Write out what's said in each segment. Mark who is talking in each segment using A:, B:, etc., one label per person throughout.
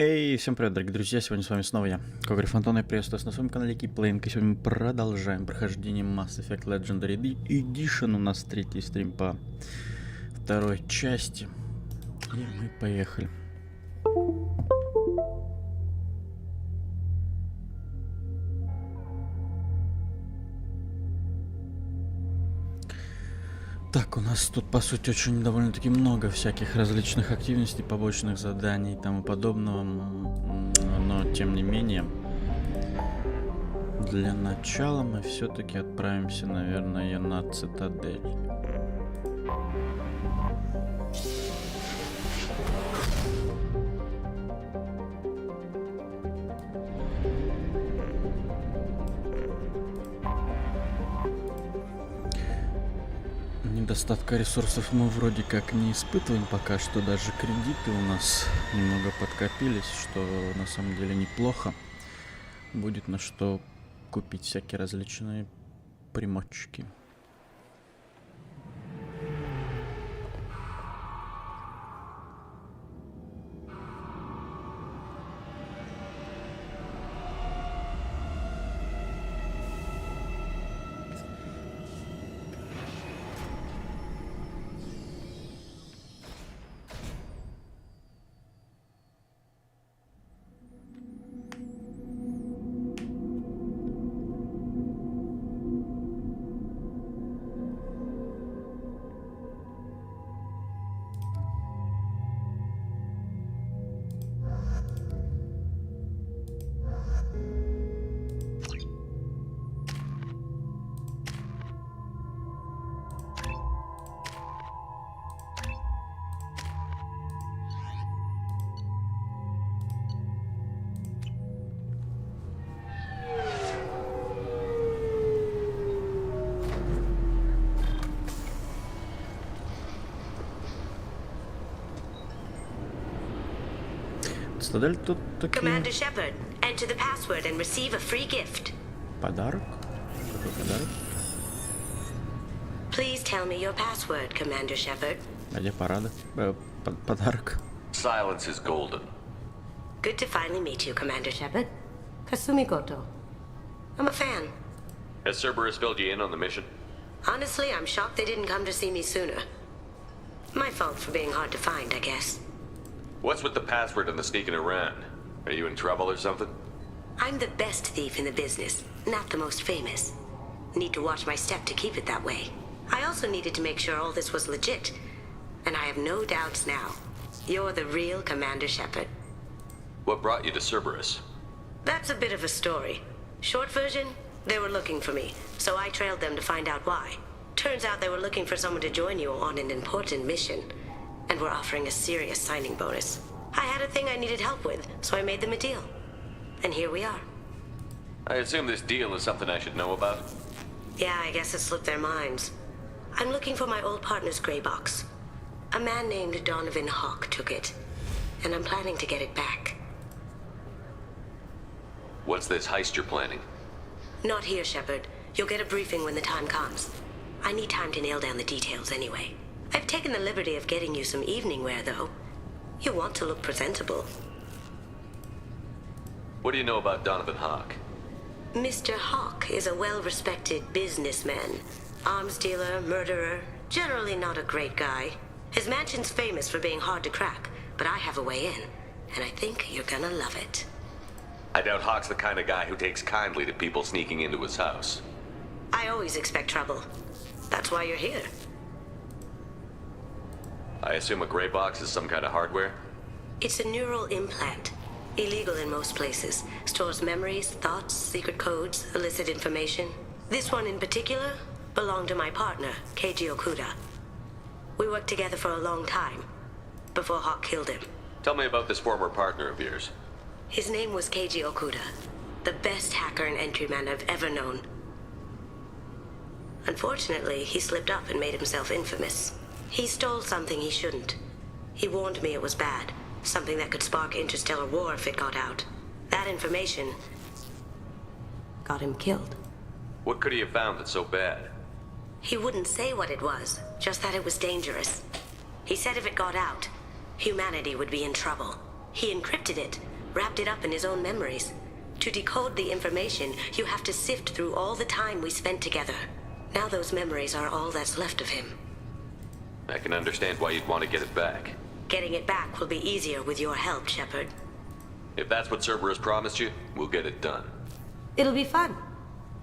A: Эй, всем привет, дорогие друзья, сегодня с вами снова я, Когри Фантон, и приветствую вас на своем канале Keep. И сегодня мы продолжаем прохождение Mass Effect Legendary Edition. У нас третий стрим по второй части, и мы поехали. Так, у нас тут, по сути, очень довольно-таки много всяких различных активностей, побочных заданий и тому подобного, но, тем не менее, для начала мы все-таки отправимся, наверное, на Цитадель. Недостатка ресурсов мы вроде как не испытываем пока что, даже кредиты у нас немного подкопились, что на самом деле неплохо. Будет на что купить всякие различные примочки. Цитадель тут такие...
B: Commander Shepard, enter the password and receive a free gift.
A: Подарок? Какой подарок?
B: Please tell me your password, Commander Shepard.
A: А где парада? Подарок.
C: Silence is golden.
B: Good to finally meet you, Commander Shepard. Kasumi Goto. I'm a fan.
C: Has Cerberus filled you in on the mission?
B: Honestly, I'm shocked they didn't come to see me sooner. My fault for being hard to find, I guess.
C: What's with the password and the sneaking around? Are you in trouble or something?
B: I'm the best thief in the business, not the most famous. Need to watch my step to keep it that way. I also needed to make sure all this was legit. And I have no doubts now. You're the real Commander Shepard.
C: What brought you to Cerberus?
B: That's a bit of a story. Short version, they were looking for me, so I trailed them to find out why. Turns out they were looking for someone to join you on an important mission, and were offering a serious signing bonus. I had a thing I needed help with, so I made them a deal. And here we are.
C: I assume this deal is something I should know about?
B: Yeah, I guess it slipped their minds. I'm looking for my old partner's gray box. A man named Donovan Hawk took it, and I'm planning to get it back.
C: What's this heist you're planning?
B: Not here, Shepard. You'll get a briefing when the time comes. I need time to nail down the details anyway. I've taken the liberty of getting you some evening wear, though. You want to look presentable.
C: What do you know about Donovan Hawk?
B: Mr. Hawk is a well-respected businessman. Arms dealer, murderer, generally not a great guy. His mansion's famous for being hard to crack, but I have a way in, and I think you're gonna love it.
C: I doubt Hawk's the kind of guy who takes kindly to people sneaking into his house.
B: I always expect trouble. That's why you're here.
C: I assume a gray box is some kind of hardware?
B: It's a neural implant. Illegal in most places. Stores memories, thoughts, secret codes, illicit information. This one in particular belonged to my partner, Keiji Okuda. We worked together for a long time, before Hawk killed him.
C: Tell me about this former partner of yours.
B: His name was Keiji Okuda, the best hacker and entryman I've ever known. Unfortunately, he slipped up and made himself infamous. He stole something he shouldn't. He warned me it was bad, something that could spark interstellar war if it got out. That information got him killed.
C: What could he have found that's so bad?
B: He wouldn't say what it was, just that it was dangerous. He said if it got out, humanity would be in trouble. He encrypted it, wrapped it up in his own memories. To decode the information, you have to sift through all the time we spent together. Now those memories are all that's left of him.
C: I can understand why you'd want to get it back.
B: Getting it back will be easier with your help, Shepard.
C: If that's what Cerberus promised you, we'll get it done.
B: It'll be fun.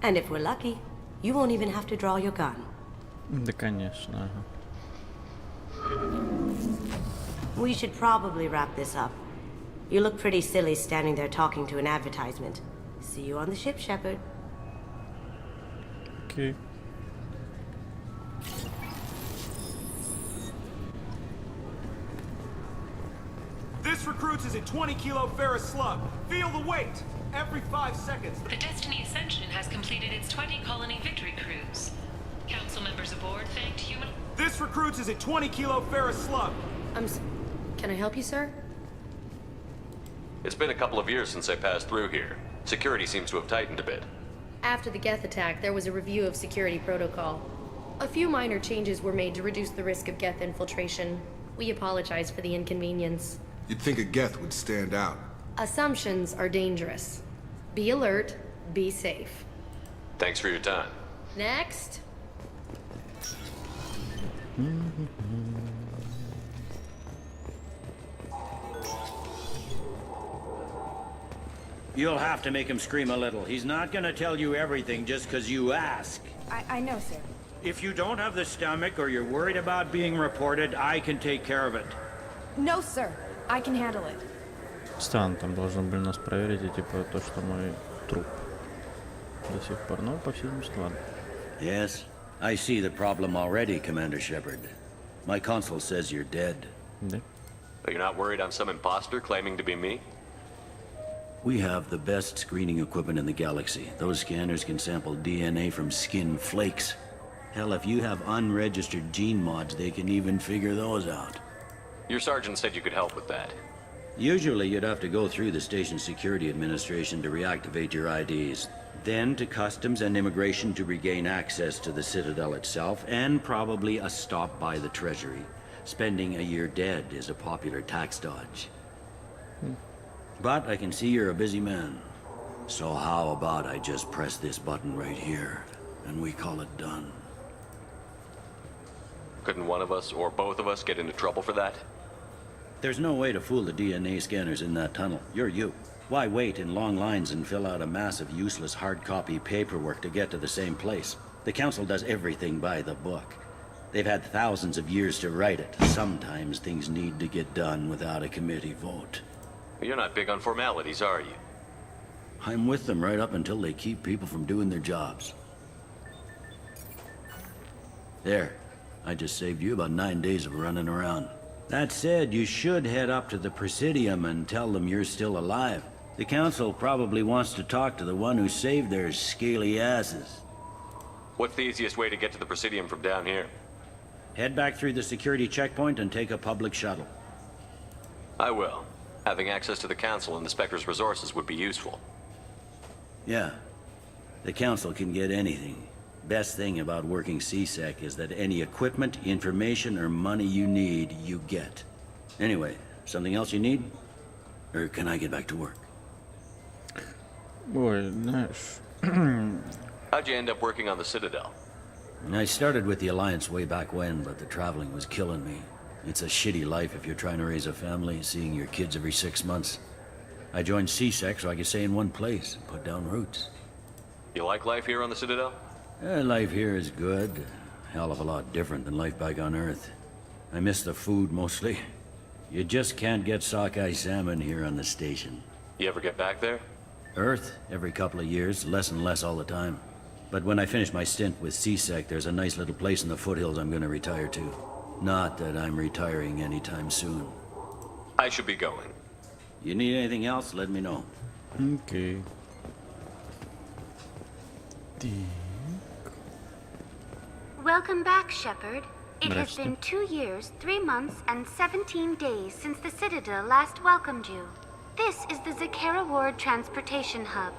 B: And if we're lucky, you won't even have to draw your gun.
A: Да, конечно.
B: We should probably wrap this up. You look pretty silly standing there talking to an advertisement. See you on the ship, Shepard.
A: Окей.
D: This recruits is a 20-kilo ferrous slug. Feel the weight. Every 5 seconds.
E: The Destiny Ascension has completed its 20-colony victory cruise. Council members aboard thanked human...
D: This recruits is a 20-kilo ferrous slug.
F: Can I help you, sir?
C: It's been a couple of years since I passed through here. Security seems to have tightened a bit.
F: After the Geth attack, there was a review of security protocol. A few minor changes were made to reduce the risk of Geth infiltration. We apologize for the inconvenience.
G: You'd think a Geth would stand out.
F: Assumptions are dangerous. Be alert, be safe.
C: Thanks for your time.
F: Next.
H: You'll have to make him scream a little. He's not gonna tell you everything just because you ask.
I: I know, sir.
H: If you don't have the stomach or you're worried about being reported, I can take care of it.
I: No, sir. I can handle it.
A: Странно, там должны были нас проверить, и типа то, что мой труп до сих пор. Но, по всей видимости, ладно.
H: Yes, I see the problem already, Commander Shepard. My consul says you're dead.
A: Да.
C: But you're not worried I'm some imposter claiming to be me?
H: We have the best screening equipment in the galaxy. Those scanners can sample DNA from skin flakes. Hell, if you have unregistered gene mods, they can even figure those out.
C: Your sergeant said you could help with that.
H: Usually you'd have to go through the Station Security Administration to reactivate your IDs. Then to Customs and Immigration to regain access to the Citadel itself, and probably a stop by the Treasury. Spending a year dead is a popular tax dodge. But I can see you're a busy man. So how about I just press this button right here, and we call it done?
C: Couldn't one of us, or both of us, get into trouble for that?
H: There's no way to fool the DNA scanners in that tunnel. You're you. Why wait in long lines and fill out a massive useless hard copy paperwork to get to the same place? The Council does everything by the book. They've had thousands of years to write it. Sometimes things need to get done without a committee vote.
C: You're not big on formalities, are you?
H: I'm with them right up until they keep people from doing their jobs. There. I just saved you about 9 days of running around. That said, you should head up to the Presidium and tell them you're still alive. The Council probably wants to talk to the one who saved their scaly asses.
C: What's the easiest way to get to the Presidium from down here?
H: Head back through the security checkpoint and take a public shuttle.
C: I will. Having access to the Council and the Spectre's resources would be useful.
H: Yeah. The Council can get anything. Best thing about working CSEC is that any equipment, information, or money you need, you get. Anyway, something else you need? Or can I get back to work?
A: Ой, знаешь...
C: How'd you end up working on the Citadel?
H: I started with the Alliance way back when, but the traveling was killing me. It's a shitty life if you're trying to raise a family, seeing your kids every 6 months. I joined CSEC so I could stay in one place and put down roots.
C: You like life here on the Citadel?
H: Life here is good. Hell of a lot different than life back on Earth. I miss the food mostly. You just can't get sockeye salmon here on the station.
C: You ever get back there?
H: Earth, every couple of years, less and less all the time. But when I finish my stint with CSEC, there's a nice little place in the foothills I'm gonna retire to. Not that I'm retiring anytime soon.
C: I should be going.
H: You need anything else, let me know.
A: Окей.
J: Welcome back, Shepard. It has
A: Здрасте.
J: been 2 years, 3 months, and 17 days since the Citadel last welcomed you. This is the Zakera Ward Transportation Hub.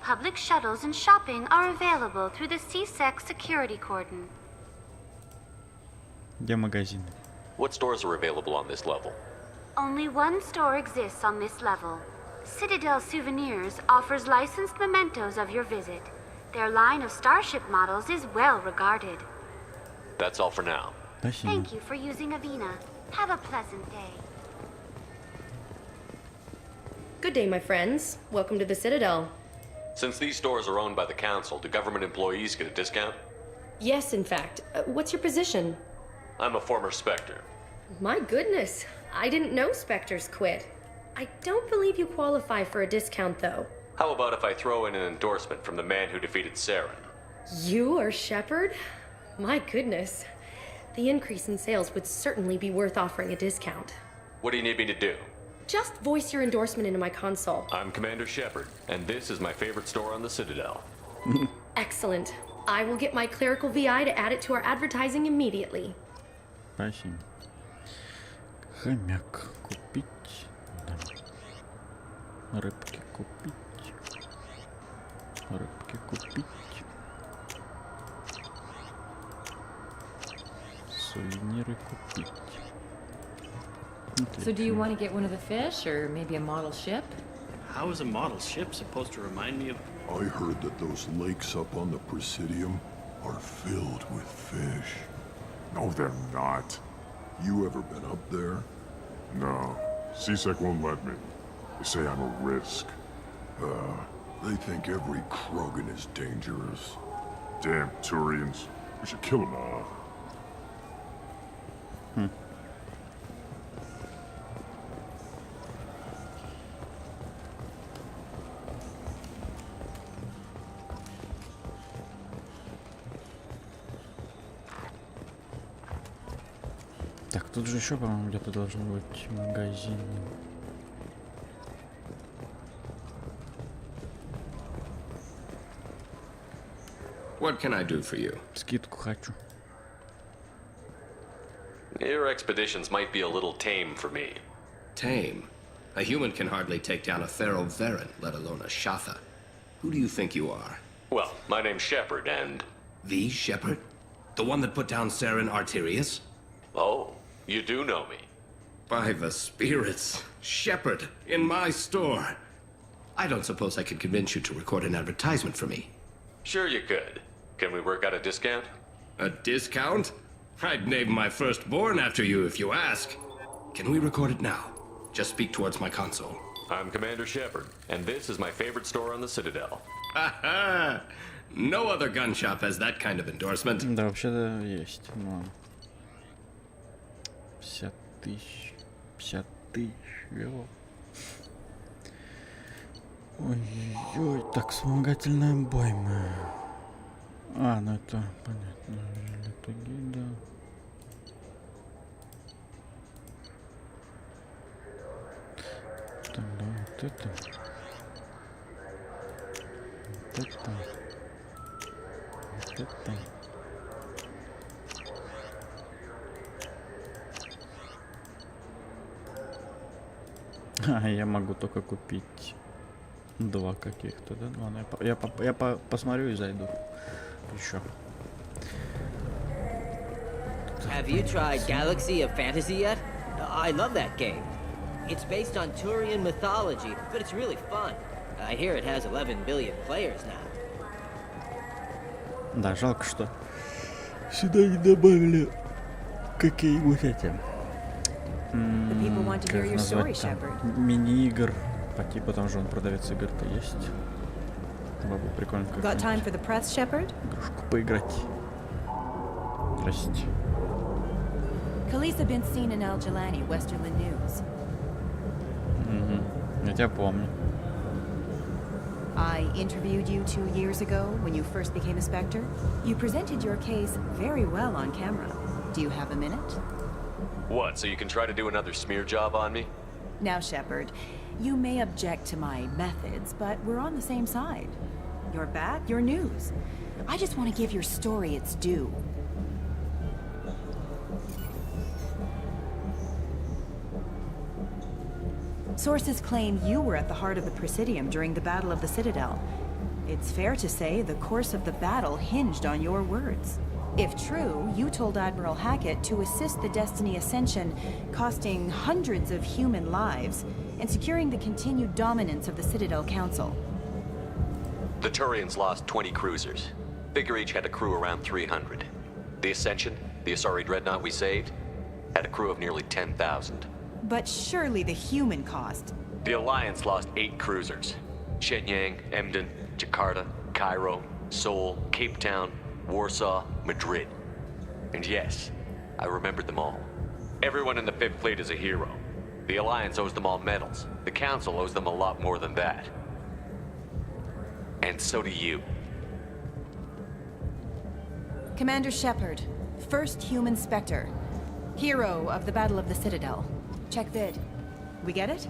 J: Public shuttles and shopping are available through the CSEC security cordon.
A: Где магазин?
C: What stores are available on this level?
J: Only one store exists on this level. Citadel Souvenirs offers licensed mementos of your visit. Their line of starship models is well regarded.
C: That's all for now.
A: Спасибо.
J: Thank you for using Avina. Have a pleasant day.
F: Good day, my friends. Welcome to the Citadel.
C: Since these stores are owned by the council, do government employees get a discount?
F: Yes, in fact. What's your position?
C: I'm a former Spectre.
F: My goodness. I didn't know Spectres quit. I don't believe you qualify for a discount, though.
C: How about if I throw in an endorsement from the man who defeated Saren?
F: You are Shepard? My goodness. The increase in sales would certainly be worth offering a discount.
C: What do you need me to do?
F: Just voice your endorsement into my console.
C: I'm Commander Shepard, and this is my favorite store on the Citadel.
F: Excellent. I will get my clerical VI to add it to our advertising immediately.
A: Спасибо. Хомяк купить. Да. Рыбки купить. Рыбки купить. Сувениры купить.
K: So do you want to get one of the fish, or maybe a model ship?
L: How is a model ship supposed to remind me of...
M: I heard that those lakes up on the Presidium are filled with fish.
N: No, they're not.
M: You ever been up there?
N: No. CSEC won't let me. They say I'm a risk.
M: They think every Krogan is dangerous.
N: Damn Turians. We should kill them all.
A: Так, тут же еще, по-моему, где-то должен быть магазин.
O: What can I do for you?
A: Скидку хочу.
C: Your expeditions might be a little tame for me.
O: Tame? A human can hardly take down a Thero Varen, let alone a Shatha. Who do you think you are?
C: Well, my name's Shepard, and...
O: The Shepard? The one that put down Saren Arterius?
C: Oh, you do know me.
O: By the spirits. Shepard, in my store. I don't suppose I could convince you to record an advertisement for me.
C: Sure you could. Can we work out a discount?
O: A discount? I'd name my firstborn after you if you ask. Can we record it now? Just speak towards my console.
C: I'm Commander Shepard, and this is my favorite store on the Citadel.
O: Ha-ha! No other gun shop has that kind of endorsement.
A: Да, вообще-то есть. Но... 50 тысяч. 50 тысяч. Йо. Ой-ой-ой. Так, вспомогательная бойма. А, ну это понятно. Это гида. Так, да, вот это. Вот это. Вот это. А, я могу только купить два каких-то, да? Ладно, я посмотрю и зайду. Еще.
P: Have you tried Galaxy of Fantasy yet? I love that game. It's based on Turian mythology, but it's really fun. I hear it has 11 billion players now.
A: Да, жалко, что сюда не добавили какие-нибудь эти. Как назвать там? Мини-игр. По типу, там же он продавец игр-то есть. Было бы прикольно как-нибудь игрушку поиграть. Здрасте.
Q: Khaleesa been seen in Al Jelani, Westerland News.
A: Я тебя помню.
Q: I interviewed you 2 years ago when you first became a Spectre. You presented your case very well on camera. Do you have a minute?
C: What, so you can try to do another smear job on me?
Q: Now, Shepard, you may object to my methods, but we're on the same side. You're back, you're news. I just want to give your story its due. Sources claim you were at the heart of the Presidium during the Battle of the Citadel. It's fair to say the course of the battle hinged on your words. If true, you told Admiral Hackett to assist the Destiny Ascension, costing hundreds of human lives, and securing the continued dominance of the Citadel Council.
C: The Turians lost 20 cruisers. Figure each had a crew around 300. The Ascension, the Asari dreadnought we saved, had a crew of nearly 10,000.
Q: But surely the human cost.
C: The Alliance lost 8 cruisers. Shenyang, Emden, Jakarta, Cairo, Seoul, Cape Town, Warsaw, Madrid. And yes, I remembered them all. Everyone in the Fifth Fleet is a hero. The Alliance owes them all medals. The Council owes them a lot more than that. And so do you.
Q: Commander Shepard, first human Spectre. Hero of the Battle of the Citadel. Check vid. We get it?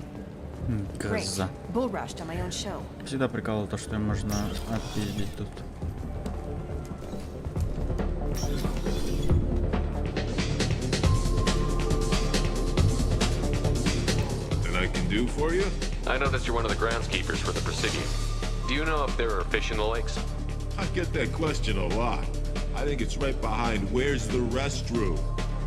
Q: Great. Bull rushed on my own show.
A: Всегда прикалывало то, что им можно отпиздить тут.
M: That I can do for you?
C: I noticed you're one of the groundskeepers for the Presidium. Do you know if there are fish in the lakes?
M: I get that question a lot. I think it's right behind where's the restroom.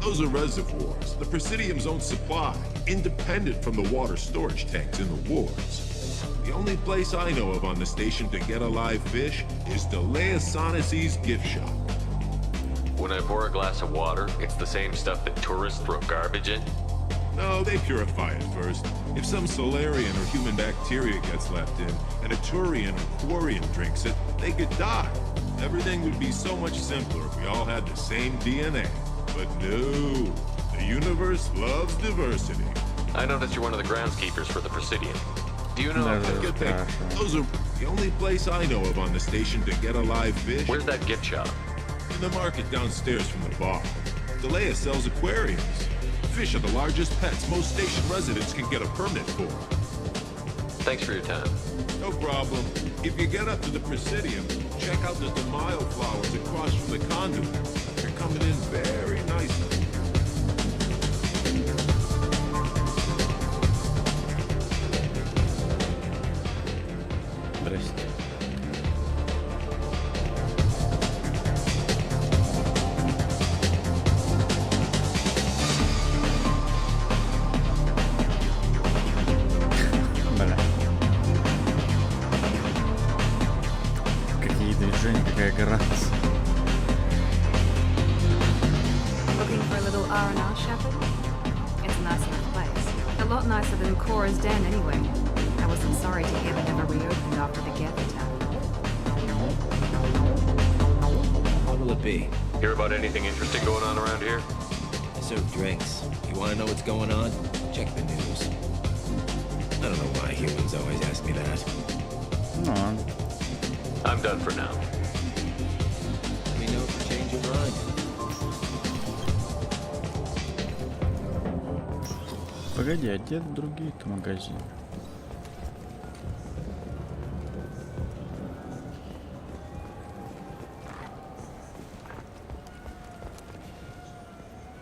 M: Those are reservoirs, the Presidium's own supply, independent from the water storage tanks in the wards. The only place I know of on the station to get a live fish is Delea Sonesi's gift shop.
C: When I pour a glass of water, it's the same stuff that tourists throw garbage in?
M: No, they purify it first. If some Solarian or human bacteria gets left in, and a Turian or Quarian drinks it, they could die. Everything would be so much simpler if we all had the same DNA. But no, the universe loves diversity.
C: I noticed you're one of the groundskeepers for the Presidium. Do you know if
M: those are the only place I know of on the station to get a live fish?
C: Where's that gift shop?
M: In the market downstairs from the bar. Delea sells aquariums. Fish are the largest pets most station residents can get a permit for.
C: Thanks for your time.
M: No problem. If you get up to the Presidium, check out the Demaio flowers across from the conduit. They're coming in very nicely.
A: Здрасте. Бля. Какие движения, какая грация.
I: Looking for a little R&R, Shepard? It's a nice enough place. A lot nicer than Cora's den, anyway. I wasn't sorry to hear they never reopened after the Geth attack.
P: What will it be?
C: Hear about anything interesting going on around here?
P: I serve drinks. You want to know what's going on? Check the news. I don't know why humans always ask me that.
A: No.
C: I'm done for now.
P: Let me know if you change your mind.
A: Погоди, а где другие-то магазины?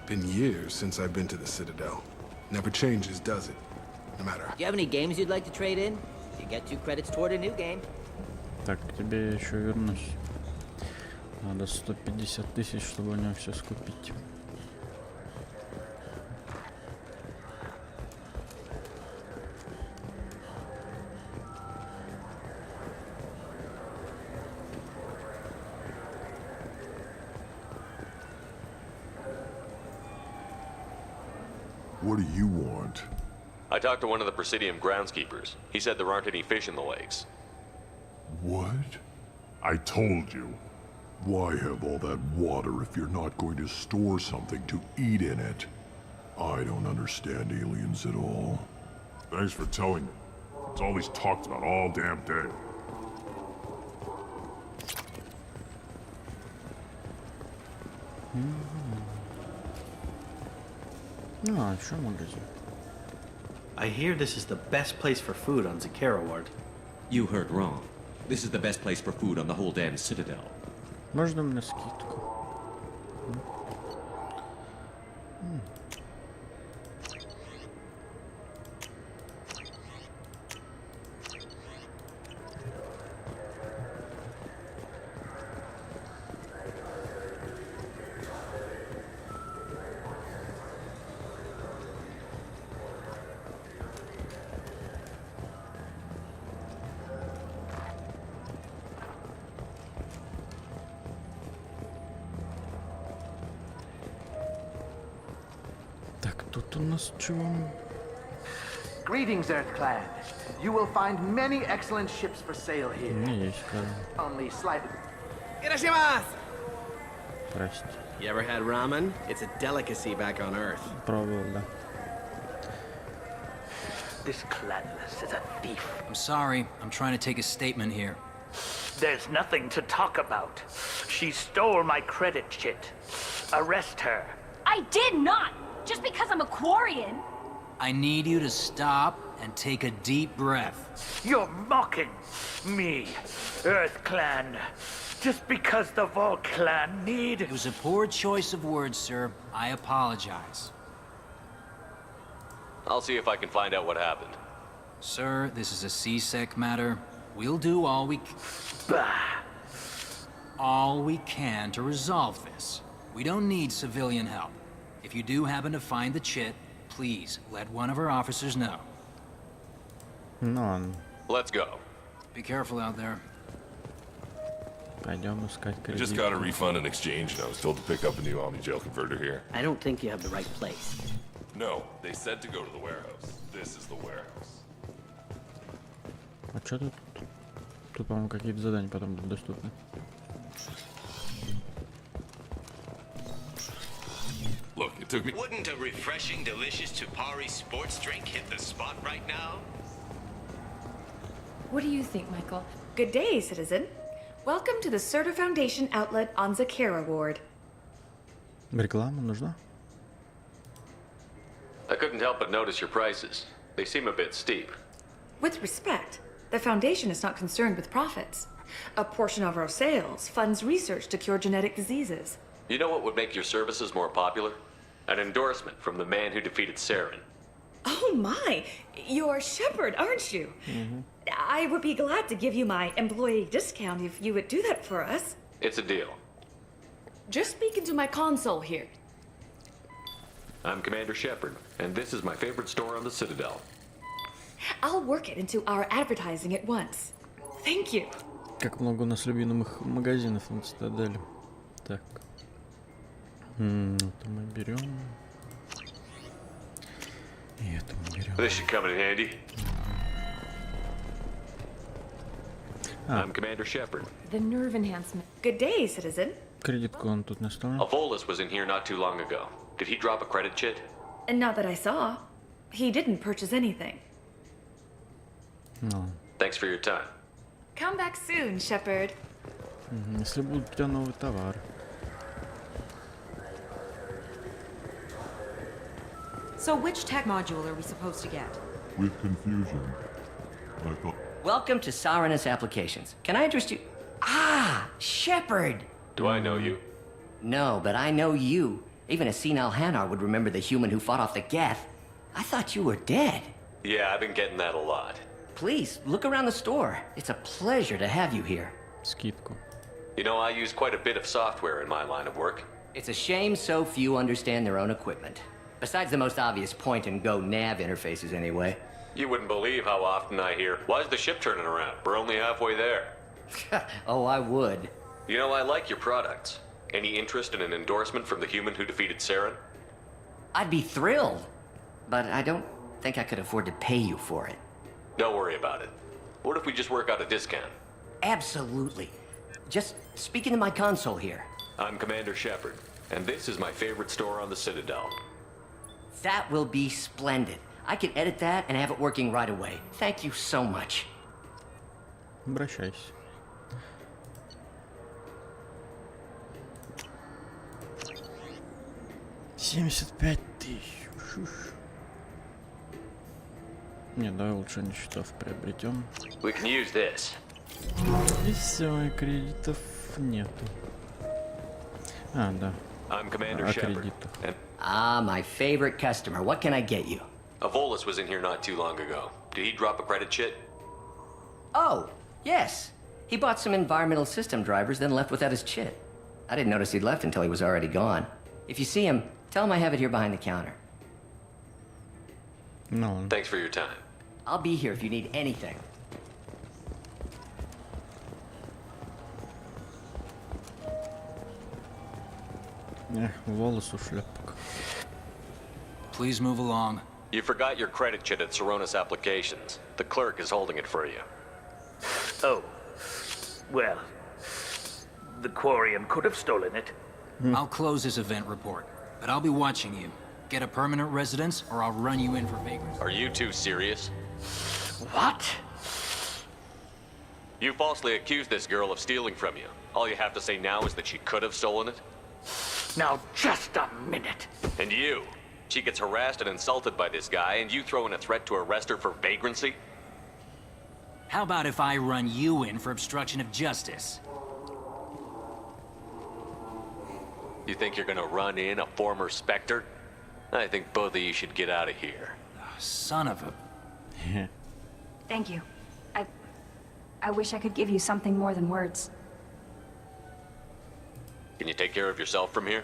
G: Been years since I've been to the Citadel. Never changes, does it? No matter.
P: Do you have any games you'd like to trade in? You get 2 credits toward a new game.
A: Так, к тебе еще вернусь. Надо 150 тысяч, чтобы у него все скупить.
M: What do you want?
C: I talked to one of the Presidium groundskeepers. He said there aren't any fish in the lakes.
M: What? I told you. Why have all that water if you're not going to store something to eat in it? I don't understand aliens at all.
N: Thanks for telling me. It's all he's talked about all damn day.
A: Ну, а что магазин?
L: I hear this is the best place for food on Zakera Ward.
R: You heard wrong. This is the best place for food on the whole damn Citadel.
A: Можно мне скидку? Тут у нас чего?
S: Greetings, Earth Clan. You will find many excellent ships for sale here.
A: Есть,
S: Only slightly.
A: Прости.
T: You ever had ramen? It's a delicacy back on Earth.
A: Пробовал, да.
S: This Cladless is a thief.
U: I'm sorry. I'm trying to take a statement here.
V: There's nothing to talk about. She stole my credit chit. Arrest her.
W: I did not! Just because I'm a Quarian.
U: I need you to stop and take a deep breath.
V: You're mocking me, Earth Clan. Just because the Vol Clan need...
U: It was a poor choice of words, sir. I apologize.
C: I'll see if I can find out what happened.
U: Sir, this is a CSEC matter. We'll do all we can to resolve this. We don't need civilian help. If you do happen to find the chit, please let one of our officers know.
A: None.
C: Let's go.
U: Be careful out there.
A: Пойдем искать
M: I
A: кредит.
M: just got a refund and exchange, and I was told to pick up a new Omni Jail converter here.
P: I don't think you have the right place.
M: No, they said to go to the warehouse. This is the warehouse.
A: А что тут? Тут, по-моему, какие-то задания потом будут доступны.
M: Look, it took me...
X: Wouldn't a refreshing, delicious Tupari sports drink hit the spot right now?
K: What do you think, Michael?
Y: Good day, citizen. Welcome to the Serta Foundation outlet on Zakera Ward.
A: Реклама нужна?
C: I couldn't help but notice your prices. They seem a bit steep.
Y: With respect, the Foundation is not concerned with profits. A portion of our sales funds research to cure genetic diseases.
C: You know what would make your services more popular? An endorsement from the man who defeated Saren.
Y: Oh my! You're Shepard, aren't you? I would be glad to give you my employee discount if you would do that for us.
C: It's a deal.
Y: Just speak into my console here.
C: I'm Commander Shepard, and this is my favorite store on the Citadel.
Y: I'll work it into our advertising at once. Thank you.
A: Как много у нас любимых магазинов на Цитадели. Так. Это мы берем. И это мы берем.
C: This should come in handy. I'm Commander Shepard.
K: The nerve enhancement.
Y: Good day, citizen.
A: Кредитку он тут не оставил.
C: Volus was in here not too long ago. Did he drop a credit chit?
Y: And not that I saw. He didn't purchase anything.
A: No.
C: Thanks for your time.
Y: Come back soon, Shepard.
A: Если будут у тебя новый товар.
Q: So which tech module are we supposed to get?
N: With confusion. I thought...
P: Welcome to Saranus Applications. Can I interest you? Ah, Shepard!
C: Do I know you?
P: No, but I know you. Even a senile Hanar would remember the human who fought off the Geth. I thought you were dead.
C: Yeah, I've been getting that a lot.
P: Please, look around the store. It's a pleasure to have you here.
A: Скидку.
C: You know, I use quite a bit of software in my line of work.
P: It's a shame so few understand their own equipment. Besides the most obvious point-and-go nav interfaces, anyway.
C: You wouldn't believe how often I hear, "Why's the ship turning around? We're only halfway there."
P: Oh, I would.
C: You know, I like your products. Any interest in an endorsement from the human who defeated Saren?
P: I'd be thrilled. But I don't think I could afford to pay you for it.
C: Don't worry about it. What if we just work out a discount?
P: Absolutely. Just speak into my console here.
C: I'm Commander Shepard, and this is my favorite store on the Citadel.
P: That will be splendid. I can edit that and have it working right away. Thank you so much.
A: Обращайся. $75 000. Не, давай лучше не счетов приобретем.
C: We can use this.
A: И все, и кредитов нету. А, да.
C: I'm Commander Shepard.
A: Кредитов.
P: Ah, my favorite customer. What can I get you?
C: Volus was in here not too long ago. Did he drop a credit chit?
P: Oh, yes. He bought some environmental system drivers, then left without his chit. I didn't notice he'd left until he was already gone. If you see him, tell him I have it here behind the counter.
A: No.
C: Thanks for your time.
P: I'll be here if you need anything.
A: Волос у шляпок.
U: please move along.
C: You forgot your credit chit at Seronis Applications. The clerk is holding it for you.
V: Oh. Well, the Quarian could have stolen it.
U: I'll close this event report, but I'll be watching you. Get a permanent residence, or I'll run you in for vagrancy.
C: Are you two serious?
V: What?
C: You falsely accused this girl of stealing from you. All you have to say now is that she could have stolen it?
V: Now, just a minute.
C: And you? She gets harassed and insulted by this guy, and you throw in a threat to arrest her for vagrancy?
U: How about if I run you in for obstruction of justice?
C: You think you're gonna run in a former Spectre? I think both of you should get out of here.
U: Son of a...
W: Thank you. I wish I could give you something more than words.
C: Can you take care of yourself from here?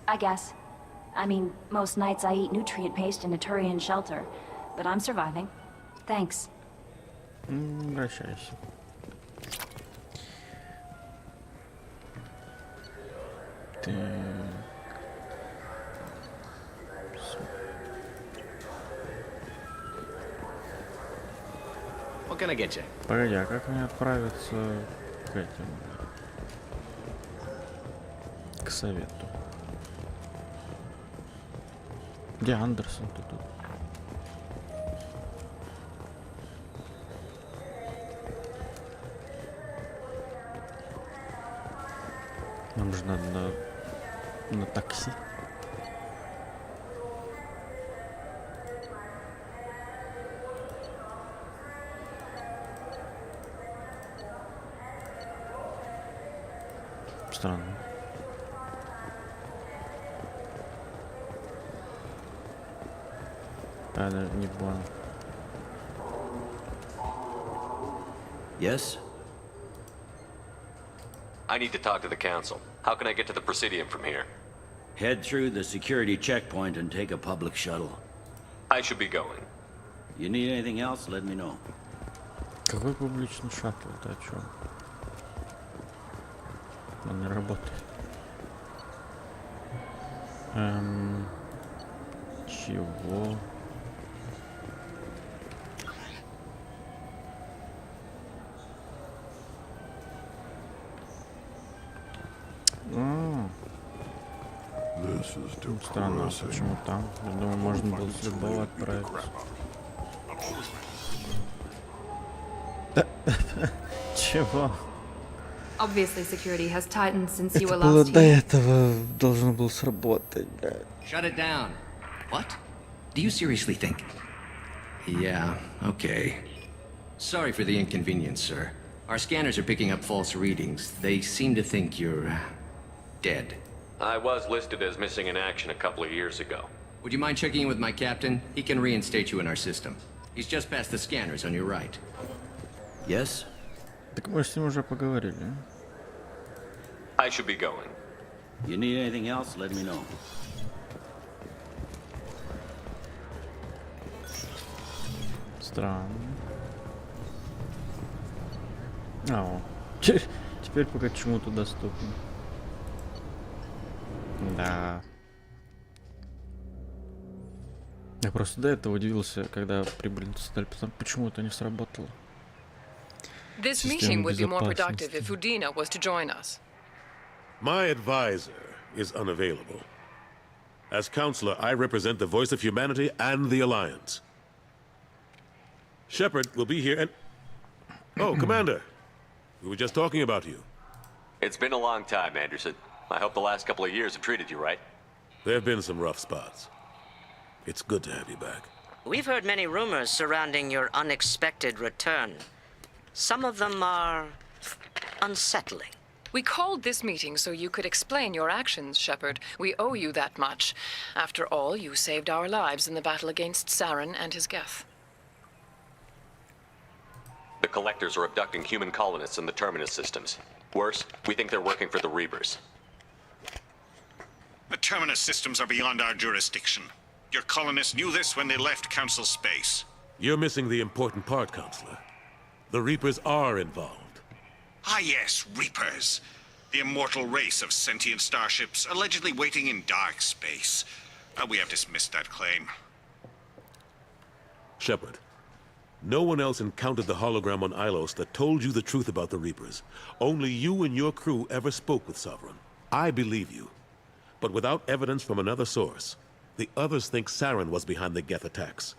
W: I guess. I mean, most nights I eat nutrient paste in a Turian shelter, but I'm surviving. Thanks.
A: Обращайся. Так.
T: What can I get you?
A: Погоди, а как мне отправиться к этим? К совету. Где Андерсон тут? Нам же надо на такси. Странно. А, да, не понял.
B: Yes?
C: I need to talk to the council. How can I get to the Presidium from here?
B: Head through the security checkpoint and take a public shuttle.
C: I should be going.
B: You need anything else, let me know.
A: Какой публичный шаттл? Ты о чем? Он не работает. Чего? Странно, почему там? Я думаю, можно было с любого отправиться. Чего?
I: Obviously, security has tightened since you were
A: Это было
I: last
A: до
I: here.
A: этого должно было сработать, блядь.
O: Shut it down. What? Do you seriously think? Yeah, okay. Sorry for the inconvenience, sir. Our scanners are picking up false readings. They seem to think you're dead.
C: I was listed as missing in action a couple of years ago.
O: Would you mind checking in with my captain? He can reinstate you in our system. He's just past the scanners on your right.
B: Yes?
A: Так мы с ним уже поговорили.
C: I should be going.
B: You need anything else, let me know.
A: Странно. О, теперь пока чему-то доступно. Да. Я просто до этого удивился, когда прибыли на цитадель, потому почему это не сработало.
D: This meeting would be more productive if Udina was to join us.
M: My advisor is unavailable. As counselor, I represent the voice of humanity and the Alliance. Shepard will be here and... Oh, Commander. We were just talking about you.
C: It's been a long time, Anderson. I hope the last couple of years have treated you right.
M: There have been some rough spots. It's good to have you back.
E: We've heard many rumors surrounding your unexpected return. Some of them are unsettling.
D: We called this meeting so you could explain your actions, Shepard. We owe you that much. After all, you saved our lives in the battle against Saren and his Geth.
C: The Collectors are abducting human colonists in the Terminus systems. Worse, we think they're working for the Reapers.
H: The Terminus systems are beyond our jurisdiction. Your colonists knew this when they left Council space.
M: You're missing the important part, Counselor. The Reapers are involved.
H: Ah yes, Reapers. The immortal race of sentient starships allegedly waiting in dark space. We have dismissed that claim.
F: Shepard, no one else encountered the hologram on Ilos that told you the truth about the Reapers. Only you and your crew ever spoke with Sovereign. I believe you. But without evidence from another source, the others think Saren was behind the Geth attacks.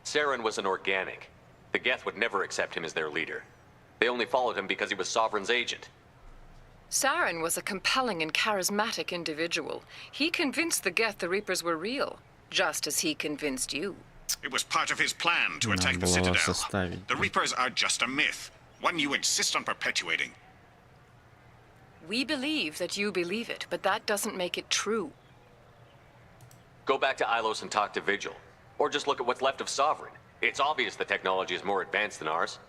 C: Saren was an organic. The Geth would never accept him as their leader. They only followed him because he was Sovereign's agent.
D: Saren was a compelling and charismatic individual. He convinced the Geth the Reapers were real, just as he convinced you.
H: It was part of his plan to attack the Citadel. The Reapers are just a myth, one you insist on perpetuating.
D: We believe that you believe it, but that doesn't make it true.
C: Go back to Ilos and talk to Vigil. Or just look at what's left of Sovereign. It's obvious the technology is more advanced than ours.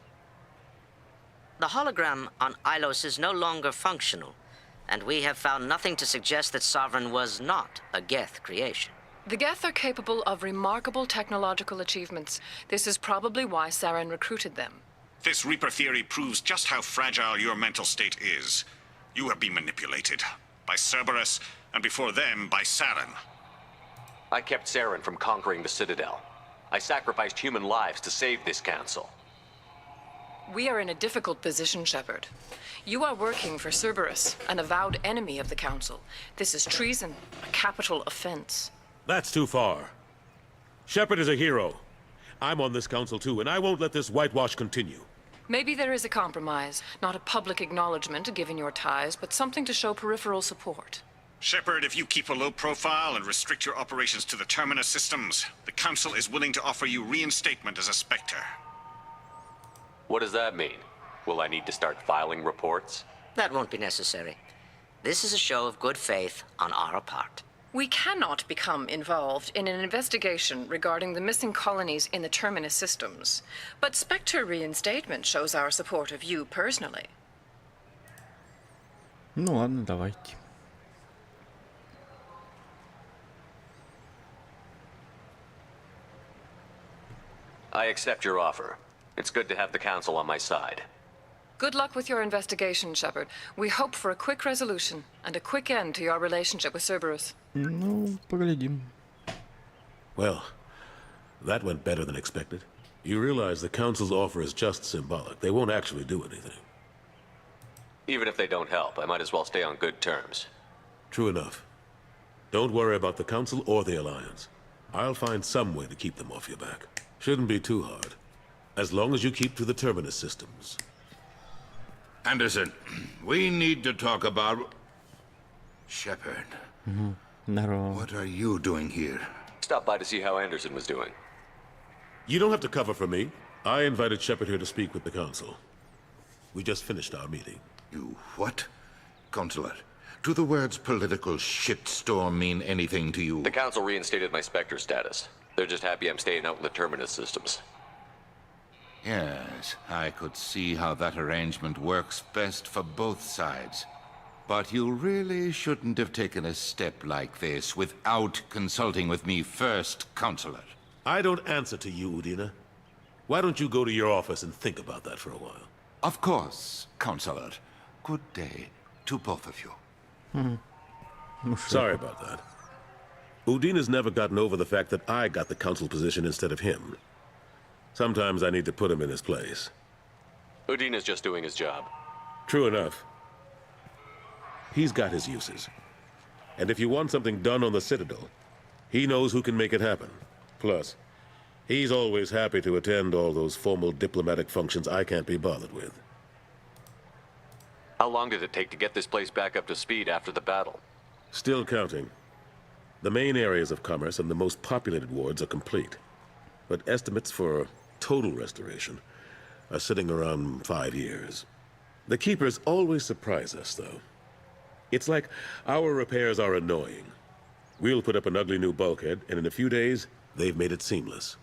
E: The hologram on Ilos is no longer functional, and we have found nothing to suggest that Sovereign was not a Geth creation.
D: The Geth are capable of remarkable technological achievements. This is probably why Saren recruited them.
H: This Reaper theory proves just how fragile your mental state is. You have been manipulated. By Cerberus, and before them, by Saren.
C: I kept Saren from conquering the Citadel. I sacrificed human lives to save this council.
D: We are in a difficult position, Shepard. You are working for Cerberus, an avowed enemy of the Council. This is treason, a capital offense.
F: That's too far. Shepard is a hero. I'm on this council too, and I won't let this whitewash continue.
D: Maybe there is a compromise. Not a public acknowledgement given your ties, but something to show peripheral support.
H: Shepard, if you keep a low profile and restrict your operations to the Terminus systems, the Council is willing to offer you reinstatement as a Spectre.
C: What does that mean? Will I need to start filing reports?
E: That won't be necessary. This is a show of good faith on our part.
D: We cannot become involved in an investigation regarding the missing colonies in the Terminus systems. But Spectre reinstatement shows our support of you personally.
A: Ну ладно, давайте.
C: I accept your offer. It's good to have the Council on my side.
D: Good luck with your investigation, Shepard. We hope for a quick resolution and a quick end to your relationship with Cerberus.
A: Ну, поглядим.
F: Well, that went better than expected. You realize the Council's offer is just symbolic. They won't actually do anything.
C: Even if they don't help, I might as well stay on good terms.
F: True enough. Don't worry about the Council or the Alliance. I'll find some way to keep them off your back. Shouldn't be too hard. As long as you keep to the Terminus systems.
G: Anderson, we need to talk about... Shepard. What are you doing here?
C: Stop by to see how Anderson was doing.
F: You don't have to cover for me. I invited Shepard here to speak with the Council. We just finished our meeting.
G: You what? Consular, do the words political shitstorm mean anything to you?
C: The Council reinstated my Spectre status. They're just happy I'm staying out in the Terminus systems.
G: Yes, I could see how that arrangement works best for both sides. But you really shouldn't have taken a step like this without consulting with me first, Consular.
F: I don't answer to you, Udina. Why don't you go to your office and think about that for a while?
G: Of course, Consular. Good day to both of you.
F: Sorry about that. Udina's never gotten over the fact that I got the Council position instead of him. Sometimes I need to put him in his place.
C: Udina's just doing his job.
F: True enough. He's got his uses. And if you want something done on the Citadel, he knows who can make it happen. Plus, he's always happy to attend all those formal diplomatic functions I can't be bothered with.
C: How long did it take to get this place back up to speed after the battle?
F: Still counting. The main areas of commerce and the most populated wards are complete. But estimates for total restoration are sitting around 5 years. The Keepers always surprise us, though. It's like our repairs are annoying. We'll put up an ugly new bulkhead, and in a few days, they've made it seamless.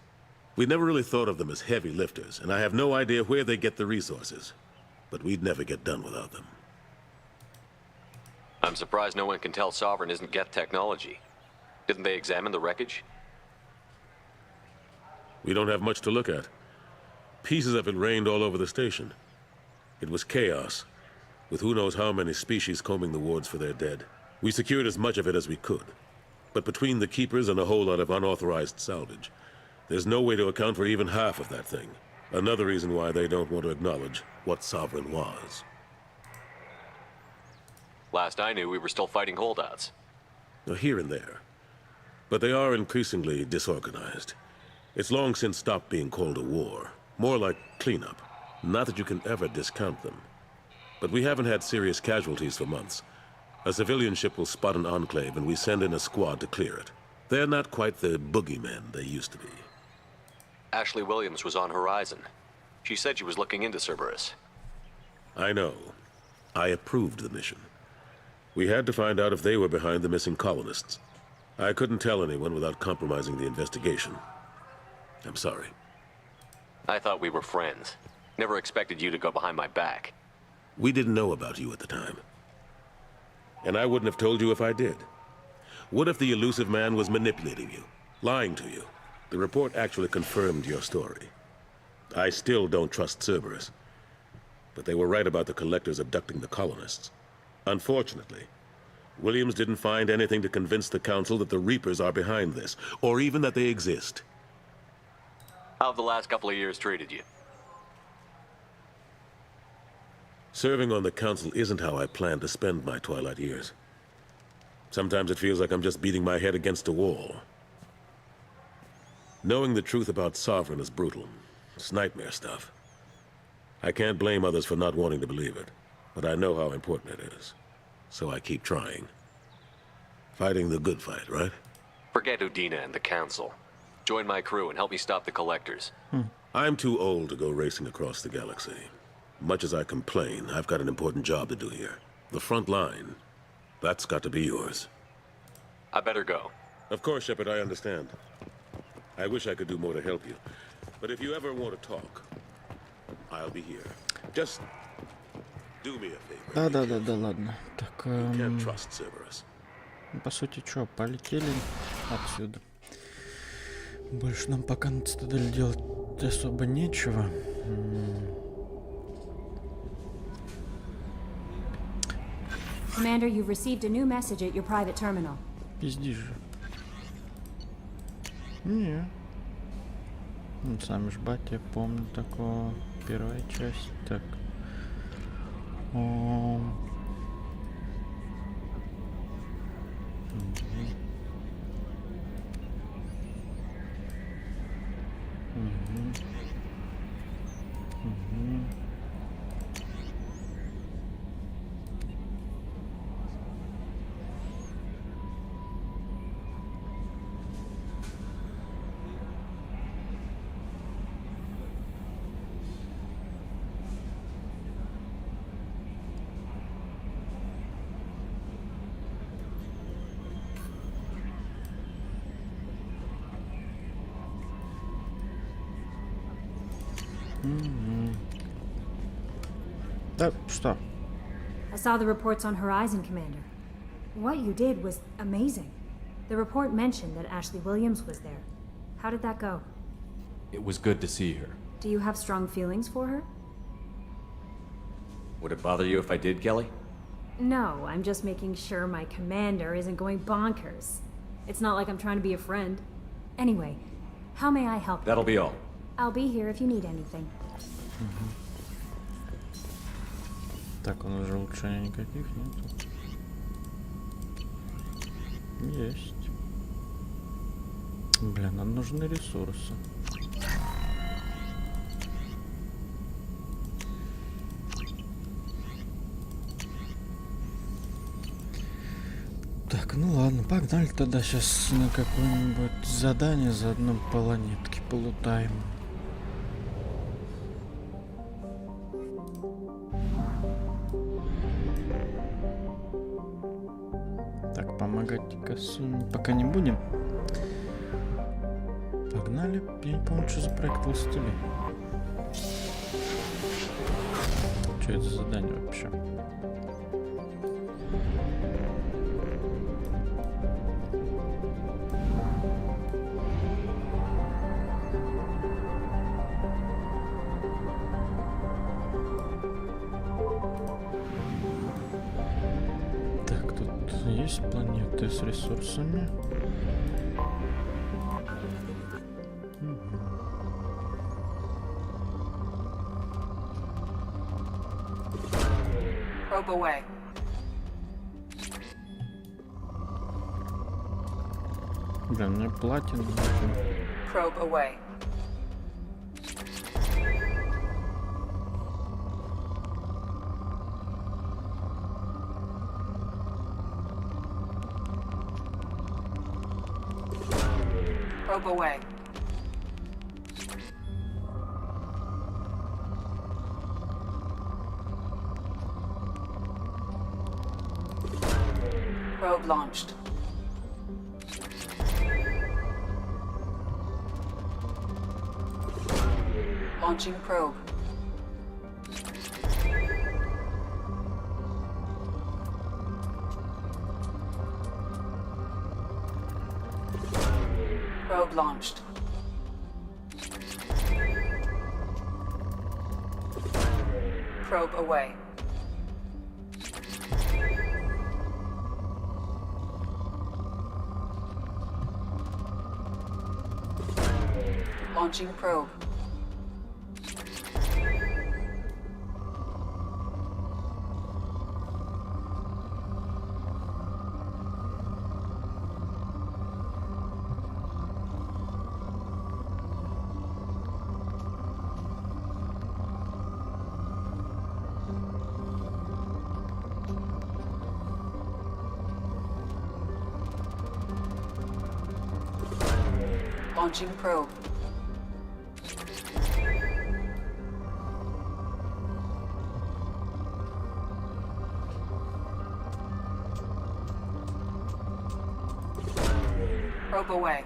F: We never really thought of them as heavy lifters, and I have no idea where they get the resources. But we'd never get done without them.
C: I'm surprised no one can tell Sovereign isn't Geth technology. Didn't they examine the wreckage?
F: We don't have much to look at. Pieces of it rained all over the station. It was chaos, with who knows how many species combing the wards for their dead. We secured as much of it as we could. But between the keepers and a whole lot of unauthorized salvage, there's no way to account for even half of that thing. Another reason why they don't want to acknowledge what Sovereign was.
C: Last I knew, we were still fighting holdouts.
F: Here and there. But they are increasingly disorganized. It's long since stopped being called a war. More like cleanup. Not that you can ever discount them. But we haven't had serious casualties for months. A civilian ship will spot an enclave and we send in a squad to clear it. They're not quite the boogeymen they used to be.
C: Ashley Williams was on Horizon. She said she was looking into Cerberus.
F: I know. I approved the mission. We had to find out if they were behind the missing colonists. I couldn't tell anyone without compromising the investigation. I'm sorry.
C: I thought we were friends. Never expected you to go behind my back.
F: We didn't know about you at the time. And I wouldn't have told you if I did. What if the elusive man was manipulating you, lying to you? The report actually confirmed your story. I still don't trust Cerberus. But they were right about the collectors abducting the colonists. Unfortunately, Williams didn't find anything to convince the Council that the Reapers are behind this, or even that they exist.
C: How have the last couple of years treated you?
F: Serving on the Council isn't how I plan to spend my twilight years. Sometimes it feels like I'm just beating my head against a wall. Knowing the truth about Sovereign is brutal. It's nightmare stuff. I can't blame others for not wanting to believe it, but I know how important it is. So I keep trying. Fighting the good fight, right?
C: Forget Udina and the Council. Join my crew and help me stop the collectors.
F: I'm too old to go racing across the galaxy. Much as I complain, I've got an important job to do here. The front line. That's got to be yours.
C: I better go.
F: Of course, Shepard, I understand. I wish I could do more to help you. But if you ever want to talk, I'll be here. Just do me a favor.
A: Да, ладно. Так,
F: You can't trust Cerberus.
A: по сути, что, полетели отсюда. Больше нам пока на цитадель делать особо нечего.
W: Commander, you've received a new message at your private terminal.
A: Пиздишь же. Не. Ну, сам ж батя, помню такого. Первая часть. Так. Что?
W: I saw the reports on Horizon, Commander. What you did was amazing. The report mentioned that Ashley Williams was there. How did that go?
J: It was good to see her.
W: Do you have strong feelings for her?
J: Would it bother you if I did, Kelly?
W: No, I'm just making sure my commander isn't going bonkers. It's not like I'm trying to be a friend. Anyway, how may I help?
J: That'll be all.
W: I'll be here if you need anything.
A: Так, у нас же улучшений никаких нету. Есть. Бля, нам нужны ресурсы. Так, ну ладно, погнали тогда сейчас на какое-нибудь задание, заодно планетки полутаем. Так, помогать косу пока не будем. Погнали. Я не помню, что за проект был с тебе. Что это за задание вообще? Так, тут есть планеты с ресурсами.
D: Probe away.
A: Да, мне платину.
D: Probe away. Probe away. Probe launched. Launching probe. Probe launched. Probe away. Launching probe. Launching probe. Probe away.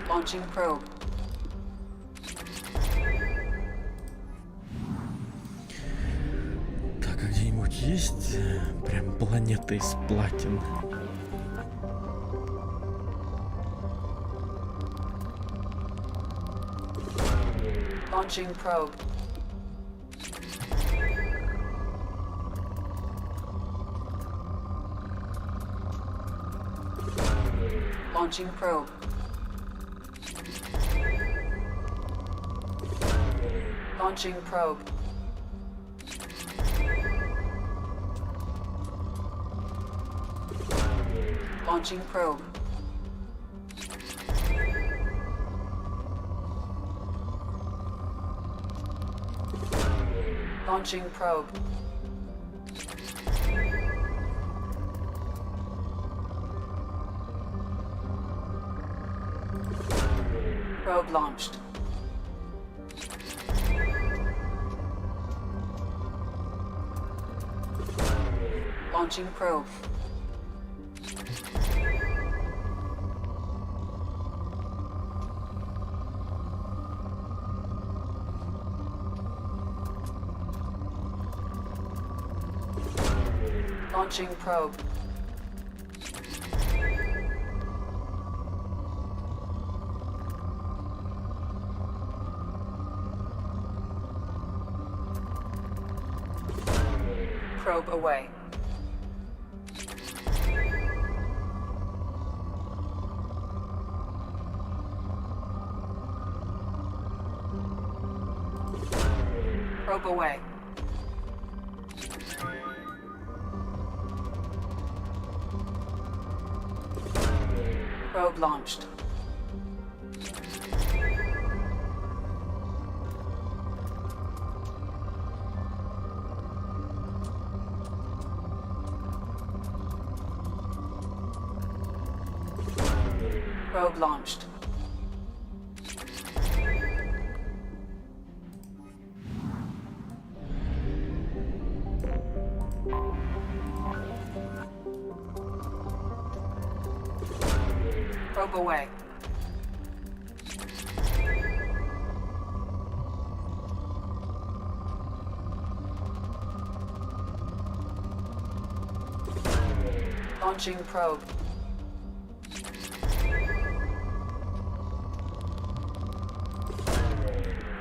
D: Launching probe.
A: Так, а где-нибудь есть прям планета из платин?
D: Launching probe. Launching probe. Launching probe. Launching probe. Launching probe. Probe launched. Launching probe. Launching probe. Probe away. Probe away. Probe launched. Probe launched. Probe away. Launching probe.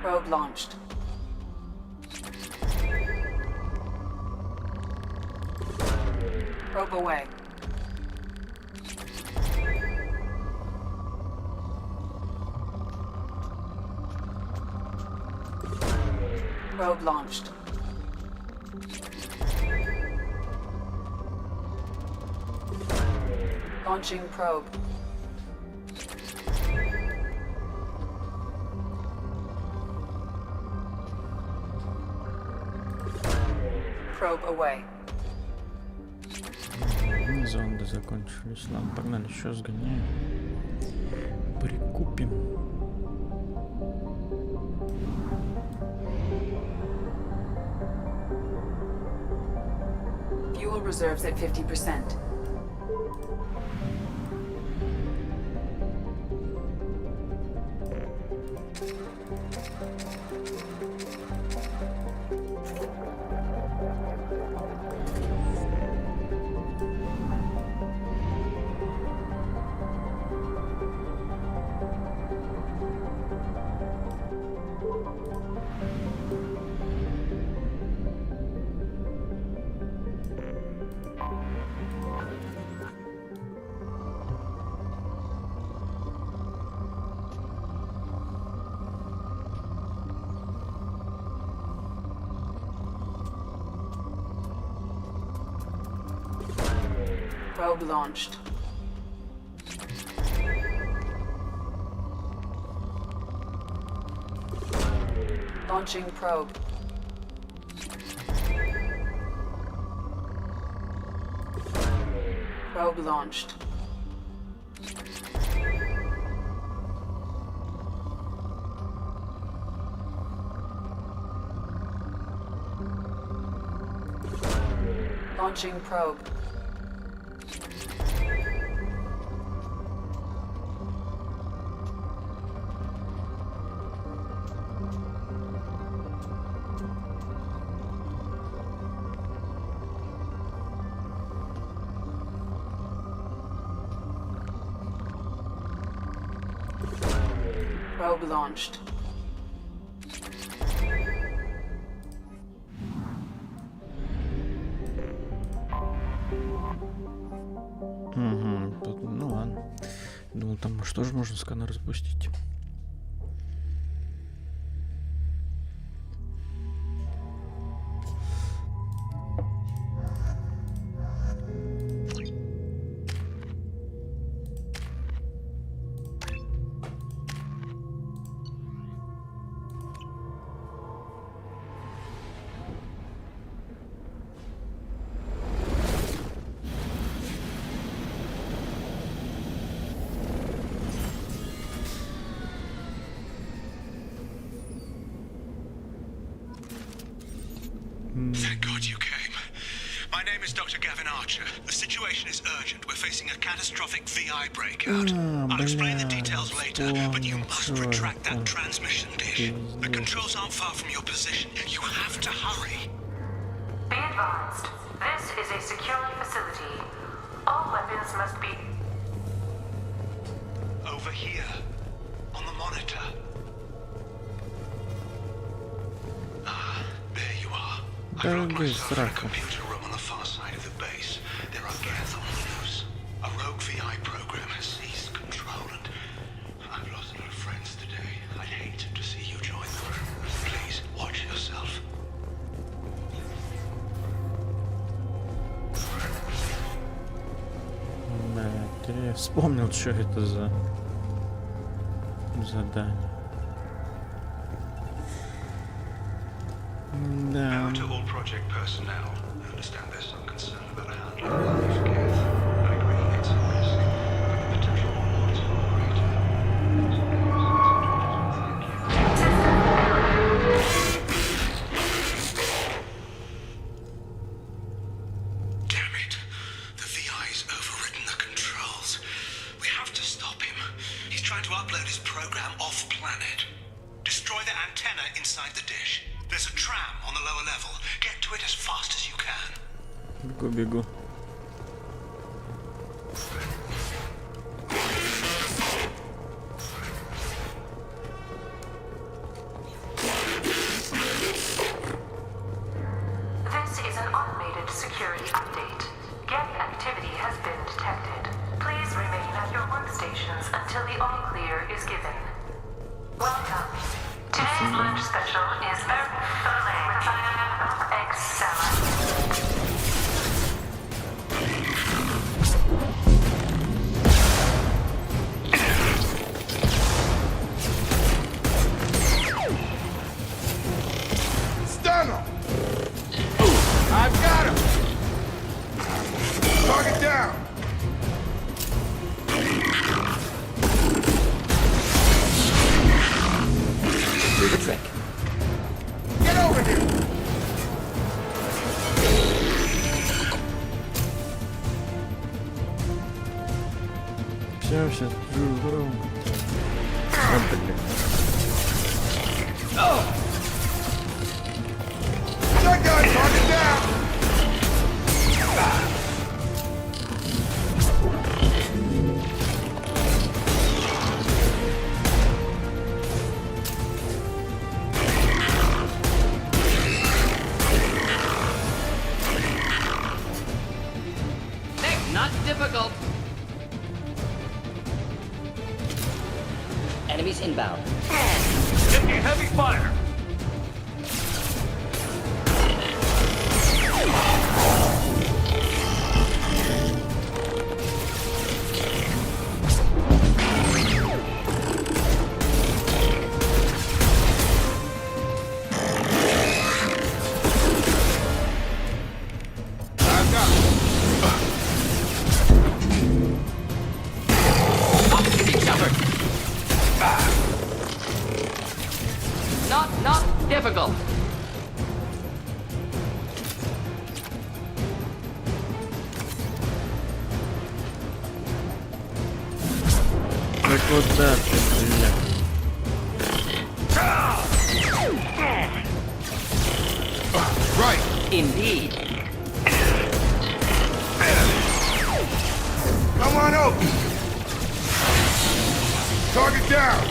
D: Probe launched. Probe away. Probe launched. Launching probe. Probe away.
A: Зонды закончились. Ладно, погнали, еще сгоняем. Прикупим.
D: Fuel reserves at 50%. Probe launched. Launching probe. Probe launched. Launching probe. Probe launched.
A: Угу, ну ладно. Думал, там что же можно сканер запустить?
K: Thank God you came. My name is Dr. Gavin Archer. The situation is urgent. We're facing a catastrophic VI breakout. I'll explain the details later, but you must retract that transmission dish. The controls aren't far from your position. You have to hurry.
L: Be advised, this is a security facility. All weapons must be...
K: Over here, on the monitor. There you are. I've locked myself in a computer room on the far side of the base. There are geth on the loose. A rogue VI program has seized control, and I've lost a lot of friends today. I'd hate to see you join them. Please, watch yourself.
A: Да, я вспомнил, что это за задание.
K: Now to all project personnel. I understand there's some concern about handling the geth. I agree, it's a risk, but the potential rewards are greater. Damn it. The VI's overridden the controls. We have to stop him. He's trying to upload his program off-planet. Destroy the antenna inside the dish. There's a tram on the lower level. Get to it as fast as you can.
A: Бегу.
L: update. Geth activity has been detected. Please remain at your workstations until the all-clear is given. Welcome. Today's lunch special is Earth Filet with egg salad.
Q: Stun him! I've got him! Target down!
O: Do the trick.
Q: Get over here!
A: Все, сейчас.
Q: Shotgun, target down!
P: Nick, not difficult. Enemies inbound.
V: Taking heavy fire.
P: Not difficult.
A: Так вот да, бля.
Q: Right.
P: Indeed.
Q: Come on over! Target down!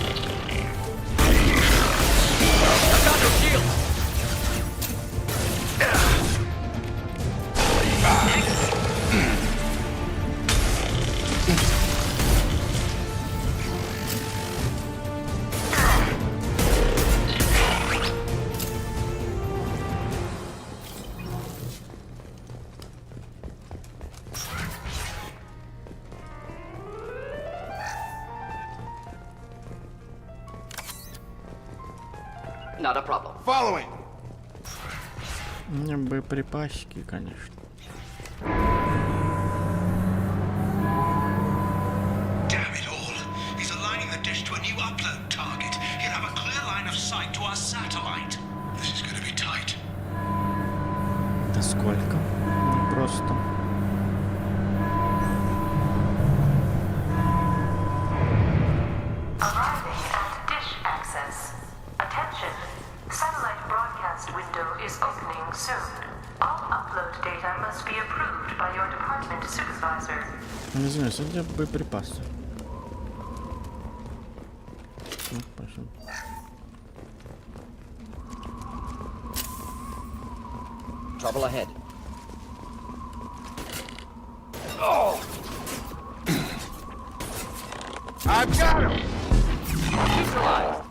P: I've got no shield. Not a problem.
Q: Following!
A: У меня боеприпасики, конечно.
K: Damn it all. He's aligning the dish to a new upload target. He'll have a clear line of sight to our satellite. This is going to be tight.
A: Да сколько? Ну, просто.
L: Arriving at dish access. Attention. Satellite broadcast window is opening soon. All upload data must be approved by your department supervisor.
A: Не знаю, где боеприпасы. Ну, пошел.
P: Trouble ahead.
Q: Oh! I've got him!
P: Neutralized.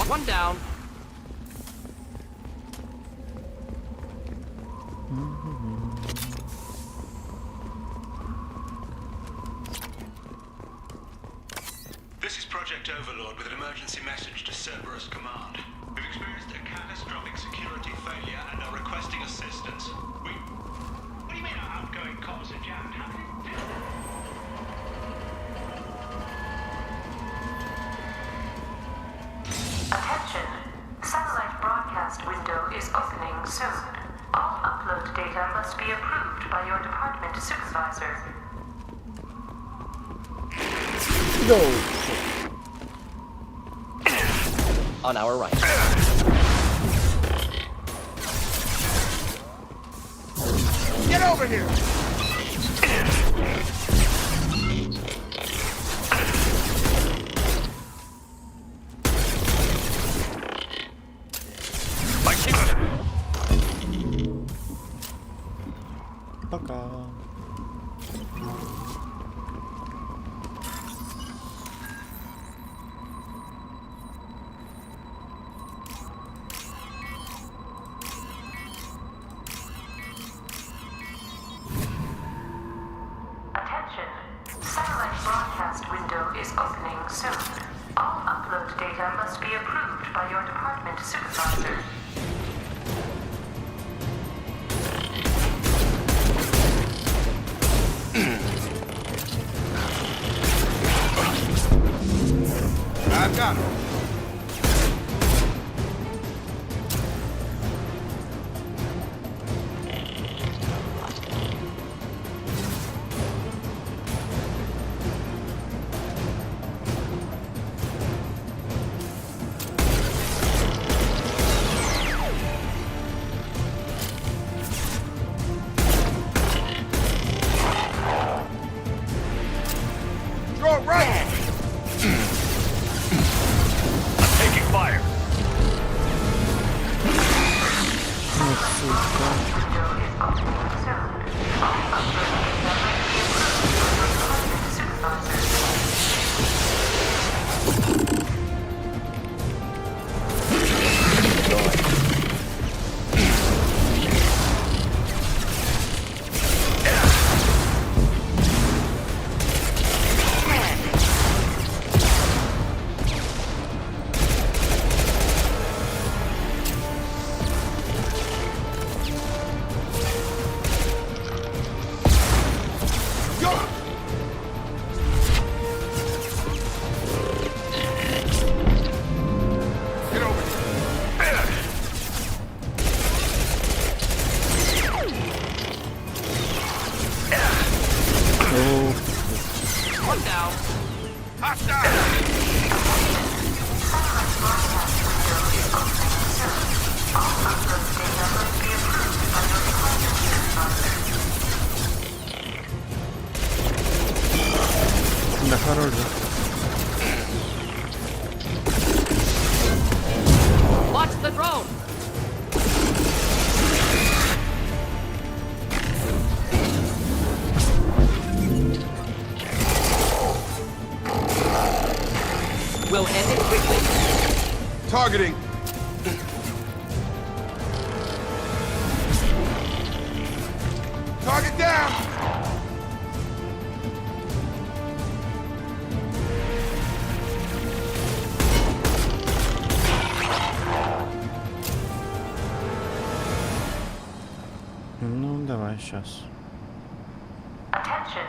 P: One down.
K: This is Project Overlord with an emergency message to Cerberus Command. We've experienced a catastrophic security failure and are requesting assistance. What do you mean our outgoing comms are jammed? How can it do?
L: Attention. Satellite broadcast window is opening soon. All upload data must be approved by your department supervisor.
A: Go!
P: On our right.
Q: Get over here!
A: Пока.
L: Attention. Satellite broadcast window is opening soon. All upload data must be approved by your department supervisor.
Q: I've got him. Throw it right!
V: Taking fire.
Q: What now? Hostile!
A: Да хорош же.
P: Watch the drone! We'll end it quickly.
Q: Targeting. Target down!
A: Ну, давай сейчас.
L: Attention.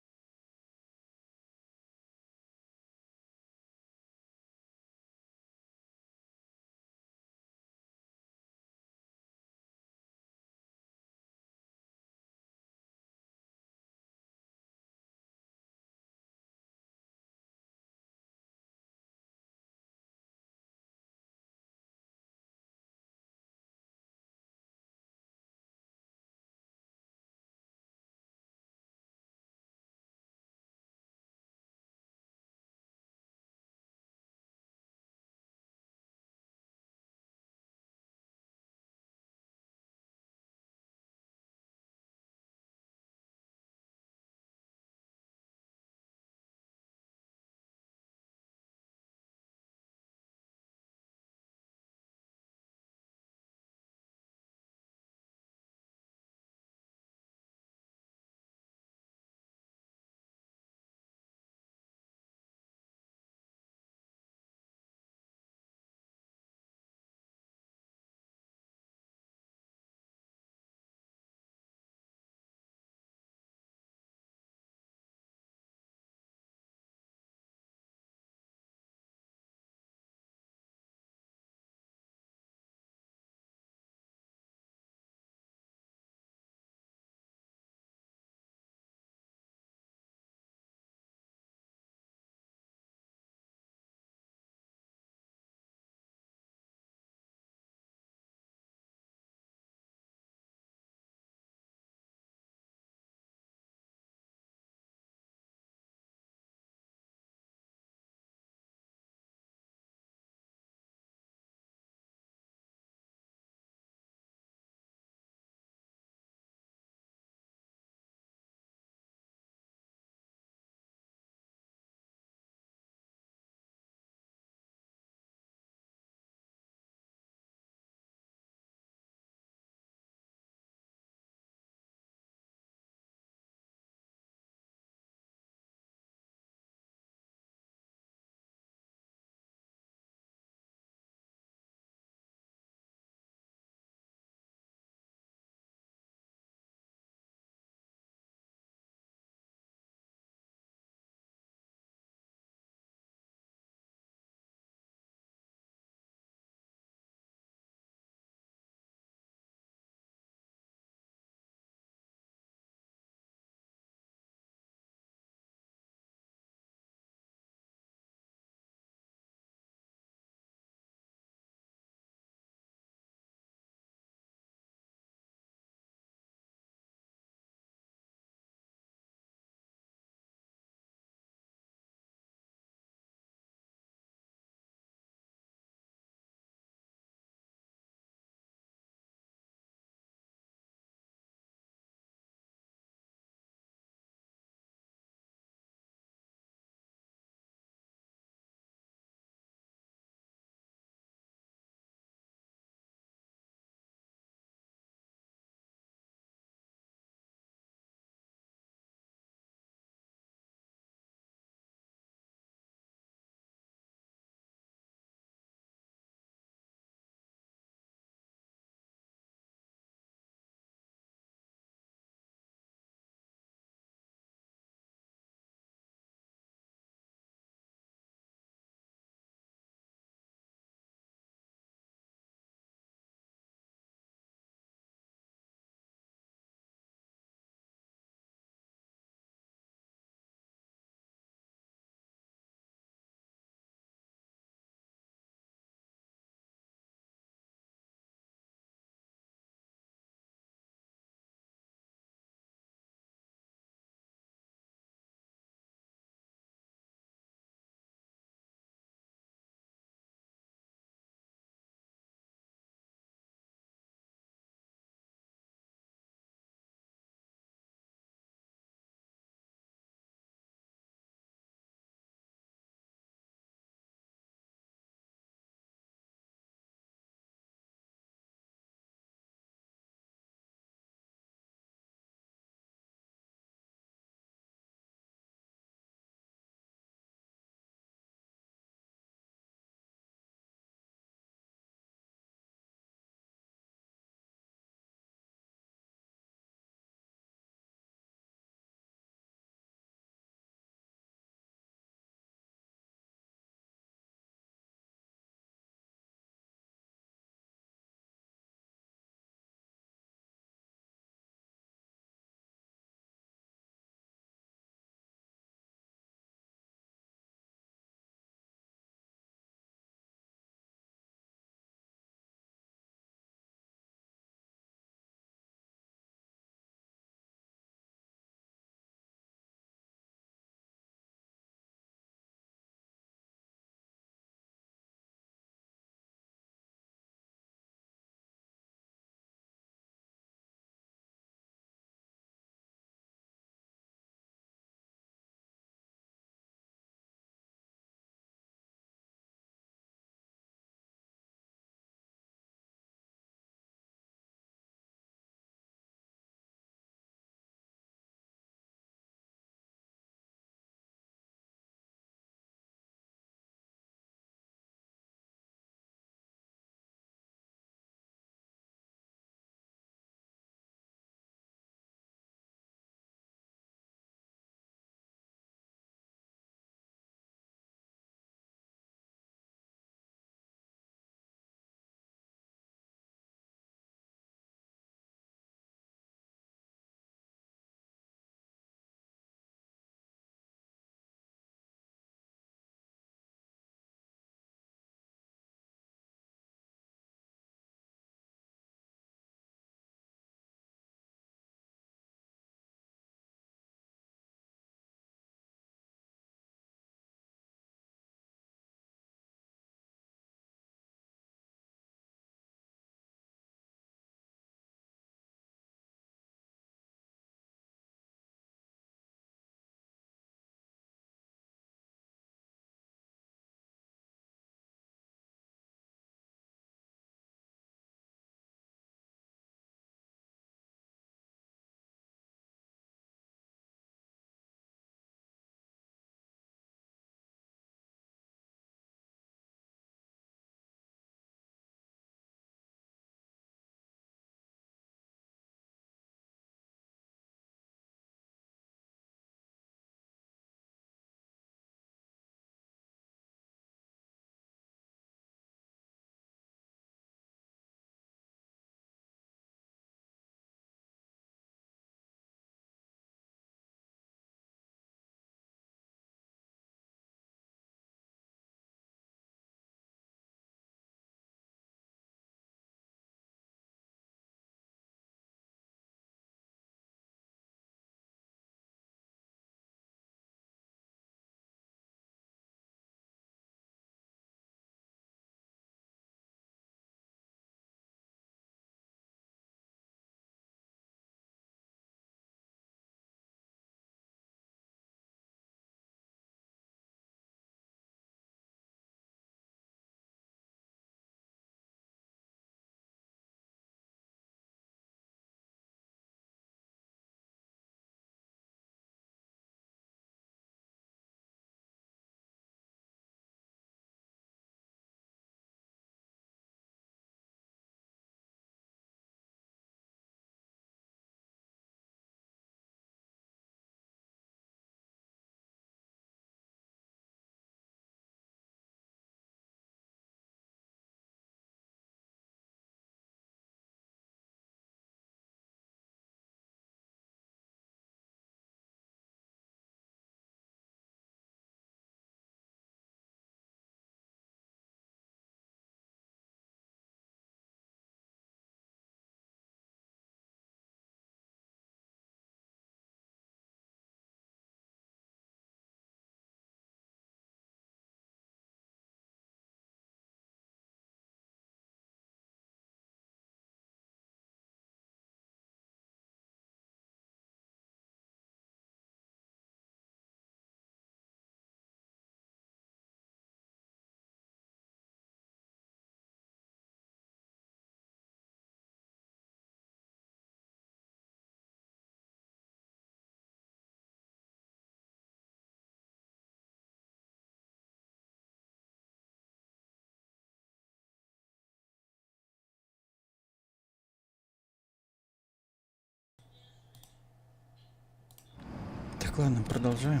A: Так, ладно, продолжаем.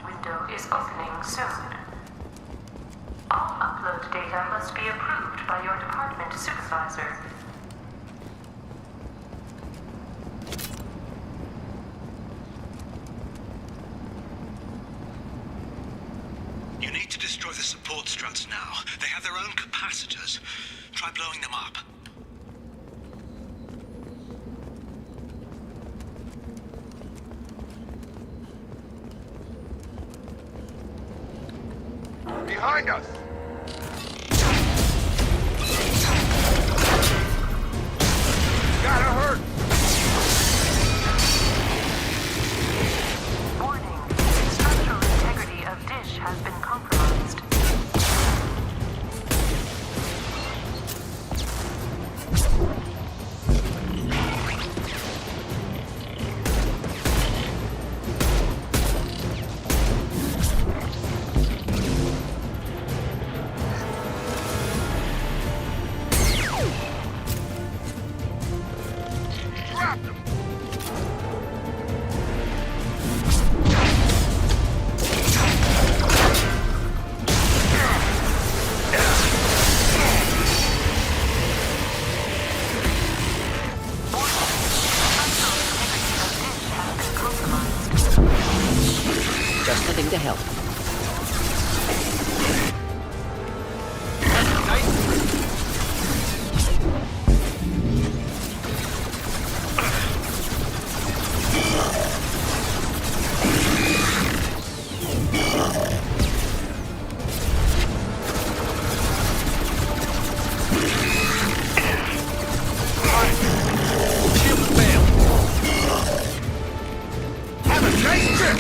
L: Window is opening soon. All upload data must be approved by your department supervisor.
K: You need to destroy the support struts now. They have their own capacitors. Try blowing them up.
Q: Behind us! Gotta hurt!
L: Warning. Structural integrity of dish has been compromised.
P: Just nothing to help.
Q: Have a nice trip!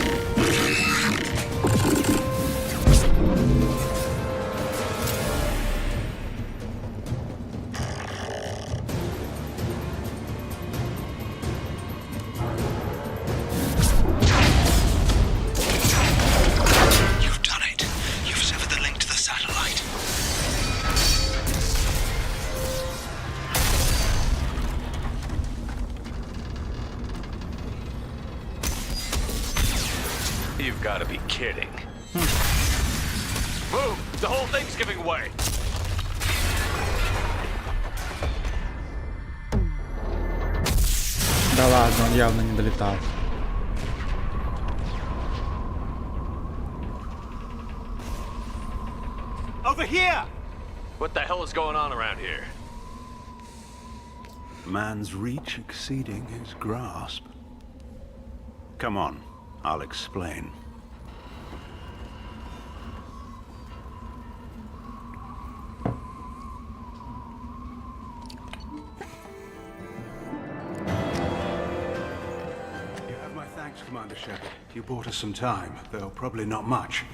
K: You've done it. You've severed the link to the satellite.
C: You've got to be kidding. Move! The whole thing's giving way!
A: Да ладно, он явно не долетал.
Q: Over here!
C: What the hell is going on around here?
N: Man's reach exceeding his grasp. Come on, I'll explain. You have my thanks, Commander Shepard. You bought us some time, though probably not much.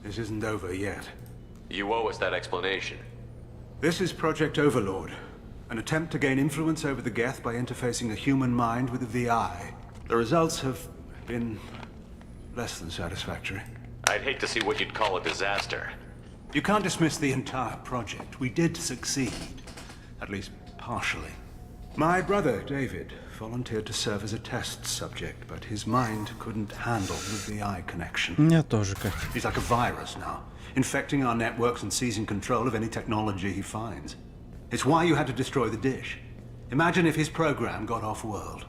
N: This isn't over yet.
C: You owe us that explanation.
N: This is Project Overlord, an attempt to gain influence over the Geth by interfacing the human mind with the VI. The results have been less than satisfactory.
C: I'd hate to see what you'd call a disaster.
N: You can't dismiss the entire project. We did succeed, at least partially. My brother, David, volunteered to serve as a test subject, but his mind couldn't handle the VI connection.
A: Меня тоже как.
N: He's like a virus now, infecting our networks and seizing control of any technology he finds. It's why you had to destroy the dish. Imagine if his program got off-world.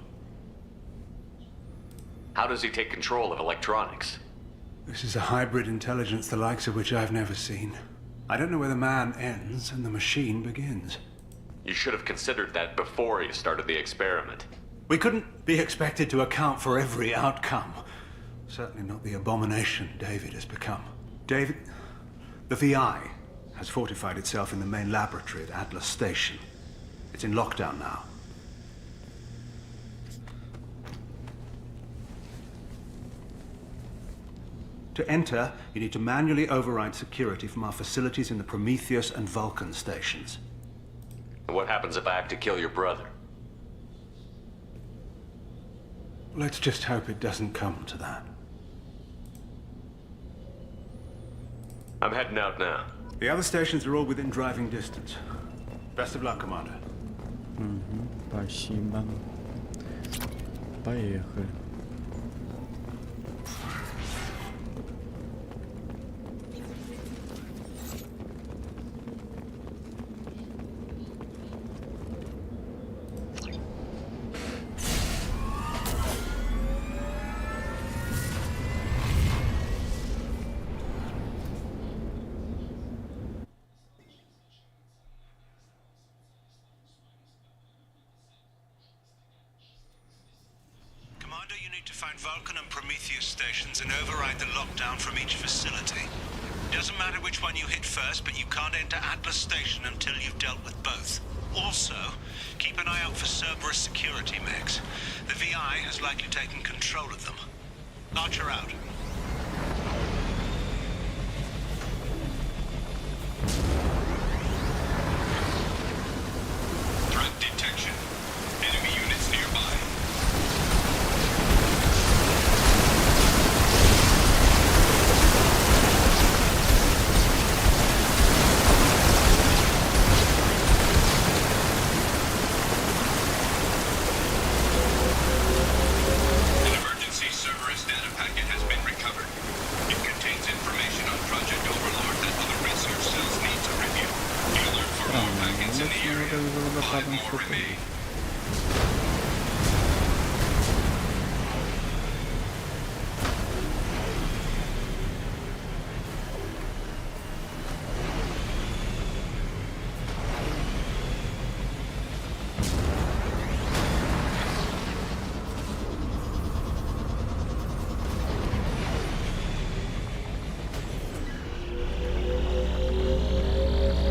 C: How does he take control of electronics?
N: This is a hybrid intelligence the likes of which I've never seen. I don't know where the man ends and the machine begins.
C: You should have considered that before you started the experiment.
N: We couldn't be expected to account for every outcome. Certainly not the abomination David has become. David... The VI has fortified itself in the main laboratory at Atlas Station. It's in lockdown now. To enter, you need to manually override security from our facilities in the Prometheus and Vulcan stations.
C: What happens if I have to kill your brother?
N: Let's just hope it doesn't come to that.
C: I'm heading out now.
N: The other stations are all within driving distance. Best of luck, Commander.
A: Угу, спасибо. Поехали.
K: Commander, you need to find Vulcan and Prometheus stations and override the lockdown from each facility. Doesn't matter which one you hit first, but you can't enter Atlas Station until you've dealt with both. Also, keep an eye out for Cerberus security mechs. The VI has likely taken control of them. Archer out.
Q: Threat detection. Enemy units nearby. An emergency Cerberus data packet has been recovered. It contains information on Project Overlord that other research cells need to review. The alert for more packets in the area. 5 more remain.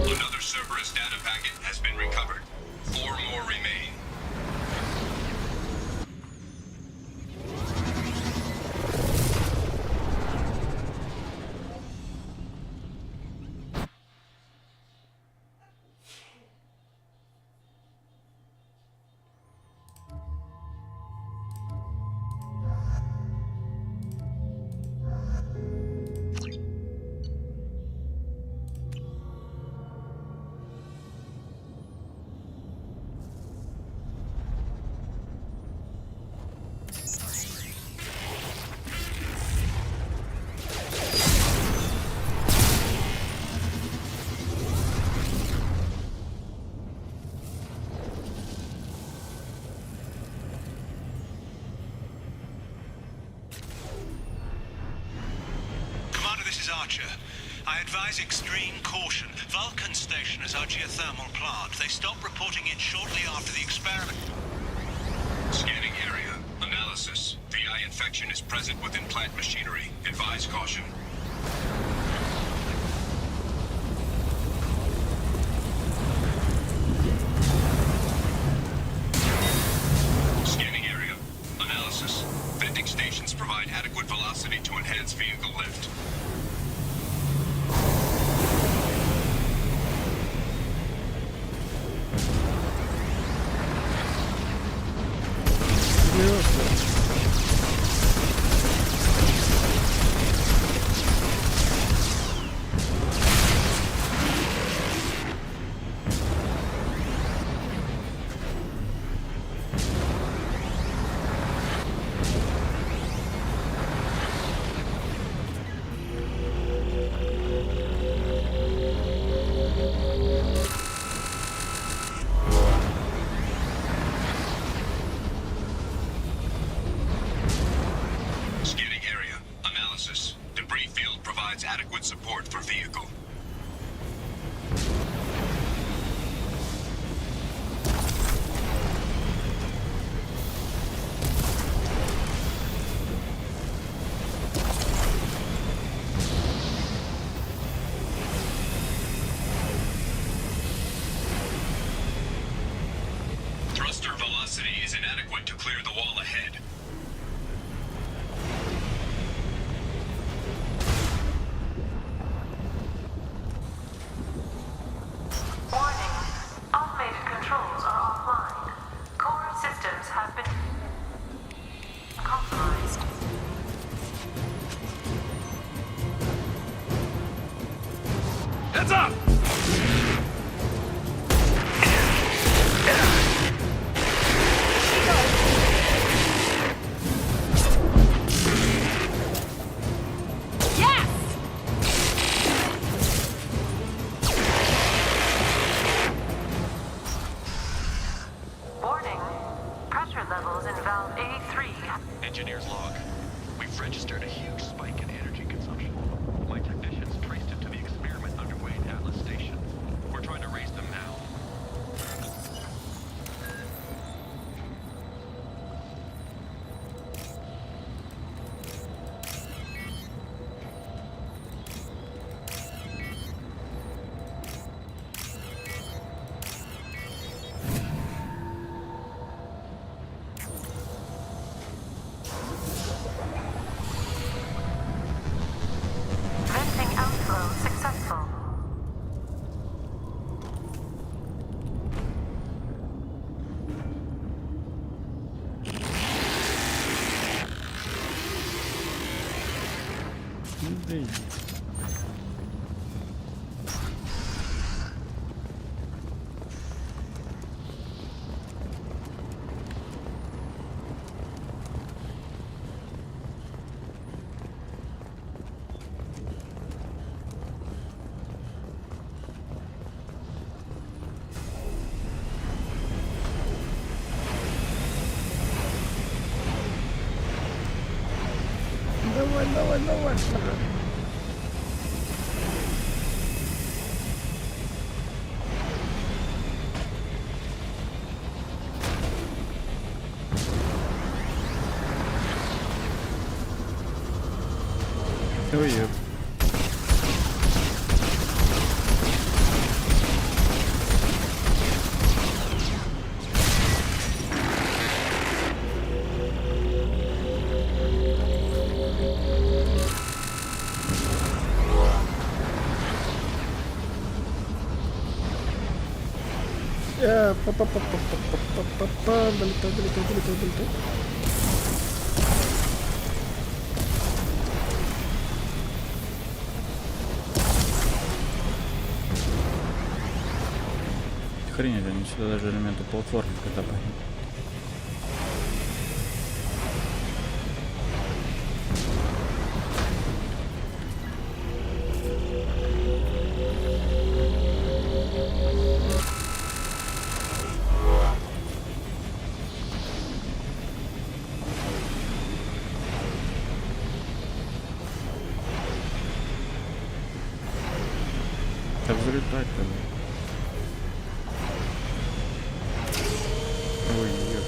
Q: Another Cerberus data packet has been recovered. 4 more remain. Commander, this is Archer. I advise extreme caution. Vulcan stationers are geothermal plant. They stopped reporting in shortly after the experiment. Scanning area. Analysis. VI infection is present within plant machinery. Advise caution. Scanning area. Analysis. Venting stations provide adequate velocity to enhance vehicle lift. Scanning area. Analysis. Debris field provides adequate support for vehicle. Thruster velocity is inadequate to clear the wall ahead.
L: Warning. Automated controls are offline. Core systems have been compromised.
Q: Heads up!
L: Terminal A3.
C: Engineer's log. We've registered a huge spike in energy consumption. My technicians traced it to the experiment underway at Atlas Station. We're trying to raise them now.
L: Venting outflow successful.
A: Давай. Ой, Долетай. Охренеть, они сюда даже элементы платформы когда пойдут. Так залетать-то. Ой, нет.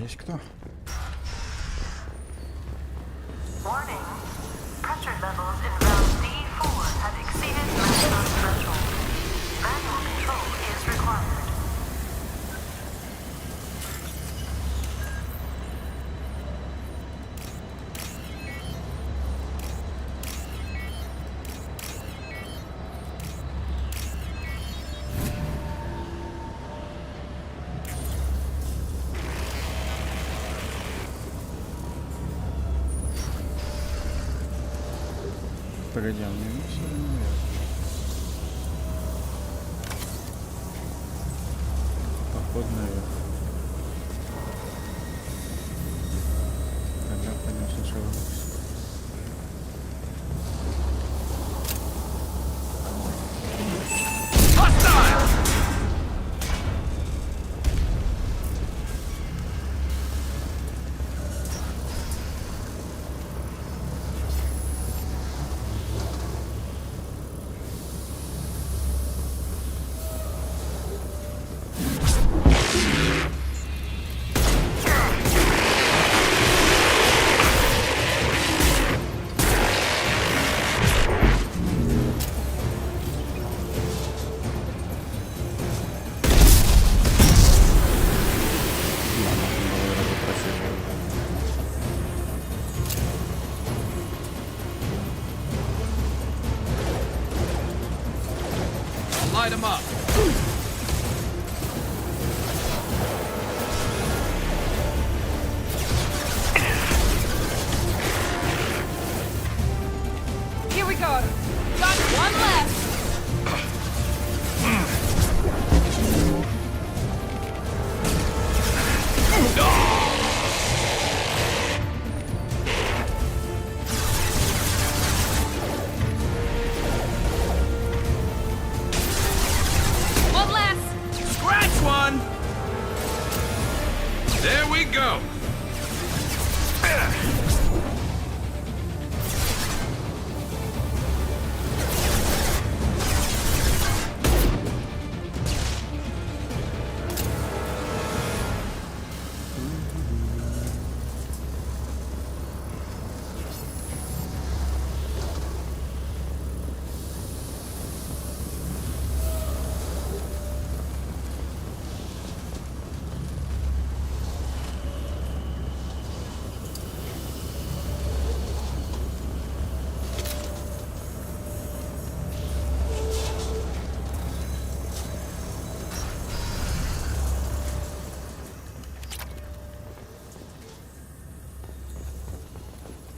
A: Есть кто?
L: Warning. Pressure levels in round D4 have exceeded maximum threshold. Manual control is required.
A: Погоди, он не все равно наверх. Поход наверх. Тогда пойдем сначала вниз.
R: light them up.
I: Here we go. Got one left. One last.
R: Scratch one. There we go.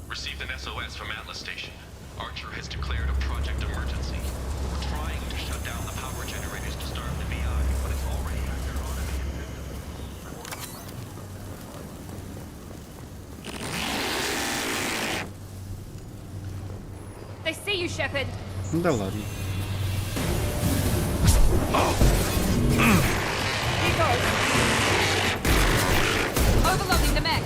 S: Received an SOS from Atlas Station. Archer has declared a project emergency. We're trying to shut down the power generators to starve the VI, but it's already under automated.
I: They see you, Shepard.
A: Да ладно.
I: Here goes. Overloading the mech.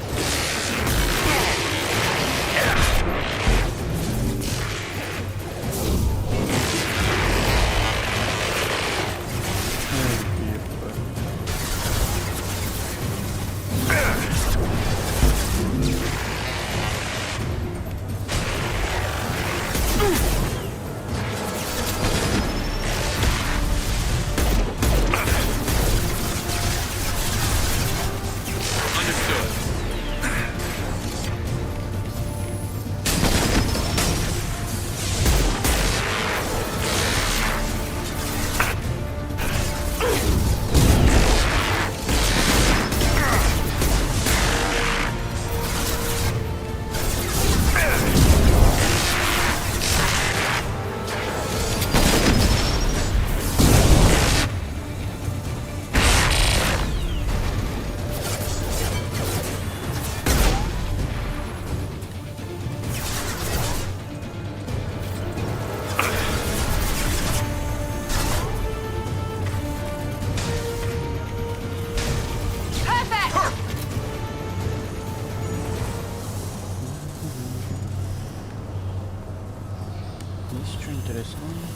A: Есть что интересное?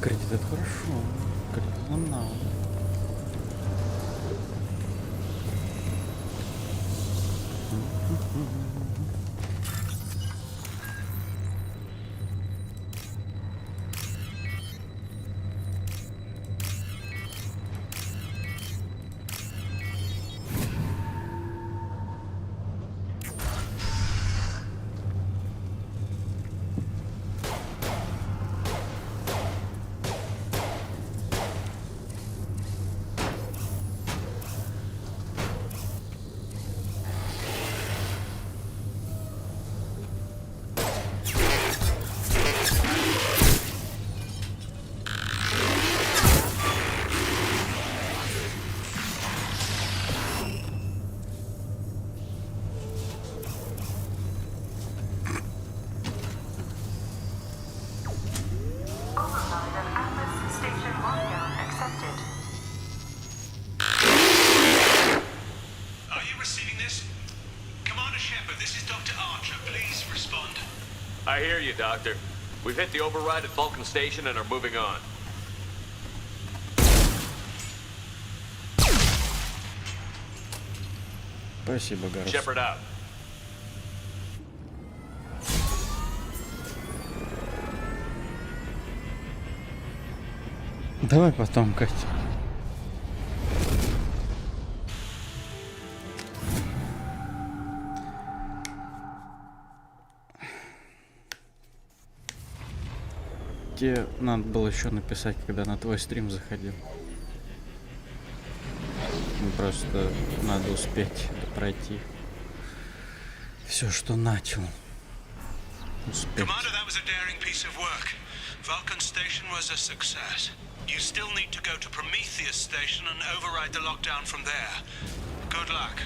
A: Кредит это хорошо. Кредит нам надо.
C: I hear you, Doctor. We've hit the override at Vulcan Station and are moving on.
A: Спасибо, Гарус.
C: Shepard out.
A: Давай потом, Катя. Тебе надо было еще написать, когда на твой стрим заходил. Просто надо успеть пройти все, что начал. Успеть.
Q: Commander, that was a daring piece of work. Vulcan Station was a success. You still need to go to Prometheus Station and override the lockdown from there. Good luck.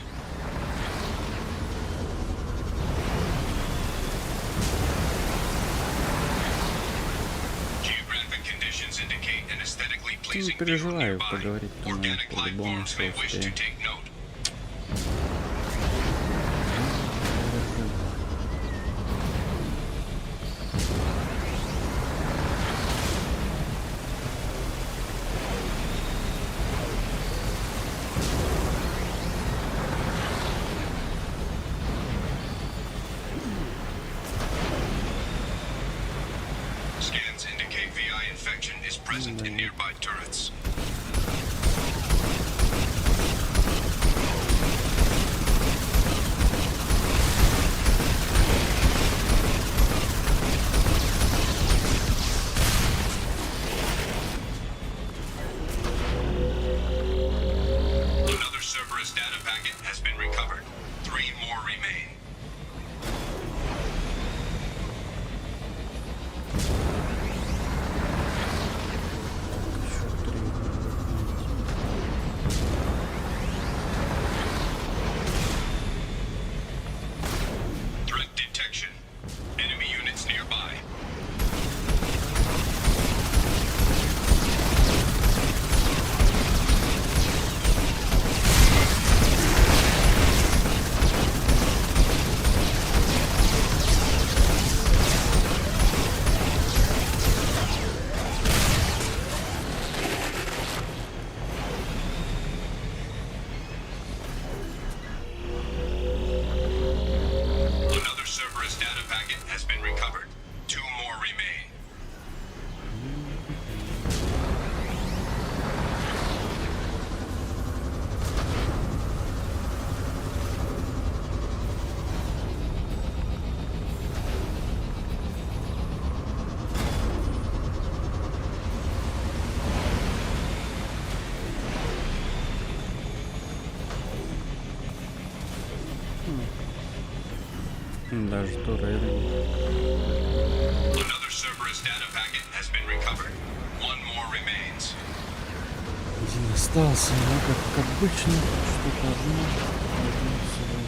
K: Geographic conditions indicate an aesthetically
A: Не
K: pleasing view
A: переживай,
K: nearby.
A: поговорить там
K: Organic life
A: по-любому
K: forms
A: все
K: may wish to
A: успеем.
K: take note. Scans indicate VI infection is present in nearby turrets. Another Cerberus data packet has been recovered. 3 more remain. Threat detection. Enemy units nearby. Another Cerberus data packet has been recovered. 2 more remain.
A: Даже турели.
K: Another Cerberus data packet has been recovered. 1 more remains.
A: Один остался, но как обычно, что-то одно собой.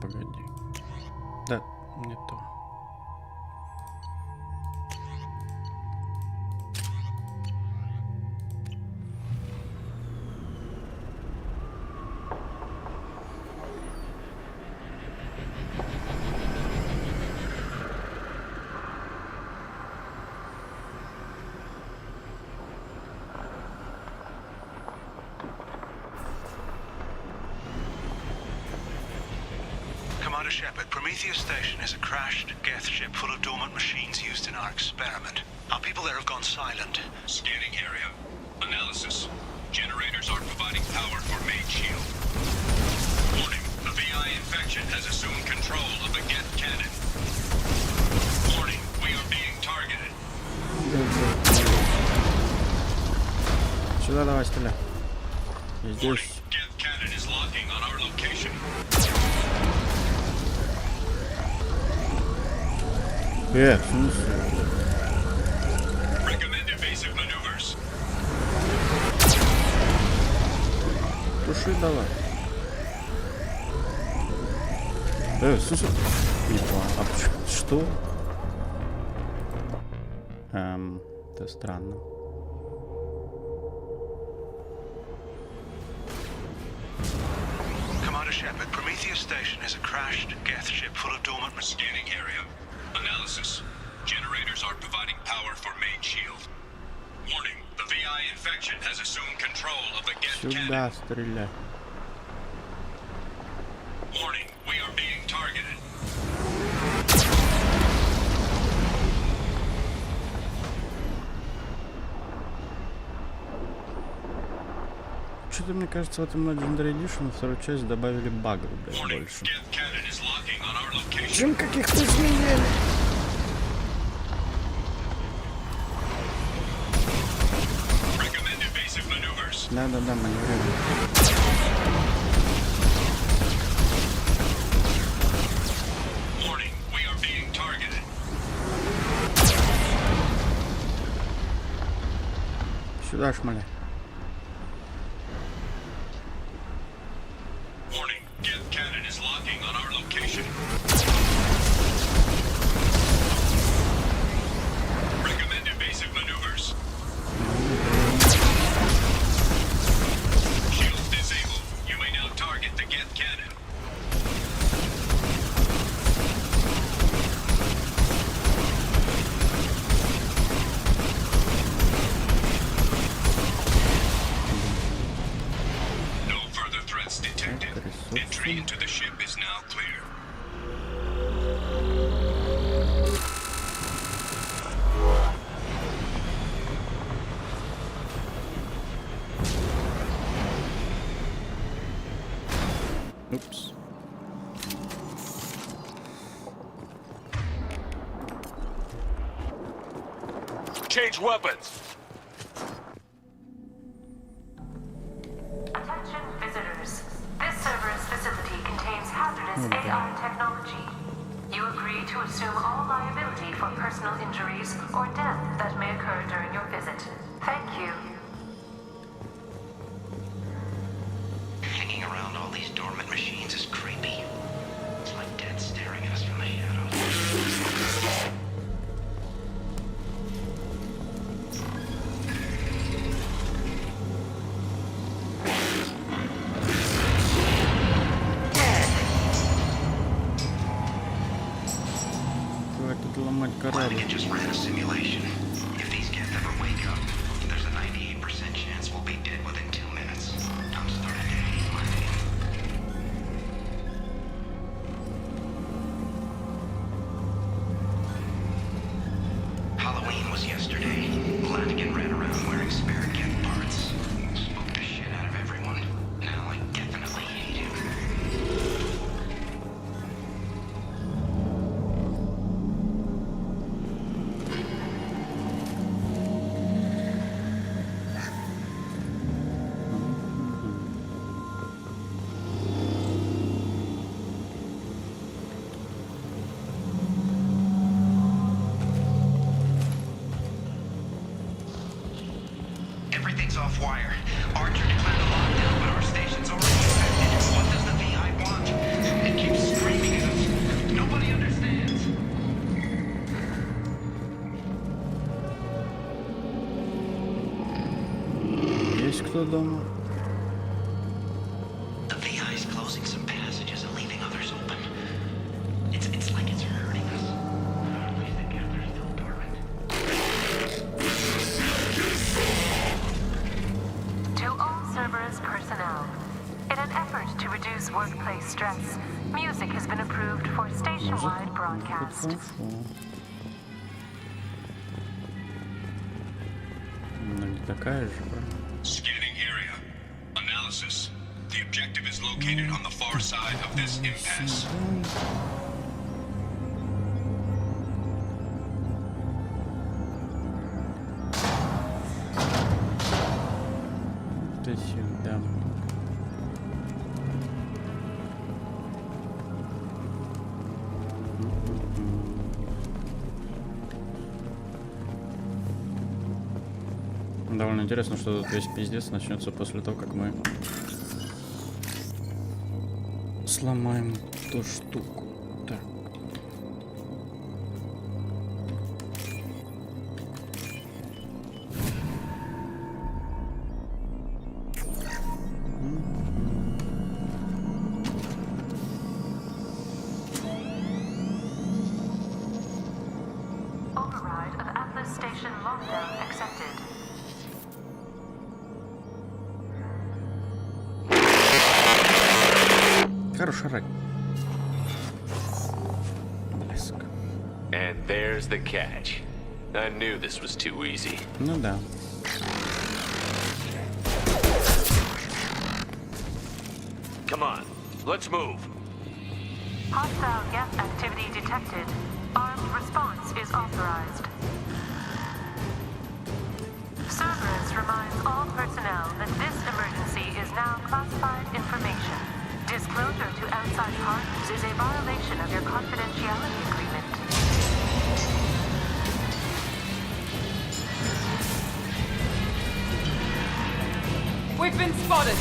A: Погоди. Да, не то.
Q: Commander Shepard, Prometheus Station is a crashed Geth ship full of dormant machines used in our experiment. Our people there have gone silent.
K: Scanning area. Analysis. Generators are providing power for main shield. Warning. The VI infection has assumed control of the Geth cannon. Warning. We are being targeted.
A: Сюда давай стреляй. И здесь.
K: Geth cannon is locking on our location.
A: Туши давай. Слушай. А что? Это странно.
Q: Commander Shepard, Prometheus Station is a crashed Geth ship full of dormant...
S: Scanning area. Analysis. Generators aren't providing power for main shield. Warning, the VI infection has assumed control of the Geth
A: Сюда
S: cannon.
A: стреляй.
S: Warning, we are being targeted.
A: Что-то мне кажется, в этом Legendary Edition вторую часть добавили багов, блядь, больше. Чем каких-то изменений. Да-да-да, маневрируем. Сюда шмаля.
S: Entry into the ship is now clear.
A: Oops.
S: Change weapons.
L: Attention visitors. This server's facility contains hazardous AI technology. You agree to assume all liability for personal injuries or death that may occur during your visit. Thank you.
K: Hanging around all these dormant machines is creepy. It's like dead staring at us from the shadows.
A: Корабль.
K: Just ran a simulation. If these Geth ever wake up, there's a 98% chance we'll be dead within 2 minutes. I'm starting to hate my name. Halloween was yesterday. Lanigan ran around wearing spare Geth parts. Spooked the shit out of everyone. Now I definitely hate him. Everything's off wire. Archer declared a lockdown, but our station's already infected. What does the VI want? It keeps screaming at us. Nobody understands.
A: Есть кто дома?
K: The VI is closing some passages and leaving others open. It's like it's hurting us. At least the Geth are still dormant.
L: To all Cerberus personnel, in an effort to reduce workplace stress, music has been approved for station-wide broadcast.
A: Такая же,
S: Scanning area. Analysis. The objective is located on the far side of this impasse.
A: Ты сюда. Довольно интересно, что тут весь пиздец начнется после того, как мы сломаем ту штуку. Так.
L: Override of Atlas Station lockdown accepted.
A: Хороший рай. Блеск.
C: And there's the catch. I knew this was too easy.
A: Ну да.
C: Come on, let's move.
L: Hostile geth activity detected. Armed response is authorized. Cerberus reminds all personnel that this emergency is now classified information. Disclosure to outside parties is a violation of your confidentiality agreement.
R: We've been spotted.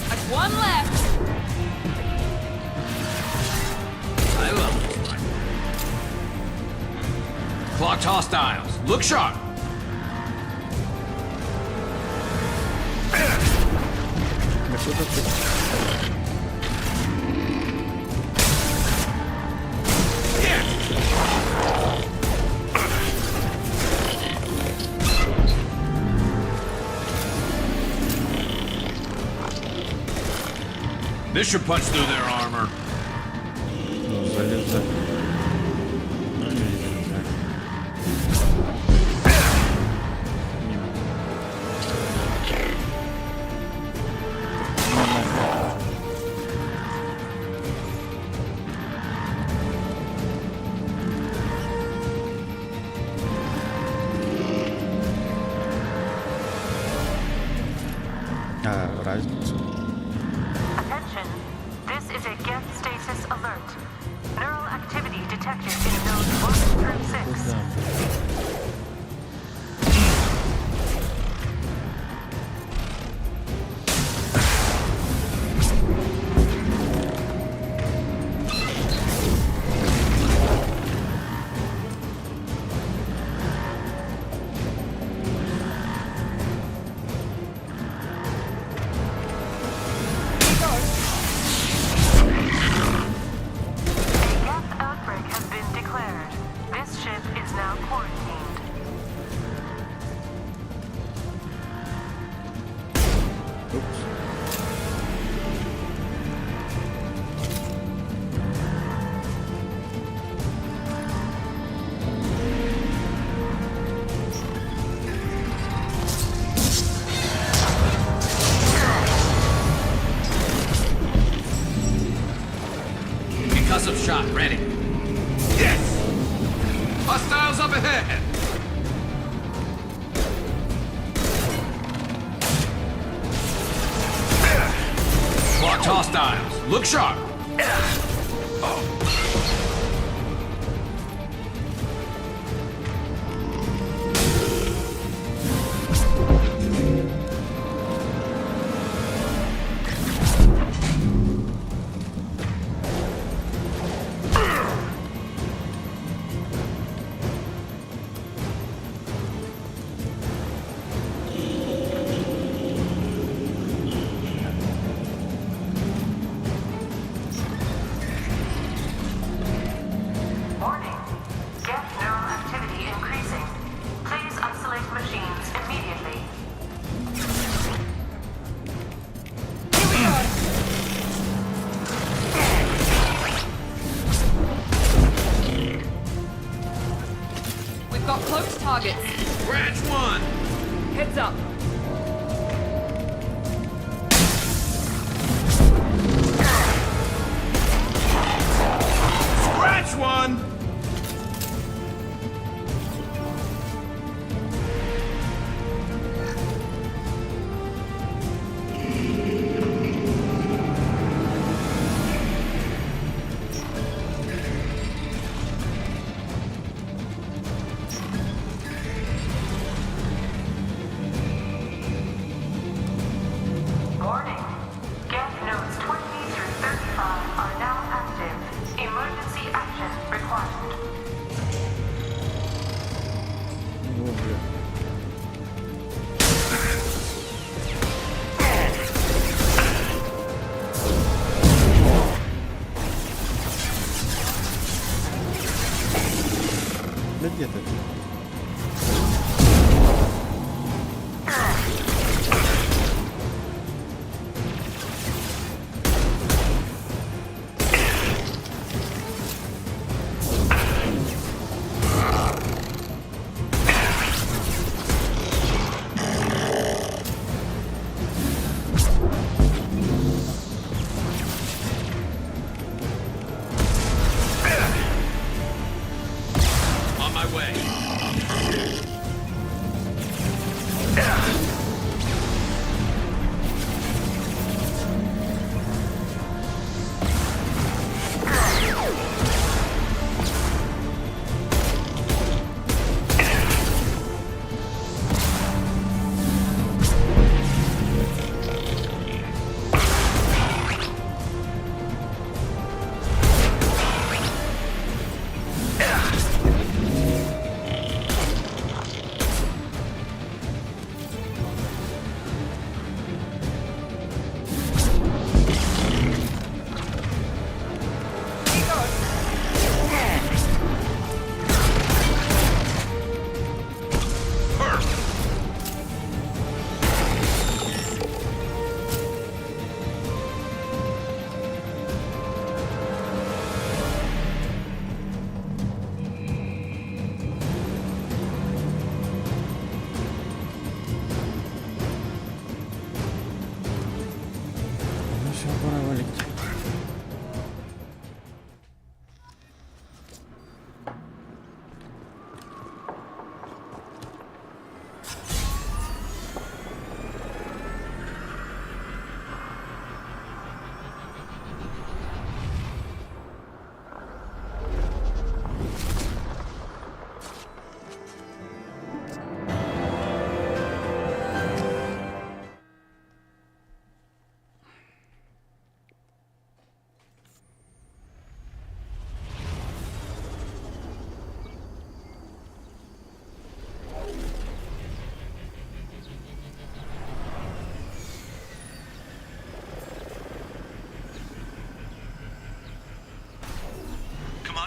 R: That's one left.
T: I love it. Clocked hostiles. Look sharp. This should punch through their armor.
A: Разница.
L: Attention. This is a geth stasis alert. Neural activity detected in nodes 1 through 6.
T: Concussive shot ready. Yes! Hostiles up ahead! Clocked hostiles. Look sharp.
L: Warning. Geth neural activity increasing. Please isolate machines immediately.
R: We've got close targets.
T: Scratch one!
R: Heads up.
T: Scratch one!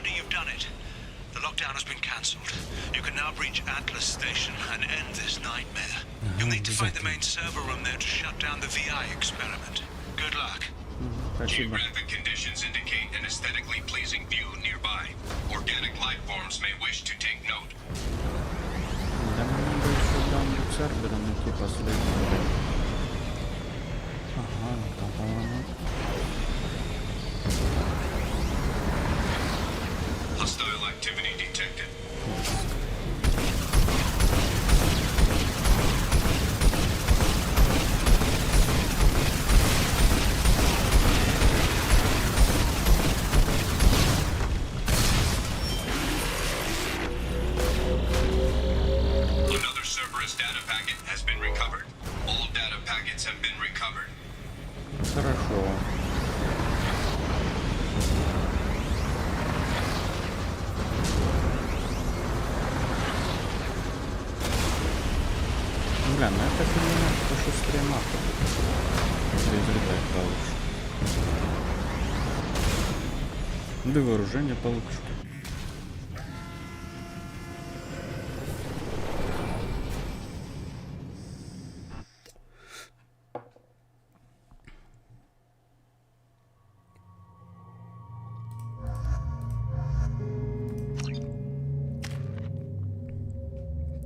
Q: Commander, you've done it. The lockdown has been cancelled. You can now breach Atlas Station and end this nightmare. You'll need to find the main server room there to shut down the VI experiment. Good luck.
H: Geographic conditions indicate an aesthetically pleasing view nearby. Organic life forms may wish to take note.
A: Да мне бы еще данный сервер найти последний. Ага, там, по-моему.
H: Hostile activity detected. Another Cerberus data packet has been recovered. All data packets have been recovered.
A: Хорошо. Бля, ну это именно пошустрее мапа. Если излетать получше. Да и вооружение получше.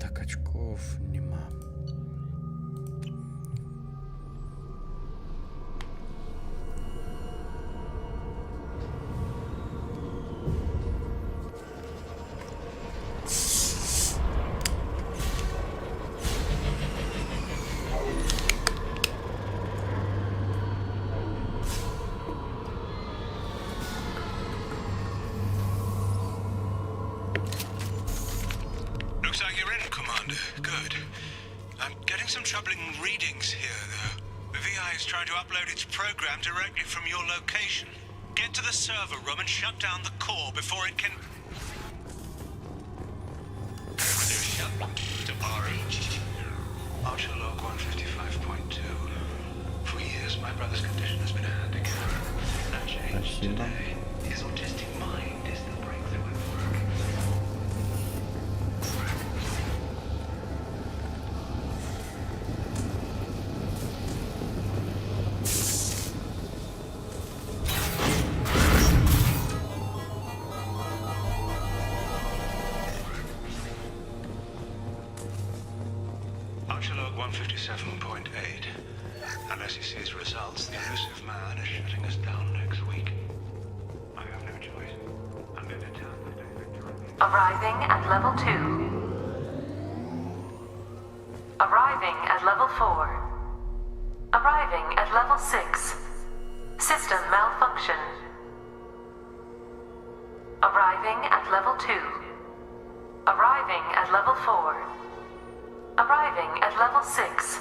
A: Так, очков нема.
Q: Looks like you're in, Commander. Good. I'm getting some troubling readings here, though. The VI is trying to upload its program directly from your location. Get to the server room and shut down the core before it can... Shut to RH. Archer log 155.2. For years, my brother's condition has been a handicap. That changed today. His autistic mind is the breakthrough at work. Archer log 157.8. Unless he sees results, the elusive man is shutting us down next week. I have no choice. I'm going to tell the David directly.
L: Arriving at level 2. Arriving at level 4. Arriving at level 6. System malfunction. Arriving at level 2. Arriving at level 4. Arriving at level 6.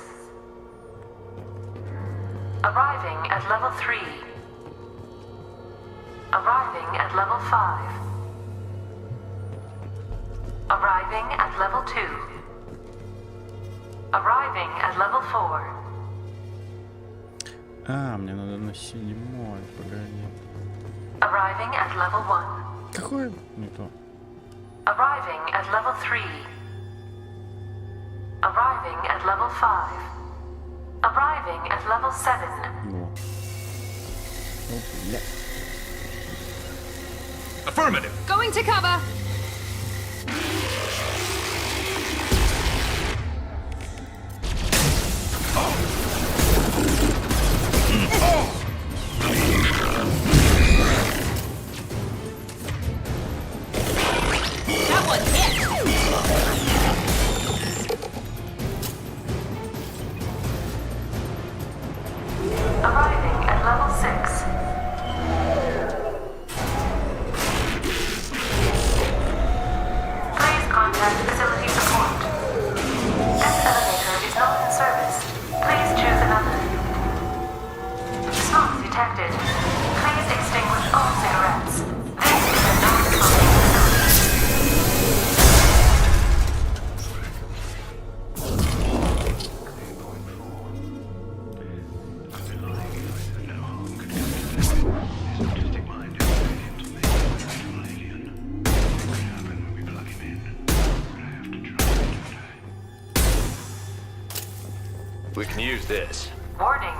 L: Arriving at level 3. Arriving at level 5. Arriving at level 2. Arriving at level 4.
A: А, мне надо на седьмой, погоди.
L: Arriving at level 1.
A: Какое? Не то.
L: Arriving at level 3. Arriving at level 5. Arriving at level 7.
A: Во. О, бля.
T: Affirmative.
R: Going to cover. That one hit.
L: Arriving at level 6.
C: can use this.
L: Warning.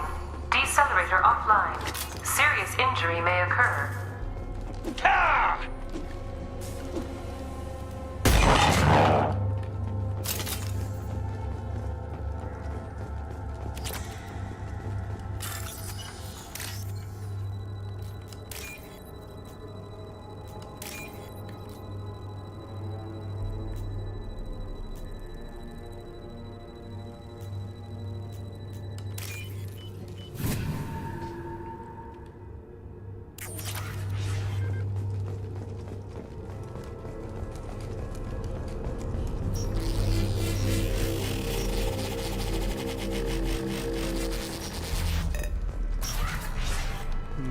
L: Decelerator offline. Serious injury may occur.
V: Ah!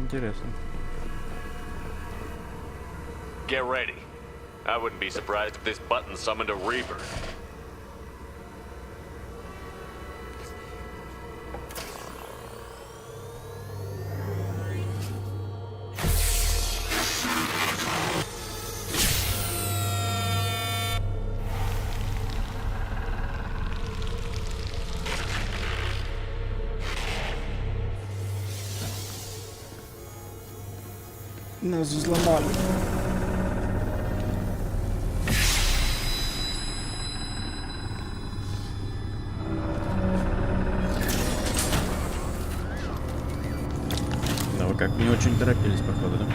A: Интересно.
C: Get ready. I wouldn't be surprised if this button summoned a Reaper.
A: Нас взломали. Да, вы как не очень торопились, походу, да?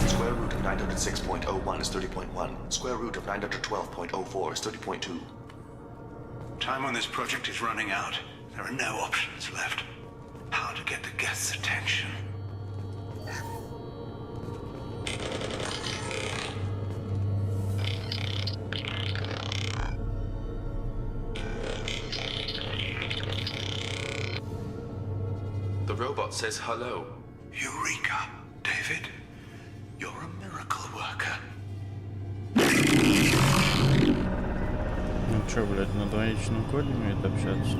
K: Square root of 906.01 is 30.1. Square root of 912.04 is 30.2.
N: Time on this project is running out. There are no options left. How to get the Geth's attention?
S: The robot says hello.
N: Eureka, David. You're a miracle worker.
A: Ну чё, блядь, на двоичном коде умеет общаться?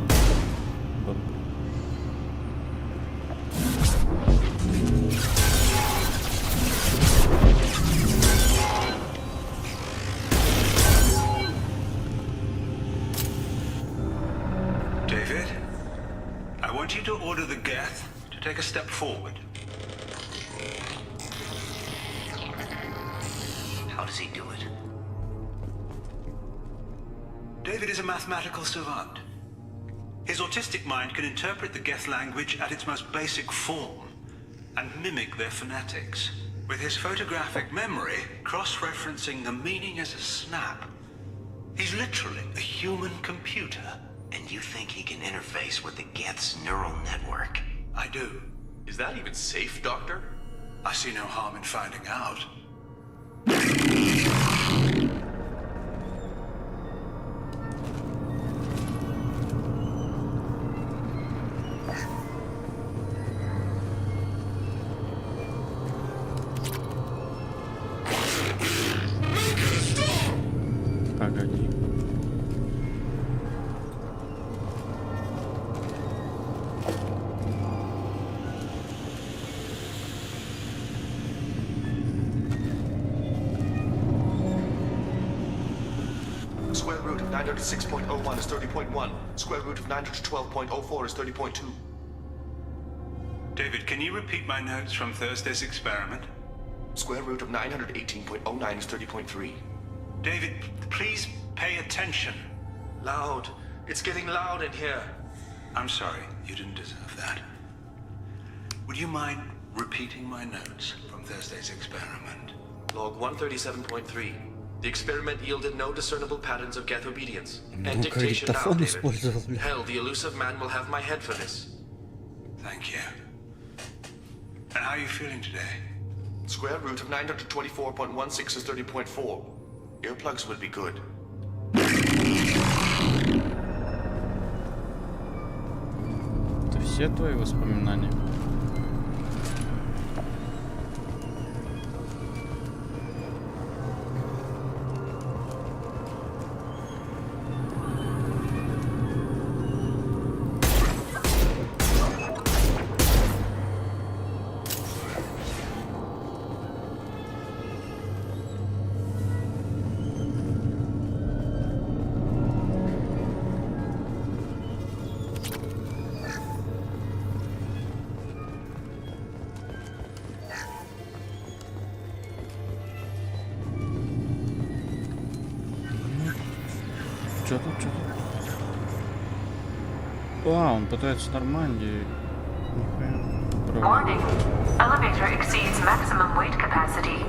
N: David, I want you to order the Geth to take a step forward.
E: How does he do it?
N: David is a mathematical savant. His autistic mind can interpret the Geth language at its most basic form and mimic their phonetics. With his photographic memory, cross-referencing the meaning as a snap. He's literally a human computer.
K: And you think he can interface with the Geth's neural network?
N: I do.
S: Is that even safe, Doctor?
N: I see no harm in finding out.
A: Погоди.
K: Square root of 906.01 is 30.1. Square root of 912.04 is 30.2.
N: David, can you repeat my notes from Thursday's experiment?
K: Square root of 918.09 is 30.3.
N: David, please pay attention.
K: Loud. It's getting loud in here.
N: I'm sorry, you didn't deserve that. Would you mind repeating my notes from Thursday's experiment?
K: Log 137.3.
S: The experiment yielded no discernible patterns of Geth obedience.
A: Ну,
S: And dictation now,
A: диктофон
S: David.
A: использовал, бля.
S: Hell, the elusive man will have my head for this.
N: Thank you. And how are you feeling today?
S: Square root of 924.16 is 30.4. Earplugs would be good.
A: Это все твои воспоминания? Что тут, что тут? А, он пытается Нормандию.
L: Warning. Elevator exceeds maximum weight capacity.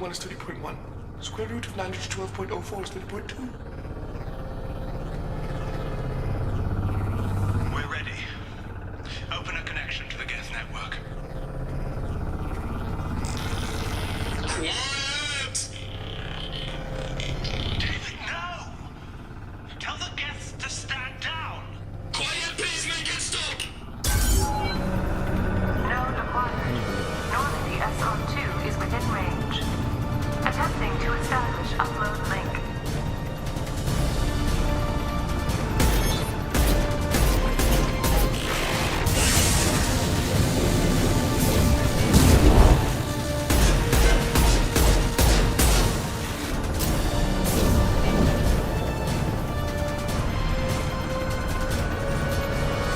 S: Is 30.1. Square root of 912.04 is 30.2.
Q: We're ready. Open a connection to the Geth network.
K: Quiet!
Q: David, no! Tell the Geths to stand down!
K: Quiet, peacemaker, stop!
L: Node acquired. Normandy SR2 is within range. Attempting to establish upload link.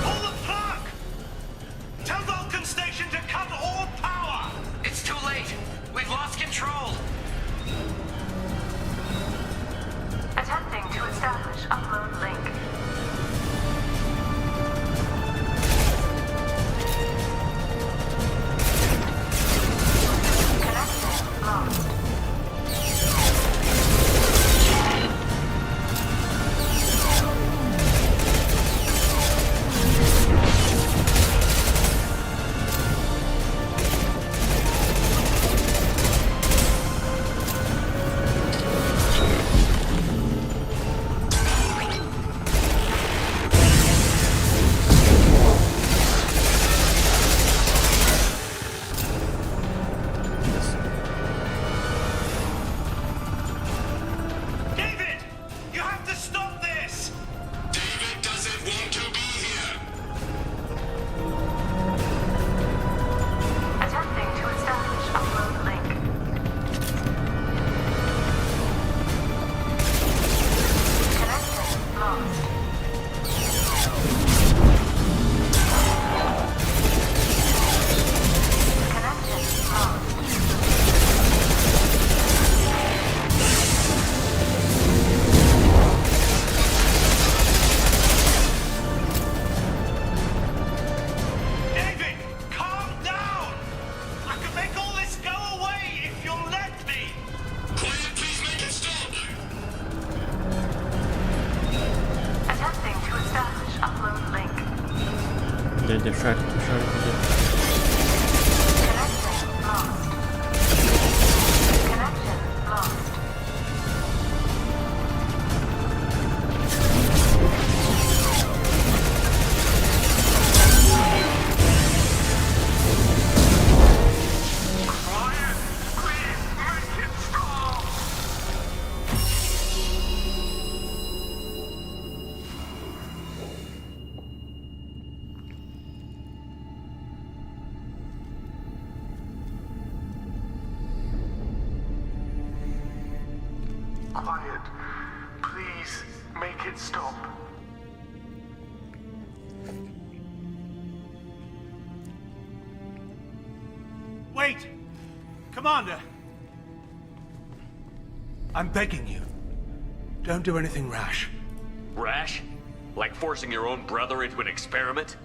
Q: Pull the plug! Tell Vulcan Station to cut all power!
E: It's too late. We've lost control.
L: Attempting to establish upload link. Connection lost.
Q: David! You have to stop this!
K: David doesn't want to be here!
L: Attempting to establish upload link. Connection lost. Connection lost.
Q: David, calm down! I can make all this go away if you'll let me!
K: Quiet, peacemaker, stop!
L: Attempting to establish upload link.
A: Дядя шарики, шарики.
L: Connection lost. Connection lost.
K: Quiet. Please, make it stop.
N: Wait! Commander! I'm begging you. Don't do anything rash.
C: Rash? Like forcing your own brother into an experiment?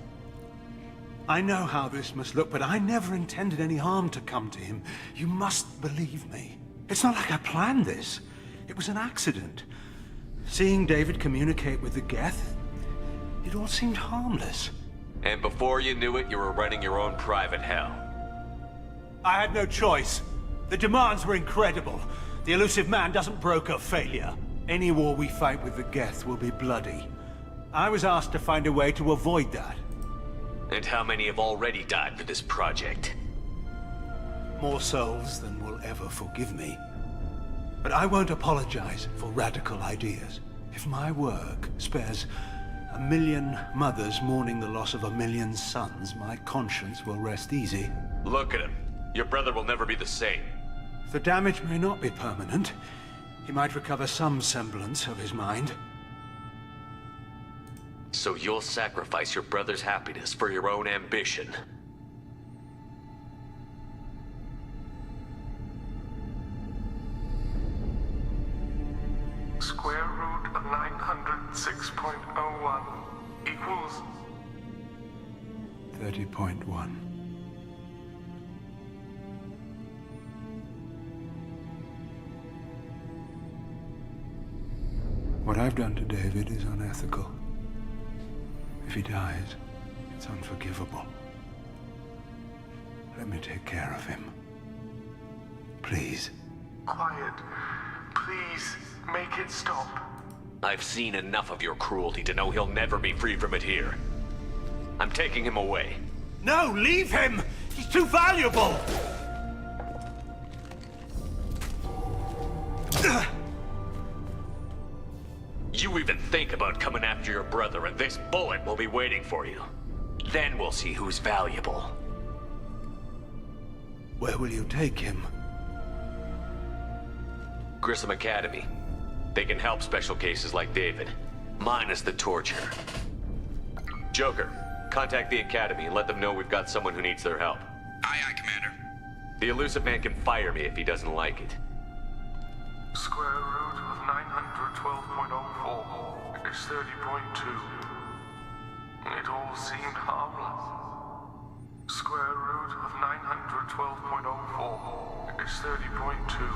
N: I know how this must look, but I never intended any harm to come to him. You must believe me. It's not like I planned this. It was an accident. Seeing David communicate with the Geth, it all seemed harmless.
C: And before you knew it, you were running your own private hell.
N: I had no choice. The demands were incredible. The elusive man doesn't broker failure. Any war we fight with the Geth will be bloody. I was asked to find a way to avoid that.
C: And how many have already died for this project?
N: More souls than will ever forgive me. But I won't apologize for radical ideas. If my work spares 1 million mothers mourning the loss of 1 million sons, my conscience will rest easy.
C: Look at him. Your brother will never be the same.
N: The damage may not be permanent. He might recover some semblance of his mind.
C: So you'll sacrifice your brother's happiness for your own ambition.
K: Square root of 906.01 equals
N: 30.1. What I've done to David is unethical. If he dies, it's unforgivable. Let me take care of him. Please.
K: Quiet. Please, make it stop.
C: I've seen enough of your cruelty to know he'll never be free from it here. I'm taking him away.
N: No, leave him! He's too valuable!
C: You even think about coming after your brother, and this bullet will be waiting for you. Then we'll see who's valuable.
N: Where will you take him?
C: Grissom Academy. They can help special cases like David, minus the torture. Joker, contact the Academy and let them know we've got someone who needs their help.
H: Aye, aye, Commander.
C: The elusive man can fire me if he doesn't like it.
K: Square root of 912.04 is 30.2. It all seemed harmless. Square root of 912.04 is 30.2.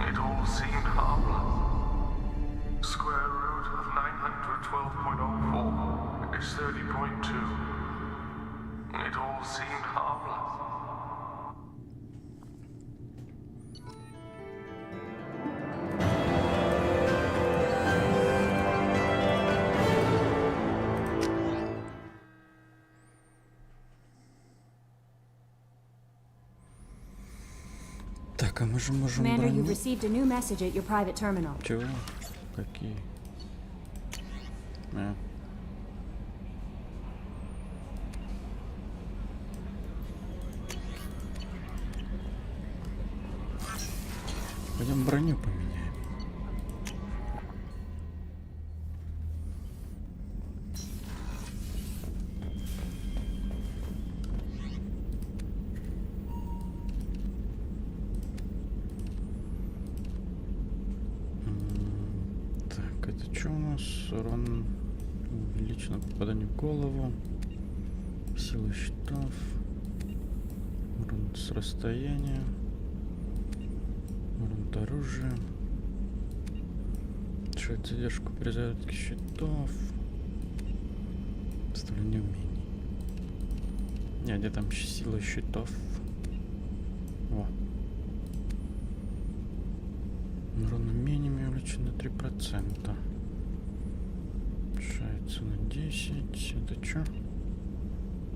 K: It all seemed harmless. Square root of 912.04 is 30.2. It all seemed harmless.
A: Так, а мы же можем
W: Commander,
A: бронить.
W: you've received a new message at your private terminal.
A: Чего? Какие? Пойдем броню поменяем. Так, это что у нас? Урон увеличено попадание в голову. Сила щитов. Урон с расстояния. Урон от оружия. Решает задержку перезарядки щитов. Вставление умений. Не, где там сила щитов? О. Урон умениями увеличен на 3%. Повышается на 10. Это что?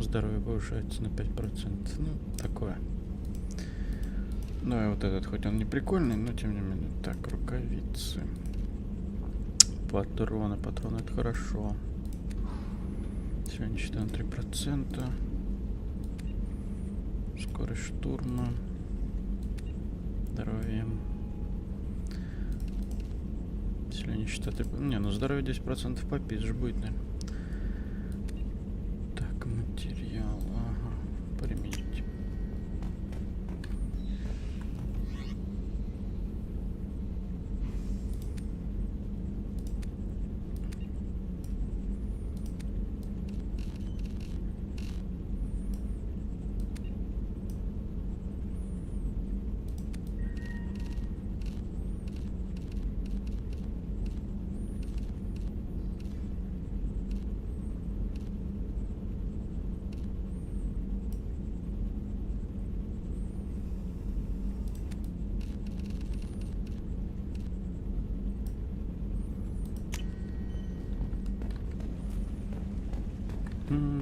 A: Здоровье повышается на 5%. Ну, такое. Ну и вот этот, хоть он не прикольный, но тем не менее. Так, рукавицы. Патроны. Патроны это хорошо. Сегодня считаем 3%. Скорость штурма. Здоровье. Население считает... Не, ну здоровье 10% попить же будет, наверное. Так, материал. Ага. Применить.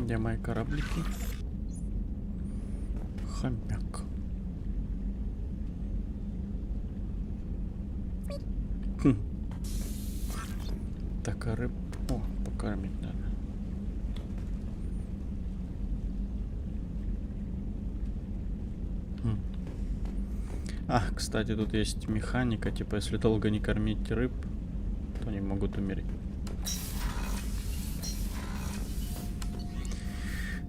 A: Где мои кораблики? Хомяк. Так, а рыб... О, покормить надо. А, кстати, тут есть механика, типа, если долго не кормить рыб, то они могут умереть.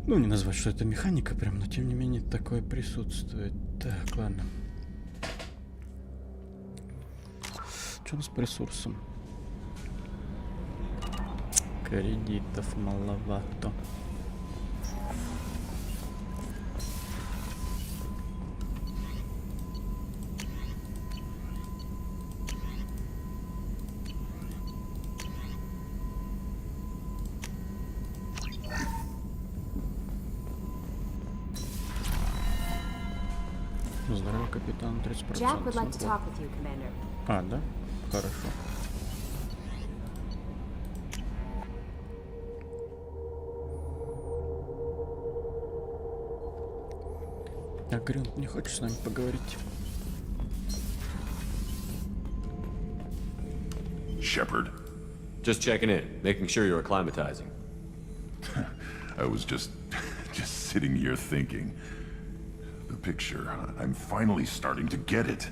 A: Ну, не назвать, что это механика прям, но тем не менее такое присутствует. Так, ладно. Что у нас по ресурсам? Кредитов маловато. Здорово, капитан, 30%.
W: Jack would like to talk with you, Commander.
A: А, да? Хорошо. А Грюнд не хочет с нами поговорить?
B: Shepard.
J: Just checking in, making sure you're acclimatizing.
B: I was just sitting here thinking. The picture, I'm finally starting to get it.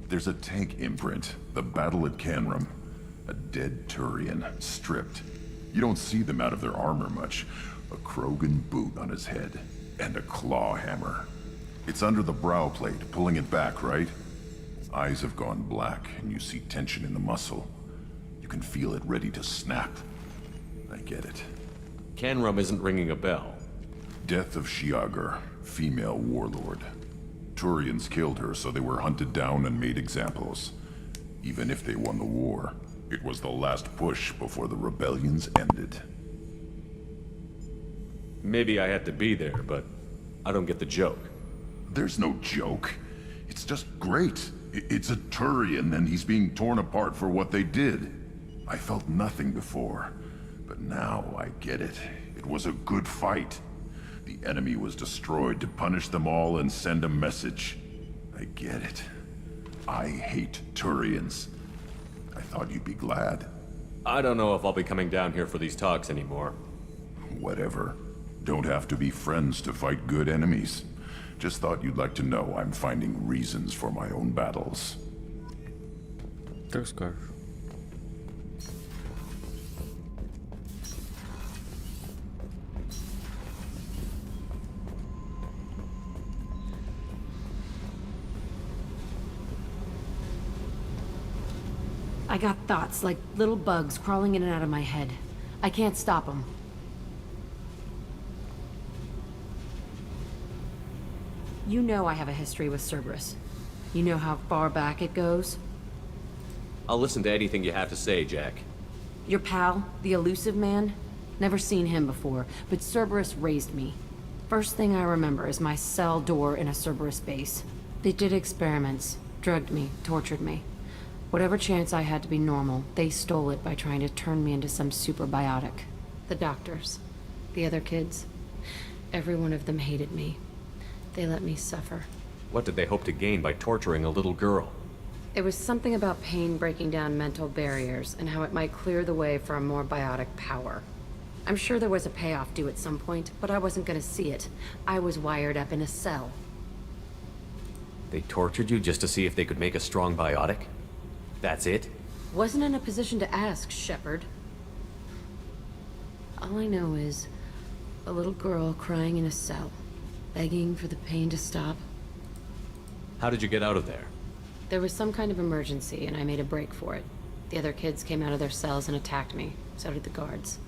B: There's a tank imprint, the battle at Canrum. A dead Turian, stripped. You don't see them out of their armor much. A Krogan boot on his head, and a claw hammer. It's under the brow plate, pulling it back, right? Eyes have gone black, and you see tension in the muscle. You can feel it ready to snap. I get it.
J: Canrum isn't ringing a bell.
B: Death of Shiagar, female warlord. Turians killed her, so they were hunted down and made examples. Even if they won the war, it was the last push before the rebellions ended.
J: Maybe I had to be there, but I don't get the joke.
B: There's no joke. It's just great. It's a Turian, and he's being torn apart for what they did. I felt nothing before, but now I get it. It was a good fight. The enemy was destroyed to punish them all and send a message. I get it. I hate Turians. I thought you'd be glad.
J: I don't know if I'll be coming down here for these talks anymore.
B: Whatever. Don't have to be friends to fight good enemies. Just thought you'd like to know I'm finding reasons for my own battles.
A: Так скажешь.
M: I got thoughts like little bugs crawling in and out of my head. I can't stop them. You know I have a history with Cerberus. You know how far back it goes?
J: I'll listen to anything you have to say, Jack.
M: Your pal, the elusive man? Never seen him before, but Cerberus raised me. First thing I remember is my cell door in a Cerberus base. They did experiments, drugged me, tortured me. Whatever chance I had to be normal, they stole it by trying to turn me into some superbiotic. The doctors, the other kids, every one of them hated me. They let me suffer.
J: What did they hope to gain by torturing a little girl?
M: It was something about pain breaking down mental barriers and how it might clear the way for a more biotic power. I'm sure there was a payoff due at some point, but I wasn't gonna see it. I was wired up in a cell.
J: They tortured you just to see if they could make a strong biotic? That's it?
M: Wasn't in a position to ask, Shepard. All I know is a little girl crying in a cell, begging for the pain to stop.
J: How did you get out of there?
M: There was some kind of emergency, and I made a break for it. The other kids came out of their cells and attacked me. So did the guards.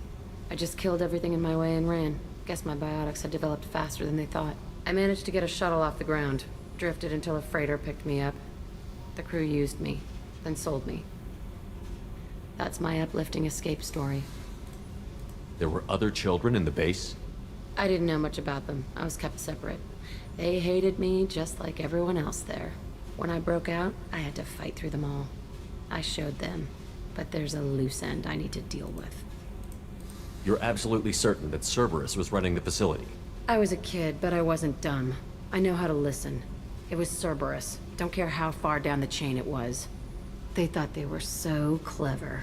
M: I just killed everything in my way and ran. Guess my biotics had developed faster than they thought. I managed to get a shuttle off the ground. Drifted until a freighter picked me up. The crew used me, then sold me. That's my uplifting escape story.
J: There were other children in the base?
M: I didn't know much about them. I was kept separate. They hated me just like everyone else there. When I broke out, I had to fight through them all. I showed them, but there's a loose end I need to deal with.
J: You're absolutely certain that Cerberus was running the facility?
M: I was a kid, but I wasn't dumb. I know how to listen. It was Cerberus. Don't care how far down the chain it was. They thought they were so clever.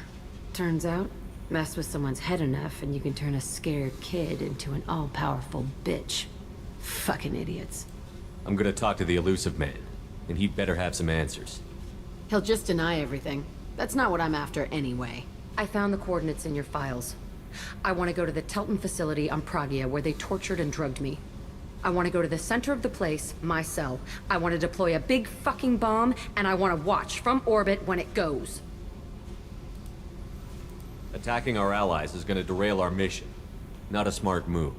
M: Turns out, mess with someone's head enough and you can turn a scared kid into an all-powerful bitch. Fucking idiots.
J: I'm gonna talk to the elusive man, and he'd better have some answers.
M: He'll just deny everything. That's not what I'm after anyway. I found the coordinates in your files. I want to go to the Telton facility on Pragia where they tortured and drugged me. I want to go to the center of the place, my cell. I want to deploy a big fucking bomb, and I want to watch from orbit when it goes.
J: Attacking our allies is gonna derail our mission. Not a smart move.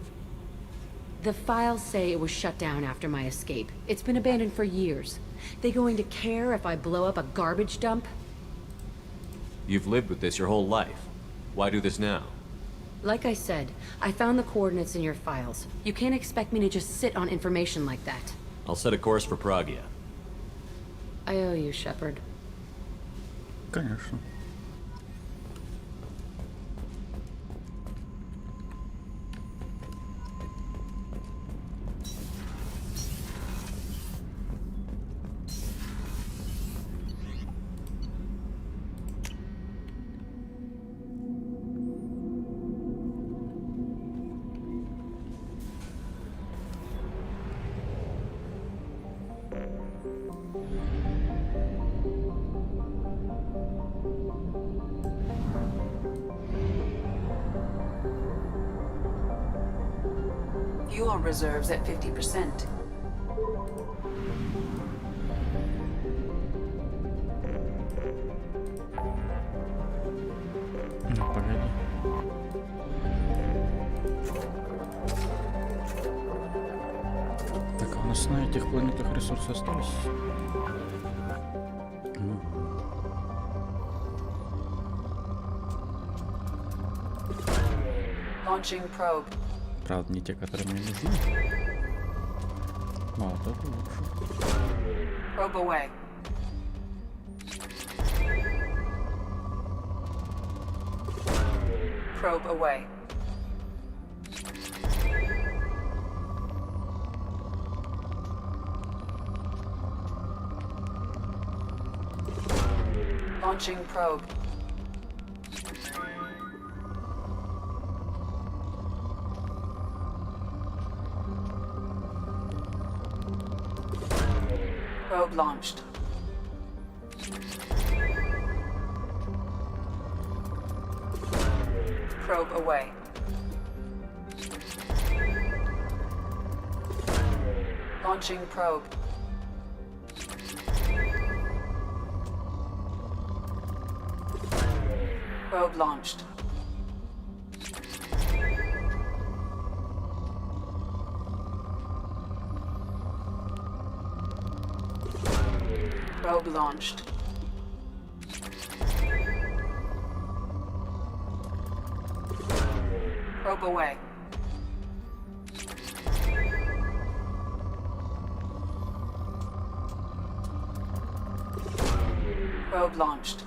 M: The files say it was shut down after my escape. It's been abandoned for years. They going to care if I blow up a garbage dump?
J: You've lived with this your whole life. Why do this now?
M: Like I said, I found the coordinates in your files. You can't expect me to just sit on information like that.
J: I'll set a course for Pragia.
M: I owe you, Shepard.
A: Конечно.
F: Fuel reserves at 50%.
A: Ну, погоди. Так, а у нас на этих планетах ресурсы остались?
F: Launching probe.
A: Правда, не те, которые мне нужны. Но вот это лучше.
F: Probe away. Probe away. Launching probe. Probe launched. Probe away. Launching probe. Probe launched. Probe launched. Probe away. Probe launched.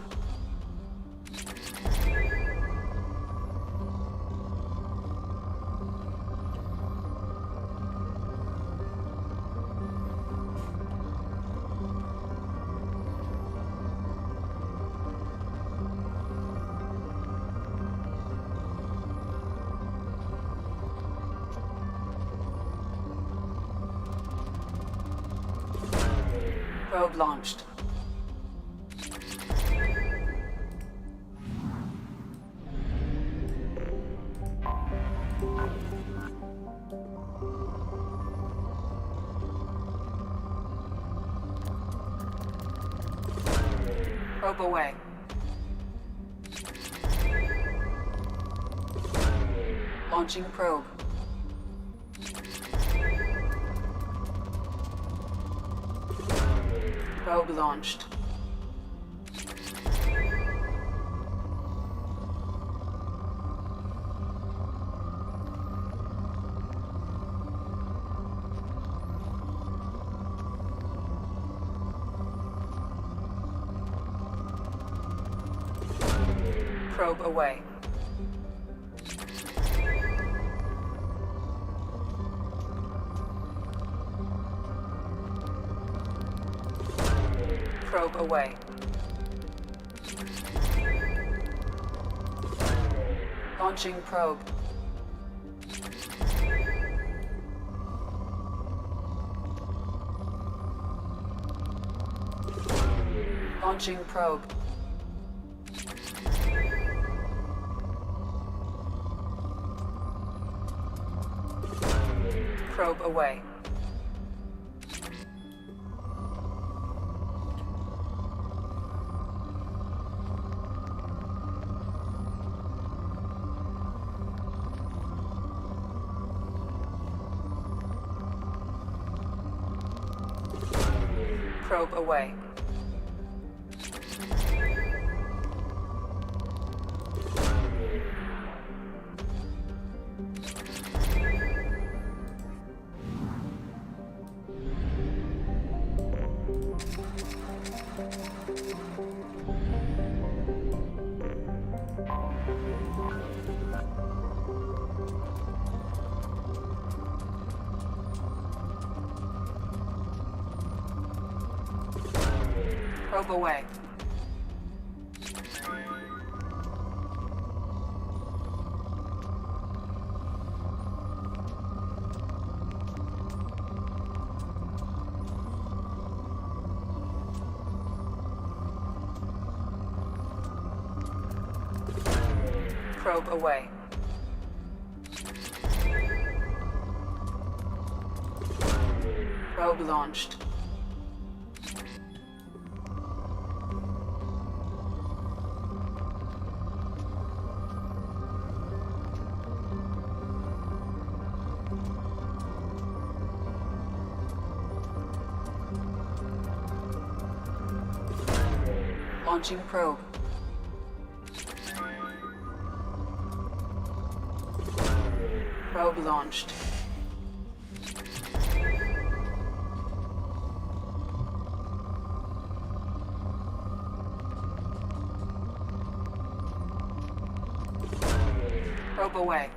F: Probe launched. Probe away. Launching probe. Probe launched. Probe away. Probe away. Launching probe. Launching probe. Probe away. Probe away. Probe away. Probe away. Probe launched. Launching probe. Probe launched. Probe away.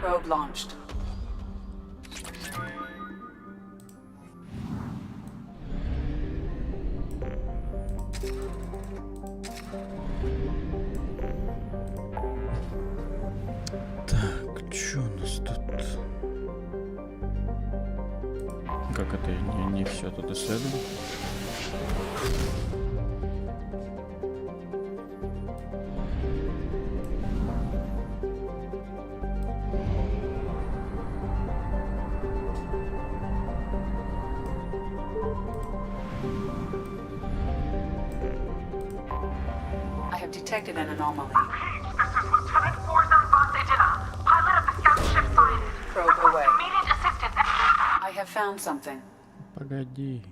F: Probe launched.
A: Так, чё у нас тут? Как это? Я не все тут исследовал.
F: I have detected an anomaly.
L: This is Lieutenant Warzone Boss Edina, pilot of the scout ship Cyanid.
F: Probe away.
L: Immediate assistance.
F: I have found something.
A: Погоди.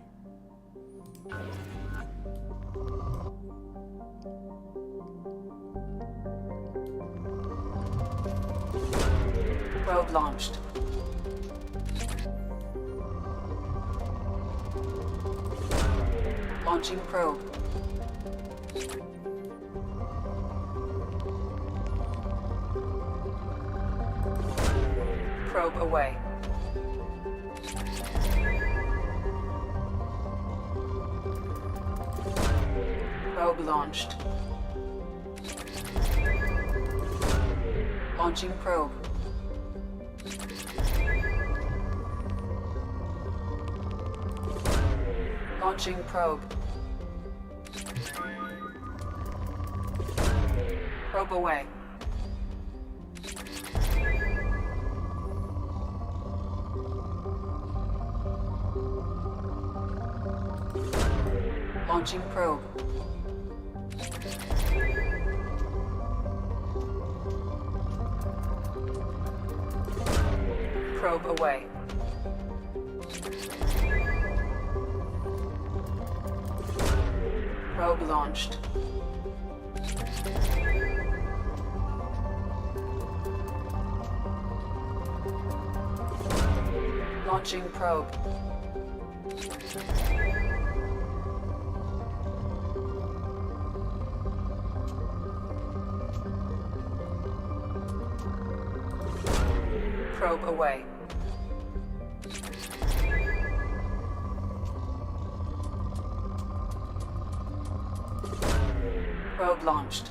F: Probe launched. Launching probe. Probe away. Probe launched. Launching probe. Launching probe. Probe away. Launching probe. Probe away. Probe launched. Launching probe. Probe away. Probe launched.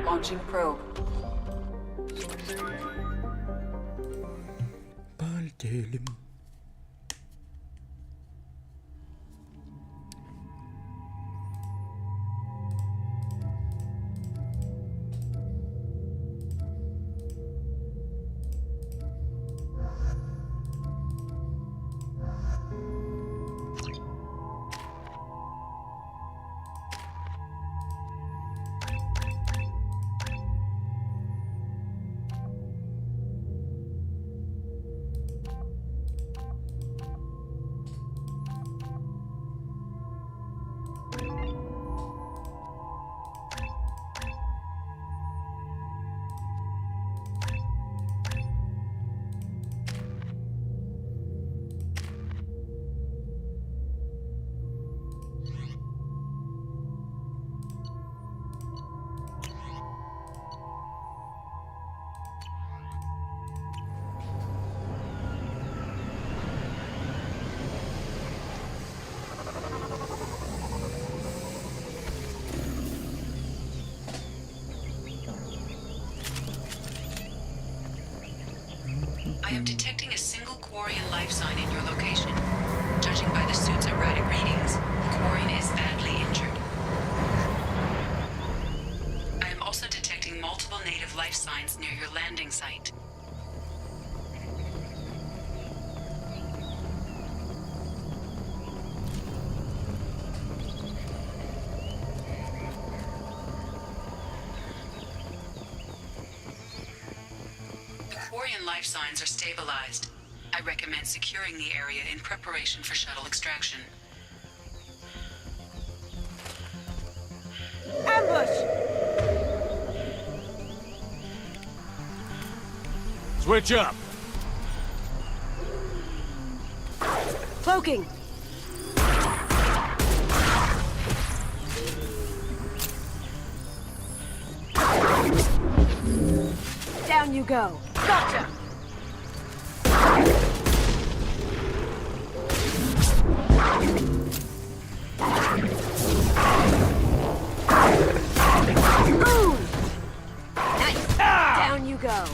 F: Launching probe.
A: Полетели.
D: I am detecting a single Quarian life sign in your location. Judging by the suit's erratic readings, the Quarian is badly injured. I am also detecting multiple native life signs near your landing site. Quarian life signs are stabilized. I recommend securing the area in preparation for shuttle extraction.
G: Ambush!
J: Switch up!
G: Cloaking! Down you go. Gotcha! Ooh! Nice! Down you go.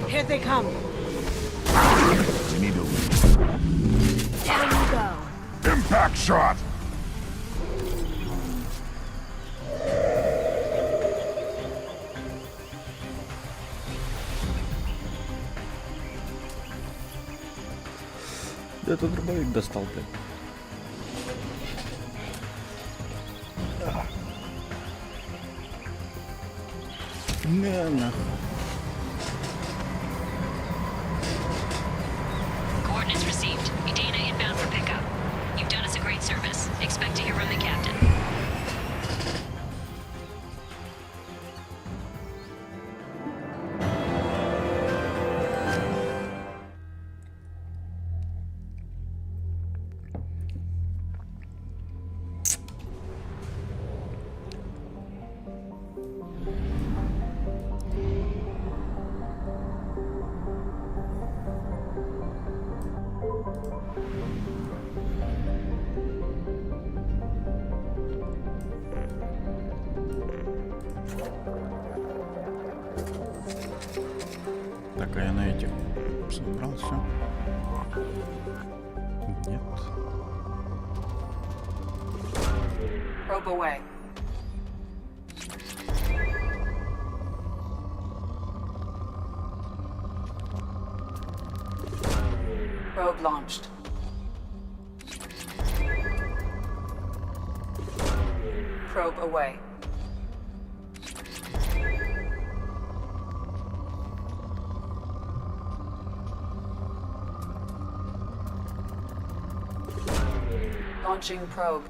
G: Here they come.
B: We need to leave.
G: Down you go.
B: Impact shot!
A: Да этот дробовик достал, блядь. Не, нахуй.
D: Coordinates received. Dana inbound for pickup. You've done us a great service. Expect to hear from the captain.
A: Так, а я на этих собрал все. Нет.
F: Probe away. Probe launched. Probe away. Launching probe.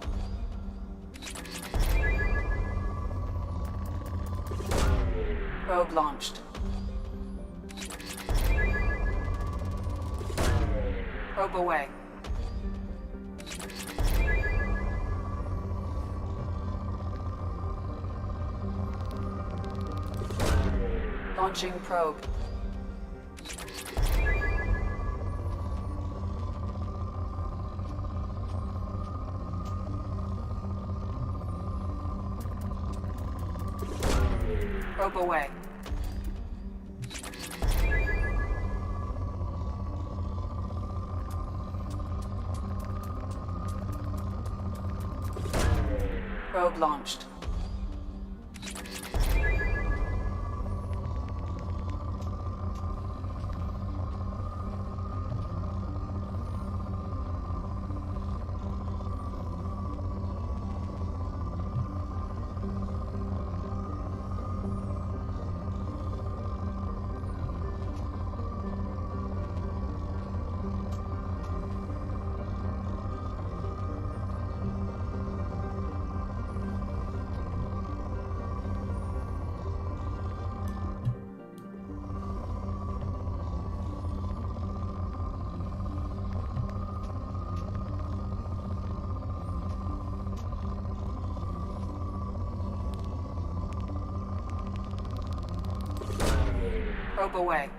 F: Probe launched. Probe away. Launching probe. Probe away. Probe launched. Probe away.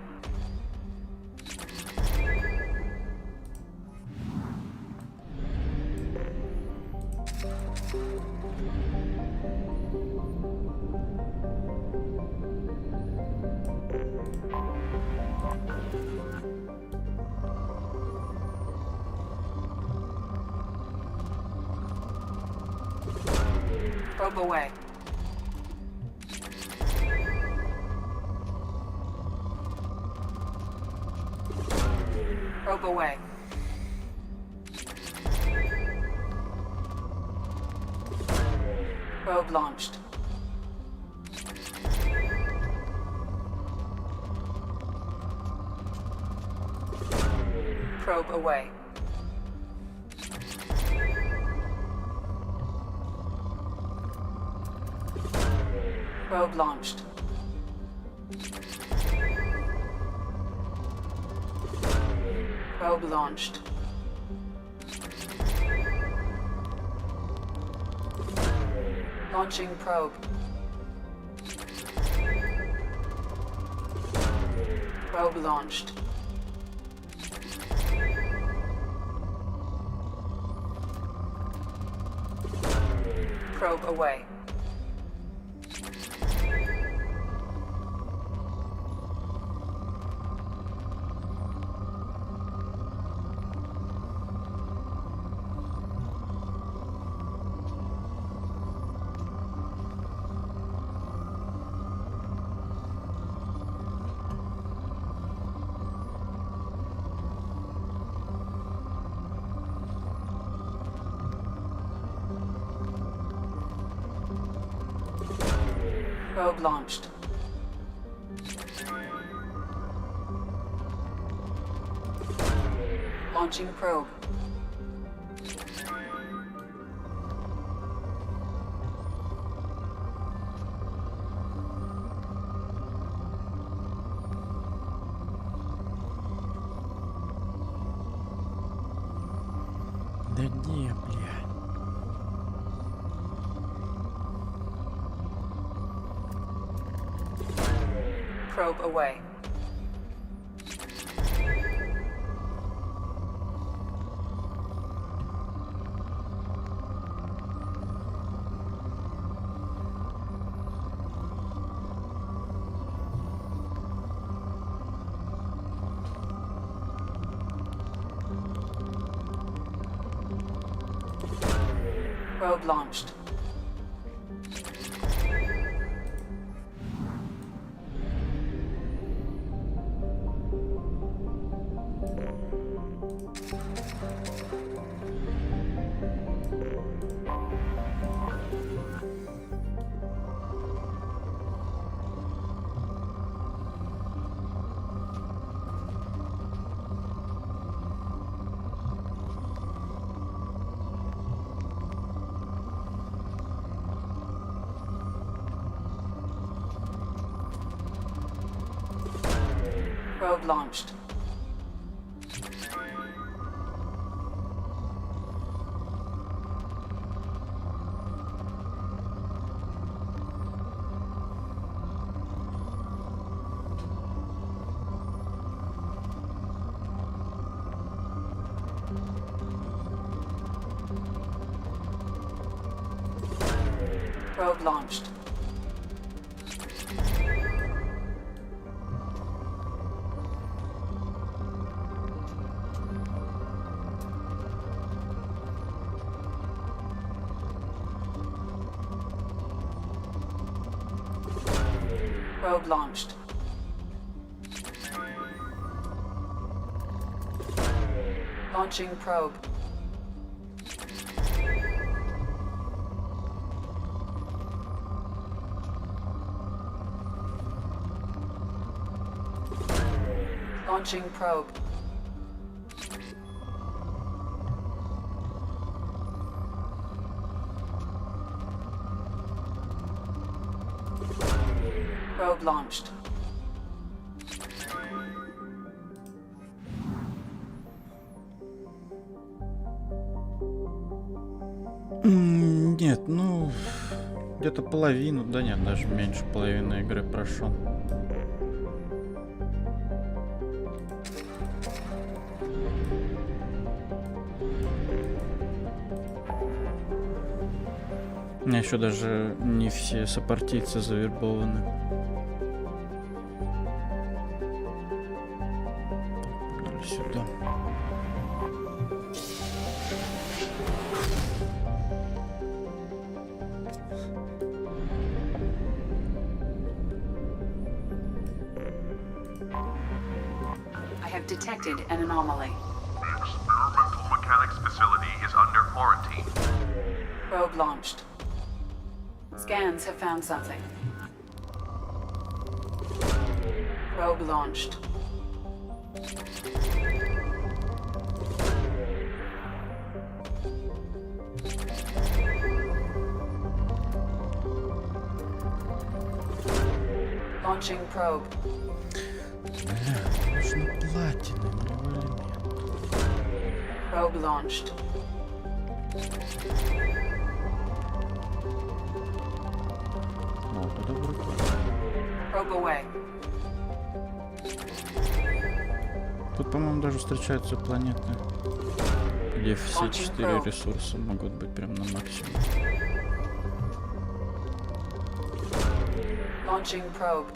F: Probe away. Probe away. Probe launched. Probe away. Probe launched. Probe launched. Launching probe. Probe launched. Probe away. Probe launched. Launching probe.
A: Да не, бля.
F: Probe away. Probe launched. Probe launched. Probe launched. Probe launched. Launching probe. Launching probe. Probe launched.
A: Нет, ну, где-то половину, да нет, даже меньше половины игры прошел. У меня еще даже не все сопартийцы завербованы. Погнали сюда.
F: I have detected an anomaly.
S: Experimental mechanics facility is under quarantine.
F: Probe launched. Scans have found something. Probe launched. Launching probe.
A: Бля, нужно платины, нулевой элемент.
F: Probe launched.
A: О, это прикольно.
F: Probe away.
A: Тут, по-моему, даже встречаются планеты, где все 4 ресурса могут быть прям на максимум.
F: Launching probe.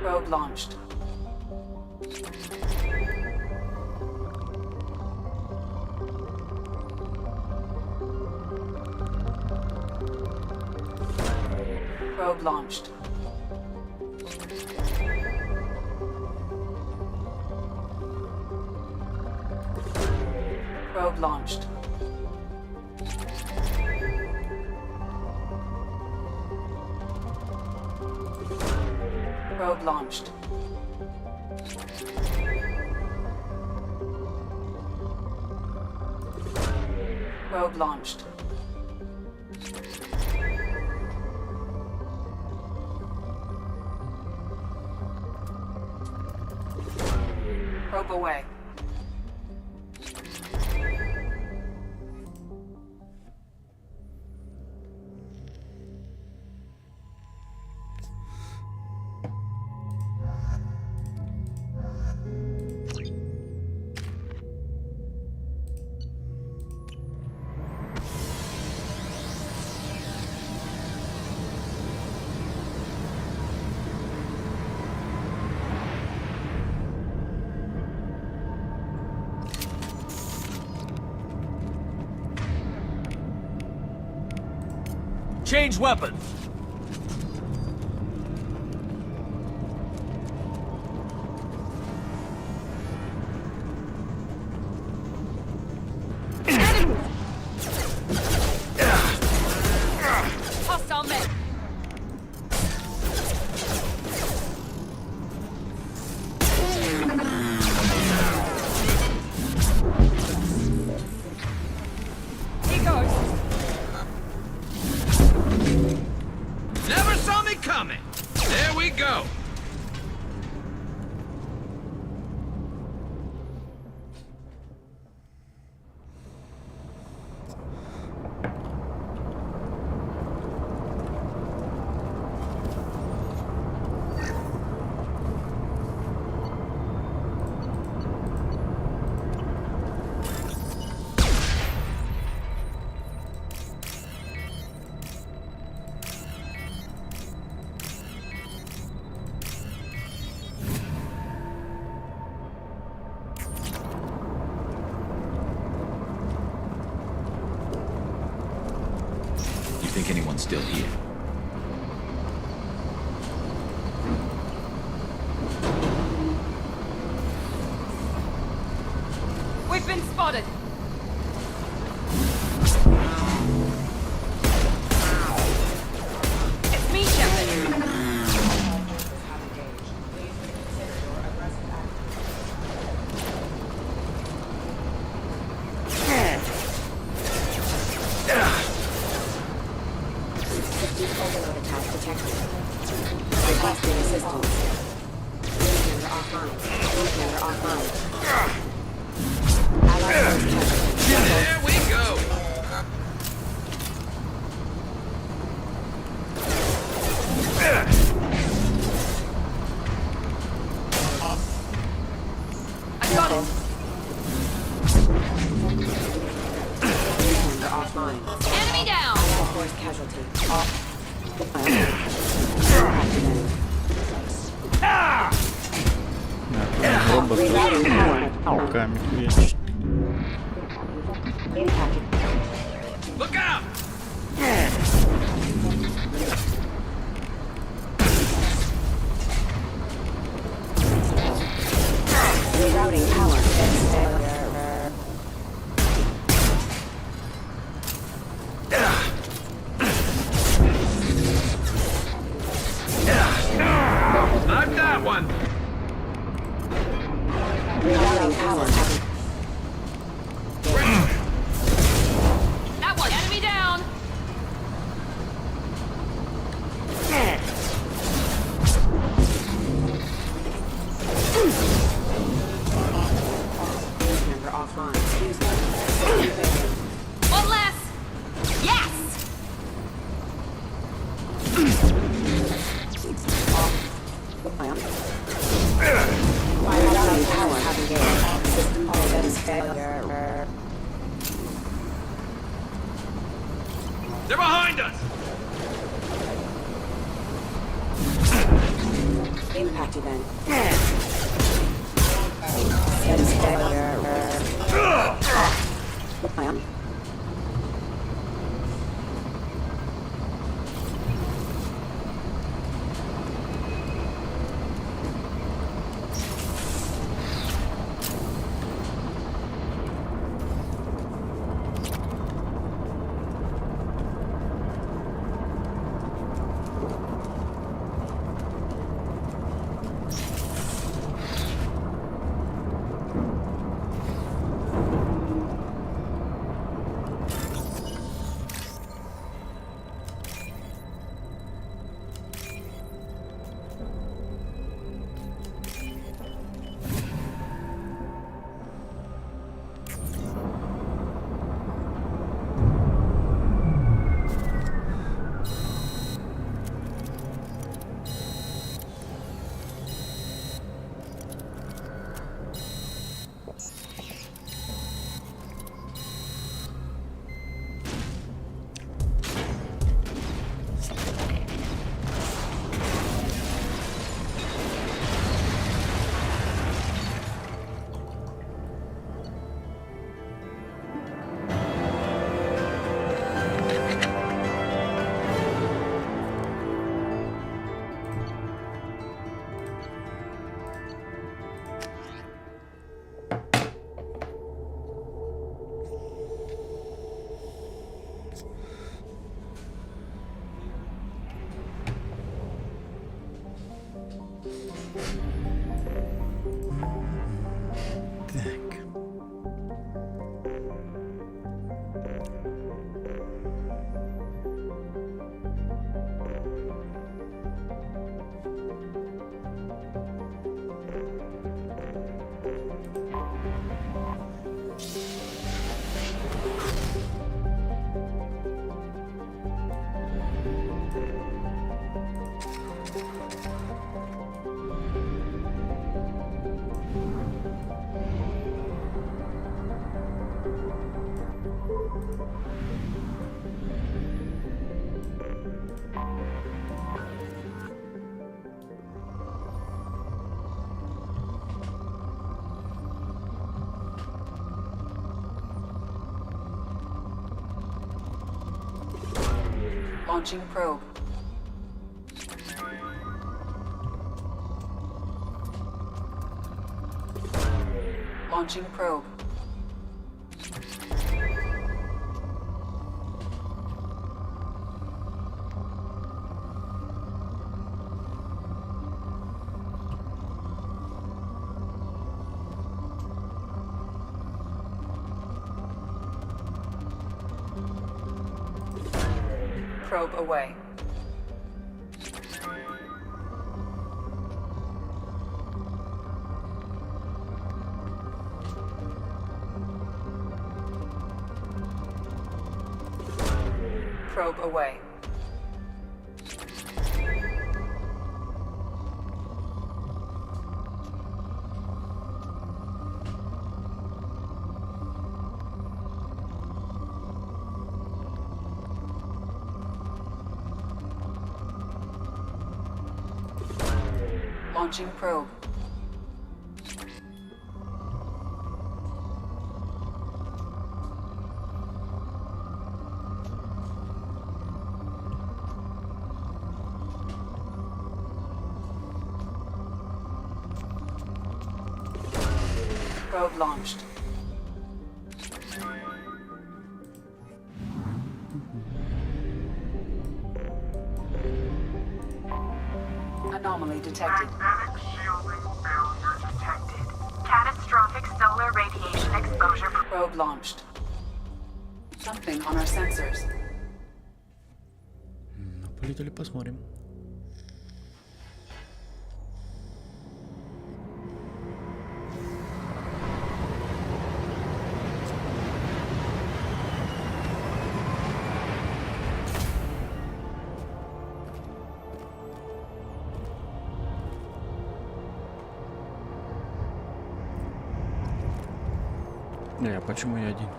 F: Probe launched. Probe launched. Probe launched. Probe launched. Probe launched. Probe away.
T: Change weapons.
R: Hostile men. He goes.
T: Never saw me coming. There we go.
J: You think anyone's still here?
R: We've been spotted. It's me, Shepard.
T: There we go.
R: I got it. Enemy down.
A: Робот руками вечно.
T: Look out!
L: Rerouting power.
T: Knock that one.
L: Rerouting power.
R: That one. Enemy down.
L: Member offline.
R: One less. Yes.
L: Rerouting power. System status failure.
T: They're behind us.
L: Impact event. Status failure.
F: Launching probe. Launching probe. Probe away. Probe away. Launching probe. Probe launched. Anomaly detected.
L: Catastrophic solar radiation exposure.
F: Probe launched. Something on our sensors.
A: Ну, полетели, посмотрим. Не, а почему я один?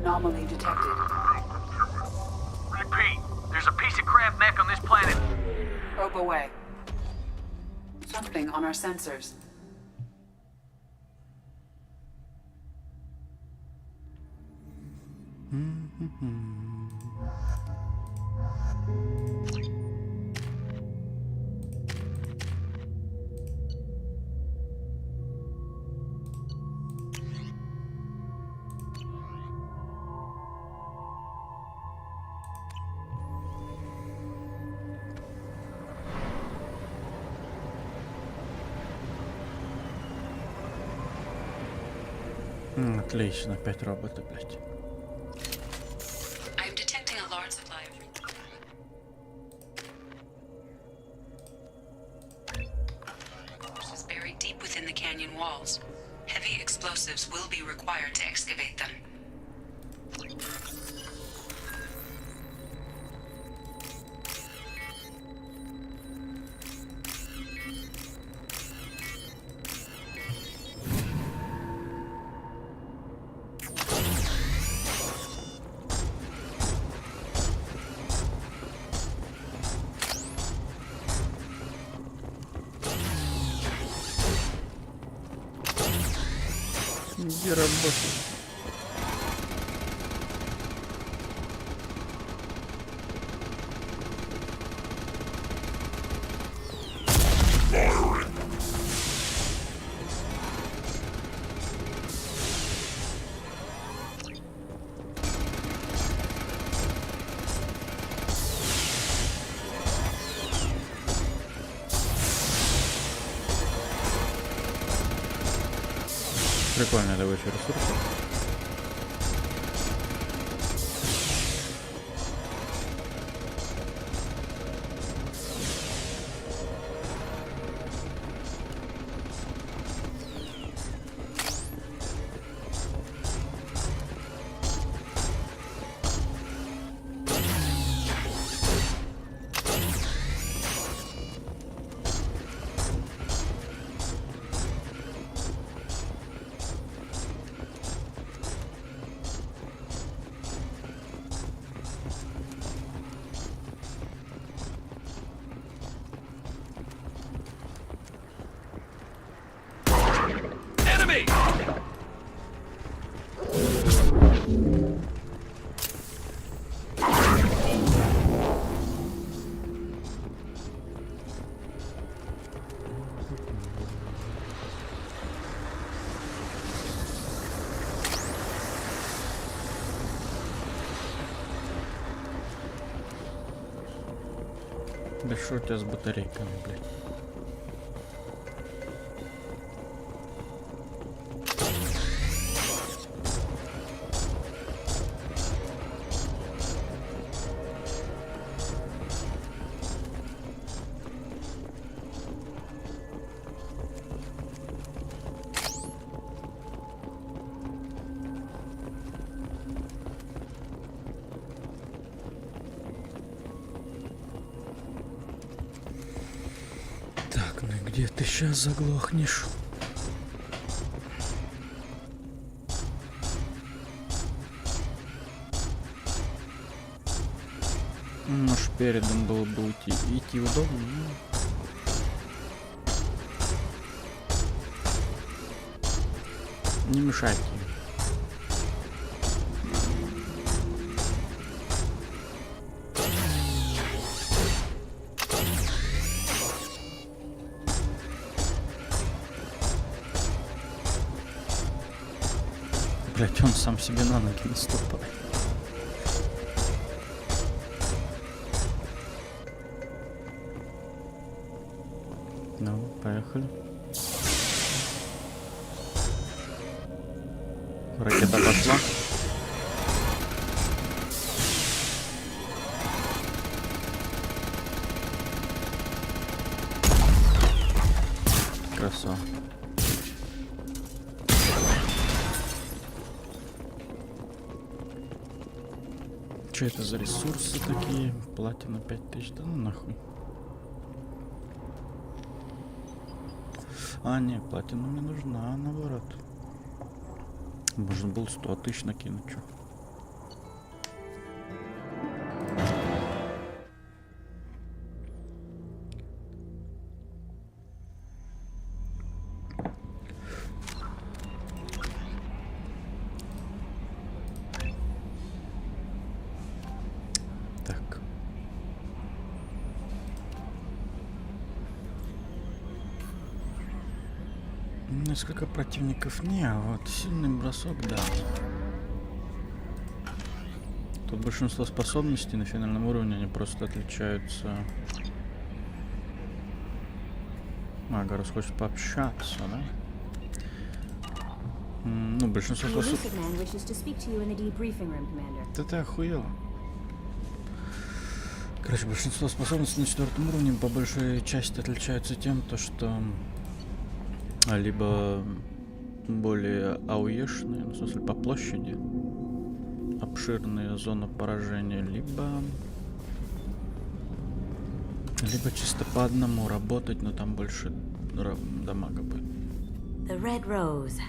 F: Anomaly detected.
T: Repeat, there's a piece of crab neck on this planet.
F: Probe away. Something on our sensors.
A: Отлично, опять роботы, блядь.
D: I am detecting a large supply of resources buried deep within the canyon walls. Heavy explosives will be required to excavate them.
A: Где работает? Прикольная добыча ресурсов.
T: Enemy!
A: Да что у тебя с батарейками, блядь? Так, ну и где ты сейчас заглохнешь? Может, передом было бы идти удобно, но... Не мешайте. Блять, он сам себе на ноги наступает. Ну, поехали. Ракета пошла. Красава. Что это за ресурсы такие? Платина 5000, да ну нахуй. А, не, платина мне нужна, наоборот. Можно было 100 тысяч накинуть, чё. Несколько противников не, а вот сильный бросок, да. Тут большинство способностей на финальном уровне, они просто отличаются. Гарус хочет пообщаться, да? Ну, большинство
W: The
A: способностей...
W: elusive man wishes to speak to you in the debriefing room, Commander.
A: Да ты охуел. Короче, большинство способностей на 4-м уровне по большой части отличаются тем, то что либо более ауешные, в смысле по площади, обширные зоны поражения, либо чисто по одному работать, но там больше дамага будет.
O: The Red Rose.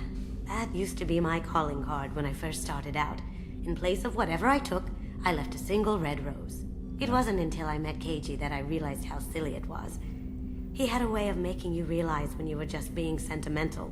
O: That used to be my calling card when I first started out. In place of whatever I took, I left a single red rose. It wasn't until I met Keiji that I realized how silly it was. He had a way of making you realize when you were just being sentimental.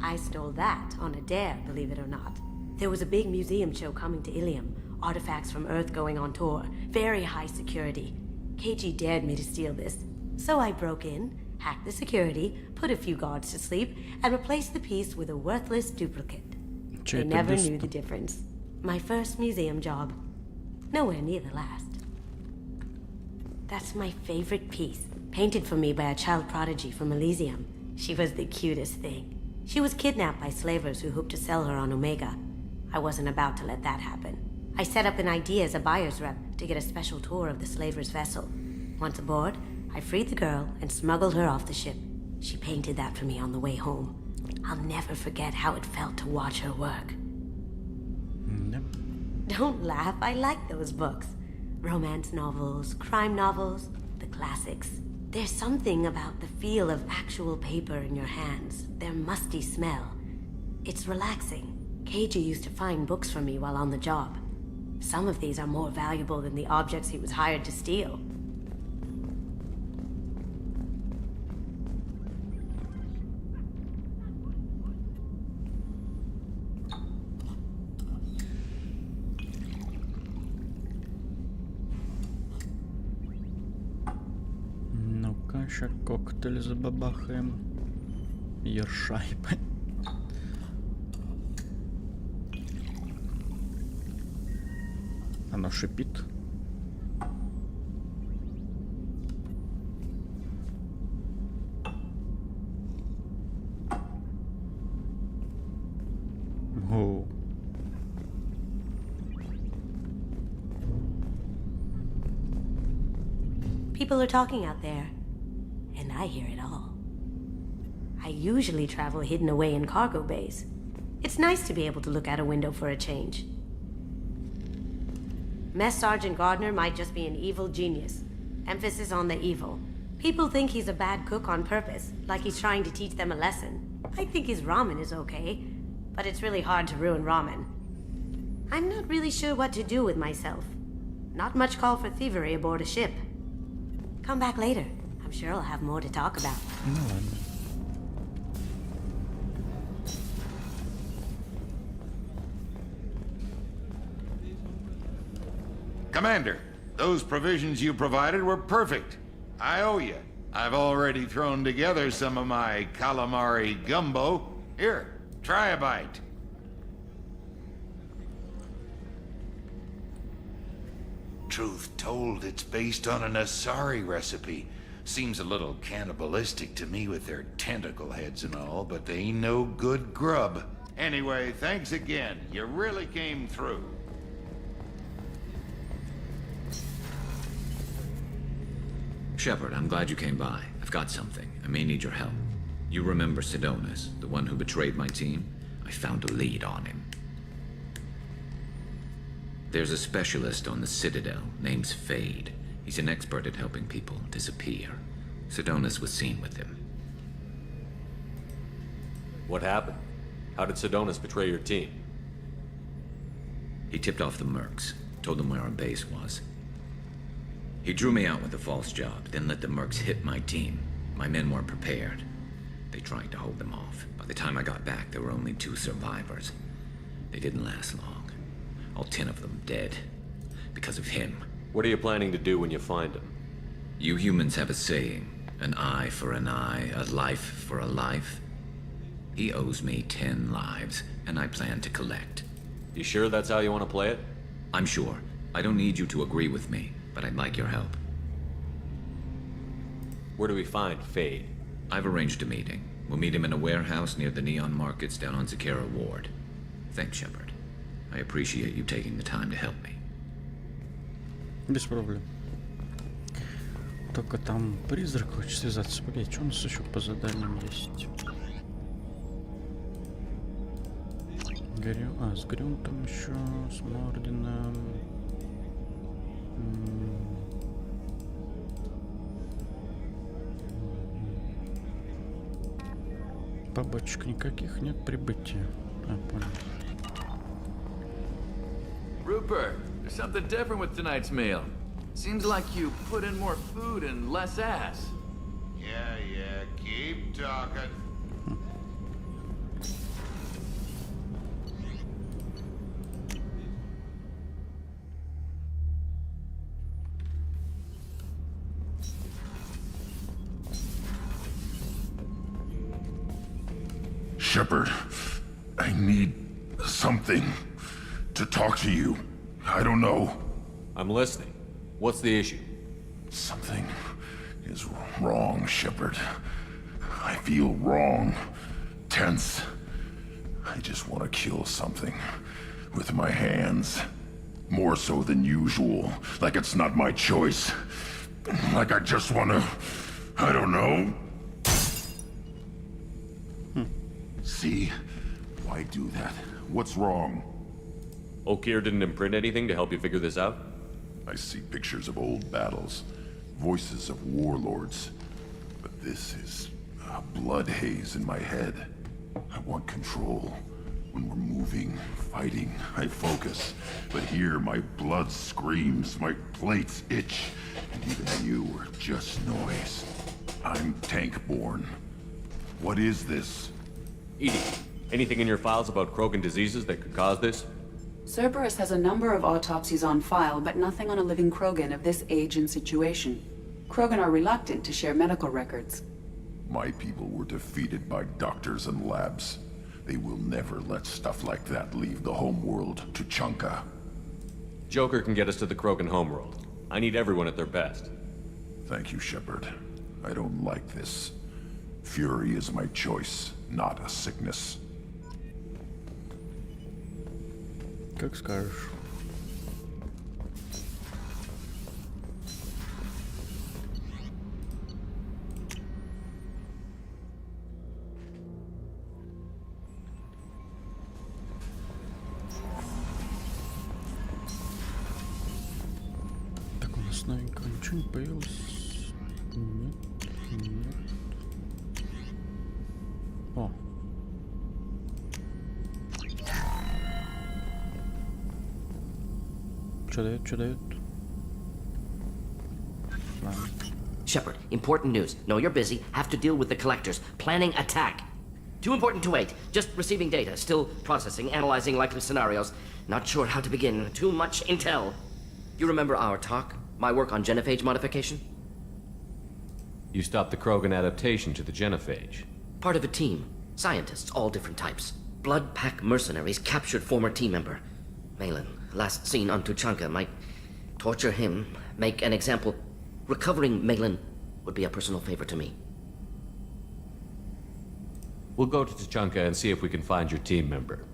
O: I stole that on a dare, believe it or not. There was a big museum show coming to Ilium. Artifacts from Earth going on tour. Very high security. Keiji dared me to steal this. So I broke in, hacked the security, put a few guards to sleep, and replaced the piece with a worthless duplicate. They never knew the difference. My first museum job. Nowhere near the last. That's my favorite piece, painted for me by a child prodigy from Elysium. She was the cutest thing. She was kidnapped by slavers who hoped to sell her on Omega. I wasn't about to let that happen. I set up an idea as a buyer's rep to get a special tour of the slaver's vessel. Once aboard, I freed the girl and smuggled her off the ship. She painted that for me on the way home. I'll never forget how it felt to watch her work. Don't laugh, I like those books. Romance novels, crime novels, the classics. There's something about the feel of actual paper in your hands, their musty smell. It's relaxing. Keiji used to find books for me while on the job. Some of these are more valuable than the objects he was hired to steal.
A: Ну-ка, ща коктейль забабахаем. Ершайбы. Оно шипит. Оу.
O: People are talking out there, and I hear it all. I usually travel hidden away in cargo bays. It's nice to be able to look out a window for a change. Mess Sergeant Gardner might just be an evil genius. Emphasis on the evil. People think he's a bad cook on purpose, like he's trying to teach them a lesson. I think his ramen is okay, but it's really hard to ruin ramen. I'm not really sure what to do with myself. Not much call for thievery aboard a ship. Come back later. I'm sure I'll have more to talk about.
A: Ну ладно.
P: Commander, those provisions you provided were perfect. I owe you. I've already thrown together some of my calamari gumbo. Here, try a bite. Truth told, it's based on an Asari recipe. Seems a little cannibalistic to me with their tentacle heads and all, but they ain't no good grub. Anyway, thanks again. You really came through.
U: Shepard, I'm glad you came by. I've got something. I may need your help. You remember Sidonis, the one who betrayed my team? I found a lead on him. There's a specialist on the Citadel, name's Fade. He's an expert at helping people disappear. Sidonis was seen with him.
J: What happened? How did Sidonis betray your team?
U: He tipped off the mercs, told them where our base was. He drew me out with a false job, then let the mercs hit my team. My men weren't prepared. They tried to hold them off. By the time I got back, there were only 2 survivors. They didn't last long. All 10 of them dead. Because of him.
J: What are you planning to do when you find him?
U: You humans have a saying. An eye for an eye, a life for a life. He owes me 10 lives, and I plan to collect.
J: You sure that's how you want to play it?
U: I'm sure. I don't need you to agree with me, but I'd like your help.
J: Where do we find Fade?
U: I've arranged a meeting. We'll meet him in a warehouse near the Neon Markets down on Zakara Ward. Thanks, Shepard. I appreciate you taking the time to help me.
A: Без проблем. Только там призрак хочет связаться. Погоди, что у нас еще по заданиям есть? С Грюнтом еще, с Мордином. Побочек никаких нет, прибытия. Понял.
E: Rupert, there's something different with tonight's meal. Seems like you put in more food and less ass.
P: Yeah, keep talking.
B: Shepard, I need something to talk to you. I don't know.
J: I'm listening. What's the issue?
B: Something is wrong, Shepard. I feel wrong, tense. I just want to kill something with my hands. More so than usual. Like it's not my choice. Like I just want to... I don't know. See? Why do that? What's wrong?
J: Okeer didn't imprint anything to help you figure this out?
B: I see pictures of old battles, voices of warlords. But this is a blood haze in my head. I want control. When we're moving, fighting, I focus. But here, my blood screams, my plates itch, and even you are just noise. I'm tank-born. What is this?
J: EDI, anything in your files about Krogan diseases that could cause this?
F: Cerberus has a number of autopsies on file, but nothing on a living Krogan of this age and situation. Krogan are reluctant to share medical records.
B: My people were defeated by doctors and labs. They will never let stuff like that leave the homeworld to Chunka.
J: Joker can get us to the Krogan homeworld. I need everyone at their best.
B: Thank you, Shepard. I don't like this. Fury is my choice, not a sickness.
A: Как скажешь. Так, у нас новенького ничего не появилось. Нет. О. Что дает?
I: Shepard, important news. Know you're busy. Have to deal with the collectors. Planning attack. Too important to wait. Just receiving data. Still processing, analyzing likely scenarios. Not sure how to begin. Too much intel. You remember our talk? My work on genophage modification?
J: You stopped the Krogan adaptation to the genophage.
I: Part of a team. Scientists, all different types. Blood Pack mercenaries captured former team member. Malin, last seen on Tuchanka, might torture him, make an example. Recovering Malin would be a personal favor to me.
J: We'll go to Tuchanka and see if we can find your team member.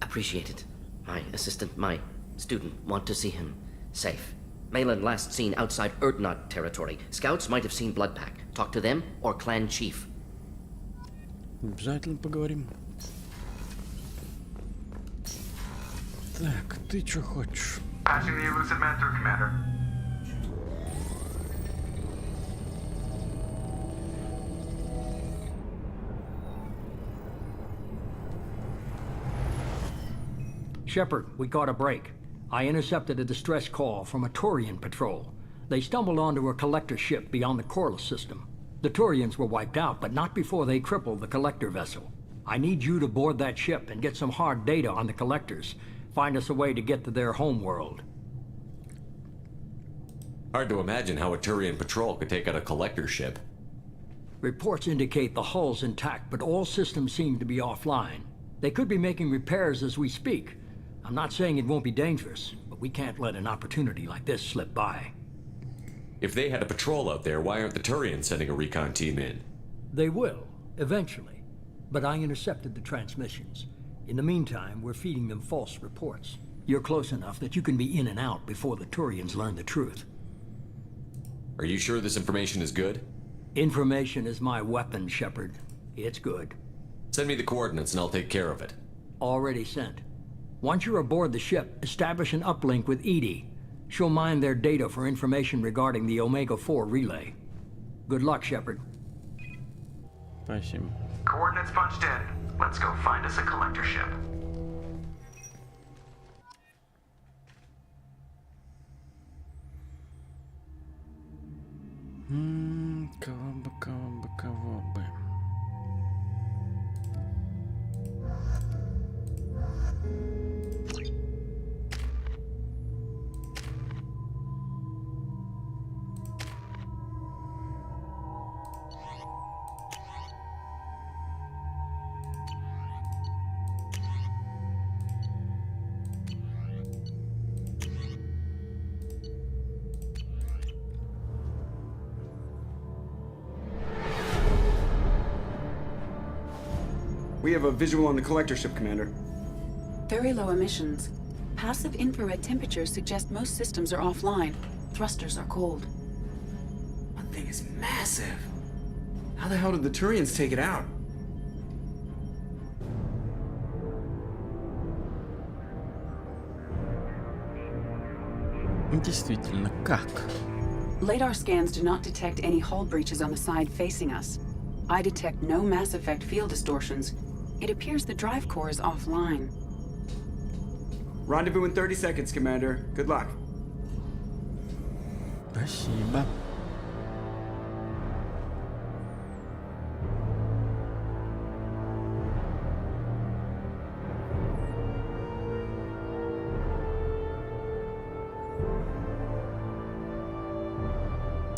I: Appreciate it. My assistant, my student, want to see him safe. Malin last seen outside Erdnot territory. Scouts might have seen Blood Pack. Talk to them or clan chief.
A: Обязательно поговорим. Так, ты что хочешь?
V: Patching the elusive man through, Commander.
X: Shepard, we caught a break. I intercepted a distress call from a Turian patrol. They stumbled onto a collector ship beyond the Corliss system. The Turians were wiped out, but not before they crippled the collector vessel. I need you to board that ship and get some hard data on the collectors. Find us a way to get to their homeworld.
J: Hard to imagine how a Turian patrol could take out a collector ship.
X: Reports indicate the hull's intact, but all systems seem to be offline. They could be making repairs as we speak. I'm not saying it won't be dangerous, but we can't let an opportunity like this slip by.
J: If they had a patrol out there, why aren't the Turians sending a recon team in?
X: They will, eventually. but I intercepted the transmissions. In the meantime, we're feeding them false reports. You're close enough that you can be in and out before the Turians learn the truth.
J: Are you sure this information is good?
X: Information is my weapon, Shepard. It's good.
J: Send me the coordinates and I'll take care of it.
X: Already sent. Once you're aboard the ship, establish an uplink with Edie. She'll mine their data for information regarding the Omega-4 relay. Good luck, Shepard.
A: Спасибо.
V: Coordinates punched in. Let's go find us a collector ship.
A: Кого бы.
C: We have a visual on the collector ship, Commander.
F: Very low emissions. Passive infrared temperatures suggest most systems are offline. Thrusters are cold.
C: That thing is massive. How the hell did the Turians take it out?
A: Действительно, как?
F: LADAR scans do not detect any hull breaches on the side facing us. I detect no Mass Effect field distortions. It appears the drive core is offline.
C: Rendezvous in 30 seconds, Commander. Good luck.
A: Спасибо.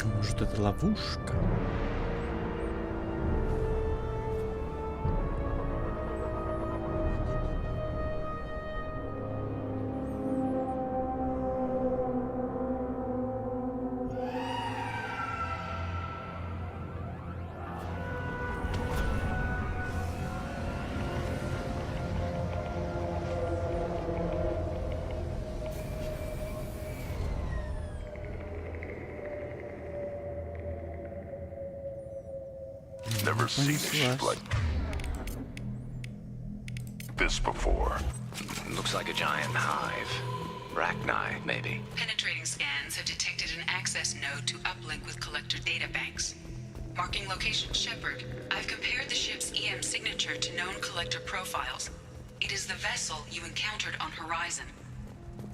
A: Может, это ловушка?
B: Never seen a ship like this before.
S: Looks like a giant hive. Rachni, maybe.
D: Penetrating scans have detected an access node to uplink with collector databanks. Marking location Shepard, I've compared the ship's EM signature to known collector profiles. It is the vessel you encountered on Horizon.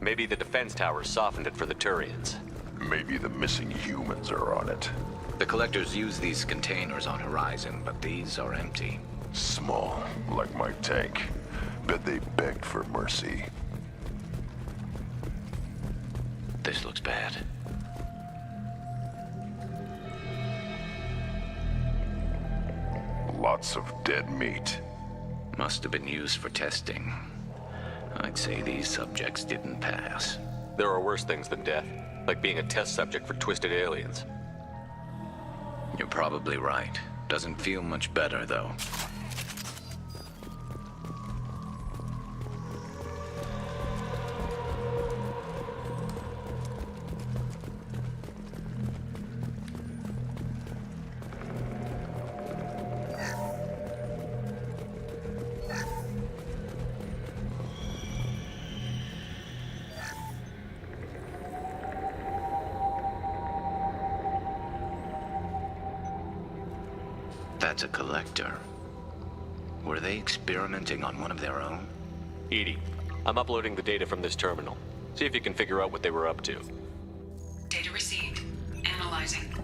S: Maybe the defense towers softened it for the Turians.
B: Maybe the missing humans are on it.
S: The collectors use these containers on Horizon, but these are empty.
B: Small, like my tank. Bet they begged for mercy.
S: This looks bad.
B: Lots of dead meat.
S: Must have been used for testing. I'd say these subjects didn't pass.
J: There are worse things than death, like being a test subject for twisted aliens.
S: You're probably right. Doesn't feel much better, though. That's a collector. Were they experimenting on one of their own?
J: Edie, I'm uploading the data from this terminal. See if you can figure out what they were up to.
D: Data received. Analyzing.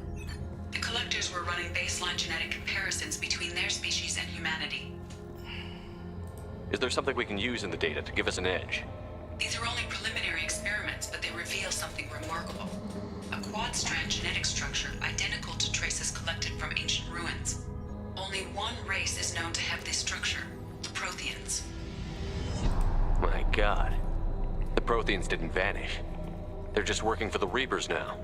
D: The collectors were running baseline genetic comparisons between their species and humanity.
J: Is there something we can use in the data to give us an edge?
D: These are only preliminary experiments, but they reveal something remarkable. A quad-strand genetic structure identical to traces collected from ancient ruins. Only one race is known to have this structure, the Protheans.
J: My God. The Protheans didn't vanish. They're just working for the Reapers now.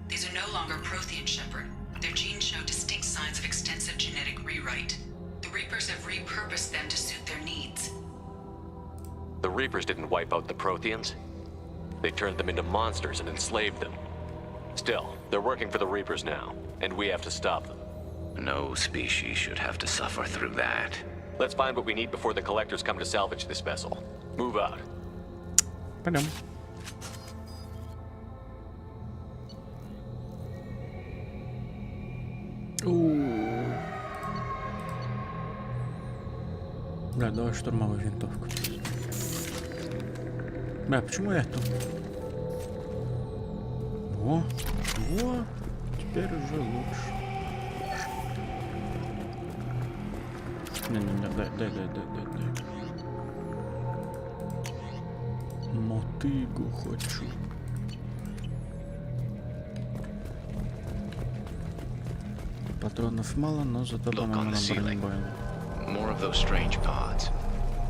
D: These are no longer Prothean, Shepard. Their genes show distinct signs of extensive genetic rewrite. The Reapers have repurposed them to suit their needs.
J: The Reapers didn't wipe out the Protheans. They turned them into monsters and enslaved them. Still, they're working for the Reapers now, and we have to stop them.
U: No species should have to suffer through that.
J: Let's find what we need before the Collectors come to salvage this vessel. Move out.
A: Пойдем. Да, давай штурмовую винтовку. Бля, почему эту? Во, теперь уже лучше. Не, дай. Мотыгу хочу. Патронов мало, но зато по-моему на бронебойну.
S: More of those strange pods.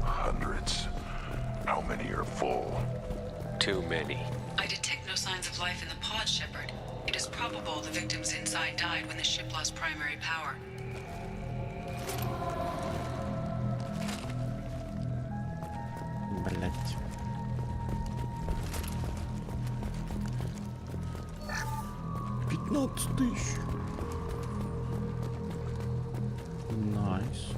B: Hundreds. How many are full?
J: Too many.
D: I detect no signs of life in the pod, Shepard. It is probable the victims inside died when the ship lost primary power.
A: Блять. $15 000. Nice.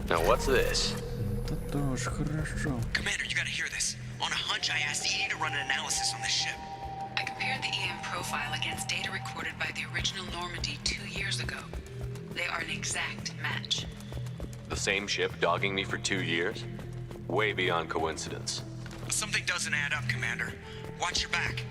J: Now what's this?
A: Это тоже хорошо.
H: Commander, you gotta hear this. On a hunch, I asked Edie to run an analysis on this ship.
D: I compared the EM profile against data recorded by the original Normandy 2 years ago. They are an exact match.
J: The same ship dogging me for 2 years? Way beyond coincidence.
H: Something doesn't add up, Commander. Watch your back.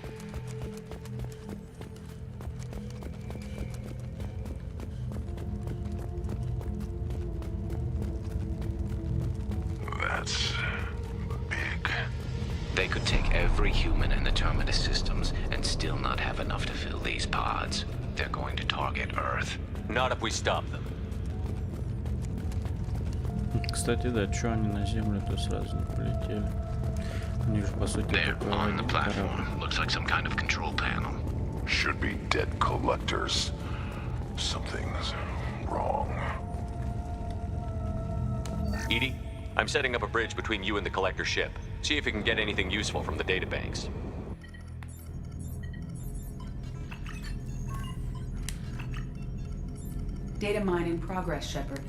B: That's big.
U: They could take every human in the Terminus systems and still not have enough to fill these pods. They're going to target Earth.
J: Not if we stop them.
A: Кстати, да, чё они на Землю-то сразу не полетели? Они же, по сути,
U: They're
A: только
U: on the
A: один
U: platform.
A: корабль.
U: Looks like some kind of control panel.
B: Should be dead collectors. Something's wrong.
J: Edie, I'm setting up a bridge between you and the Collector ship. See if you can get anything useful from the databanks.
F: Data mine in progress, Shepard.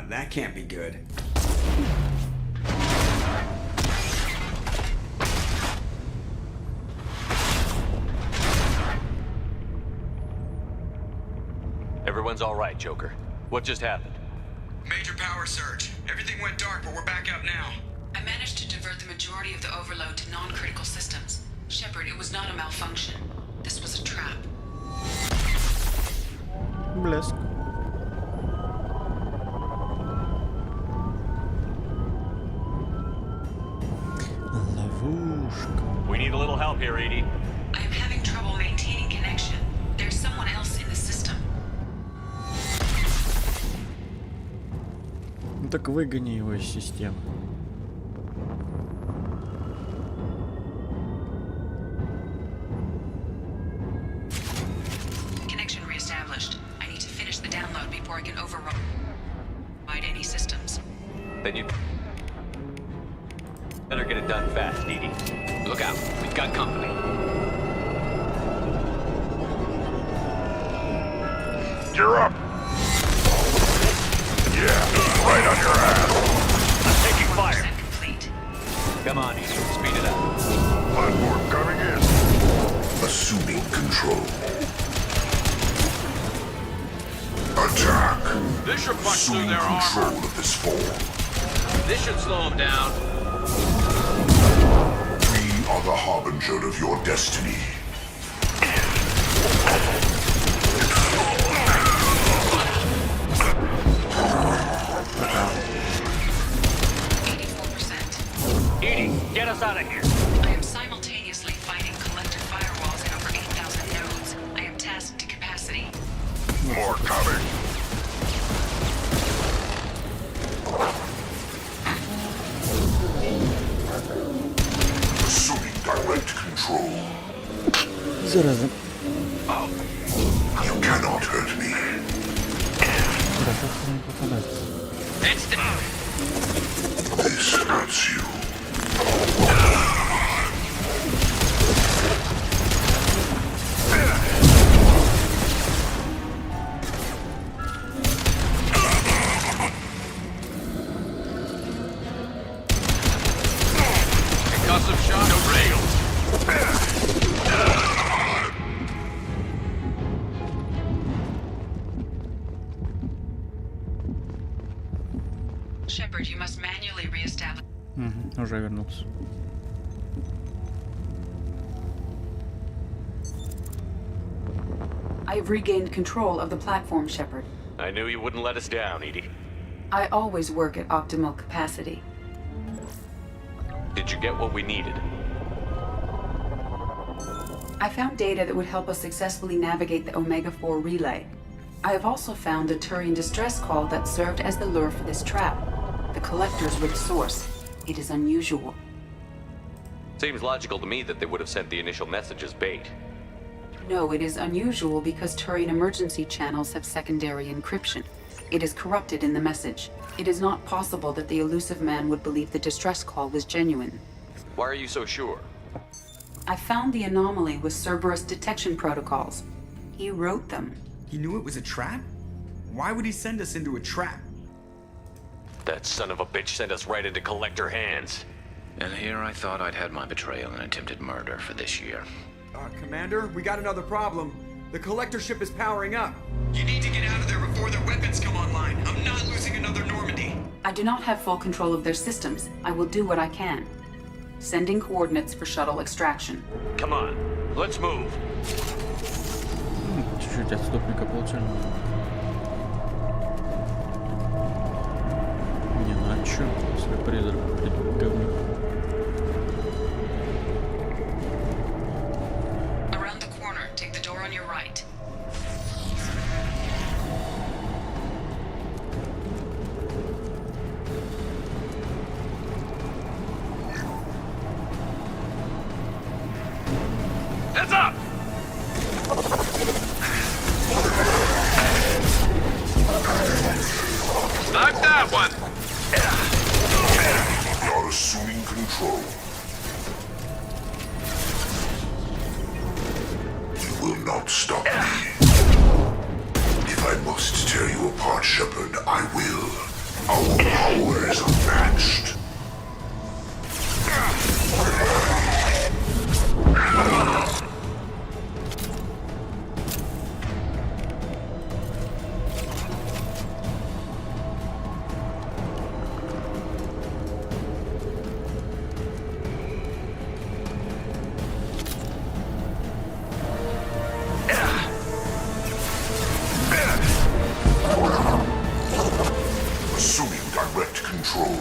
C: That can't be good.
J: Everyone's all right, Joker. What just happened?
H: Major power surge. Everything went dark, but we're back up now.
D: I managed to divert the majority of the overload to non-critical systems. Shepard, it was not a malfunction. This was a trap.
A: Блеск. Ловушка.
J: We need a little help here, Edie.
D: I am having trouble maintaining connection. There's someone else in the system.
A: Ну так выгони его из системы.
D: Connection reestablished. I need to finish the download before I can override any systems.
J: Then you better get it done fast, Edie.
U: Look out. We've got company.
B: You're up! Yeah, right on your ass!
J: I'm taking fire! Come on, Edie. Speed it up.
B: Platform coming in. Assuming control. Attack!
T: This should punch through
B: Assuming
T: their
B: control
T: armor.
B: of this form.
T: This should slow them down.
B: We are the harbinger of your destiny.
J: Edie, get us out of here.
D: I am simultaneously fighting collector firewalls in over 8,000 nodes. I am tasked to capacity.
B: More
A: зараза.
B: You cannot hurt me.
A: Да как не попадать?
B: This hurts you.
T: Concussive shock available.
D: Shepard, you must manually reestablish.
A: Уже вернулся.
F: I have regained control of the platform, Shepard.
J: I knew you wouldn't let us down, Edie.
F: I always work at optimal capacity.
J: Did you get what we needed?
F: I found data that would help us successfully navigate the Omega-4 relay. I have also found a Turian distress call that served as the lure for this trap. The Collectors were the source. It is unusual.
J: Seems logical to me that they would have sent the initial message as bait.
F: No, it is unusual because Turian emergency channels have secondary encryption. It is corrupted in the message. It is not possible that the elusive man would believe the distress call was genuine.
J: Why are you so sure?
F: I found the anomaly with Cerberus detection protocols. He wrote them.
C: He knew it was a trap? Why would he send us into a trap?
J: That son of a bitch sent us right into Collector hands.
U: And here I thought I'd had my betrayal and attempted murder for this year.
C: Commander, we got another problem. The Collector ship is powering up.
H: You need to get out of there before their weapons come online. I'm not losing another Normandy.
F: I do not have full control of their systems. I will do what I can. Sending coordinates for shuttle extraction.
J: Come on, let's move.
A: Чуть-чуть отступника получили. Не, ну а чё? Если призрак, блядь, говно.
D: Around the corner, take the door on your right.
T: Heads up! Knock that one!
B: You're assuming control. You will not stop me. If I must tear you apart, Shepard, I will. Our power is unmatched. Assuming direct control.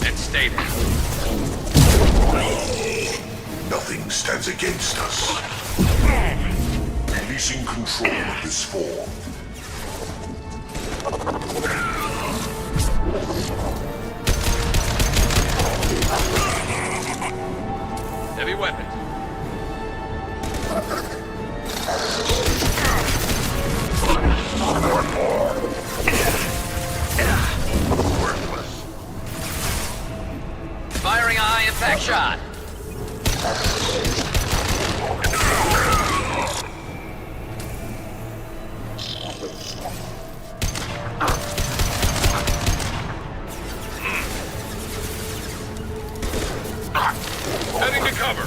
T: It's stable.
B: Nothing stands against us. Releasing control of this form.
T: Heavy weapons.
B: Worthless.
E: Firing a high impact shot.
T: Heading to cover.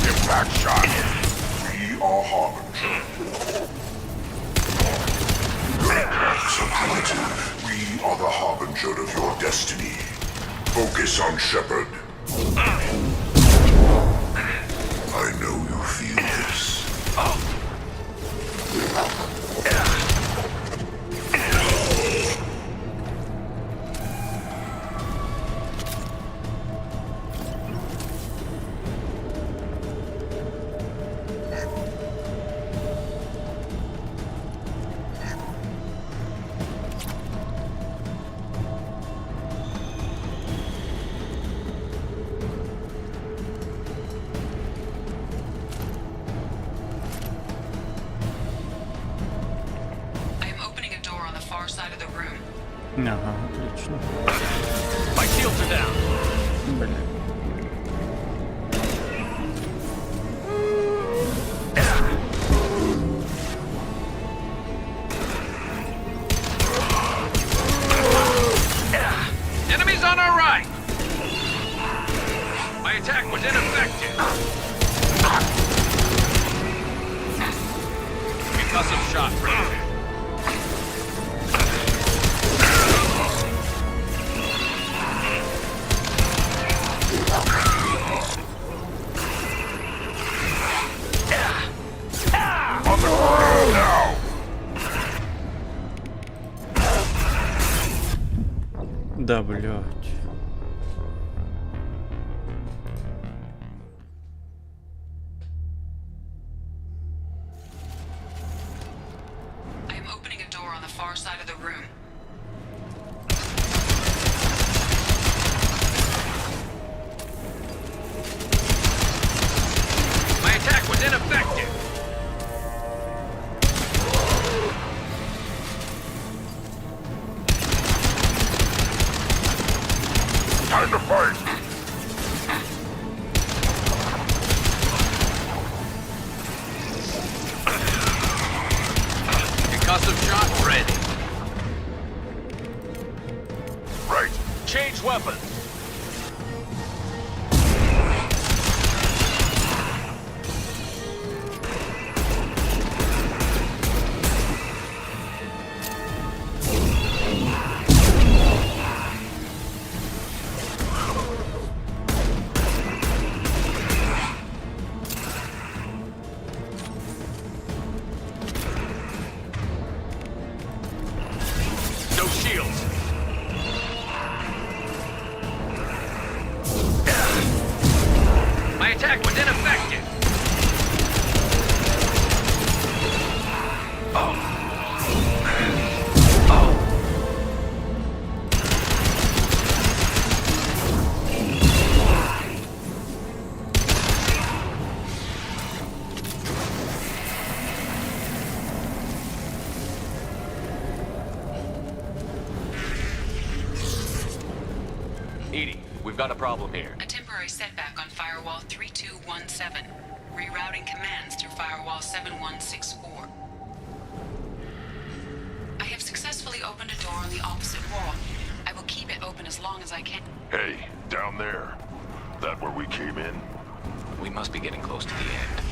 B: Impact shot. We are Harbinger. So primitive. We are the Harbinger of your destiny. Focus on Shepard. I know you feel this.
A: Ага, отлично.
T: My shields are down.
A: Бля.
T: Enemies on our right. My attack was ineffective. Concussive shot ready.
B: On the ground now!
A: Да, блядь.
D: I am opening a door on the far side of the room.
T: My attack was ineffective.
B: Time to fight!
T: Concussive shot ready.
B: Right!
T: Change weapons. No shields. My attack was ineffective.
J: Edie, we've got a problem here.
D: A temporary setback on Firewall 3217. Rerouting commands through Firewall 7164. I have successfully opened a door on the opposite wall. I will keep it open as long as I can.
B: Hey, down there. That where we came in?
J: We must be getting close to the end.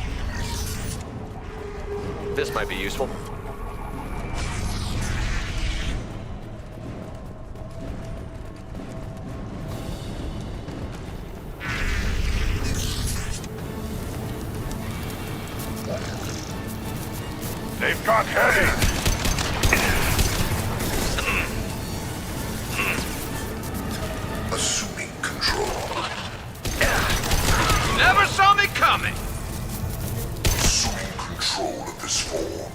J: This might be useful.
B: They've got heavy! Assuming control.
T: Never saw me coming.
B: Assuming control of this form.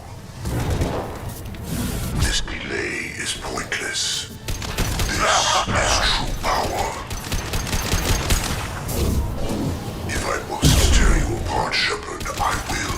B: This delay is pointless. This is true power. If I must tear you apart, Shepard, I will.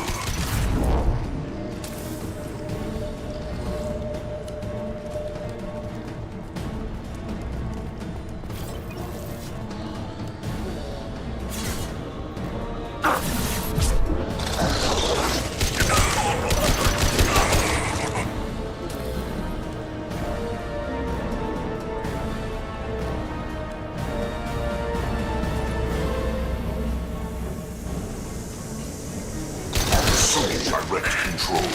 B: Direct control.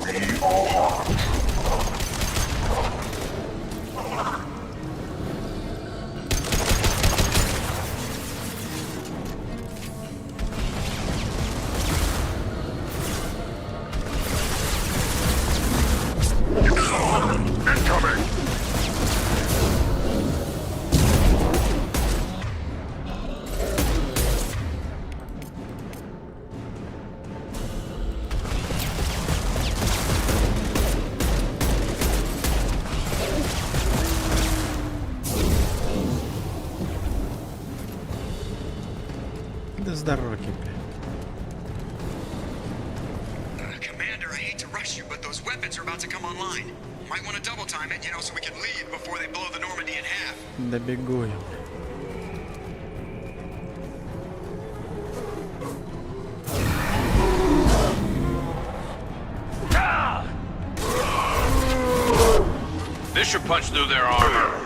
B: We are incoming!
A: Да с дороги, бля.
H: Commander, I hate to rush you, but those Those weapons are about to come online. Might want to double time it, so we can leave before they blow the Normandy in half.
A: Добегу я.
T: This should punch through their armor.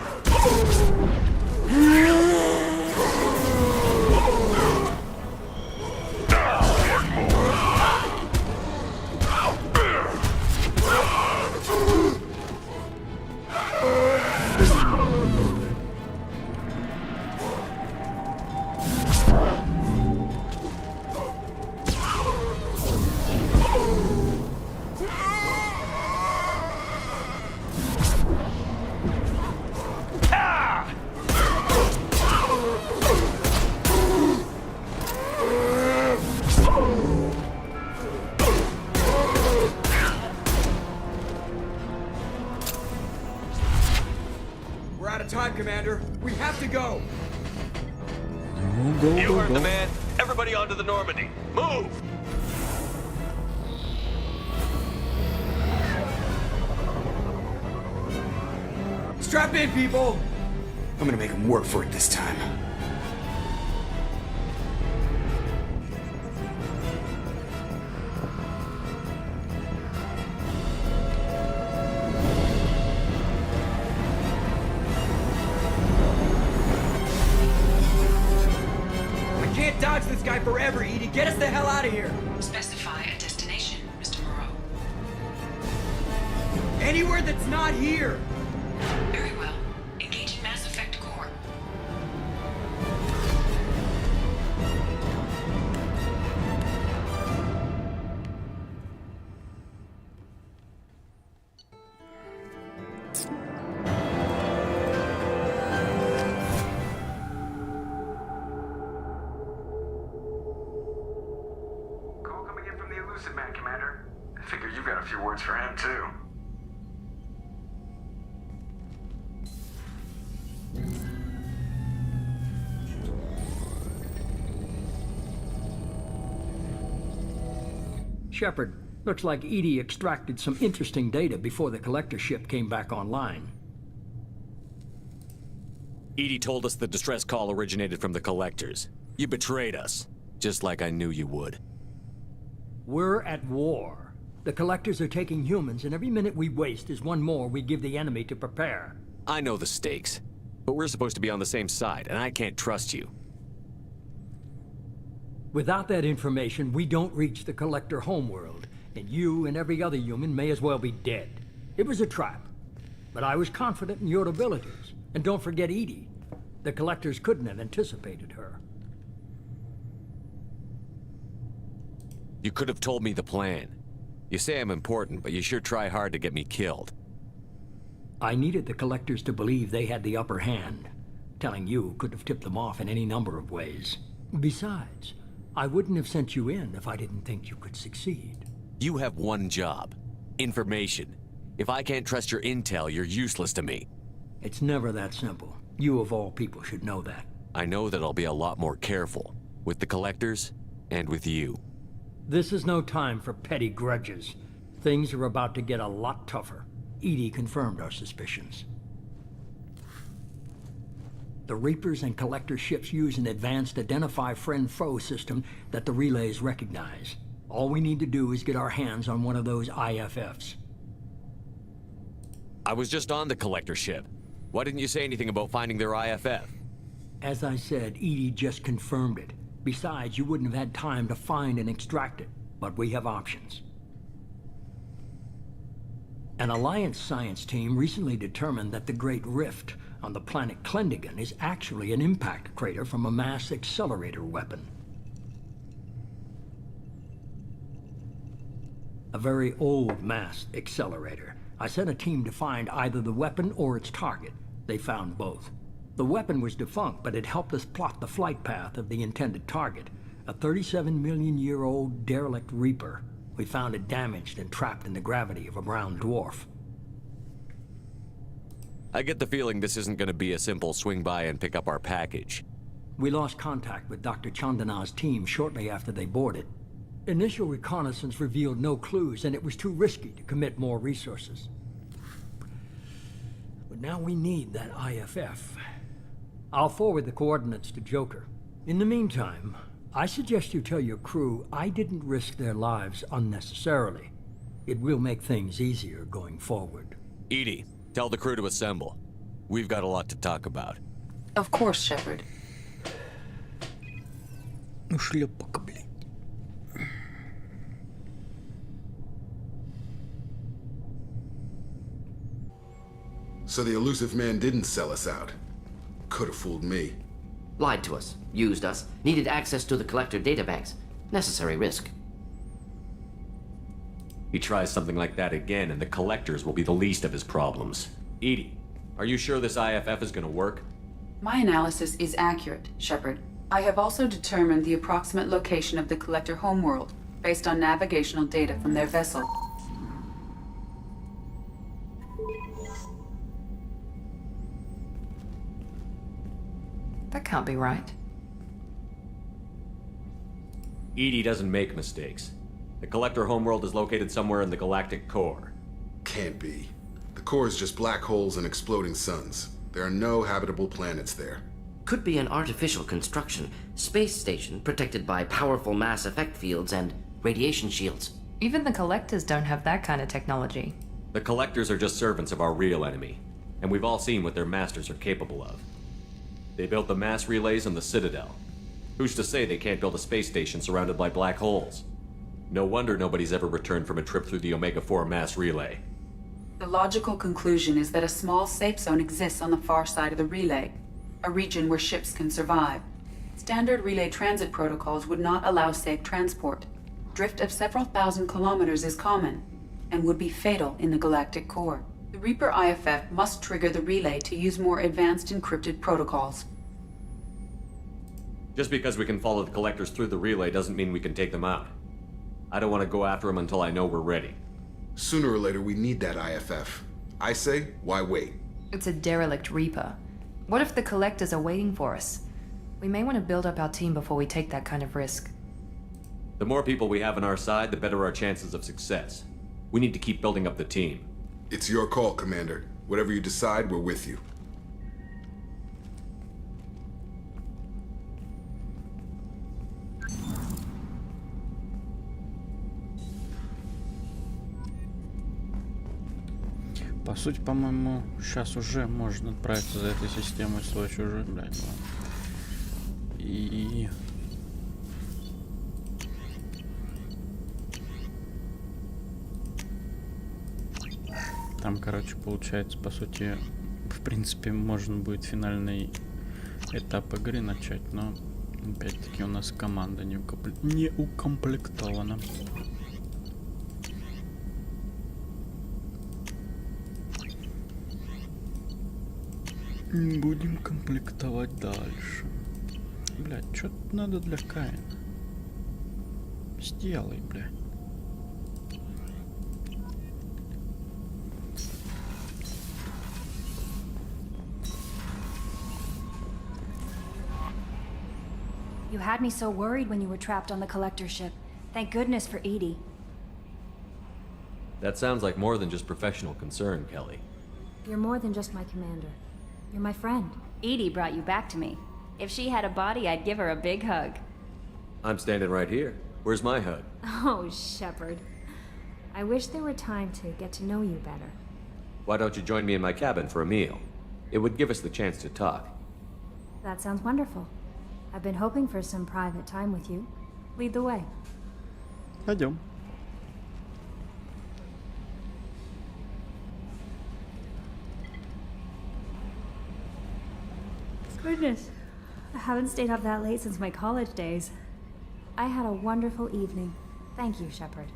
C: We're out of time, Commander. We have to go.
S: You heard the man. Everybody onto the Normandy. Move!
C: Strap in, people. I'm gonna make them work for it this time. We can't dodge this guy forever, Edie. Get us the hell out of here.
D: Specify a destination, Mr. Moreau.
C: Anywhere that's not here.
D: Very well. Engaging Mass Effect Core.
V: Call coming in from the Elusive Man, Commander. I figure you've got a few words for him, too.
X: Shepard, looks like Edie extracted some interesting data before the collector ship came back online.
J: Edie told us the distress call originated from the collectors. You betrayed us, just like I knew you would.
X: We're at war. The collectors are taking humans, and every minute we waste is one more we give the enemy to prepare.
J: I know the stakes, but we're supposed to be on the same side, and I can't trust you.
X: Without that information, we don't reach the collector homeworld, and you and every other human may as well be dead. It was a trap, but I was confident in your abilities. And don't forget Edie. The collectors couldn't have anticipated her.
J: You could have told me the plan. You say I'm important, but you sure try hard to get me killed.
X: I needed the collectors to believe they had the upper hand. Telling you could have tipped them off in any number of ways. Besides, I wouldn't have sent you in if I didn't think you could succeed.
J: You have one job. Information. If I can't trust your intel, you're useless to me.
X: It's never that simple. You of all people should know that.
J: I know that I'll be a lot more careful. With the collectors, and with you.
X: This is no time for petty grudges. Things are about to get a lot tougher. Edie confirmed our suspicions. The Reapers and Collector ships use an advanced Identify Friend-Foe system that the relays recognize. All we need to do is get our hands on one of those IFFs.
J: I was just on the Collector ship. Why didn't you say anything about finding their IFF?
X: As I said, Edie just confirmed it. Besides, you wouldn't have had time to find and extract it. But we have options. An Alliance science team recently determined that the Great Rift on the planet Klendigan is actually an impact crater from a mass accelerator weapon. A very old mass accelerator. I sent a team to find either the weapon or its target. They found both. The weapon was defunct, but it helped us plot the flight path of the intended target, a 37-million-year-old derelict Reaper. We found it damaged and trapped in the gravity of a brown dwarf.
J: I get the feeling this isn't going to be a simple swing by and pick up our package.
X: We lost contact with Dr. Chandana's team shortly after they boarded. Initial reconnaissance revealed no clues, and it was too risky to commit more resources. But now we need that IFF. I'll forward the coordinates to Joker. In the meantime, I suggest you tell your crew I didn't risk their lives unnecessarily. It will make things easier going forward.
J: Edie, tell the crew to assemble. We've got a lot to talk about.
F: Of course, Shepard.
A: Шлепок, блядь.
K: So the elusive man didn't sell us out. Could have fooled me.
I: Lied to us, used us, needed access to the collector databanks. Necessary risk.
J: He tries something like that again, and the collectors will be the least of his problems. Edie, are you sure this IFF is gonna work?
F: My analysis is accurate, Shepard. I have also determined the approximate location of the collector homeworld, based on navigational data from their vessel.
M: That can't be right.
J: Edie doesn't make mistakes. The collector homeworld is located somewhere in the galactic core.
K: Can't be. The core is just black holes and exploding suns. There are no habitable planets there.
I: Could be an artificial construction, space station protected by powerful mass effect fields and radiation shields.
M: Even the collectors don't have that kind of technology.
J: The collectors are just servants of our real enemy, and we've all seen what their masters are capable of. They built the mass relays in the Citadel. Who's to say they can't build a space station surrounded by black holes? No wonder nobody's ever returned from a trip through the Omega-4 mass relay.
F: The logical conclusion is that a small safe zone exists on the far side of the relay, a region where ships can survive. Standard relay transit protocols would not allow safe transport. Drift of several thousand kilometers is common, and would be fatal in the galactic core. The Reaper IFF must trigger the relay to use more advanced encrypted protocols.
J: Just because we can follow the collectors through the relay doesn't mean we can take them out. I don't want to go after them until I know we're ready.
K: Sooner or later, we need that IFF. I say, why wait?
M: It's a derelict Reaper. What if the collectors are waiting for us? We may want to build up our team before we take that kind of risk.
J: The more people we have on our side, the better our chances of success. We need to keep building up the team.
K: It's your call, Commander. Whatever you decide, we're with you.
A: По сути, по-моему, сейчас уже можно отправиться за этой системой свой-чужой, блядь, ладно. И... Там, короче, получается, по сути, в принципе, можно будет финальный этап игры начать, но, опять-таки, у нас команда не укомплектована. Будем комплектовать дальше. Блядь, что тут надо для Каина? Сделай, блядь.
W: You had me so worried when you were trapped on the collector ship. Thank goodness for Edie.
J: That sounds like more than just professional concern, Kelly.
W: You're more than just my commander. You're my friend.
R: Edie brought you back to me. If she had a body, I'd give her a big hug.
J: I'm standing right here. Where's my hug?
W: Oh, Shepard. I wish there were time to get to know you better.
J: Why don't you join me in my cabin for a meal? It would give us the chance to talk.
W: That sounds wonderful. I've been hoping for some private time with you. Lead the way.
A: Пойдем.
W: Goodness. I haven't stayed up that late since my college days. I had a wonderful evening. Thank you, Shepard.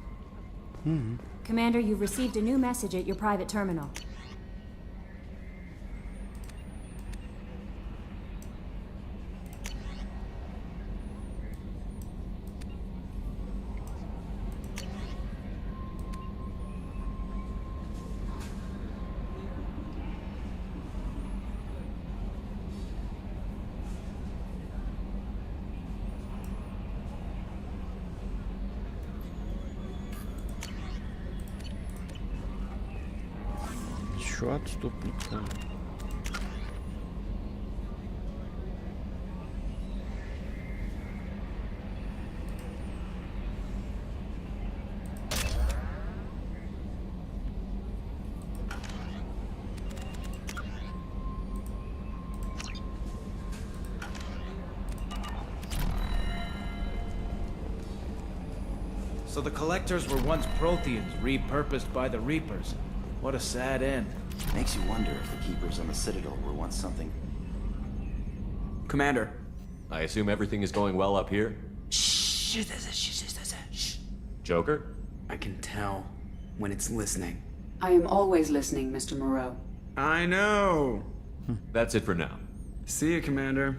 W: Commander, you've received a new message at your private terminal.
A: Чё, отступник?
G: So the Collectors were once Protheans, repurposed by the Reapers. What a sad end.
C: Makes you wonder if the Keepers on the Citadel were once something... Commander.
J: I assume everything is going well up here?
C: Shh.
J: Joker?
C: I can tell when it's listening.
F: I am always listening, Mr. Moreau.
C: I know.
J: That's it for now.
C: See you, Commander.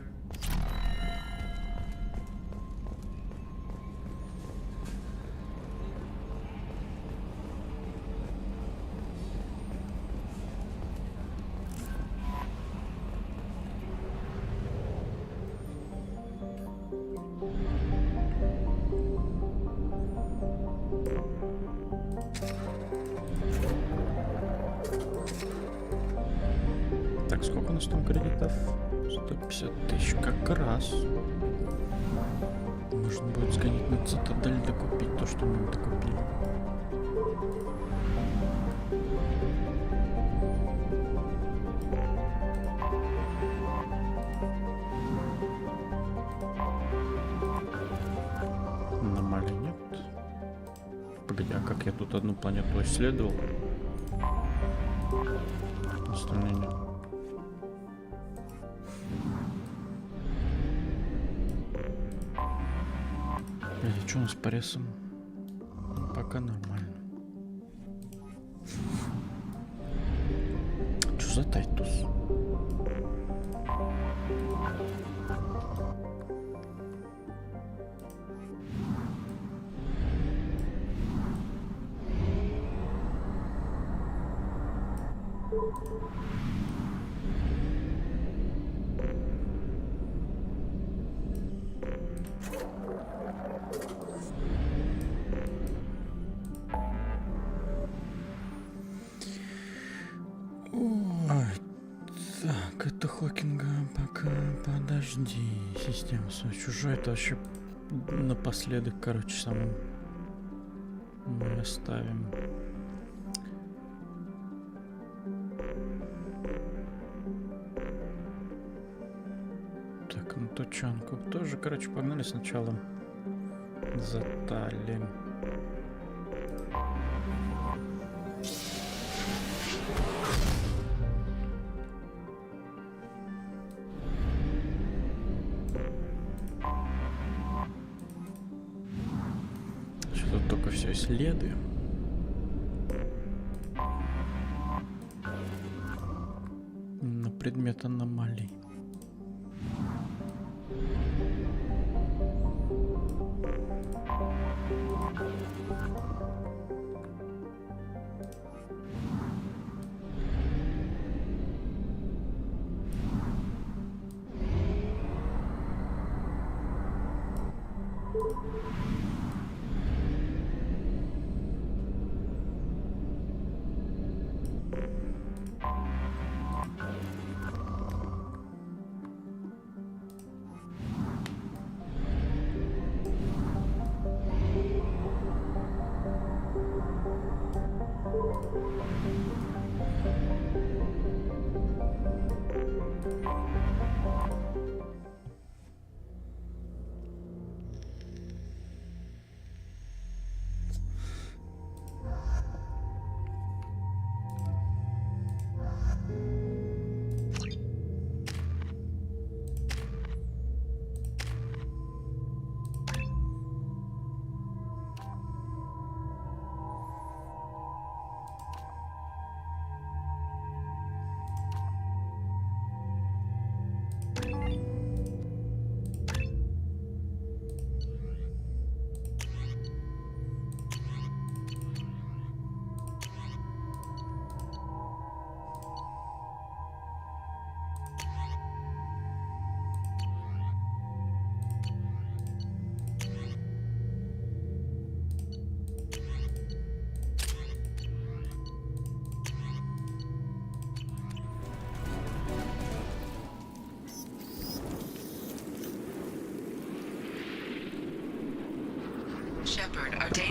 A: Так, сколько у нас там кредитов? 150 тысяч, как раз. Можно будет сгонять на Цитадель, докупить то, что мы докупили. Аномалий нет. Погоди, а как я тут одну планету исследовал? Остальные нет. Что у нас по ресам? Пока нормально. Что за Тайтус? Так, это Хокинга, пока подожди. Система своя чужой, это вообще напоследок, короче, самым мы оставим. Так, ну тучанку тоже, короче, погнали сначала за Талли. Что-то только все исследуем. На предмет аномалий.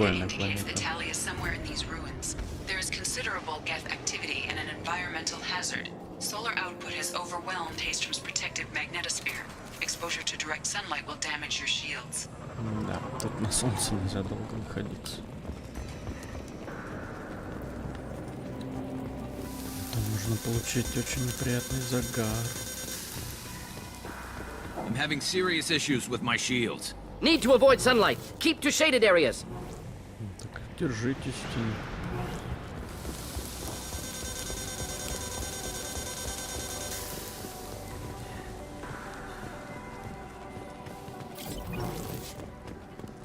A: прикольная
D: indicates that
A: планета.
D: Tally is somewhere in these ruins. There is considerable geth activity and an environmental hazard. Solar output has overwhelmed Hastrom's protective magnetosphere. Exposure to direct sunlight will damage your shields.
A: Да, тут на солнце нельзя долго находиться. Там можно получить очень неприятный загар.
G: I'm having serious issues with my shields.
I: Need to avoid sunlight. Keep to shaded areas.
A: Так, держитесь, тень.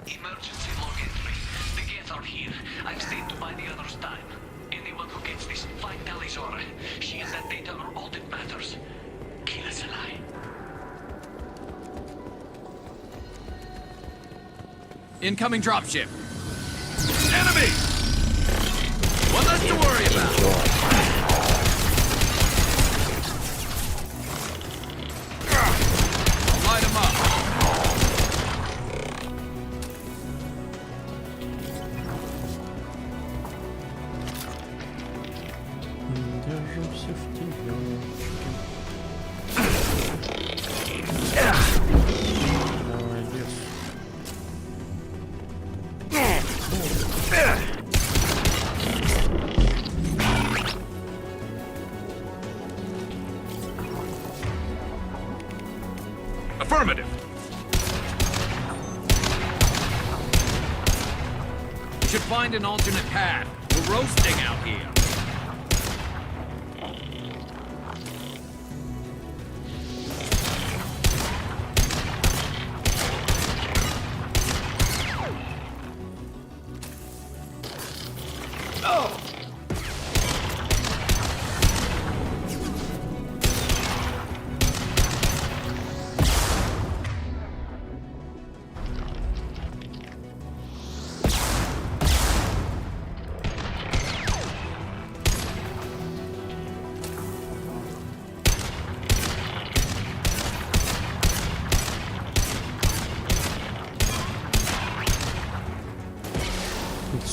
S: Emergency log entry. The geth are here. I've stayed to buy the others time. Anyone who gets this, find Alizora. She and that data are all that matters. Kill us alive.
G: Incoming dropship. Enemy! One less to worry about. I'll light him up.
A: Держимся в тенечке. Давай, лес.
G: Affirmative. We should find an alternate path. We're roasting out here.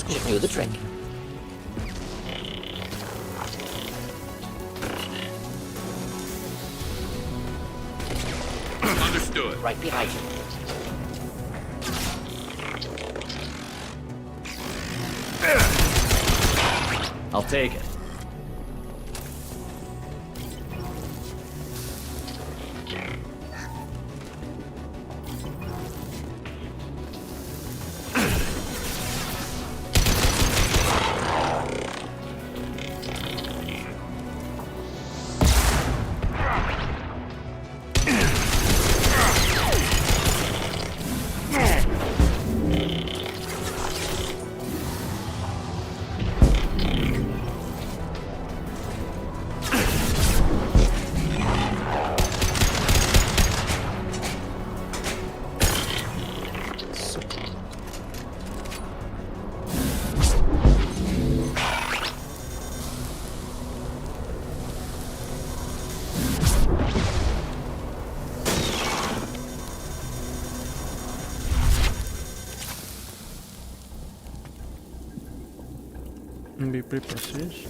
I: Should do the trick.
G: Understood.
I: Right behind you.
J: I'll take it.
A: Боеприпасы есть?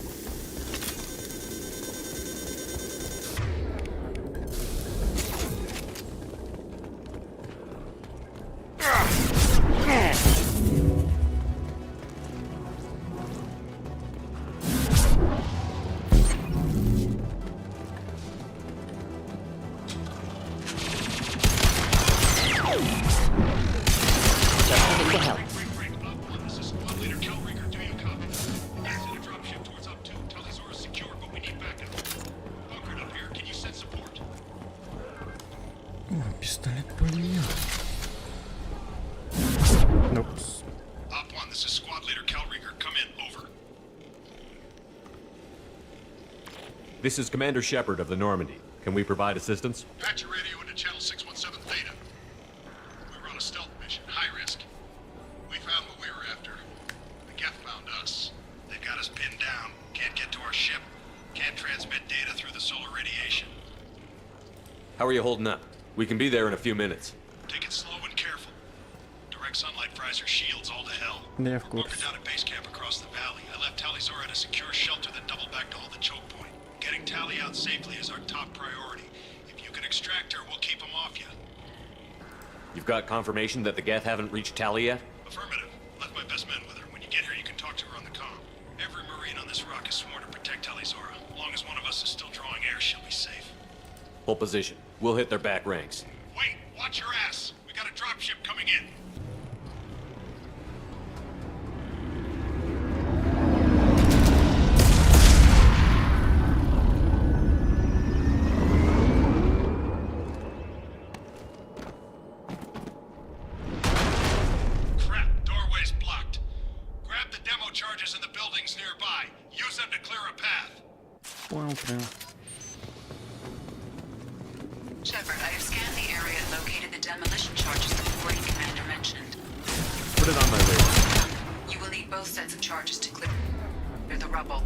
A: Пистолет-пулемет. Опс.
L: Op 1, this is Squad Leader Calringer. Come in, over.
J: This is Commander Shepard of the Normandy. Can we provide assistance?
L: Patch your radio into Channel 617 Theta. We were on a stealth mission, high risk. We found what we were after. The Geth found us. They've got us pinned down. Can't get to our ship. Can't transmit data through the solar radiation.
J: How are you holding up? We can be there in a few minutes.
L: Take it slow and careful. Direct sunlight fries your shields all to hell.
A: Да я в курсе.
L: Down at base camp across the valley. I left Tally Zora at a secure shelter that doubled back to hold the choke point. Getting Tally out safely is our top priority. If you can extract her, we'll keep him off you.
J: You've got confirmation that the Geth haven't reached Tally yet?
L: Affirmative. Left my best men with her. When you get her, you can talk to her on the comm. Every Marine on this rock is sworn to protect Tally Zora. As long as one of us is still drawing air, she'll be safe.
J: Hold position. We'll hit their back ranks.
L: Wait, watch your ass. We got a dropship coming in. Crap, doorway's blocked. Grab the demo charges in the buildings nearby. Use them to clear a path.
A: Понял, понял.
D: Shepard, I have scanned the area and located the demolition charges the Marine commander mentioned.
J: Put it on my radar.
D: You will need both sets of charges to clear the rubble.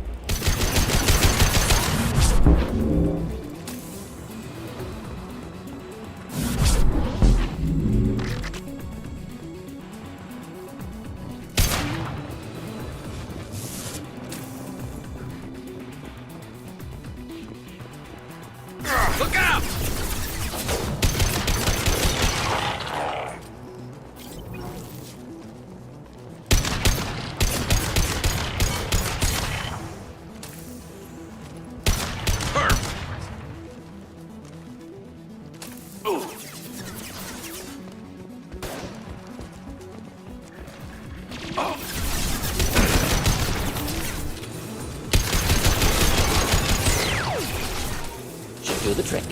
T: Look out!
I: Should do the trick.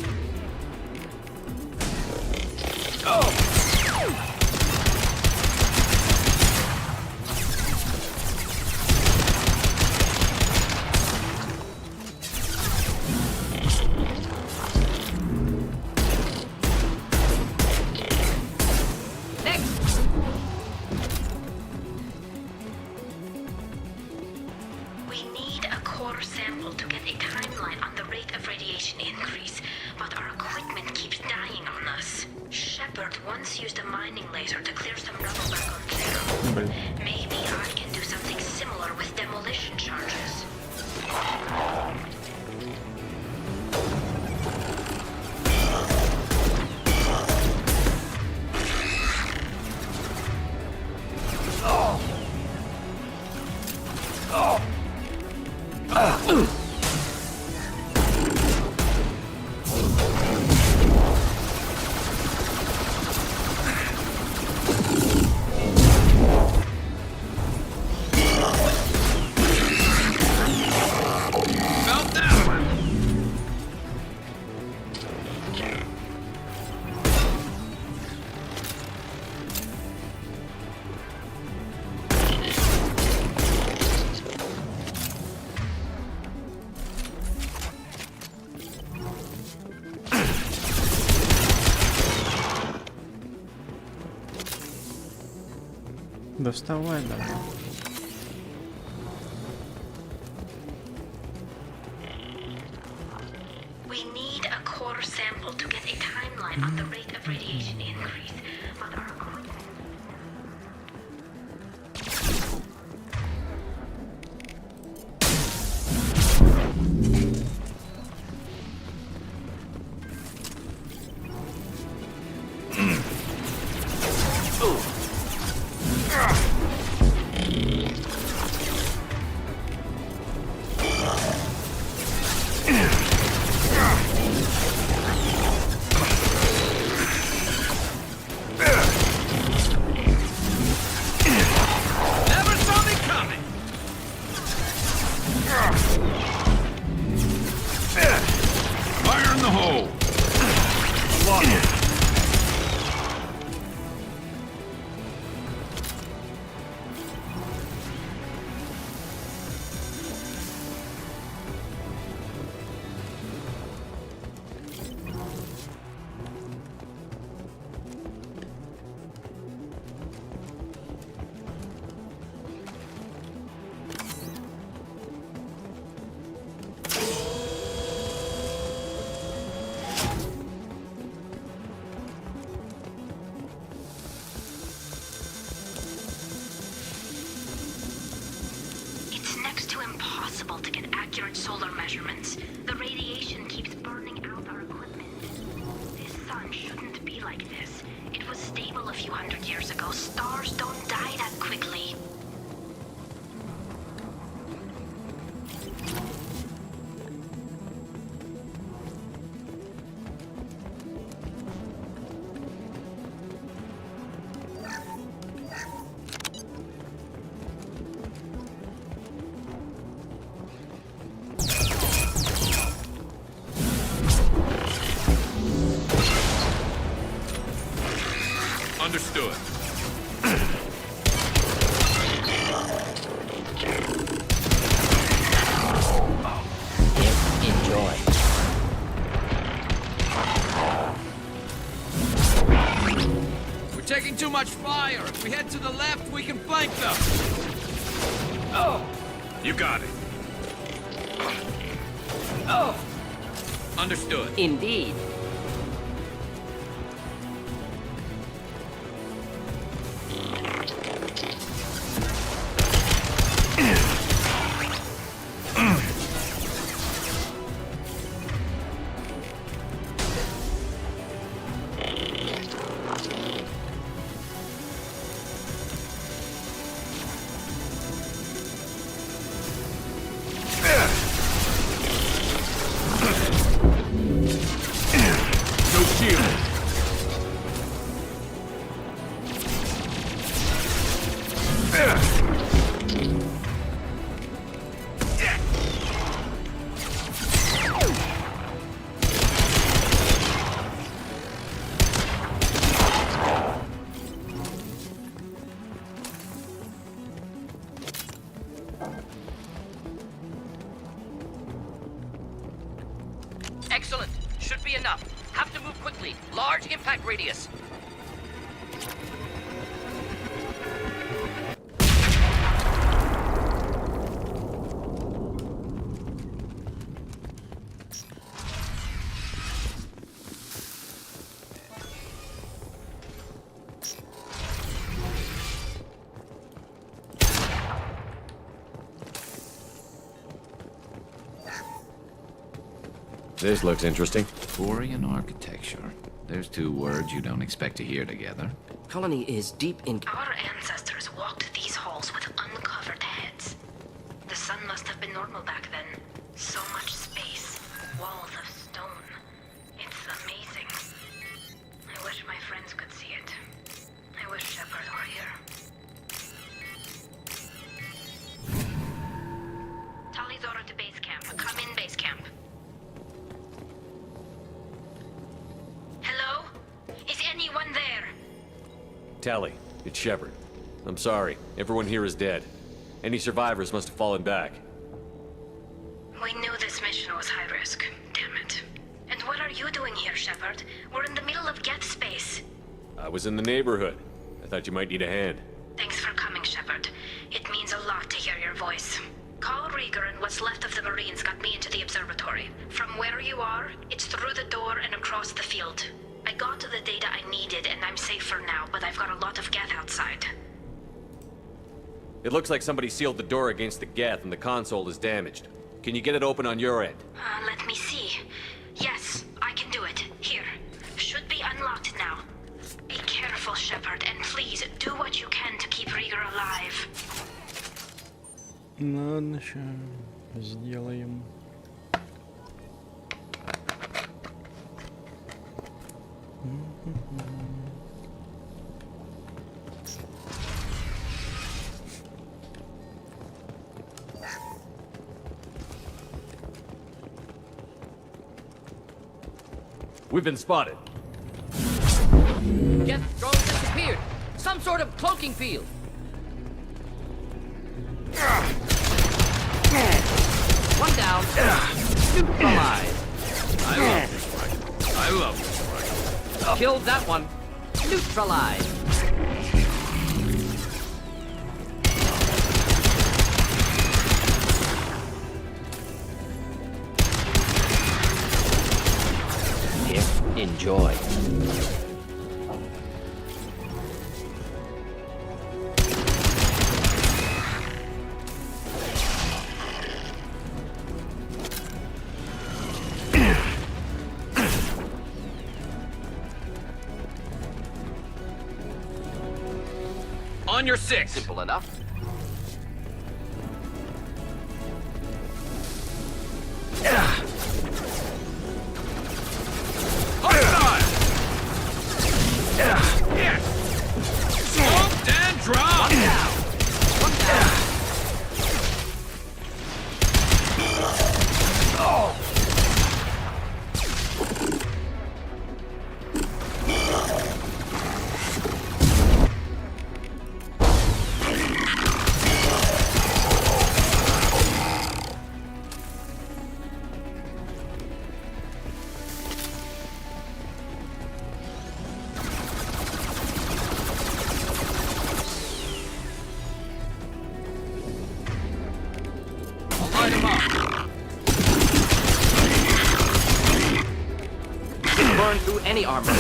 N: We need a core sample to get a timeline on the rate of radiation increase, but our equipment keeps dying on us. Shepard once used a mining laser to clear some rubble back on Zero. Maybe I can do something similar with demolition charges.
A: Да вставай давай.
N: We need a core sample to get a timeline on the rate of radiation increase, but our equipment... accurate solar measurements. The radiation keeps burning out our equipment. This sun shouldn't be like this. It was stable a few hundred years ago. Stars don't die that quickly.
T: Understood.
I: Enjoy.
T: We're taking too much fire. If we head to the left, we can flank them. Oh! You got it. Oh! Understood.
I: Indeed. Excellent. Should be enough. Have to move quickly. Large impact radius.
J: This looks interesting.
E: Quarian architecture. There's two words you don't expect to hear together.
I: Colony is deep in...
N: Our ancestors walked these halls with uncovered heads. The sun must have been normal back then. So much space. Walls of stone. It's amazing. I wish my friends could see it. I wish Shepard were here. Tali's order to base camp. Come in, base camp. Hello? Is anyone there?
J: Tally, it's Shepard. I'm sorry. Everyone here is dead. Any survivors must have fallen back.
N: We knew this mission was high risk. Damn it. And what are you doing here, Shepard? We're in the middle of Geth space.
J: I was in the neighborhood. I thought you might need a hand.
N: Thanks for coming, Shepard. It means a lot to hear your voice. Carl Rieger and what's left of the Marines got me into the observatory. From where you are, it's through the door and across the field. I got to the data I needed and I'm safe for now, but I've got a lot of Geth outside.
J: It looks like somebody sealed the door against the Geth and the console is damaged. Can you get it open on your end?
N: Let me see. Yes, I can do it. Here. Should be unlocked now. Be careful, Shepard, and please do what you can to keep Rieger alive.
A: Ладно, сейчас сделаем.
J: We've been spotted.
I: Geth drones disappeared. Some sort of cloaking field. One down. Neutralized.
T: I love this fight. I love this fight.
I: Killed that one. Neutralized. Enjoy.
T: On your 6.
I: Simple enough.
T: Hostile! Yes! Smoked and dropped!
I: One down.
T: Oh! Light him up.
I: Didn't burn through any armor.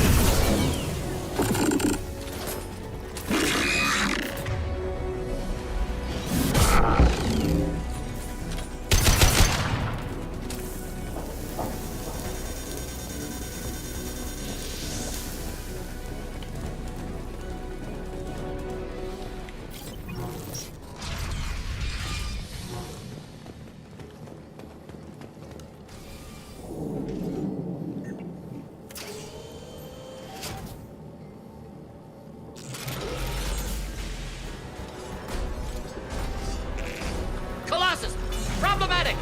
I: Colossus! Problematic!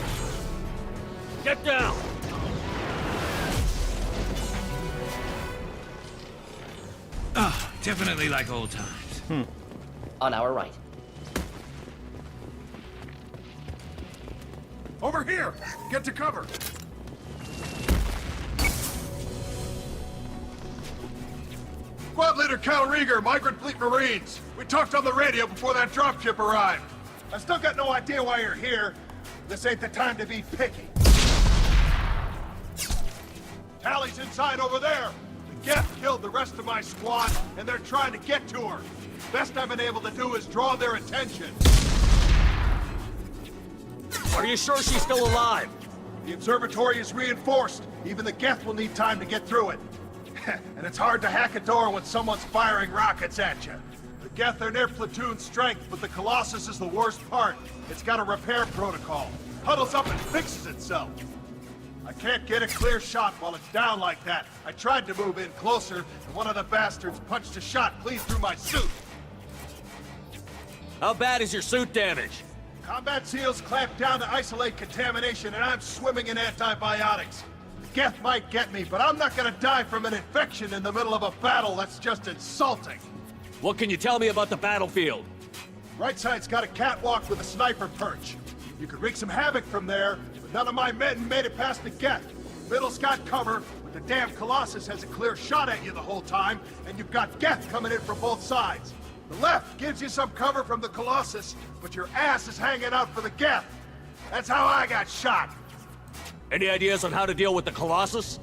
G: Get down!
T: Oh, definitely like old times.
I: On our right.
L: Over here! Get to cover! Squad Leader Cal Rieger, Migrant Fleet Marines. We talked on the radio before that dropship arrived. I still got no idea why you're here. This ain't the time to be picky. Tally's inside over there. The Geth killed the rest of my squad, and they're trying to get to her. Best I've been able to do is draw their attention.
G: Are you sure she's still alive?
L: The observatory is reinforced. Even the Geth will need time to get through it. And it's hard to hack a door when someone's firing rockets at you. The Geth are near platoon strength, but the Colossus is the worst part. It's got a repair protocol. Huddles up and fixes itself. I can't get a clear shot while it's down like that. I tried to move in closer, and one of the bastards punched a shot clean through my suit.
G: How bad is your suit damaged?
L: Combat SEALs clamped down to isolate contamination, and I'm swimming in antibiotics. The Geth might get me, but I'm not gonna die from an infection in the middle of a battle. That's just insulting.
G: What can you tell me about the battlefield?
L: Right side's got a catwalk with a sniper perch. You could wreak some havoc from there, but none of my men made it past the Geth. Middle's got cover, but the damn Colossus has a clear shot at you the whole time, and you've got Geth coming in from both sides. The left gives you some cover from the Colossus, but your ass is hanging out for the Geth. That's how I got shot.
G: Any ideas on how to deal with the Colossus?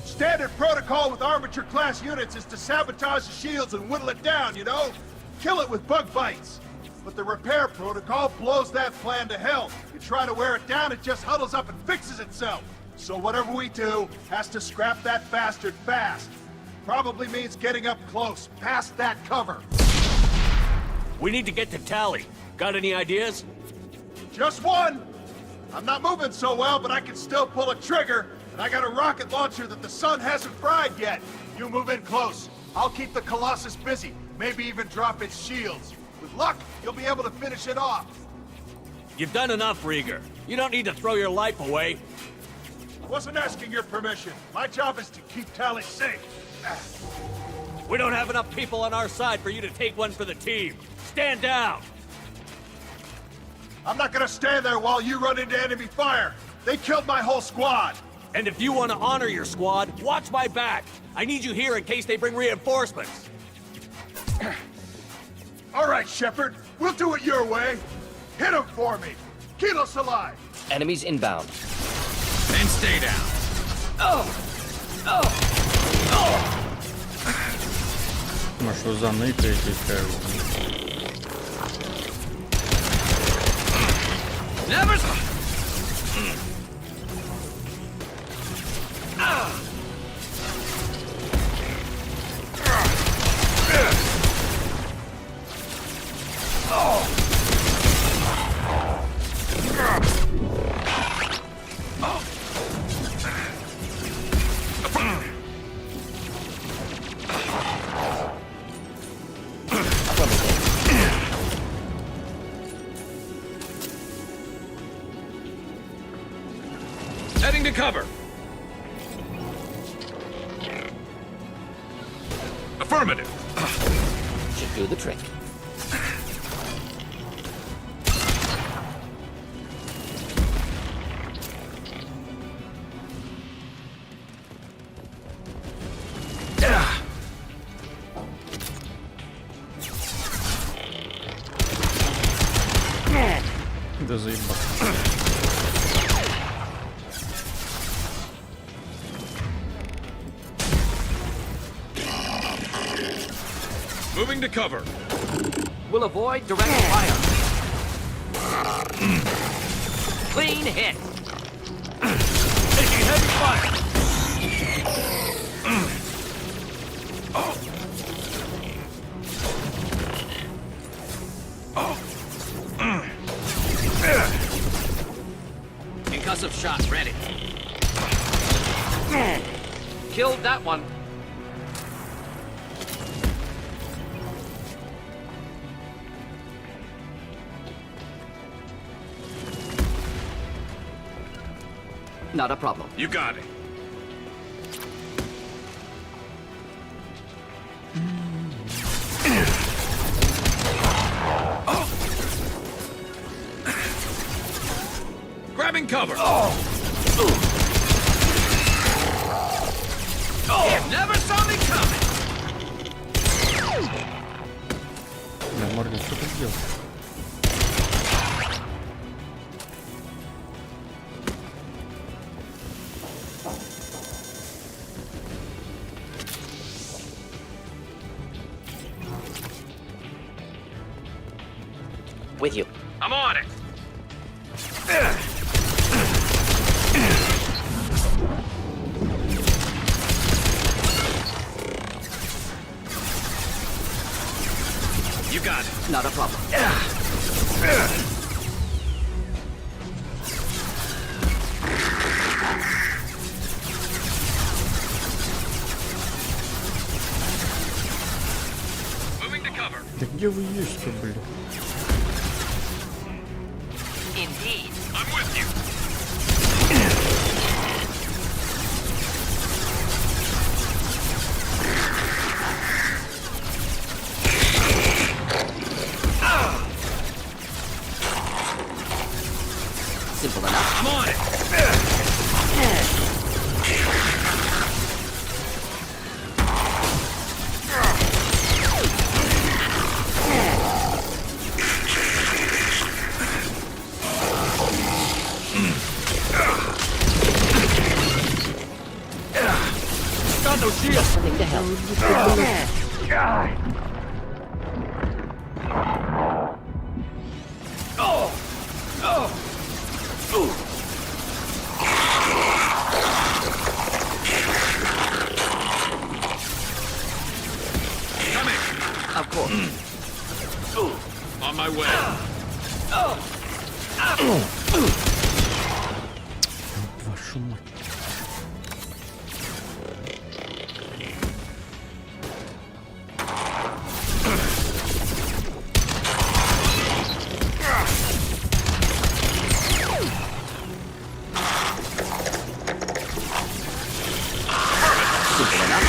L: Standard protocol with armature-class units is to sabotage the shields and whittle it down, you know? Kill it with bug bites. But the repair protocol blows that plan to hell. You try to wear it down, it just huddles up and fixes itself. So whatever we do has to scrap that bastard fast. Probably means getting up close, past that cover.
G: We need to get to Tally. Got any ideas?
L: Just one! I'm not moving so well, but I can still pull a trigger, and I got a rocket launcher that the sun hasn't fried yet. You move in close. I'll keep the Colossus busy, maybe even drop its shields. With luck, you'll be able to finish it off.
G: You've done enough, Rieger. You don't need to throw your life away.
L: I wasn't asking your permission. My job is to keep Tally safe.
G: We don't have enough people on our side for you to take one for the team. Stand down!
L: I'm not gonna stand there while you run into enemy fire. They killed my whole squad.
G: And if you want to honor your squad, watch my back. I need you here in case they bring reinforcements.
L: All right, Shepard. We'll do it your way. Hit him for me. Kilos alive.
I: Enemies inbound.
T: And stay down.
A: Ну что за ныкаете,
T: Never. Heading to cover. Affirmative.
I: Should do the trick.
A: Да заебал.
T: Moving to cover.
I: We'll avoid direct fire. Clean hit.
T: Taking heavy fire.
S: Concussive shot ready.
I: Killed that one. Not a problem.
T: You got it. Grabbing cover.
S: Never saw me coming.
A: Бля, Морган, что ты сделал?
I: With you.
T: I'm on it. You got it.
I: Not a problem.
T: Moving to cover.
A: Да где вы есть-то, блин?
S: Indeed.
T: I'm with you.
I: Simple enough.
T: I'm on it.
I: Got no shield. Just something to help.
T: Coming.
I: Of course.
T: On my way.
A: Вашу мать.
I: Simple enough.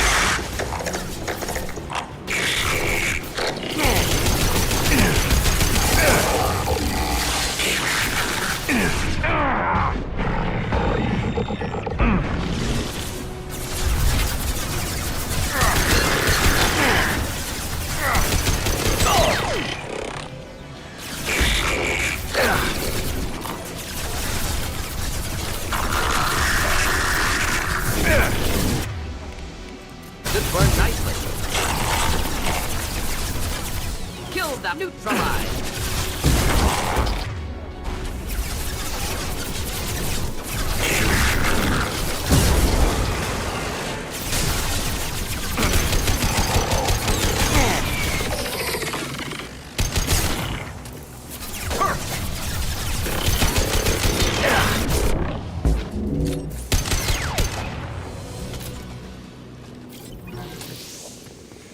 I: This burned nicely. Kill that neutralize.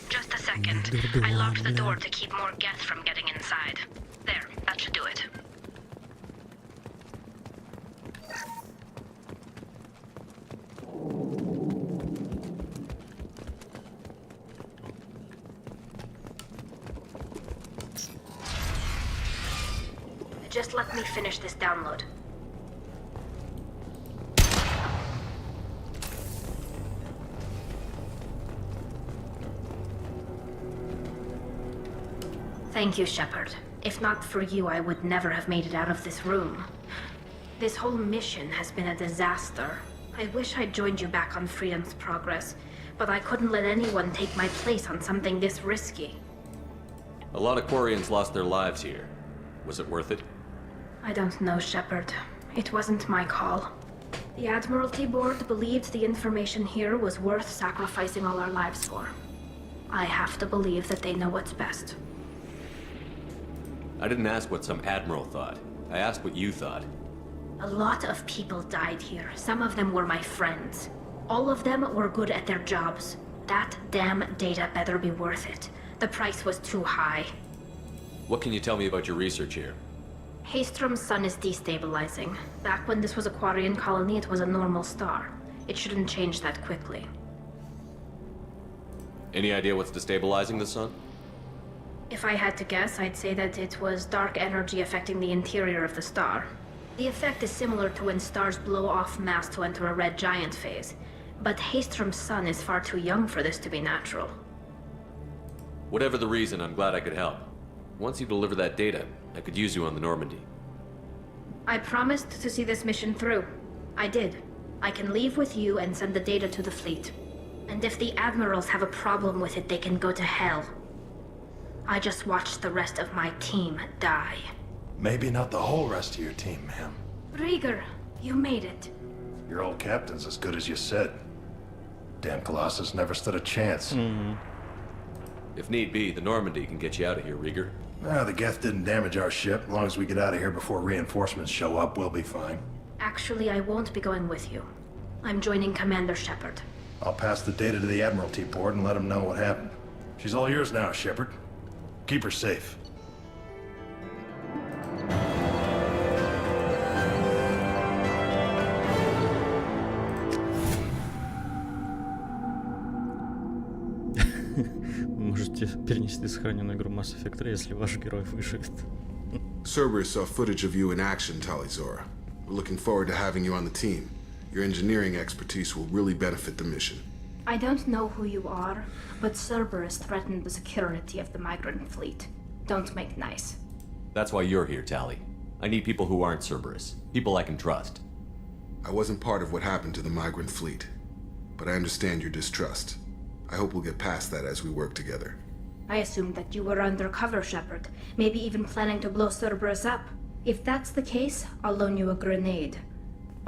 N: Just a second. I locked the door to keep more gas from getting inside. There, that should do it. Just let me finish this download. Thank you, Shepard. If not for you, I would never have made it out of this room. This whole mission has been a disaster. I wish I'd joined you back on Freedom's Progress, but I couldn't let anyone take my place on something this risky.
J: A lot of Quarians lost their lives here. Was it worth it?
N: I don't know, Shepard. It wasn't my call. The Admiralty Board believed the information here was worth sacrificing all our lives for. I have to believe that they know what's best.
J: I didn't ask what some admiral thought. I asked what you thought.
N: A lot of people died here. Some of them were my friends. All of them were good at their jobs. That damn data better be worth it. The price was too high.
J: What can you tell me about your research here?
N: Haystrom's sun is destabilizing. Back when this was a Quarian colony, it was a normal star. It shouldn't change that quickly.
J: Any idea what's destabilizing the sun?
N: If I had to guess, I'd say that it was dark energy affecting the interior of the star. The effect is similar to when stars blow off mass to enter a red giant phase. But Haystrom's sun is far too young for this to be natural.
J: Whatever the reason, I'm glad I could help. Once you deliver that data, I could use you on the Normandy.
N: I promised to see this mission through. I did. I can leave with you and send the data to the fleet. And if the admirals have a problem with it, they can go to hell. I just watched the rest of my team die.
O: Maybe not the whole rest of your team, ma'am.
N: Rieger, you made it.
O: Your old captain's as good as you said. Damn Colossus never stood a chance.
J: If need be, the Normandy can get you out of here, Rieger.
O: The Geth didn't damage our ship. As long as we get out of here before reinforcements show up, we'll be fine.
N: Actually, I won't be going with you. I'm joining Commander Shepard.
O: I'll pass the data to the Admiralty Board and let them know what happened. She's all yours now, Shepard. Keep her safe.
A: Можете перенести сохраненную игру Mass Effect 3, если ваш герой выживет.
K: Cerberus saw footage of you in action, Talizora. We're looking forward to having you on the team. Your engineering expertise will really benefit the mission.
N: I don't know who you are, but Cerberus threatened the security of the migrant fleet. Don't make nice.
J: That's why you're here, Tali. I need people who aren't Cerberus. People I can trust.
K: I wasn't part of what happened to the migrant fleet, but I understand your distrust. I hope we'll get past that as we work together.
N: I assumed that you were undercover, Shepard. Maybe even planning to blow Cerberus up. If that's the case, I'll loan you a grenade.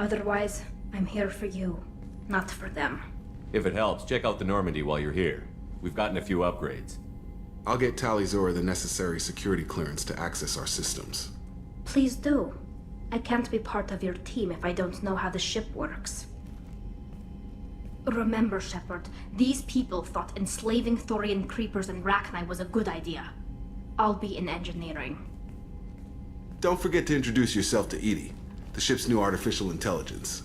N: Otherwise, I'm here for you, not for them.
J: If it helps, check out the Normandy while you're here. We've gotten a few upgrades.
K: I'll get Talizora the necessary security clearance to access our systems.
N: Please do. I can't be part of your team if I don't know how the ship works. Remember, Shepard, these people thought enslaving Thorian creepers in Rachni was a good idea. I'll be in engineering.
K: Don't forget to introduce yourself to EDI, the ship's new artificial intelligence.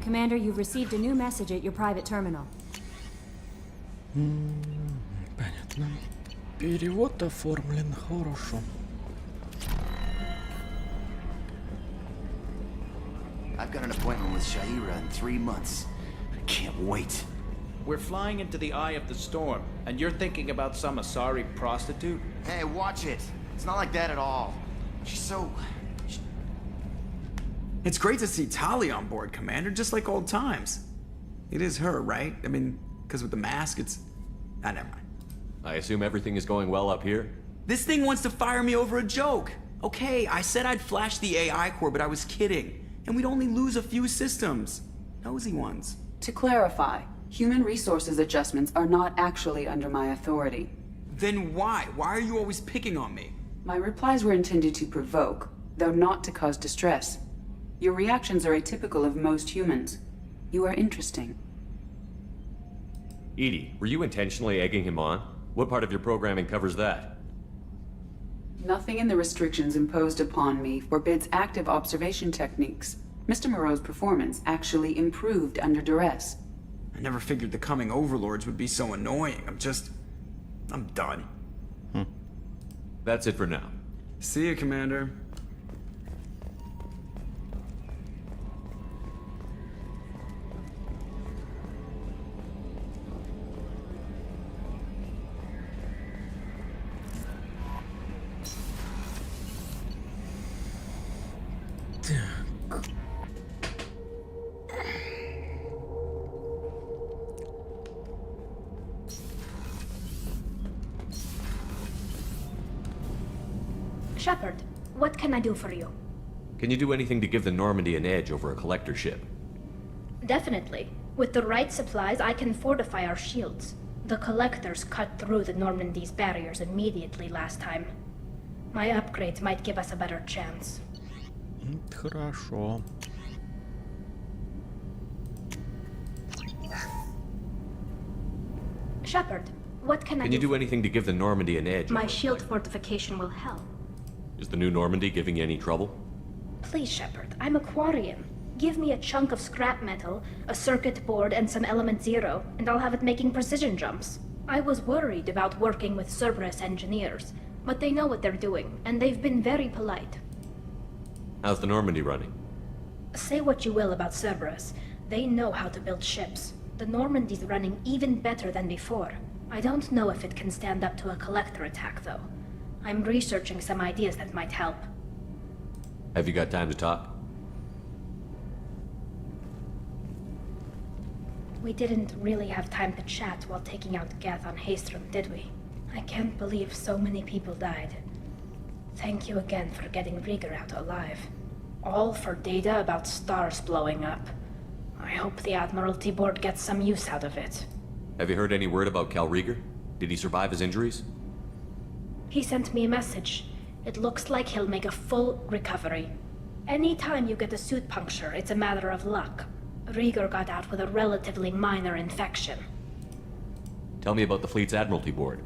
W: Commander, you've received a new message at your private terminal.
A: Понятно. Перевод оформлен хорошо.
P: I've got an appointment with Shaira in 3 months. I can't wait.
Q: We're flying into the eye of the storm, and you're thinking about some Asari prostitute?
P: Hey, watch it. It's not like that at all. She's so...
C: It's great to see Tali on board, Commander, just like old times. It is her, right? I mean, because with the mask, it's... Ah, never mind.
J: I assume everything is going well up here?
C: This thing wants to fire me over a joke. Okay, I said I'd flash the AI core, but I was kidding. And we'd only lose a few systems. Nosy ones.
F: To clarify, human resources adjustments are not actually under my authority.
C: Then why? Why are you always picking on me?
F: My replies were intended to provoke, though not to cause distress. Your reactions are atypical of most humans. You are interesting.
J: Edie, were you intentionally egging him on? What part of your programming covers that?
F: Nothing in the restrictions imposed upon me forbids active observation techniques. Mr. Moreau's performance actually improved under duress.
C: I never figured the coming overlords would be so annoying. I'm done.
J: That's it for now.
C: See you, Commander.
N: Shepard, what can I do for you?
J: Can you do anything to give the Normandy an edge over a collector ship?
N: Definitely. With the right supplies, I can fortify our shields. The collectors cut through the Normandy's barriers immediately last time. My upgrades might give us a better chance.
A: Хорошо.
N: Shepard, what can I do?
J: Can you do anything to give the Normandy an edge?
N: My shield fortification will help.
J: Is the new Normandy giving you any trouble?
N: Please, Shepard, I'm a Quarian. Give me a chunk of scrap metal, a circuit board, and some element zero, and I'll have it making precision jumps. I was worried about working with Cerberus engineers, but they know what they're doing, and they've been very polite.
J: How's the Normandy running?
N: Say what you will about Cerberus, they know how to build ships. The Normandy's running even better than before. I don't know if it can stand up to a collector attack, though. I'm researching some ideas that might help.
J: Have you got time to talk?
N: We didn't really have time to chat while taking out Gath on Haestrom, did we? I can't believe so many people died. Thank you again for getting Rieger out alive. All for data about stars blowing up. I hope the Admiralty Board gets some use out of it.
J: Have you heard any word about Cal Rieger? Did he survive his injuries?
N: He sent me a message. It looks like he'll make a full recovery. Anytime you get a suit puncture, it's a matter of luck. Rieger got out with a relatively minor infection.
J: Tell me about the fleet's Admiralty Board.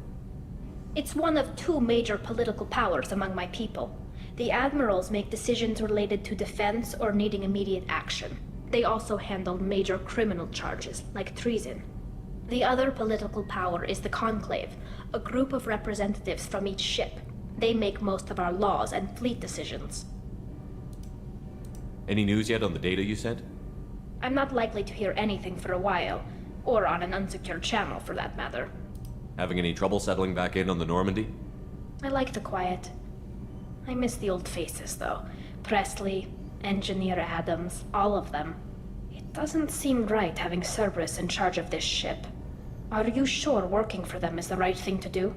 N: It's one of two major political powers among my people. The admirals make decisions related to defense or needing immediate action. They also handle major criminal charges, like treason. The other political power is the Conclave, a group of representatives from each ship. They make most of our laws and fleet decisions.
J: Any news yet on the data you sent?
N: I'm not likely to hear anything for a while, or on an unsecured channel for that matter.
J: Having any trouble settling back in on the Normandy?
N: I like the quiet. I miss the old faces, though. Presley, Engineer Adams, all of them. It doesn't seem right having Cerberus in charge of this ship. Are you sure working for them is the right thing to do?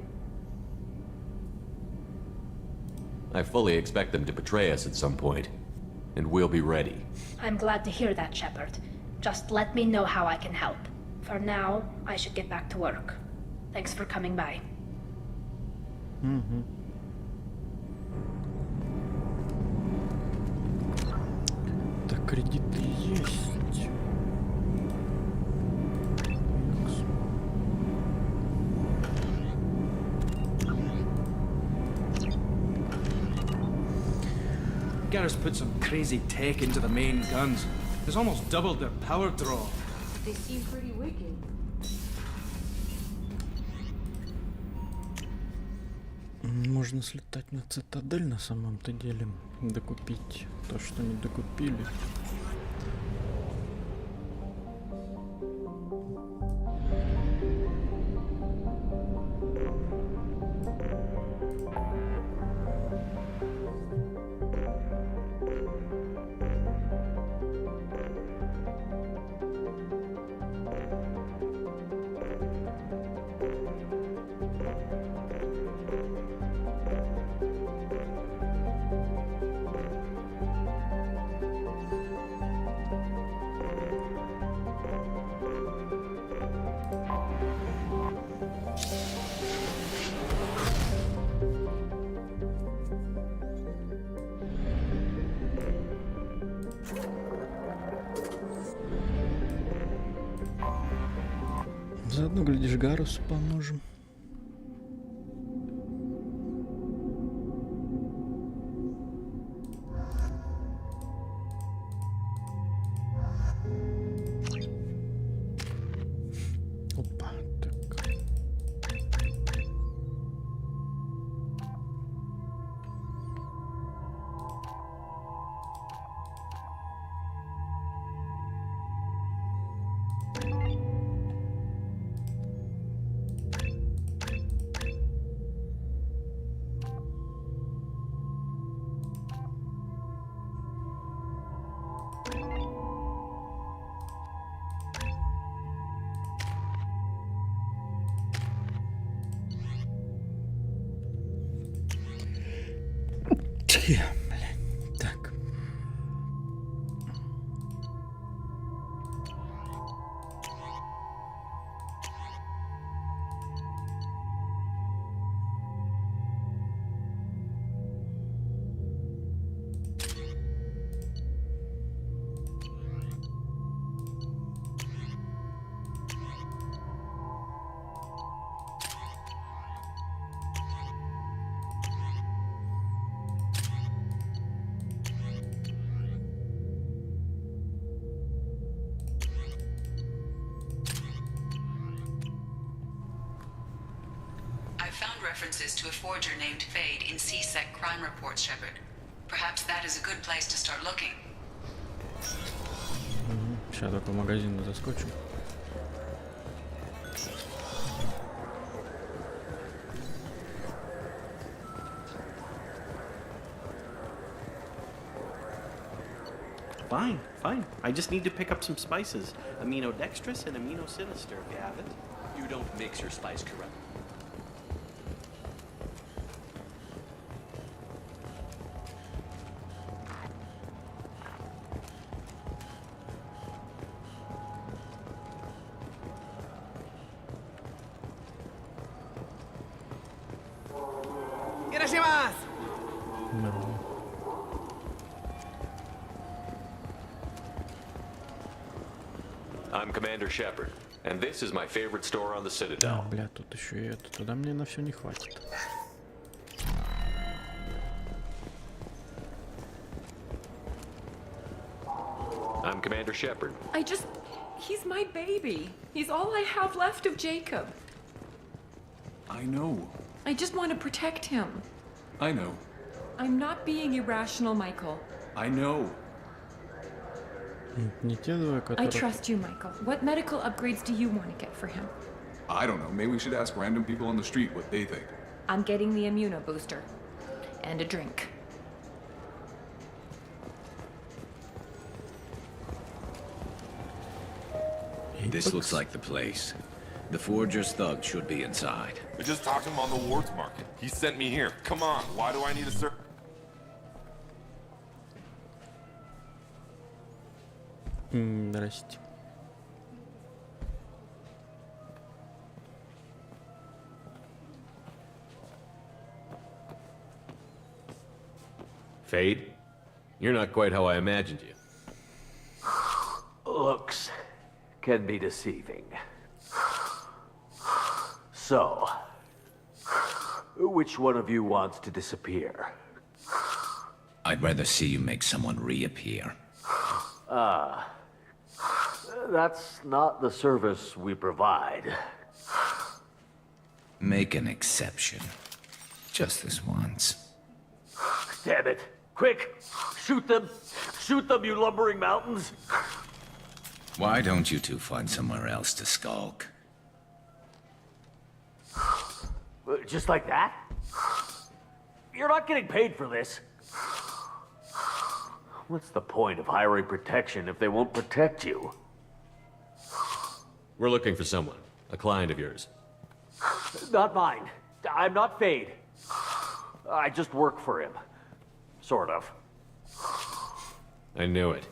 J: I fully expect them to betray us at some point, and we'll be ready.
N: I'm glad to hear that, Shepard. Just let me know how I can help. For now, I should get back to work. Thanks for coming by.
A: Так, кредиты есть.
Q: Garrus put some crazy tech into the main guns. It's almost doubled their power draw.
M: They seem pretty wicked.
A: Можно слетать на цитадель на самом-то деле, докупить то, что не докупили. Заодно, глядишь, Гарусу поможем. Опа, так. Блядь, так.
D: References to a forger named Fade in C-Sec crime reports, Shepard. Perhaps that is a good place to start looking.
A: Сейчас только в магазин заскочу.
B: Fine, fine. I just need to pick up some spices. Aminodextrous and aminosinister, if you have it.
G: You don't mix your spice correctly.
J: I'm Commander Shepard, and this is my favorite store on the Citadel.
A: Бля, тут еще и это. Туда мне на все не хватит.
J: I'm Commander Shepard.
H: He's my baby. He's all I have left of Jacob.
U: I know.
H: I just want to protect him.
U: I know.
H: I'm not being irrational, Michael.
U: I know.
A: Не те двое,
H: I
A: которые...
H: trust you, Michael. What medical upgrades do you want to get for him?
U: I don't know. Maybe we should ask random people on the street what they think.
H: I'm getting the immuno booster. And a drink.
T: This looks like the place. The Forger's thug should be inside.
V: We just talked to him on the Wards Market. He sent me here. Come on, why do I need a sir?
A: Здрасте.
J: Fade? You're not quite how I imagined you.
G: Looks can be deceiving. So, which one of you wants to disappear?
T: I'd rather see you make someone reappear.
G: That's not the service we provide.
T: Make an exception. Just this once.
G: Damn it. Quick! Shoot them! Shoot them, you lumbering mountains!
T: Why don't you two find somewhere else to skulk?
G: Just like that? You're not getting paid for this. What's the point of hiring protection if they won't protect you?
J: We're looking for someone. A client of yours.
G: Not mine. I'm not Fade. I just work for him. Sort of.
J: I knew it.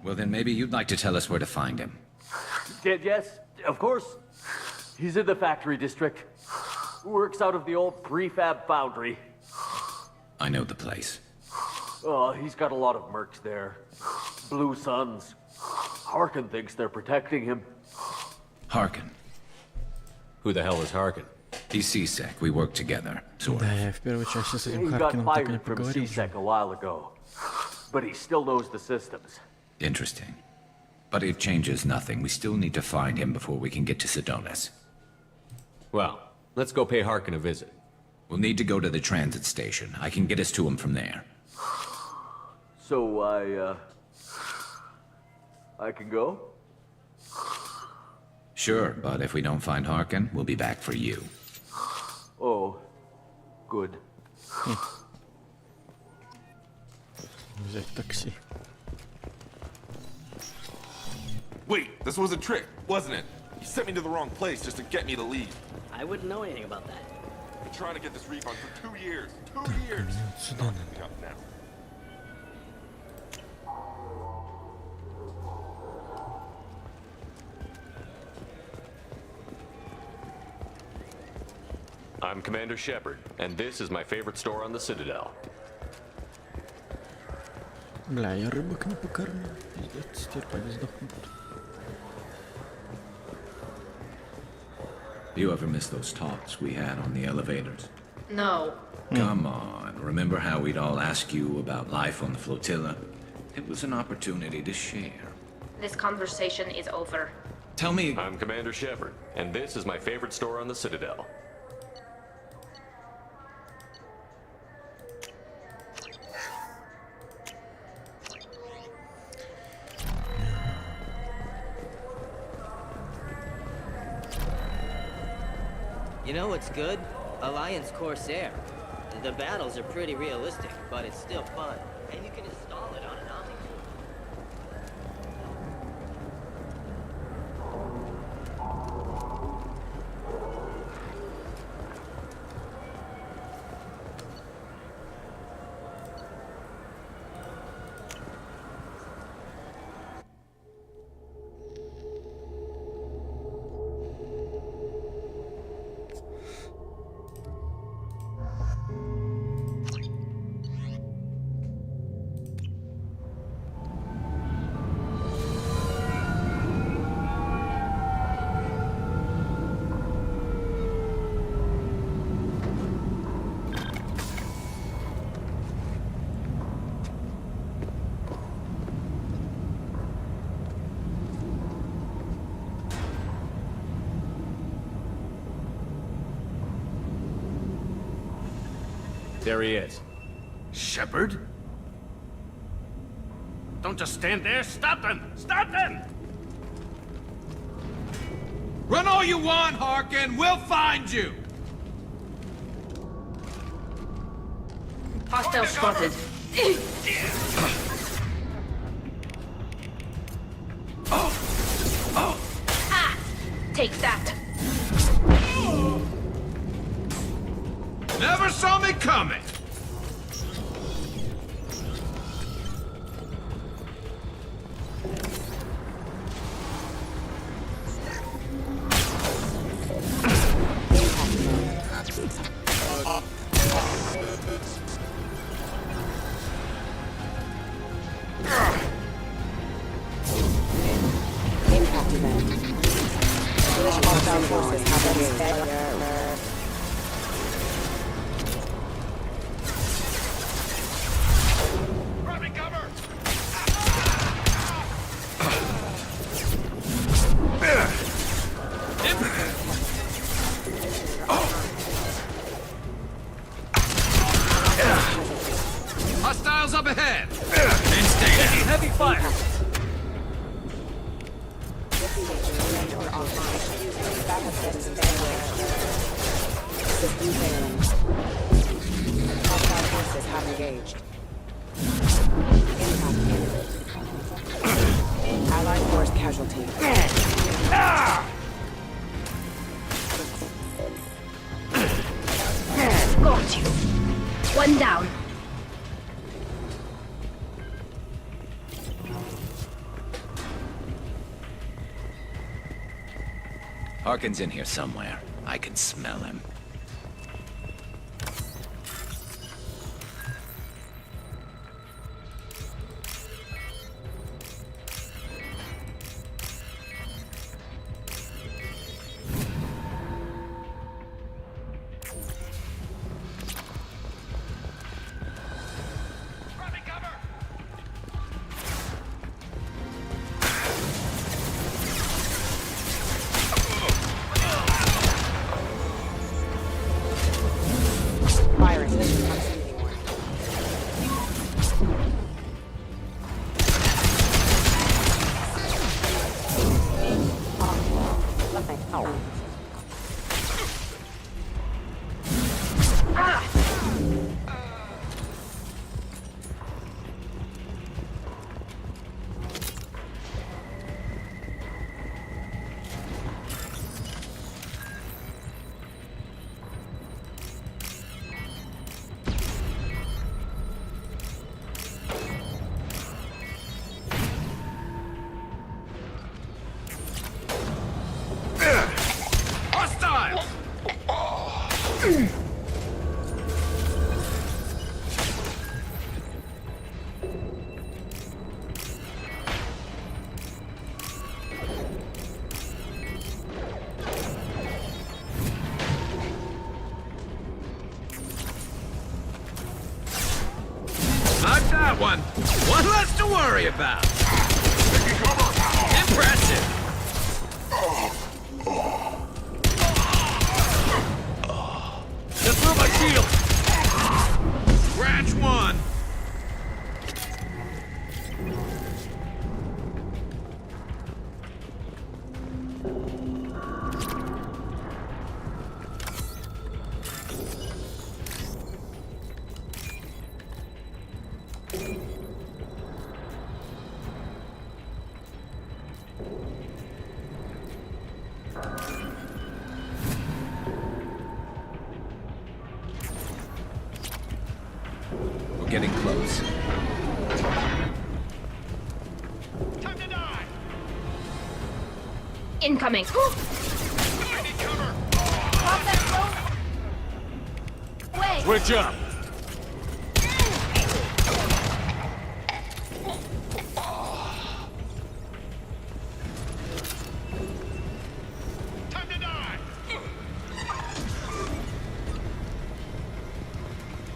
T: Well, then maybe you'd like to tell us where to find him.
G: Yes, of course. He's in the factory district. Works out of the old prefab foundry.
T: I know the place.
G: Oh, he's got a lot of mercs there. Blue Suns. Harkin thinks they're protecting him.
T: Harkin.
J: Who the hell is Harkin?
T: He's C-Sec. We work together. Sort
A: Да,
T: of.
A: я в первой части с этим
G: He got
A: Харкином так и не
G: fired from
A: поговорил.
G: C-Sec a while ago. But he still knows the systems.
T: Interesting. But it changes nothing. We still need to find him before we can get to Sidonis.
J: Well, let's go pay Harkin a visit.
T: We'll need to go to the transit station. I can get us to him from there.
G: So I can go?
T: Sure, but if we don't find Harkin, we'll be back for you.
G: Oh, good.
A: Взять такси.
V: Wait, this was a trick, wasn't it? You sent me to the wrong place just to get me to leave.
E: I wouldn't know anything about that.
V: Been trying to get this refund for 2 years. 2 years.
A: Сюда
V: Lock
A: надо.
V: me up now.
J: I'm Commander Shepard, and this is my favorite store on the Citadel.
A: Бля, я рыбок не покормил. Пиздец, теперь пойду сдохнут.
T: You ever miss those talks we had on the elevators?
M: No.
T: Come on. Remember how we'd all ask you about life on the flotilla? It was an opportunity to share.
N: This conversation is over.
T: Tell me...
J: I'm Commander Shepard, and this is my favorite store on the Citadel.
E: You know what's good? Alliance Corsair. The battles are pretty realistic, but it's still fun. And you can install it on an Omni.
J: There he is.
Q: Shepard? Don't just stand there. Stop them! Stop them!
T: Run all you want, Harkin! We'll find you!
N: Hostile spotted. Ah! Take that.
T: Never saw me coming!
L: Impact event. Hostile forces have engaged.
T: Hostiles up ahead! Taking
G: heavy fire!
L: System failing. Hostile forces have engaged. Impact imminent. Allied force casualty.
N: Got you. One down.
T: Harkin's in here somewhere. I can smell him. Hostile! Not that one. One less to worry about. Impressive. Just through my shield. Scratch one. We're getting close.
N: Incoming. Wait.
T: Switch up.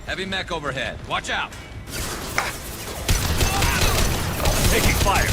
T: Heavy mech overhead. Watch out. Taking fire.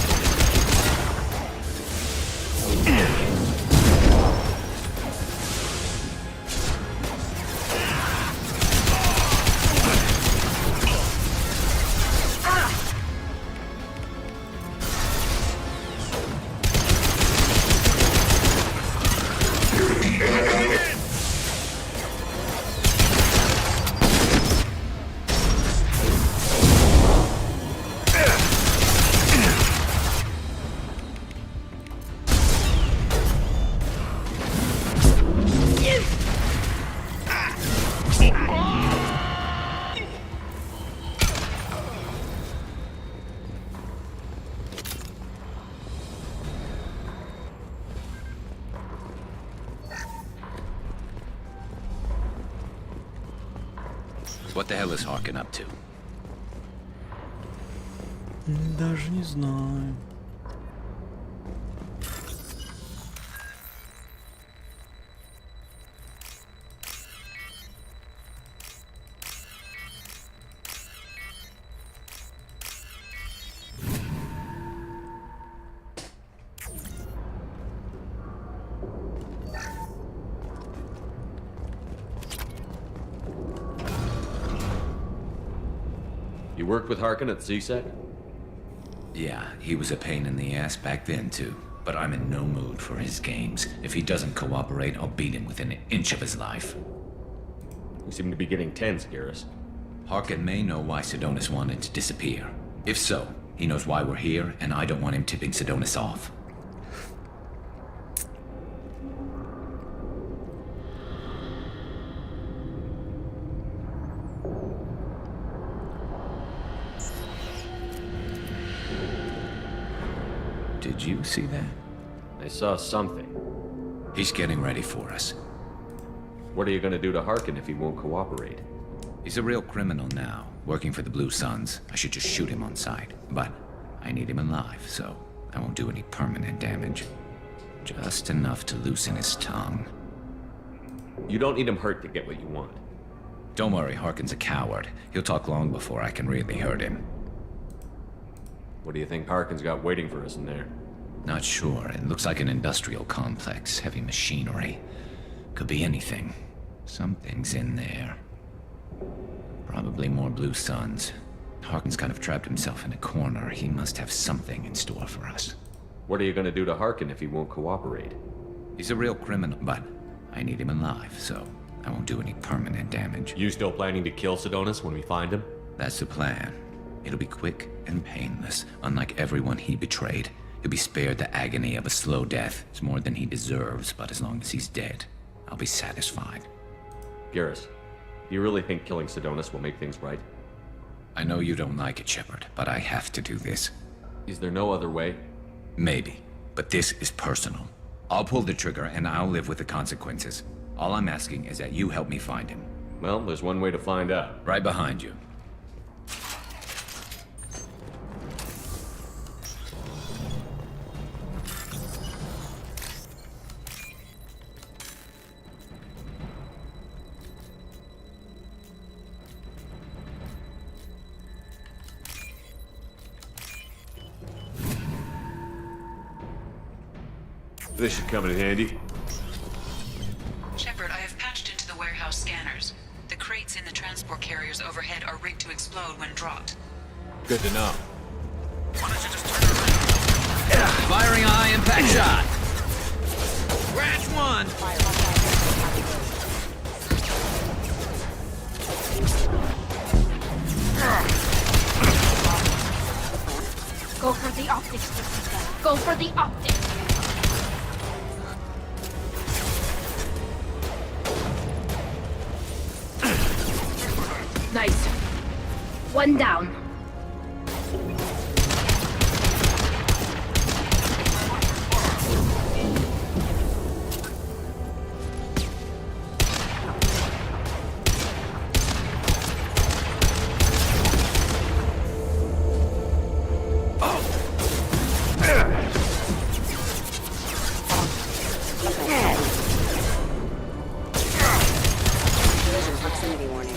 T: What the hell is Harkin up to?
A: Даже не знаю.
J: You worked with Harkin at CSEC?
T: Yeah, he was a pain in the ass back then, too. But I'm in no mood for his games. If he doesn't cooperate, I'll beat him within an inch of his life.
J: You seem to be getting tense, Garrus.
T: Harkin may know why Sidonis wanted to disappear. If so, he knows why we're here, and I don't want him tipping Sidonis off. Did you see that?
J: I saw something.
T: He's getting ready for us.
J: What are you gonna do to Harkin if he won't cooperate?
T: He's a real criminal now, working for the Blue Suns. I should just shoot him on sight. But I need him alive, so I won't do any permanent damage. Just enough to loosen his tongue.
J: You don't need him hurt to get what you want.
T: Don't worry, Harkin's a coward. He'll talk long before I can really hurt him.
J: What do you think Harkin's got waiting for us in there?
T: Not sure. It looks like an industrial complex. Heavy machinery. Could be anything. Something's in there. Probably more Blue Suns. Harkin's kind of trapped himself in a corner. He must have something in store for us.
J: What are you gonna do to Harkin if he won't cooperate?
T: He's a real criminal, but I need him alive, so I won't do any permanent damage.
J: You still planning to kill Sidonis when we find him?
T: That's the plan. It'll be quick and painless, unlike everyone he betrayed. He'll be spared the agony of a slow death. It's more than he deserves, but as long as he's dead, I'll be satisfied.
J: Garrus, do you really think killing Sidonis will make things right?
T: I know you don't like it, Shepard, but I have to do this.
J: Is there no other way?
T: Maybe, but this is personal. I'll pull the trigger and I'll live with the consequences. All I'm asking is that you help me find him.
J: Well, there's one way to find out.
T: Right behind you.
J: This should come in handy.
D: Shepard, I have patched into the warehouse scanners. The crates in the transport carriers overhead are rigged to explode when dropped.
J: Good to know.
T: Why don't you just turn around? Firing a high impact shot! Scratch one!
N: Go for the optics, Jessica. Go for the optics. Nice. One down.
L: Proximity warning.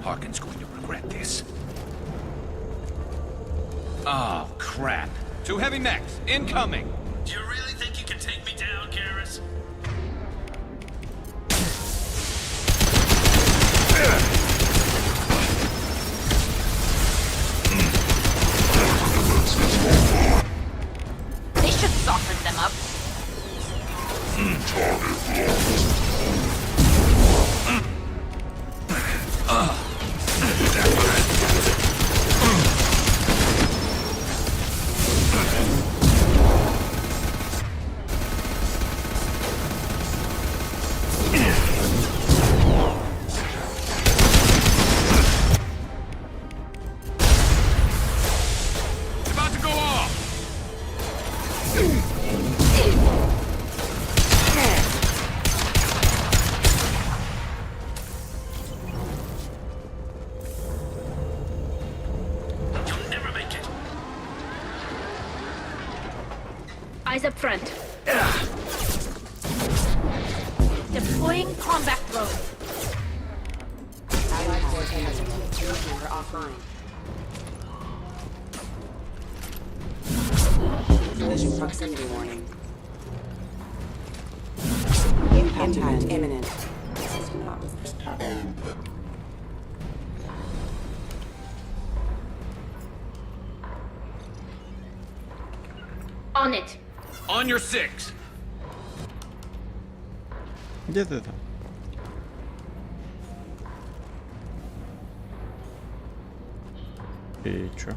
T: Harkin's going to regret this. Oh, crap. Two heavy mechs, incoming!
I: Do you really think you can take me down, Garrus?
N: They should soften them up.
T: About to go off!
I: You'll never make it.
N: Eyes up front. Deploying combat drone.
L: Allied force member offline. Collision proximity warning. Impact imminent.
N: On it.
T: On your six!
A: Где ты там? И чё?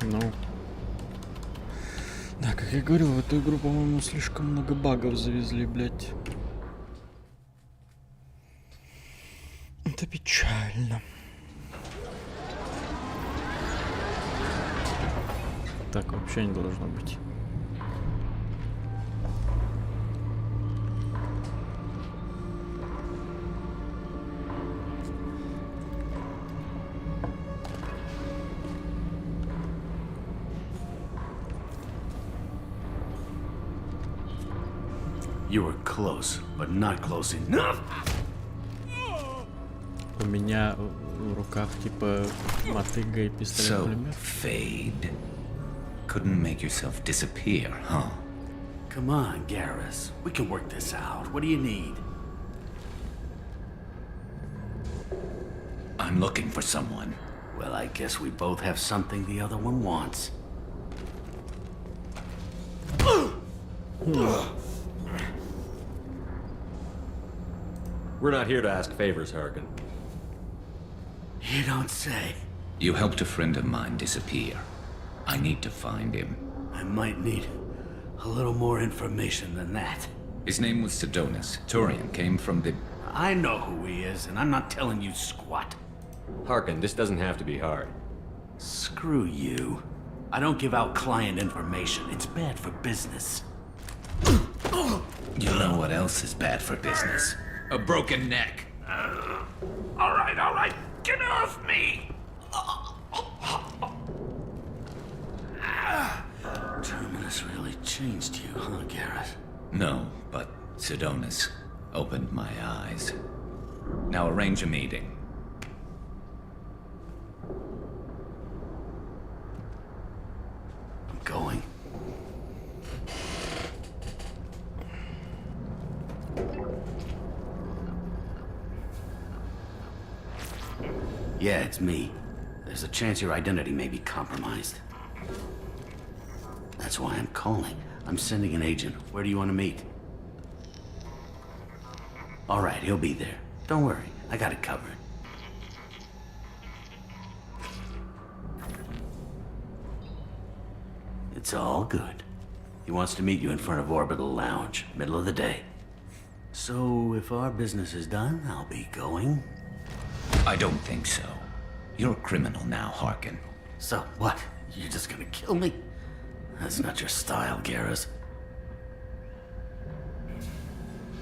A: Ну. Да, как я говорил, в эту игру, по-моему, слишком много багов завезли, блядь. Это печально. Так вообще не должно быть.
O: You were close, but not close enough.
A: У меня в руках типа мотыга и пистолет-пулемет.
T: Fade. Couldn't make yourself disappear, huh?
O: Come on, Garrus. We can work this out. What do you need?
T: I'm looking for someone.
O: Well, I guess we both have something the other one wants.
J: We're not here to ask favors, Harkin.
O: You don't say.
T: You helped a friend of mine disappear. I need to find him.
O: I might need a little more information than that.
T: His name was Sidonis. Turian came from the...
O: I know who he is, and I'm not telling you squat.
J: Harkin, this doesn't have to be hard.
O: Screw you. I don't give out client information. It's bad for business.
T: You know what else is bad for business? A broken neck.
I: All right. Get off me!
O: Terminus really changed you, huh, Garrus?
T: No, but Sidonis opened my eyes. Now arrange a meeting.
O: I'm going. Yeah, it's me. There's a chance your identity may be compromised. That's why I'm calling. I'm sending an agent. Where do you want to meet? All right, he'll be there. Don't worry, I got it covered. It's all good. He wants to meet you in front of Orbital Lounge, middle of the day. So, if our business is done, I'll be going.
T: I don't think so. You're a criminal now, Harkin.
O: So, what? You're just gonna kill me? That's not your style, Garrus.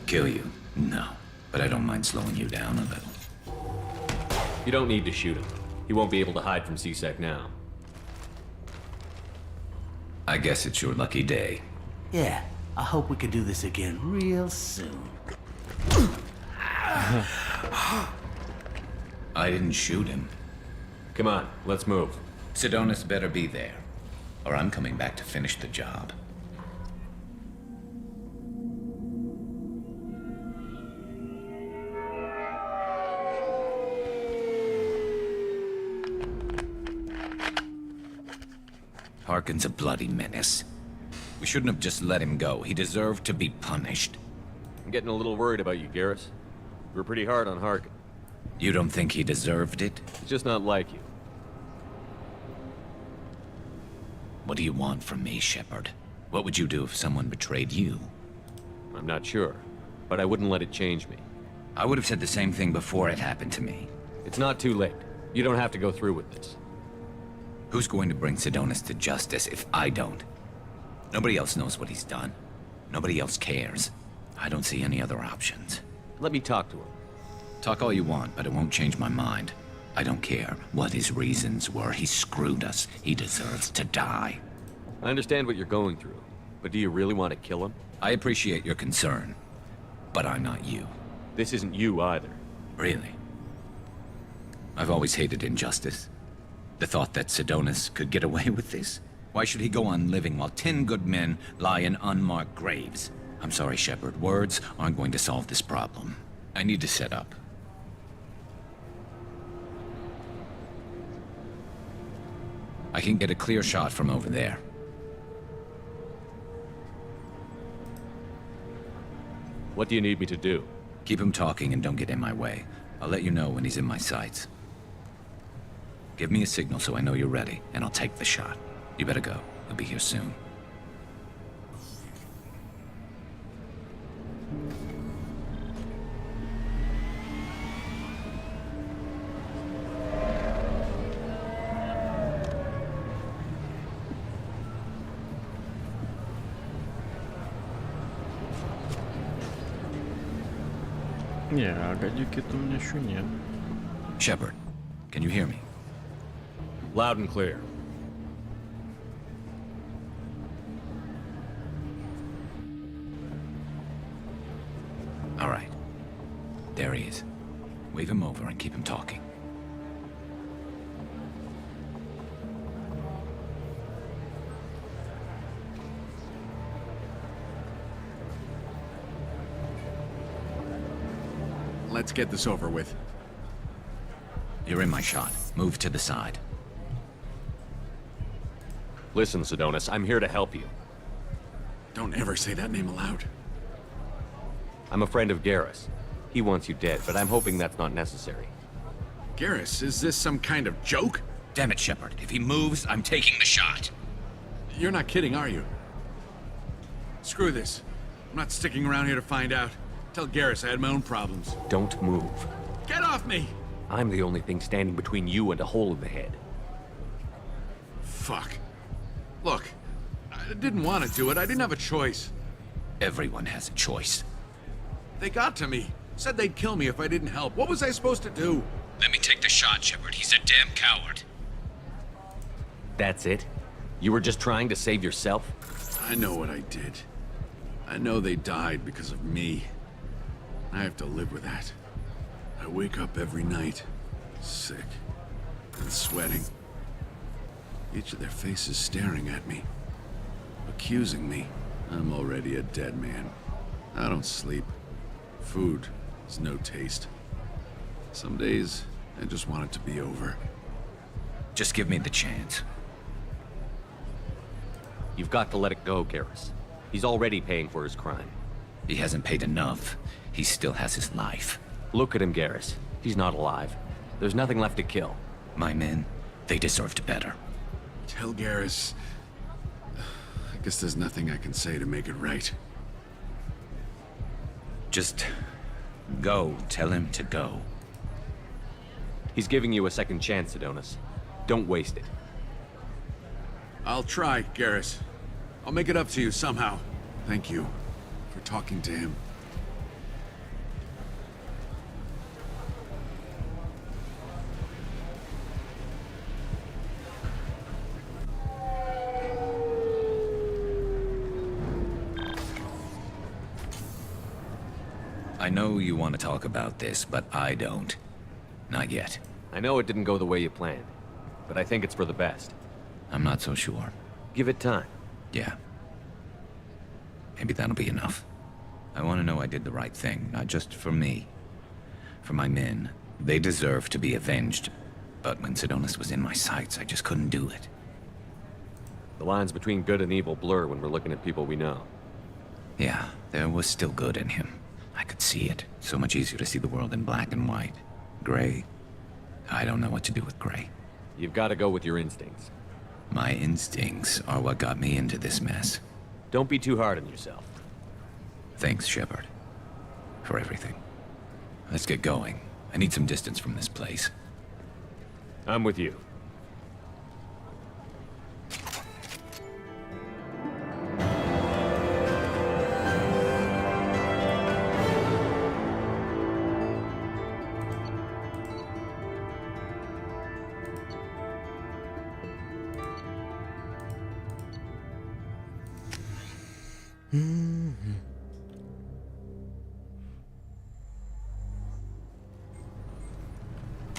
T: Kill you? No. But I don't mind slowing you down a little.
J: You don't need to shoot him. He won't be able to hide from C-Sec now.
T: I guess it's your lucky day.
O: Yeah, I hope we can do this again real soon.
T: I didn't shoot him.
J: Come on, let's move.
T: Sidonis better be there, or I'm coming back to finish the job. Harkin's a bloody menace. We shouldn't have just let him go. He deserved to be punished.
J: I'm getting a little worried about you, Garrus. You were pretty hard on Harkin.
T: You don't think he deserved it?
J: He's just not like you.
T: What do you want from me, Shepard? What would you do if someone betrayed you?
J: I'm not sure, but I wouldn't let it change me.
T: I would have said the same thing before it happened to me.
J: It's not too late. You don't have to go through with this.
T: Who's going to bring Sidonis to justice if I don't? Nobody else knows what he's done. Nobody else cares. I don't see any other options.
J: Let me talk to him.
T: Talk all you want, but it won't change my mind. I don't care what his reasons were. He screwed us. He deserves to die.
J: I understand what you're going through, but do you really want to kill him?
T: I appreciate your concern, but I'm not you.
J: This isn't you either.
T: Really? I've always hated injustice. The thought that Sidonis could get away with this? Why should he go on living while 10 good men lie in unmarked graves? I'm sorry, Shepard. Words aren't going to solve this problem. I need to set up. I can get a clear shot from over there.
J: What do you need me to do?
T: Keep him talking and don't get in my way. I'll let you know when he's in my sights. Give me a signal so I know you're ready, and I'll take the shot. You better go. He'll be here soon.
A: Не, а гадюки-то у меня еще нет.
T: Shepard, can you hear me?
J: Loud and clear.
T: All right. There he is. Wave him over and keep him talking.
K: Let's get this over with.
T: You're in my shot. Move to the side.
J: Listen, Sidonis, I'm here to help you.
K: Don't ever say that name aloud.
J: I'm a friend of Garrus. He wants you dead, but I'm hoping that's not necessary.
K: Garrus, is this some kind of joke?
T: Damn it, Shepard. If he moves, I'm taking the shot.
K: You're not kidding, are you? Screw this. I'm not sticking around here to find out. Tell Garrus I had my own problems.
J: Don't move.
K: Get off me!
J: I'm the only thing standing between you and a hole in the head.
K: Fuck. Look, I didn't want to do it. I didn't have a choice.
T: Everyone has a choice.
K: They got to me. Said they'd kill me if I didn't help. What was I supposed to do?
T: Let me take the shot, Shepard. He's a damn coward.
J: That's it? You were just trying to save yourself?
K: I know what I did. I know they died because of me. I have to live with that. I wake up every night, sick and sweating. Each of their faces staring at me, accusing me. I'm already a dead man. I don't sleep. Food has no taste. Some days, I just want it to be over.
T: Just give me the chance.
J: You've got to let it go, Garrus. He's already paying for his crime.
T: He hasn't paid enough. He still has his life.
J: Look at him, Garrus. He's not alive. There's nothing left to kill.
T: My men, they deserved better.
K: Tell Garrus... I guess there's nothing I can say to make it right.
T: Just... go. Tell him to go.
J: He's giving you a second chance, Sidonis. Don't waste it.
K: I'll try, Garrus. I'll make it up to you somehow. Thank you for talking to him.
T: I know you want to talk about this, but I don't. Not yet.
J: I know it didn't go the way you planned, but I think it's for the best.
T: I'm not so sure.
J: Give it time.
T: Yeah. Maybe that'll be enough. I want to know I did the right thing, not just for me. For my men. They deserve to be avenged. But when Sidonis was in my sights, I just couldn't do it.
J: The lines between good and evil blur when we're looking at people we know.
T: Yeah, there was still good in him. I could see it. So much easier to see the world in black and white. Gray? I don't know what to do with gray.
J: You've got to go with your instincts.
T: My instincts are what got me into this mess.
J: Don't be too hard on yourself.
T: Thanks, Shepard. For everything. Let's get going. I need some distance from this place.
J: I'm with you.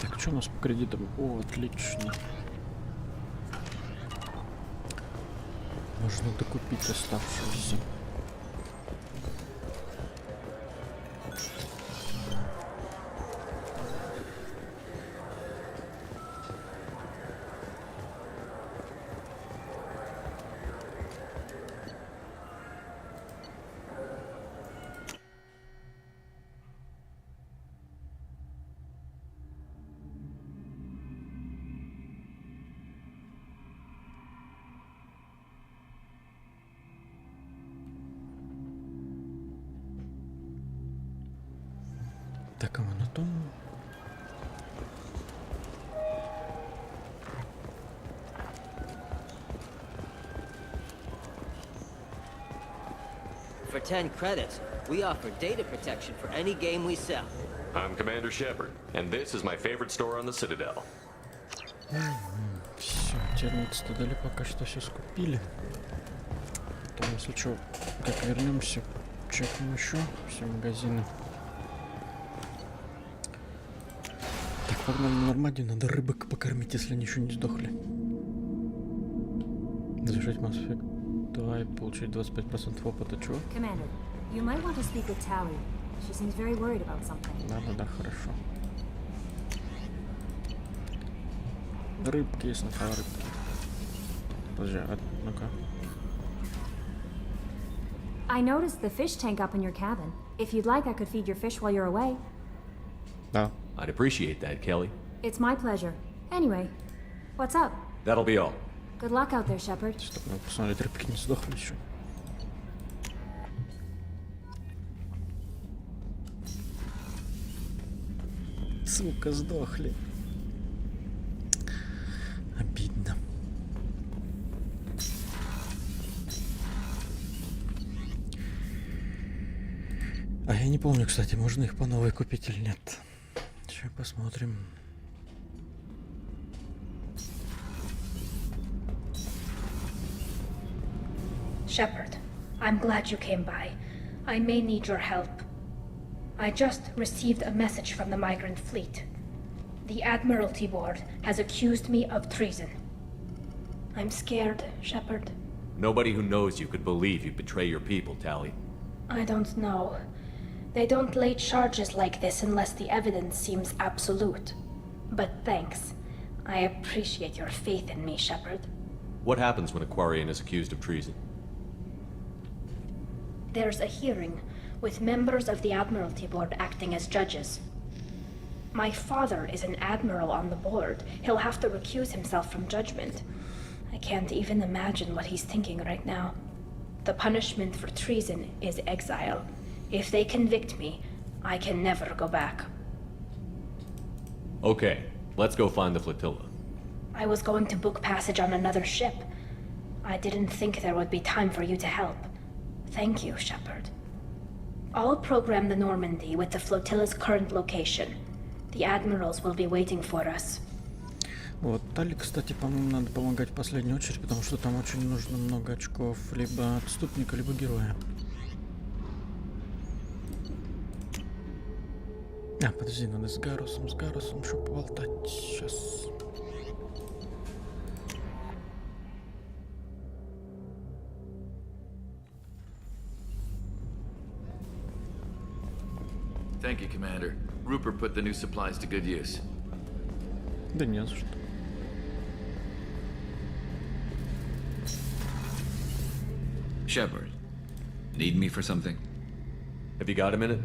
A: Так, что у нас по кредитам? О, отлично. Можно докупить оставшуюся. Так, а мы на том.
E: For 10 credits, we offer data protection for any game we sell.
J: I'm Commander Shepard, and this is my favorite store on the Citadel.
A: Все, теперь вот стадали пока что все скупили. Потом, если что, как вернемся, чекнем еще все магазины. Погнали на Нормандию, надо рыбок покормить, если они еще не сдохли. Завершить Mass Effect 2 и получить 25% опыта. Чего?
R: Commander, you might want to speak with Tally. She seems very worried about something.
A: Да, хорошо. Рыбки есть, сначала рыбки. Подожди, ну-ка.
R: I noticed the fish tank up in your cabin. If you'd like, I could feed your fish while you're away.
A: Да.
J: I'd appreciate that, Kelly.
R: It's my pleasure. Anyway, what's up?
J: That'll be all.
R: Good luck out there, Shepard.
A: Стоп, надо посмотреть, рыбки не сдохли еще. Сука, сдохли. Обидно. А я не помню, кстати, можно их по новой купить или нет. Сейчас посмотрим.
N: Shepard, I'm glad you came by. I may need your help. I just received a message from the migrant fleet. The Admiralty Board has accused me of treason. I'm scared, Shepard.
J: Nobody who knows you could believe you betray your people, Tally.
N: I don't know. They don't lay charges like this unless the evidence seems absolute. But thanks. I appreciate your faith in me, Shepard.
J: What happens when a Quarian is accused of treason?
N: There's a hearing, with members of the Admiralty Board acting as judges. My father is an admiral on the board. He'll have to recuse himself from judgment. I can't even imagine what he's thinking right now. The punishment for treason is exile. If they convict me, I can never go back.
J: Okay, let's go find the flotilla.
N: I was going to book passage on another ship. I didn't think there would be time for you to help. Thank you, Shepard. I'll program the Normandy with the flotilla's current location. The admirals will be waiting for us.
A: Вот, Тали, кстати, по-моему, надо помогать в последнюю очередь, потому что там очень нужно много очков либо отступника, либо героя. А, подожди, надо с Гарусом еще поболтать. Сейчас.
K: Thank you, Commander. Rupert put the new supplies to good use.
A: Да не за что.
T: Shepard, need me for something?
J: Have you got a minute?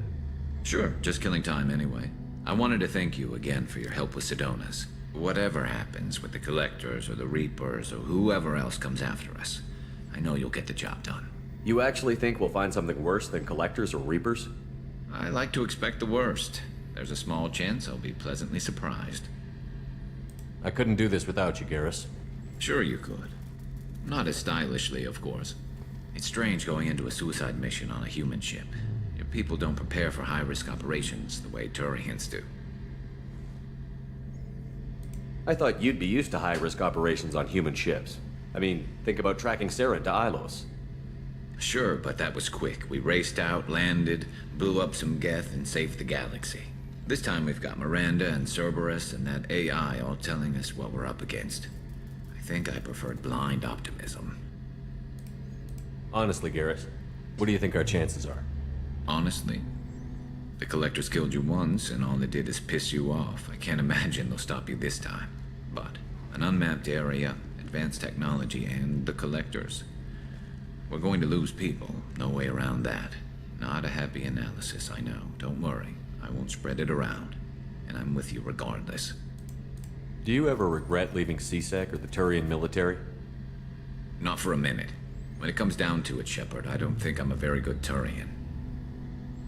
T: Sure, just killing time anyway. I wanted to thank you again for your help with Sedona's. Whatever happens with the Collectors or the Reapers or whoever else comes after us, I know you'll get the job done.
J: You actually think we'll find something worse than Collectors or Reapers?
T: I like to expect the worst. There's a small chance I'll be pleasantly surprised.
J: I couldn't do this without you, Garrus.
T: Sure you could. Not as stylishly, of course. It's strange going into a suicide mission on a human ship. Your people don't prepare for high-risk operations the way Turians do.
J: I thought you'd be used to high-risk operations on human ships. I mean, think about tracking Sarah to Ilos.
T: Sure, but that was quick. We raced out, landed, blew up some Geth, and saved the galaxy. This time we've got Miranda and Cerberus and that AI all telling us what we're up against. I think I preferred blind optimism.
J: Honestly, Garrus, what do you think our chances are?
T: Honestly? The Collectors killed you once, and all they did is piss you off. I can't imagine they'll stop you this time. But an unmapped area, advanced technology, and the Collectors. We're going to lose people, no way around that. Not a happy analysis, I know. Don't worry, I won't spread it around. And I'm with you regardless.
J: Do you ever regret leaving CSEC or the Turian military?
T: Not for a minute. When it comes down to it, Shepard, I don't think I'm a very good Turian.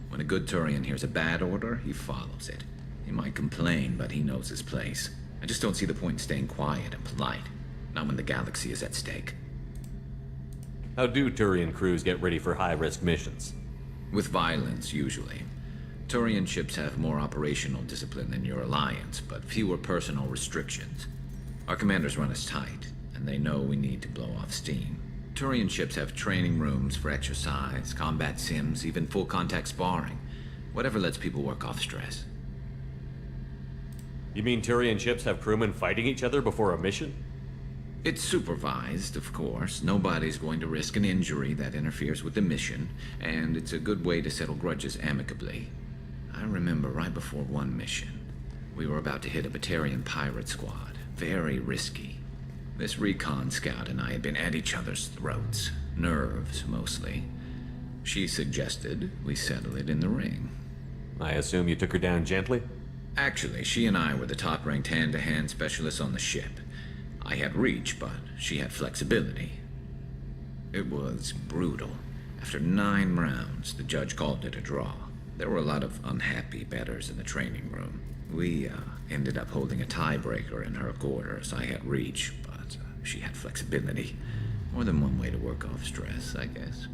T: When a good Turian hears a bad order, he follows it. He might complain, but he knows his place. I just don't see the point in staying quiet and polite. Not when the galaxy is at stake.
J: How do Turian crews get ready for high-risk missions?
T: With violence, usually. Turian ships have more operational discipline than your alliance, but fewer personal restrictions. Our commanders run us tight, and they know we need to blow off steam. Turian ships have training rooms for exercise, combat sims, even full-contact sparring. Whatever lets people work off stress.
J: You mean Turian ships have crewmen fighting each other before a mission?
T: It's supervised, of course. Nobody's going to risk an injury that interferes with the mission, and it's a good way to settle grudges amicably. I remember right before one mission, we were about to hit a Batarian pirate squad. Very risky. This recon scout and I had been at each other's throats. Nerves, mostly. She suggested we settle it in the ring.
J: I assume you took her down gently?
T: Actually, she and I were the top-ranked hand-to-hand specialists on the ship. I had reach, but she had flexibility. It was brutal. After 9 rounds, the judge called it a draw. There were a lot of unhappy bettors in the training room. We ended up holding a tiebreaker in her quarters. I had reach, but she had flexibility. More than one way to work off stress, I guess.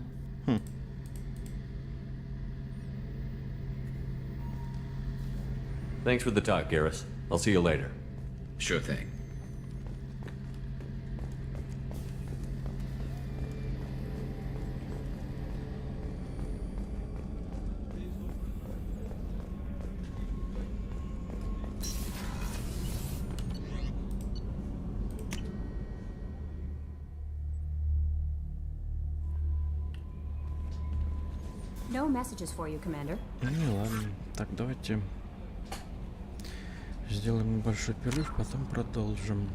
J: Thanks for the talk, Garrus. I'll see you later.
T: Sure thing.
R: No messages for you, Commander.
A: Ну ладно, так давайте сделаем небольшой перерыв, потом продолжим.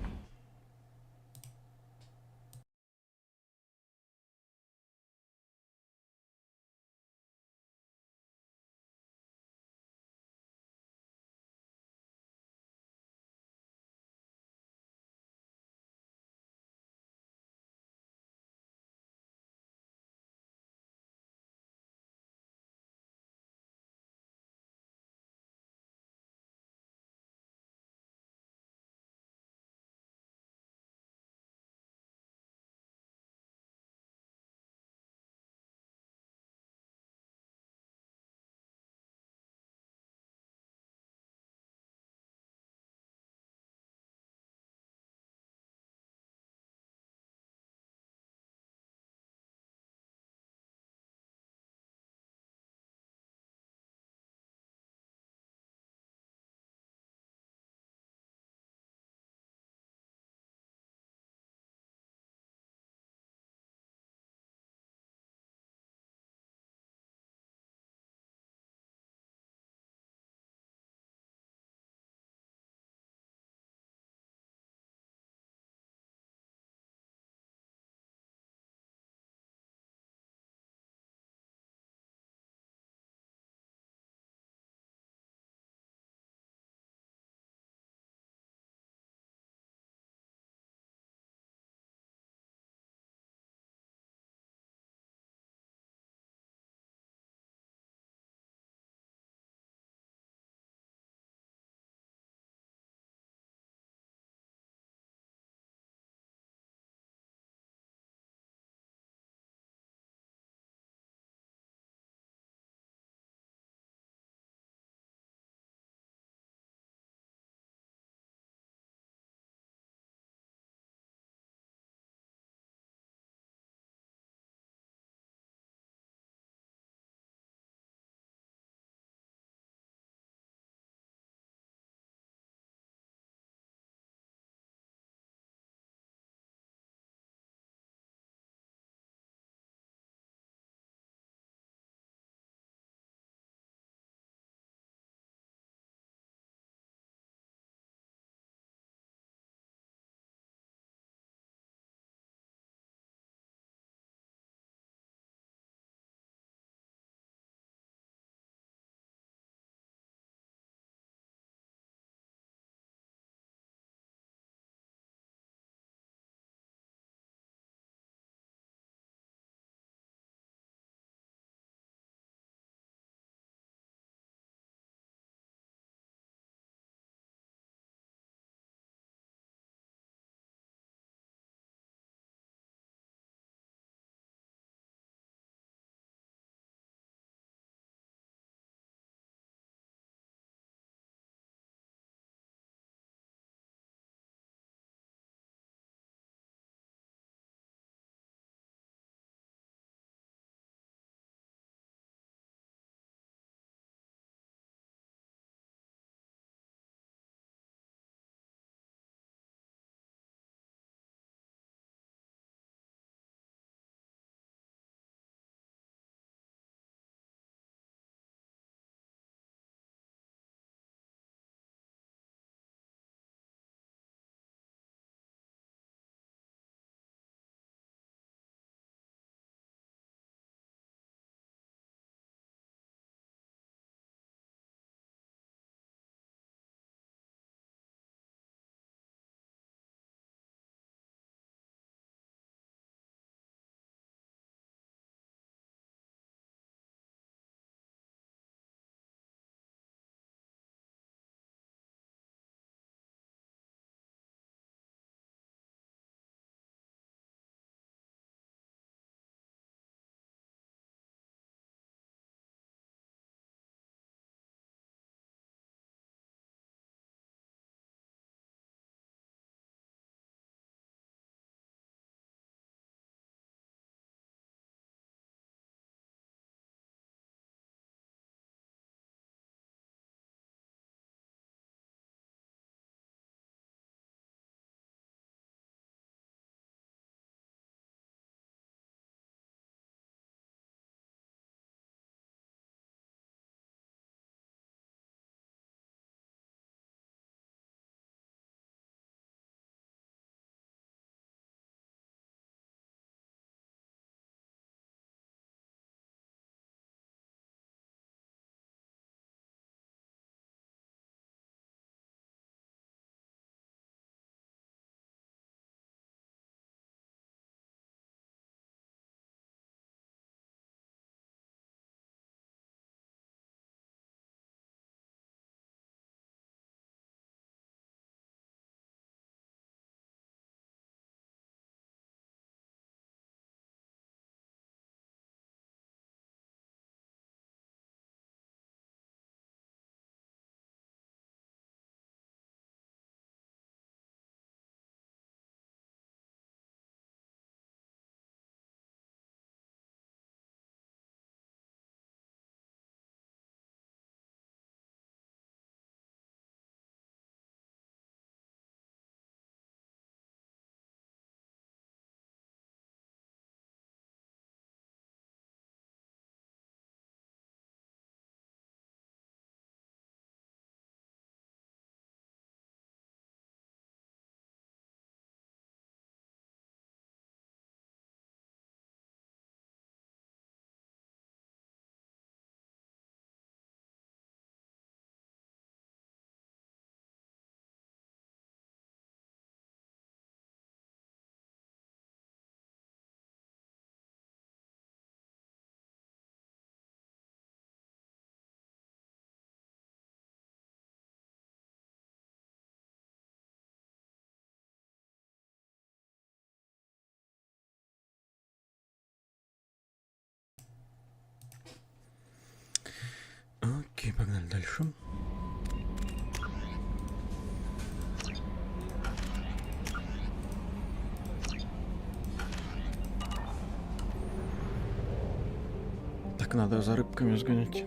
A: Так, надо за рыбками сгонять.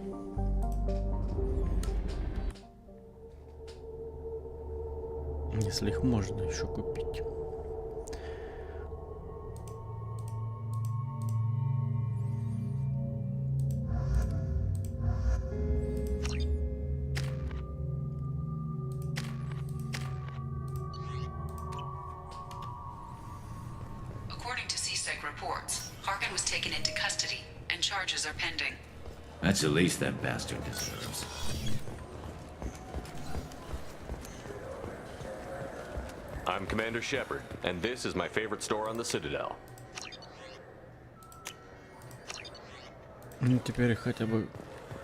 A: Если их можно еще купить.
D: According to CSEC reports, Harkin was taken into custody and charges are pending.
T: That's the least that bastard deserves.
J: I'm Commander Shepard, and this is my favorite store on the Citadel.
A: Ну, теперь их хотя бы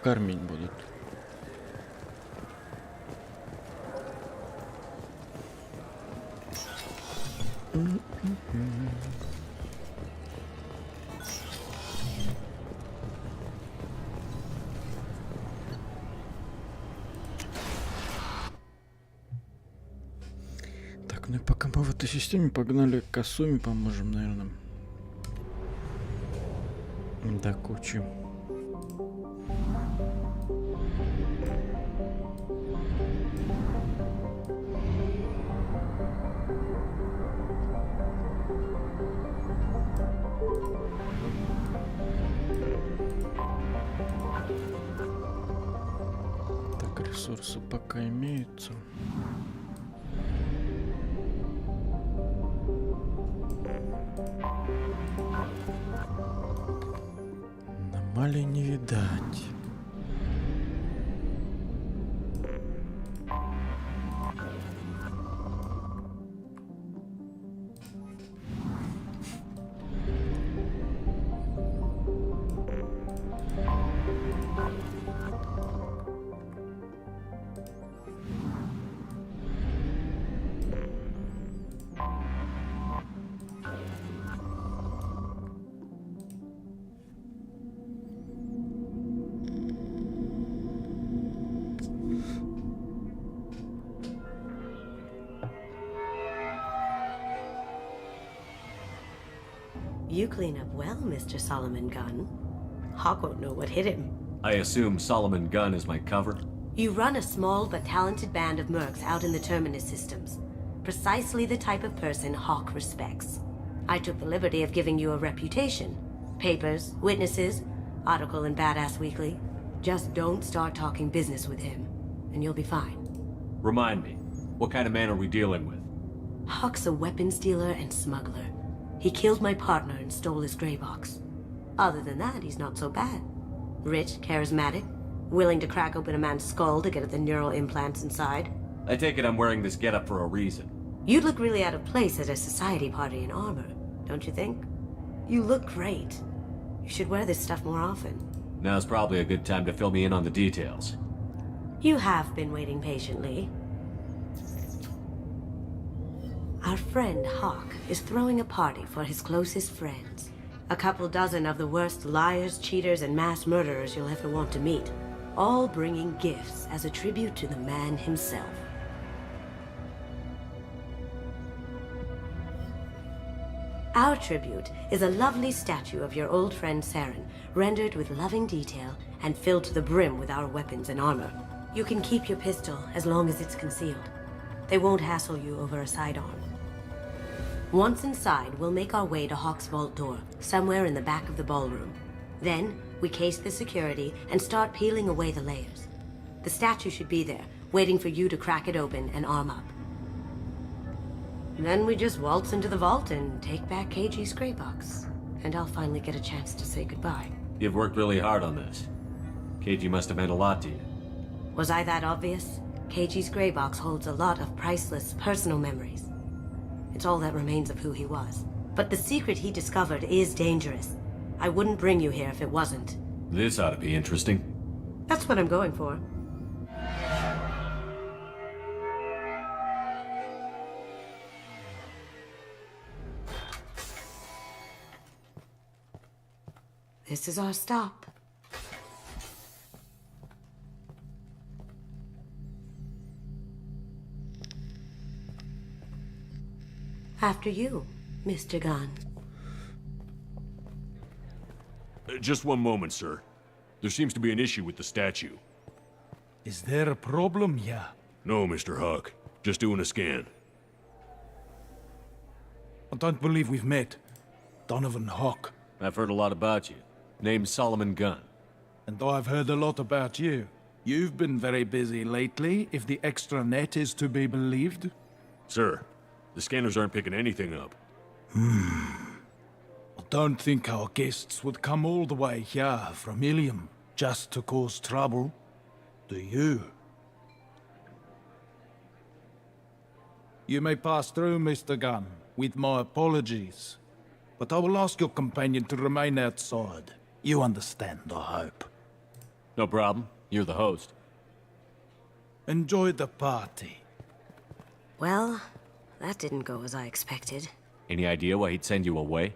A: кормить будут. Так, ну и пока мы в этой системе погнали к Асуме, поможем, наверное. До кучи. Так, ресурсы пока имеются. Аномалий не видать.
P: You clean up well, Mr. Solomon Gunn. Hawk won't know what hit him.
J: I assume Solomon Gunn is my cover?
P: You run a small but talented band of mercs out in the Terminus systems. Precisely the type of person Hawk respects. I took the liberty of giving you a reputation. Papers, witnesses, article in Badass Weekly. Just don't start talking business with him, and you'll be fine.
J: Remind me, what kind of man are we dealing with?
P: Hawk's a weapons dealer and smuggler. He killed my partner and stole his gray box. Other than that, he's not so bad. Rich, charismatic, willing to crack open a man's skull to get at the neural implants inside.
J: I take it I'm wearing this getup for a reason.
P: You'd look really out of place at a society party in armor, don't you think? You look great. You should wear this stuff more often.
J: Now's probably a good time to fill me in on the details.
P: You have been waiting patiently. Our friend Hawk is throwing a party for his closest friends. A couple dozen of the worst liars, cheaters, and mass murderers you'll ever want to meet. All bringing gifts as a tribute to the man himself. Our tribute is a lovely statue of your old friend Saren, rendered with loving detail and filled to the brim with our weapons and armor. You can keep your pistol as long as it's concealed. They won't hassle you over a sidearm. Once inside, we'll make our way to Hawk's vault door, somewhere in the back of the ballroom. Then, we case the security and start peeling away the layers. The statue should be there, waiting for you to crack it open and arm up. Then we just waltz into the vault and take back KG's gray box. And I'll finally get a chance to say goodbye.
J: You've worked really hard on this. KG must have meant a lot to you.
P: Was I that obvious? KG's gray box holds a lot of priceless personal memories. It's all that remains of who he was. But the secret he discovered is dangerous. I wouldn't bring you here if it wasn't.
J: This ought to be interesting.
P: That's what I'm going for. This is our stop. After you, Mr. Gunn.
S: Just one moment, sir.
F: There seems to be an issue with the statue.
Q: Is there a problem here?
F: No, Mr. Huck. Just doing a scan.
Q: I don't believe we've met. Donovan Huck.
J: I've heard a lot about you. Name's Solomon Gunn.
Q: And I've heard a lot about you. You've been very busy lately, if the extra net is to be believed.
F: Sir, the scanners aren't picking anything up.
Q: I don't think our guests would come all the way here from Ilium just to cause trouble. Do you? You may pass through, Mr. Gunn, with my apologies. But I will ask your companion to remain outside. You understand, I hope.
J: No problem. You're the host.
Q: Enjoy the party.
P: Well, that didn't go as I expected.
J: Any idea why he'd send you away?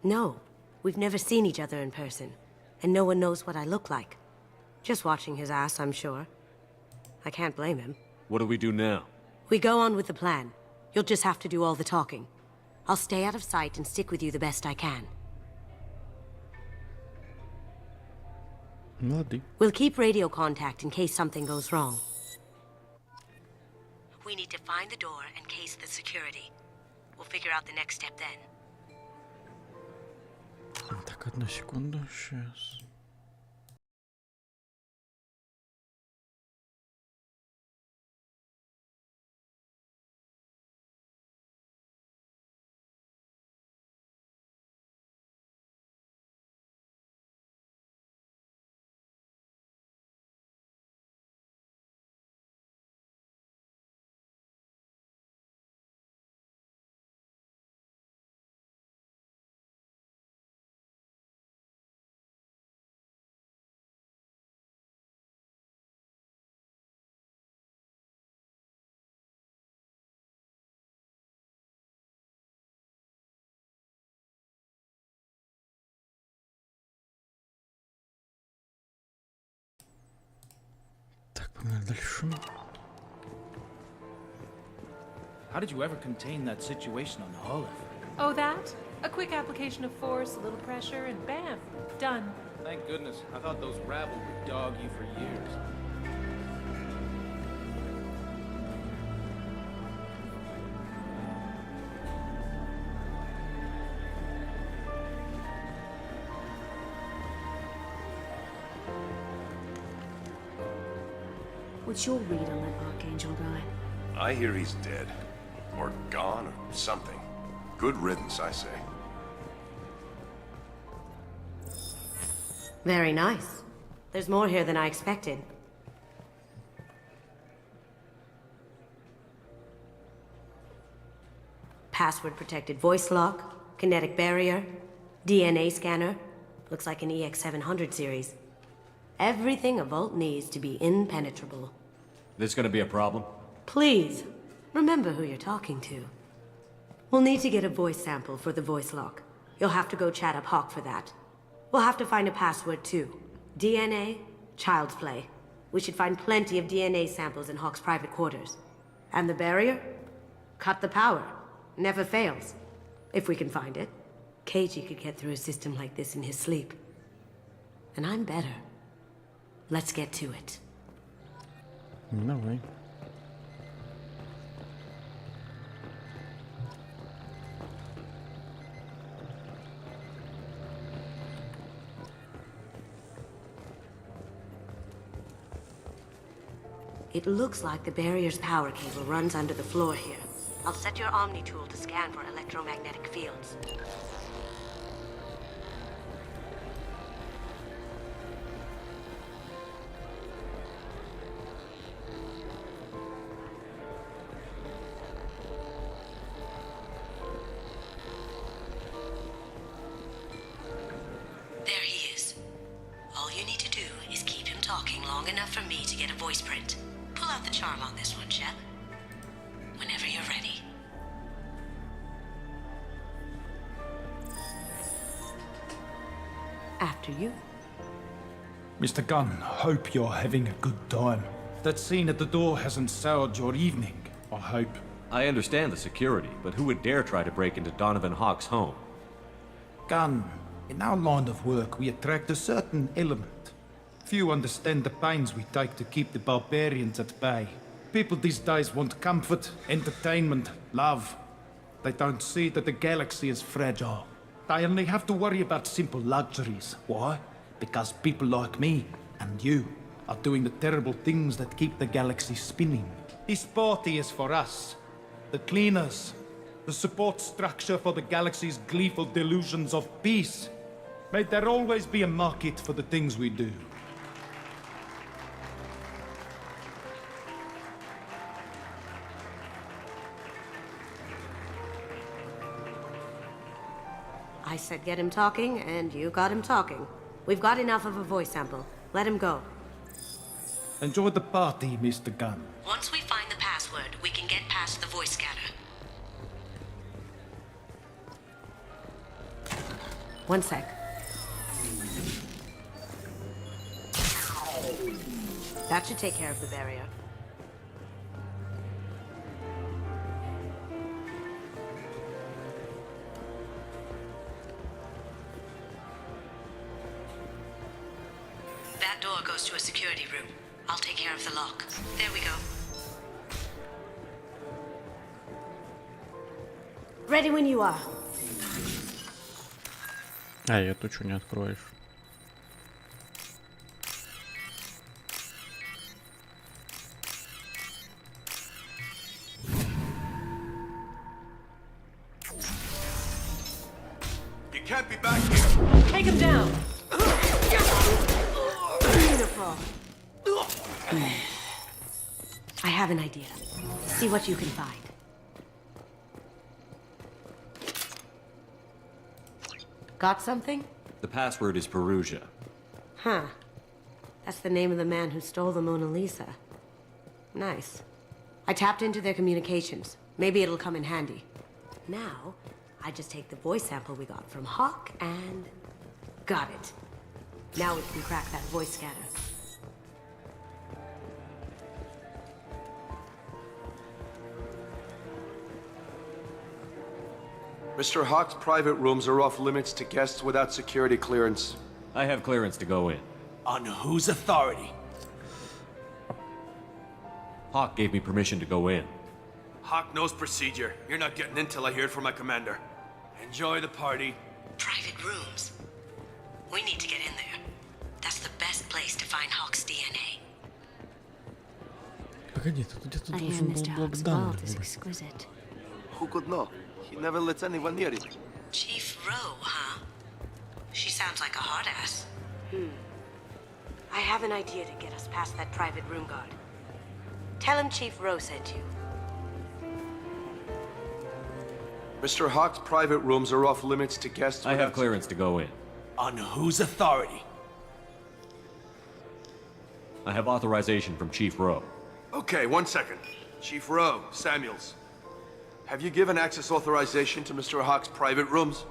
P: No, we've never seen each other in person, and no one knows what I look like. Just watching his ass, I'm sure. I can't blame him.
J: What do we do now?
P: We go on with the plan. You'll just have to do all the talking. I'll stay out of sight and stick with you the best I can.
A: Молодцы.
P: We'll keep radio contact in case something goes wrong. We need to find the door and case the security. We'll figure out the next step then.
A: Так, одну секунду, сейчас. Погнали дальше.
Q: How did you ever contain that situation on Olive?
H: Oh, that? A quick application of force, a little pressure, and bam, done.
Q: Thank goodness. I thought those rabble would dog you for years.
S: What's your read on that Archangel guy?
W: I hear he's dead. Or gone, or something. Good riddance, I say.
P: Very nice. There's more here than I expected. Password-protected voice lock, kinetic barrier, DNA scanner. Looks like an EX700 series. Everything a Vault needs to be impenetrable.
J: This gonna be a problem?
P: Please, remember who you're talking to. We'll need to get a voice sample for the voice lock. You'll have to go chat up Hawk for that. We'll have to find a password too. DNA, child's play. We should find plenty of DNA samples in Hawk's private quarters. And the barrier? Cut the power. Never fails. If we can find it. KG could get through a system like this in his sleep. And I'm better. Let's get to it.
A: Давай.
P: It looks like the barrier's power cable runs under the floor here. I'll set your Omni tool to scan for electromagnetic fields. There he is. All you need to do is keep him talking long enough for me to get a voice print. Pull out the charm on this one, Shep. Whenever you're ready. After you.
Q: Mr. Gunn, hope you're having a good time. That scene at the door hasn't soured your evening, I hope.
J: I understand the security, but who would dare try to break into Donovan Hawk's home?
Q: Gunn, in our line of work, we attract a certain element Few understand the pains we take to keep the barbarians at bay. People these days want comfort, entertainment, love. They don't see that the galaxy is fragile. They only have to worry about simple luxuries. Why? Because people like me and you are doing the terrible things that keep the galaxy spinning. This party is for us, the cleaners, the support structure for the galaxy's gleeful delusions of peace. May there always be a market for the things we do.
P: I said get him talking, and you got him talking. We've got enough of a voice sample. Let him go.
Q: Enjoy the party, Mr. Gunn.
P: Once we find the password, we can get past the voice scanner. One sec. That should take care of the barrier. That door goes to a security room. I'll take care of the lock. There we go. Ready when you are.
A: А, эту что не откроешь?
W: You can't be back here.
P: Take him down. Beautiful. I have an idea. See what you can find. Got something?
J: The password is Perugia.
P: Huh. That's the name of the man who stole the Mona Lisa. Nice. I tapped into their communications. Maybe it'll come in handy. Now, I just take the voice sample we got from Hawk and... got it. Now we can crack that voice scanner.
W: Mr. Hawk's private rooms are off limits to guests without security clearance.
J: I have clearance to go in.
O: On whose authority?
J: Hawk gave me permission to go in.
W: Hawk knows procedure. You're not getting in till I hear it from my commander. Enjoy the party.
P: Private rooms. We need to get in there. That's the best place to find Hawk's DNA.
A: Погоди, тут где-то
R: I hear
A: должен
R: Mr.
A: был
R: Hawk's
A: Богдан.
R: vault is exquisite.
W: Who could know? He never lets anyone near it.
P: Chief Rowe, huh? She sounds like a hard ass. I have an idea to get us past that private room guard. Tell him Chief Rowe sent you.
W: Mr. Hawk's private rooms are off limits to guests
J: I
W: without...
J: have clearance to go in.
O: On whose authority?
J: I have authorization from Chief Rowe.
W: Okay, 1 second. Chief Rowe, Samuels. Have you given access authorization to Mr. Hawk's private rooms?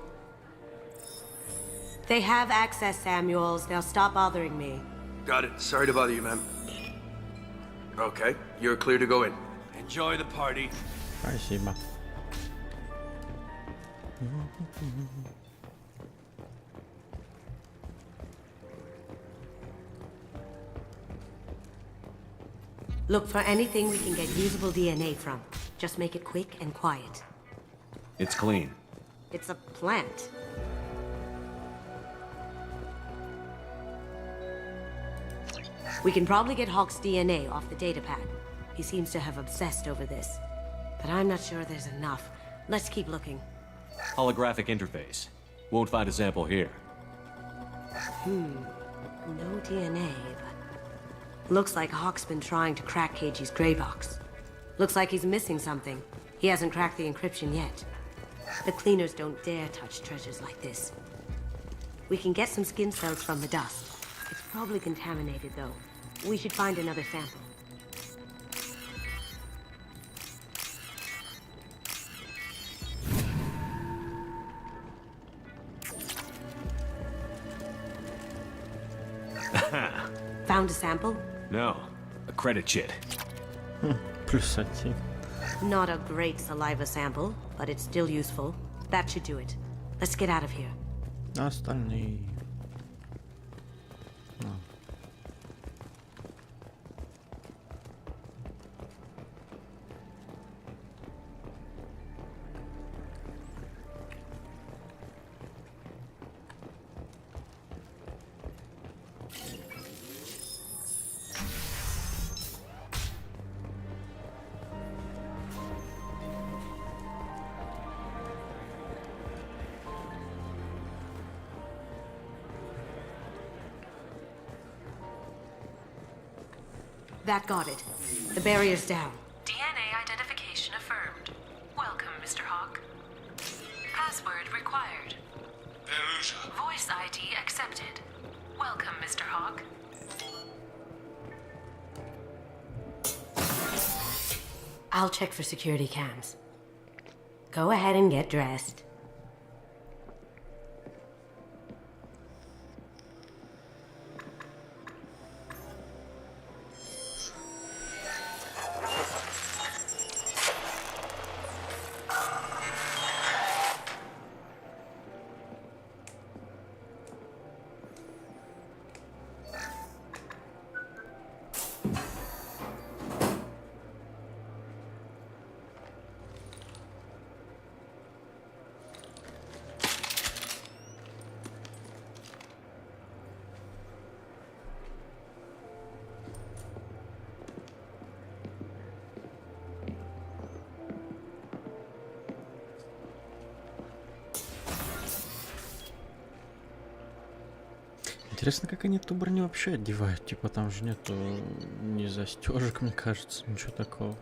P: They have access, Samuels. They'll stop bothering me.
W: Got it. Sorry to bother you, ma'am. Okay, you're clear to go in. Enjoy the party.
A: Спасибо.
P: Look for anything we can get usable DNA from. Just make it quick and quiet.
J: It's clean.
P: It's a plant. We can probably get Hawk's DNA off the datapad. He seems to have obsessed over this. But I'm not sure there's enough. Let's keep looking.
J: Holographic interface. Won't find a sample here.
P: No DNA, but... Looks like Hawk's been trying to crack KG's gray box. Looks like he's missing something. He hasn't cracked the encryption yet. The cleaners don't dare touch treasures like this. We can get some skin cells from the dust. It's probably contaminated, though. We should find another sample. Found a sample?
J: No. A credit chit.
A: Плюс 1.
P: Not a great saliva sample, but it's still useful. That should do it. Let's get out of here.
A: Остальные.
P: That got it. The barrier's down.
N: DNA identification affirmed. Welcome, Mr. Hawk. Password required. Voice ID accepted. Welcome, Mr. Hawk.
P: I'll check for security cams. Go ahead and get dressed.
A: Интересно, как они ту броню вообще одевают. Типа там же нету ни застежек, мне кажется, ничего такого.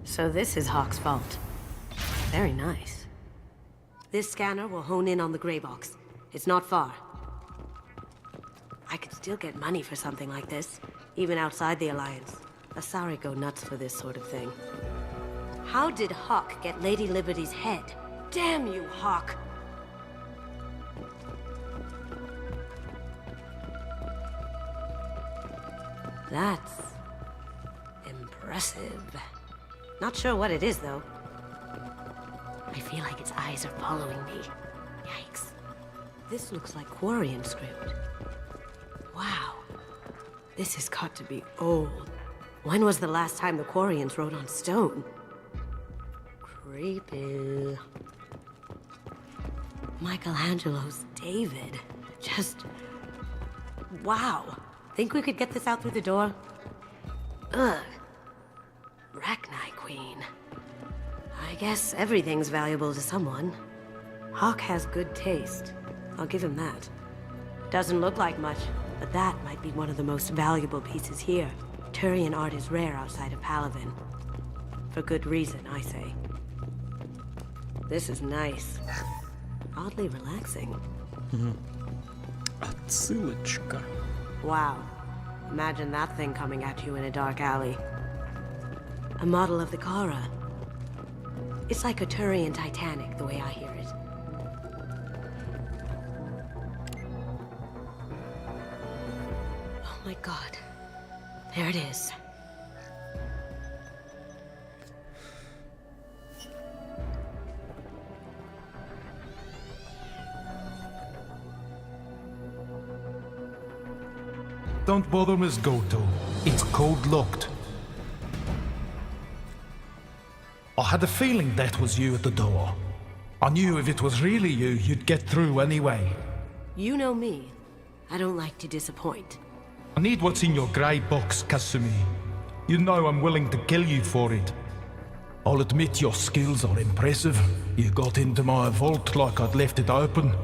P: So this is Hawk's vault. Very nice. This scanner will hone in on the gray box. It's not far. I could still get money for something like this, even outside the Alliance. Asari go nuts for this sort of thing. How did Hawk get Lady Liberty's head? Damn you, Hawk! That's impressive. Not sure what it is, though. I feel like its eyes are following me. Yikes. This looks like Quarian script. Wow. This has got to be old. When was the last time the Quarians wrote on stone? Creepy. Michelangelo's David. Just... wow. Think we could get this out through the door? Ugh. Rachni Queen. I guess everything's valuable to someone. Hawk has good taste. I'll give him that. Doesn't look like much, but that might be one of the most valuable pieces here. Turian art is rare outside of Palavin. For good reason, I say. This is nice. Oddly relaxing.
A: Отсылочка.
P: Wow. Imagine that thing coming at you in a dark alley. A model of the Kara. It's like a Turian Titanic, the way I hear it. Oh my god. There it is.
Q: Don't bother, Miss Goto. It's code-locked. I had a feeling that was you at the door. I knew if it was really you, you'd get through anyway.
P: You know me. I don't like to disappoint.
Q: I need what's in your grey box, Kasumi. You know I'm willing to kill you for it. I'll admit your skills are impressive. You got into my vault like I'd left it open.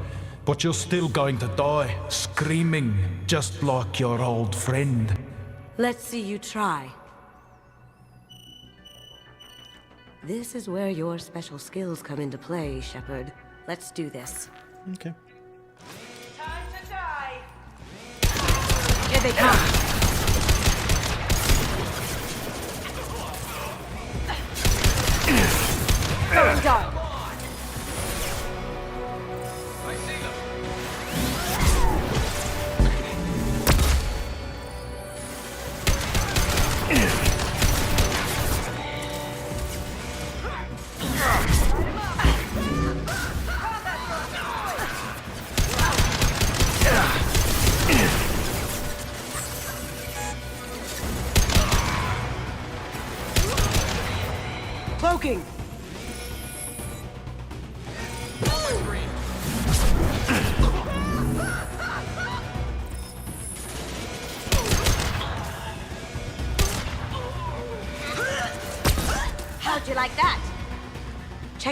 Q: But you're still going to die, screaming, just like your old friend.
P: Let's see you try. This is where your special skills come into play, Shepard. Let's do this.
A: Okay.
P: Time to die! Here they come! Going dark! Cloaking!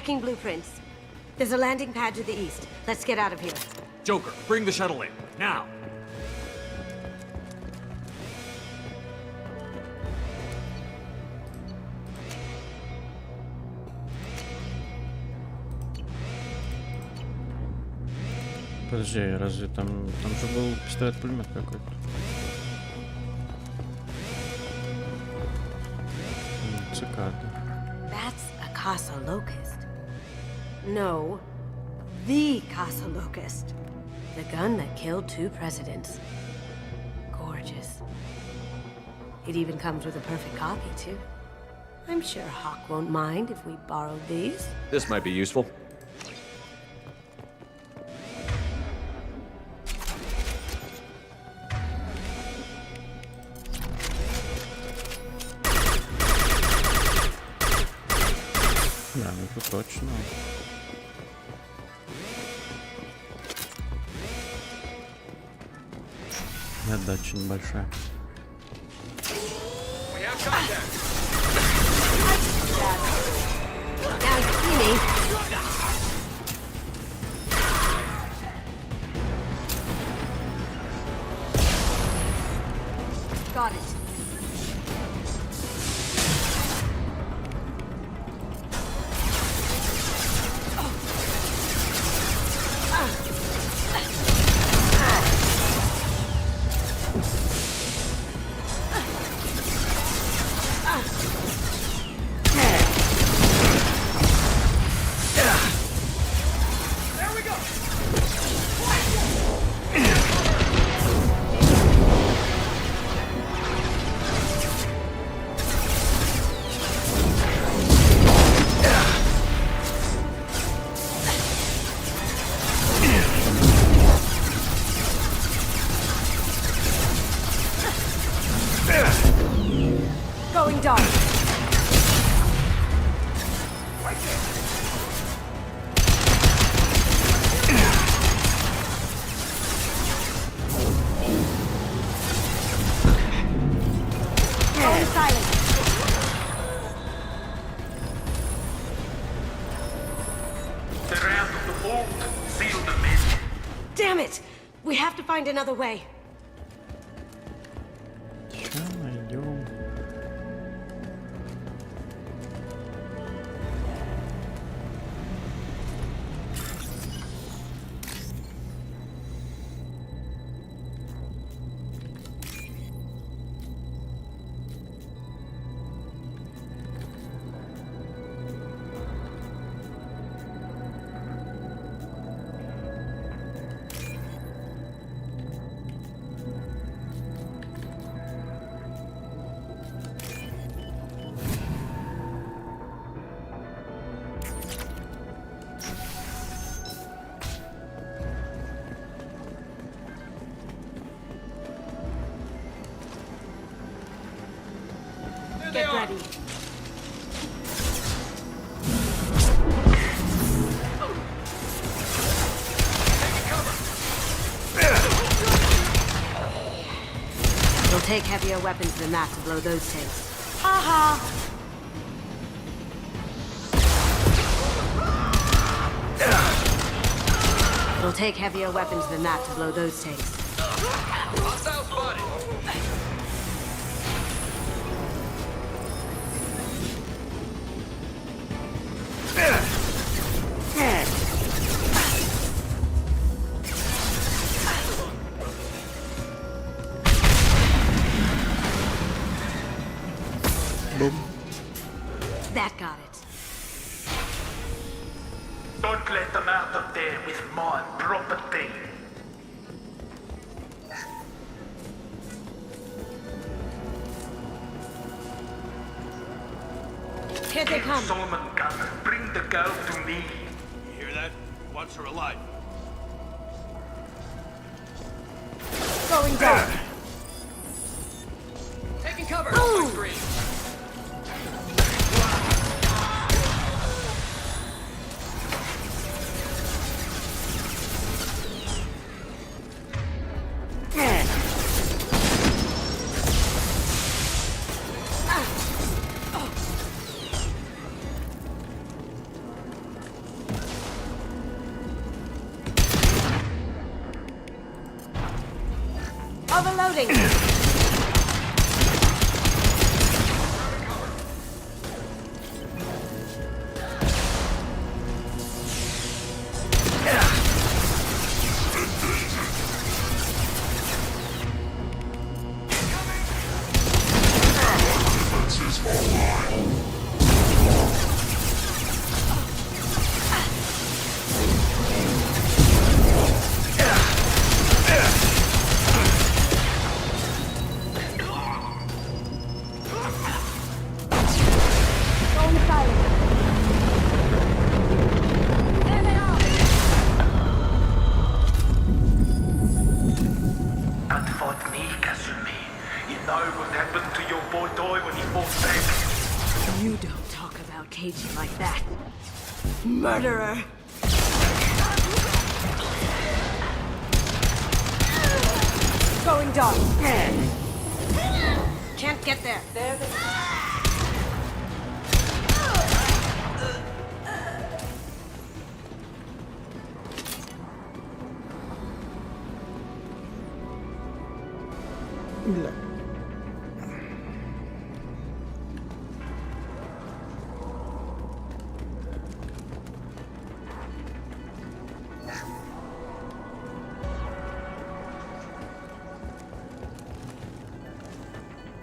P: Checking blueprints. There's a landing pad to the east. Let's get out of here.
J: Joker, bring the shuttle in, now!
A: Подожди, разве там же был пистолет-пулемет какой-то? Цикада.
P: That's a Casa Locust. No, the Casa Locust. The gun that killed 2 presidents. Gorgeous. It even comes with a perfect copy, too. I'm sure Hawk won't mind if we borrowed these.
J: This might be useful.
A: Да, ну это точно. И отдача небольшая.
P: Now you see me. Got it. Going dark. Going silent.
I: They're out of the vault. Seal them in.
P: Damn it! We have to find another way.
A: Сейчас найдем.
P: Get ready. It'll take heavier weapons than that to blow those tanks. Ha ha! It'll take heavier weapons than that to blow those tanks.
A: Boom.
P: That got it.
I: Don't let them out of there with my property.
P: Here they come.
I: Solomon Gunner, bring the girl to me.
W: You hear that? He wants her alive.
P: Going dark.
E: Taking cover.
P: Boom. Overloading!
S: You don't talk about Cagey like that.
P: Murderer! Going dark. Can't get there.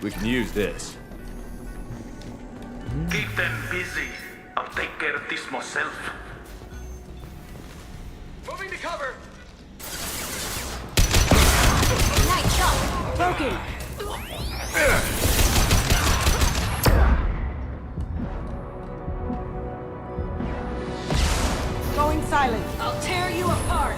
F: We can use this.
I: Keep them busy. I'll take care of this myself.
W: Moving to cover!
P: Night shot! Broken! Going silent.
S: I'll tear you apart.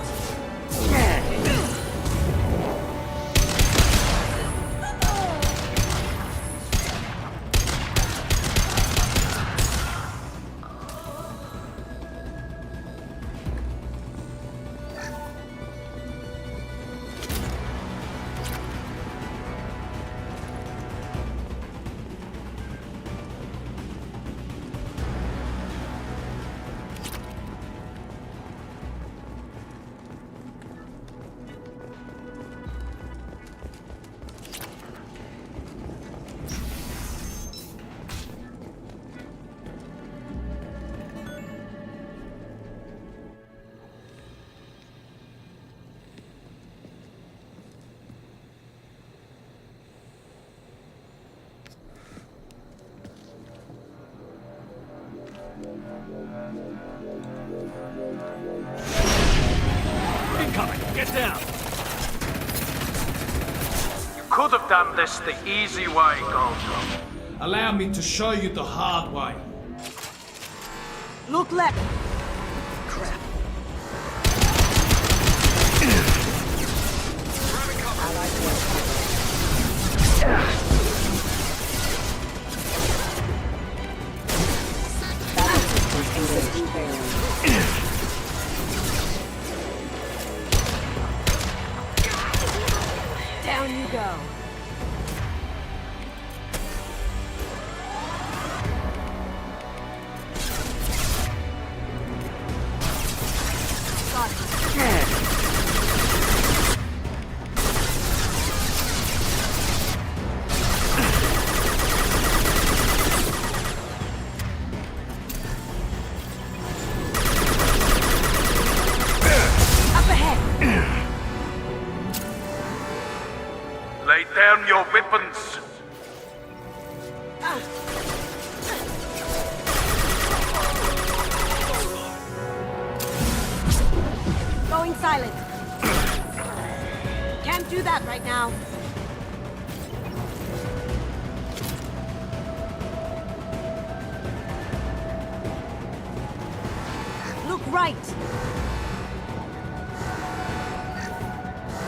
F: Incoming! Get down!
I: You could have done this the easy way, Gojo.
Q: Allow me to show you the hard way.
P: Look left.
S: Crap.
P: Down you go. Got it. Up ahead.
I: Lay down your weapons.
P: Going silent. Can't do that right now. Look right.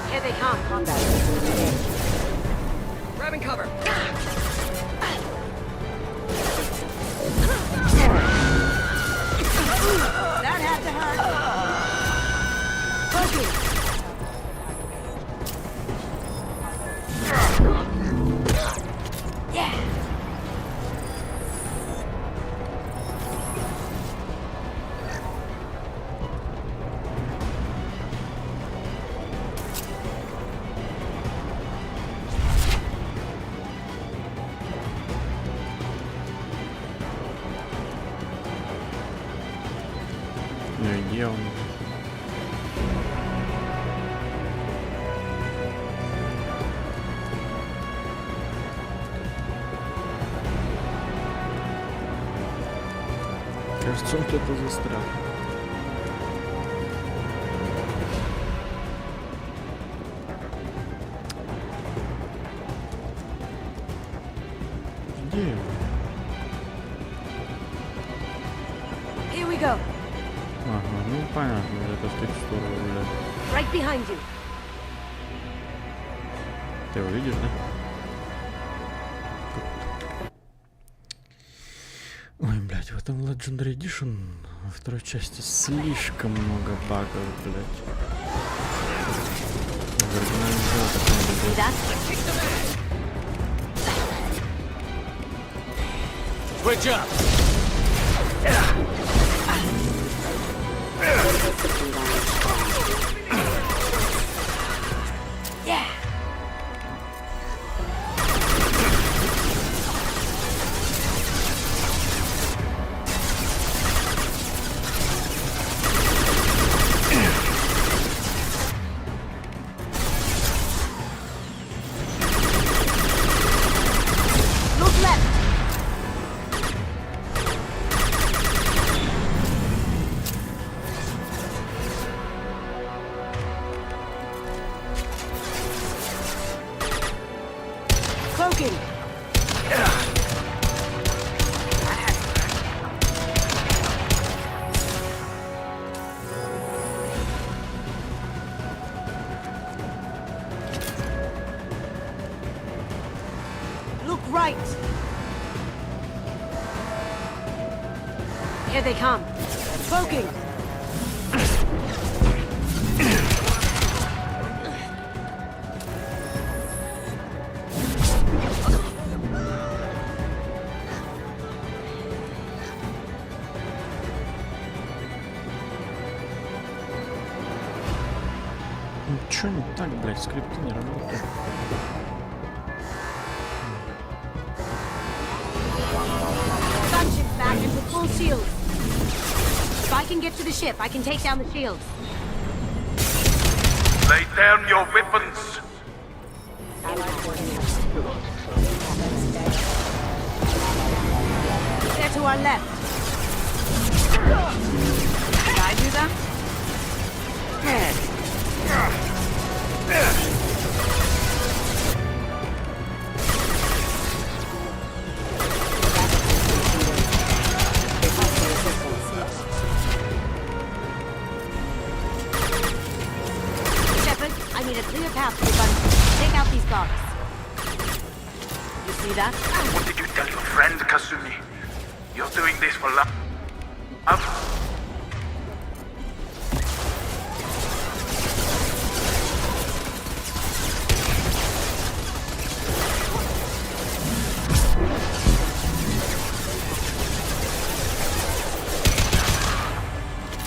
P: Here they come.
L: Combat begin.
P: Grabbing cover. That had to hurt. Focus. Yeah.
A: где он? Кажется, он кто-то застрял. Где его?
P: Here we go.
A: Ага, ну понятно, это в текстуру, блядь.
P: Right behind you.
A: Ты его видишь, да? Ой, блядь, в этом Legendary Edition во второй части слишком много багов, блядь. В оригинальном деле так не было.
F: Switch up!
P: Yeah. Look left. Cloaking. Look right. Here they come. Cloaking.
A: Ну чё не так, блядь, скрипты не работают.
P: Gunship's back and with full shields. If I can get to the ship, I can take down the shields.
I: Lay down your weapons.
P: They're to our left.
S: Did I do them?
P: Shepard, I need a clear path to the gunship. Take out these guards. You see that?
I: What did you tell your friend, Kasumi? You're doing this for love?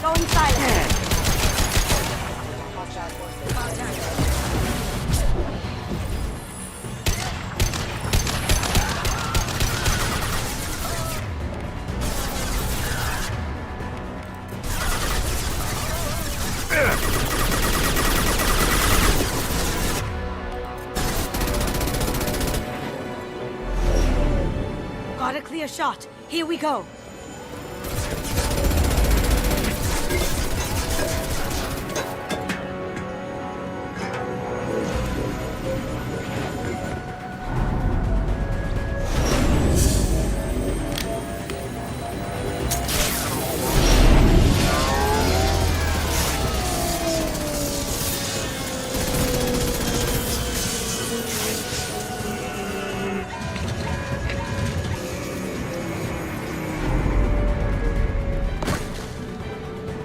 P: Going silent. Got a clear shot. Here we go.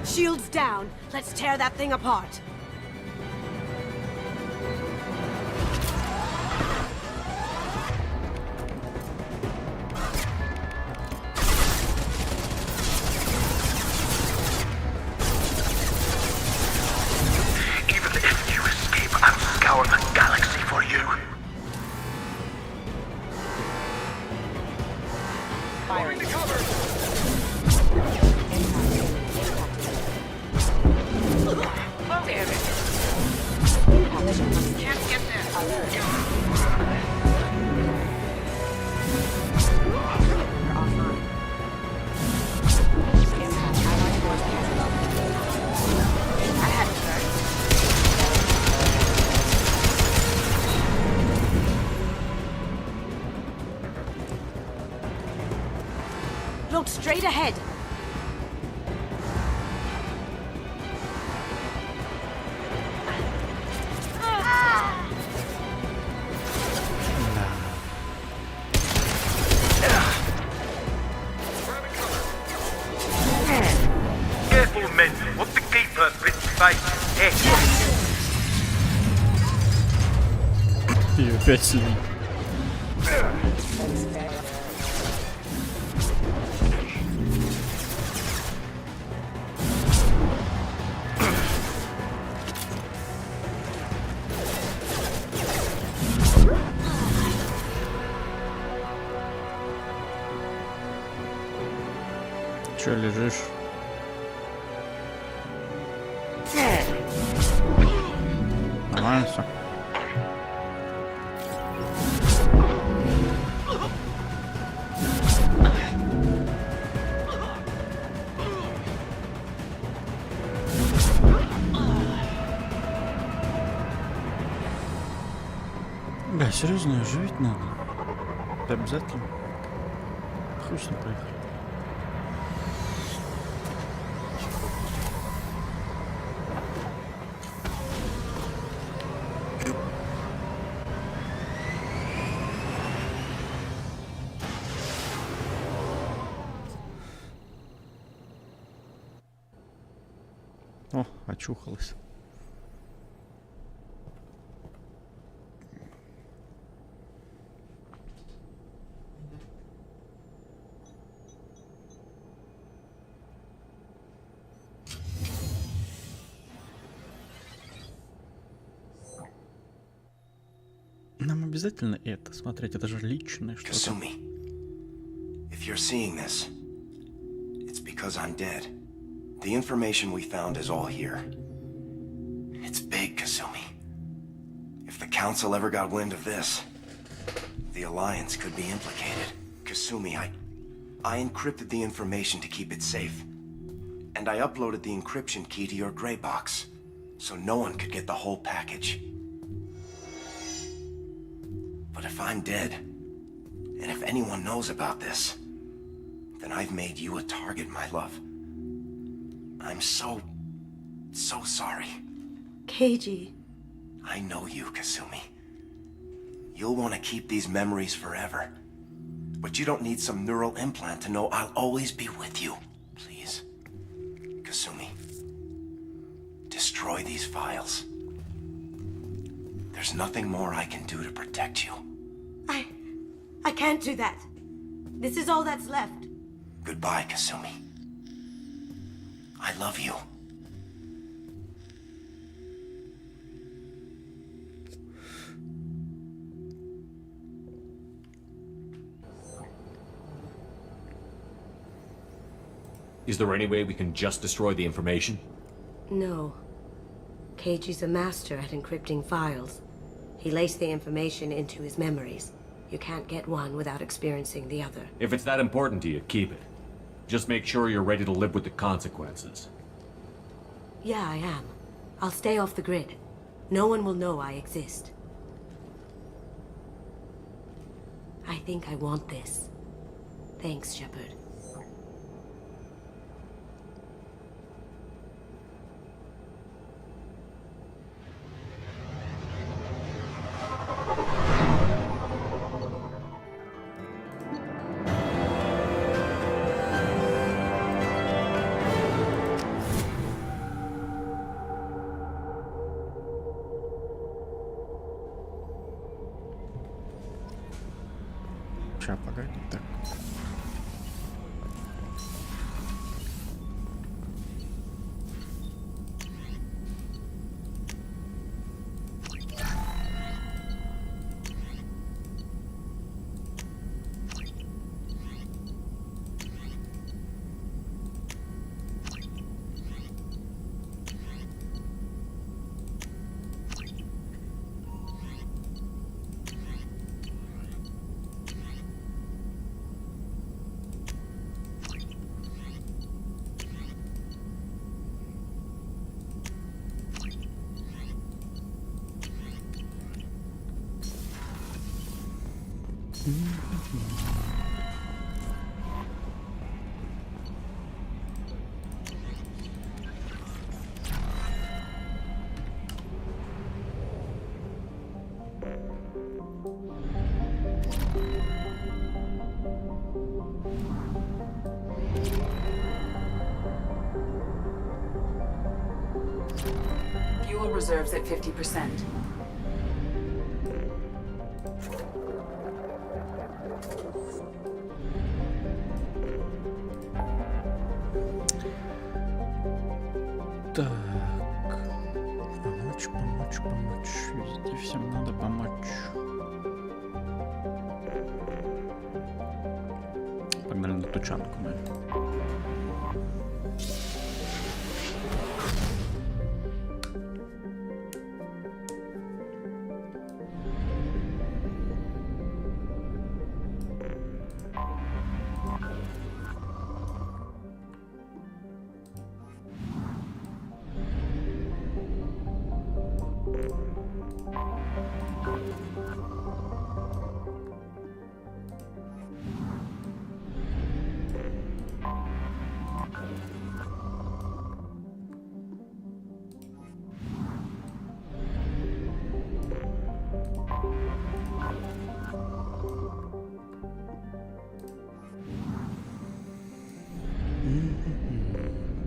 P: Shields down. Let's tear that thing apart.
I: Even if you escape, I'll scour the galaxy for you.
S: Firing.
I: Can't get there.
P: Look straight ahead.
I: Careful, men. What's the keeper, pretty face?
A: И опять сильный. Чё лежишь? Нормально всё. Бля, серьезно, оживить надо. Это обязательно. Хуй с ним поехали. О, очухалась. Нам обязательно это смотреть, это же личное что-то.
B: Kasumi, if you're seeing this, it's because I'm dead. The information we found is all here. It's big, Kasumi. If the Council ever got wind of this, the Alliance could be implicated. Kasumi, I encrypted the information to keep it safe. And I uploaded the encryption key to your gray box, so no one could get the whole package. But if I'm dead, and if anyone knows about this, then I've made you a target, my love. I'm so sorry.
P: Keiji.
B: I know you, Kasumi. You'll want to keep these memories forever. But you don't need some neural implant to know I'll always be with you. Please, Kasumi, destroy these files. There's nothing more I can do to protect you.
P: I can't do that. This is all that's left.
B: Goodbye, Kasumi. I love you.
J: Is there any way we can just destroy the information?
P: No. Keiji's a master at encrypting files. He laced the information into his memories. You can't get one without experiencing the other.
J: If it's that important to you, keep it. Just make sure you're ready to live with the consequences.
P: Yeah, I am. I'll stay off the grid. No one will know I exist. I think I want this. Thanks, Shepard.
A: Сейчас, погоди, так.
D: Fuel reserves at 50%.
A: Так. Помочь. Везде всем надо помочь. Погнали на тучанку мы.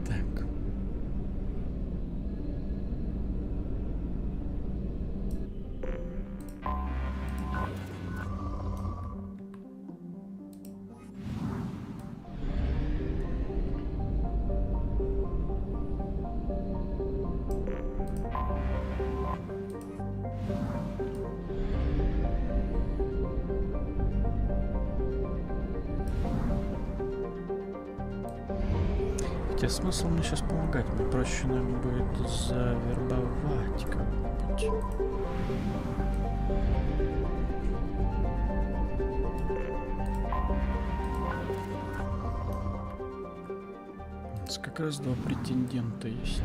A: Так. Хотя смысл мне сейчас помогать? Мне проще, наверное, будет завербовать кого-нибудь. У нас как раз 2 претендента есть.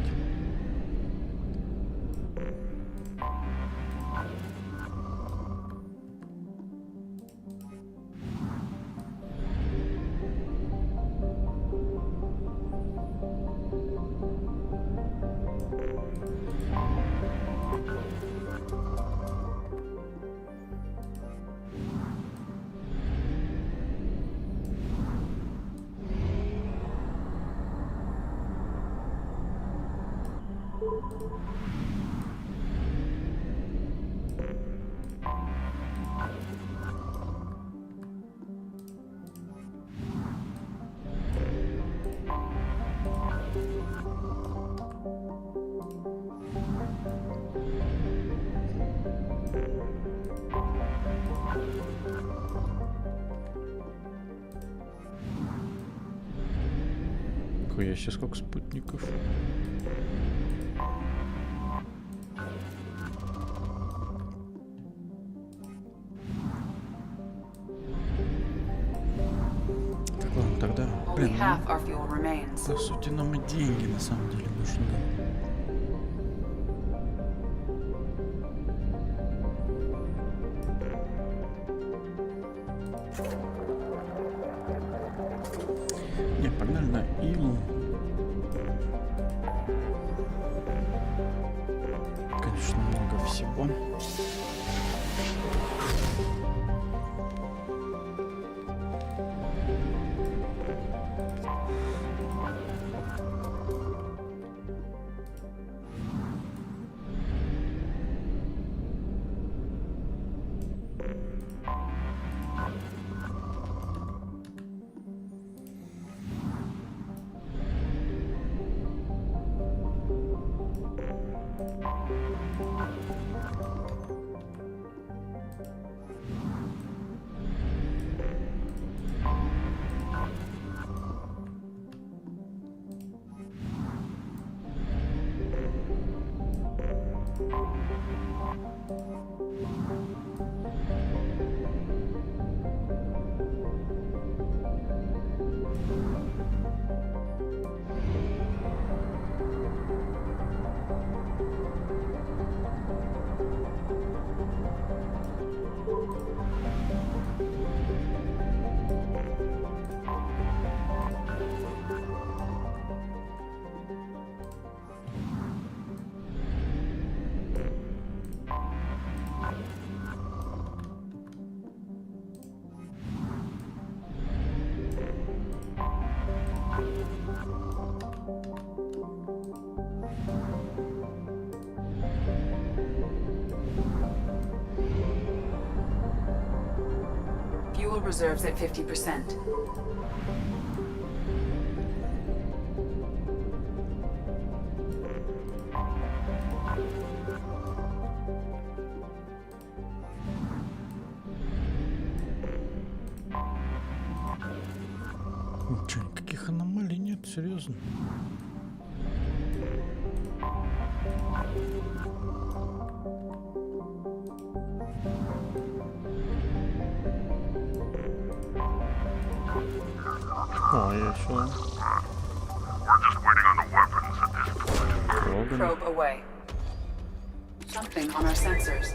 A: Хуя себе, сколько спутников. Так, ладно, тогда, блин, по сути, нам и деньги на самом деле нужны. Не, погнали на Илу. Конечно, много всего.
D: reserves at 50%.
A: Ничего, никаких аномалий нет, серьезно. Oh, yeah, sure.
I: We're just waiting on the weapons at this point.
D: Probe away. Something on our sensors.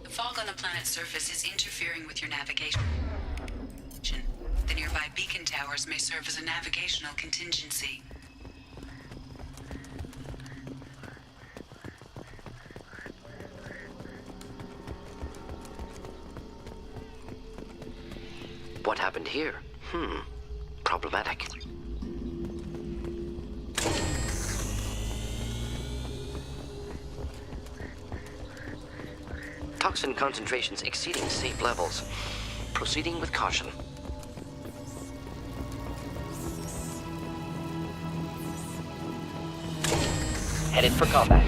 D: Fog on the planet's surface is interfering with your navigation. The nearby beacon towers may serve as a navigational contingency.
C: What happened here? Problematic. Toxin concentrations exceeding safe levels. Proceeding with caution. Headed for combat.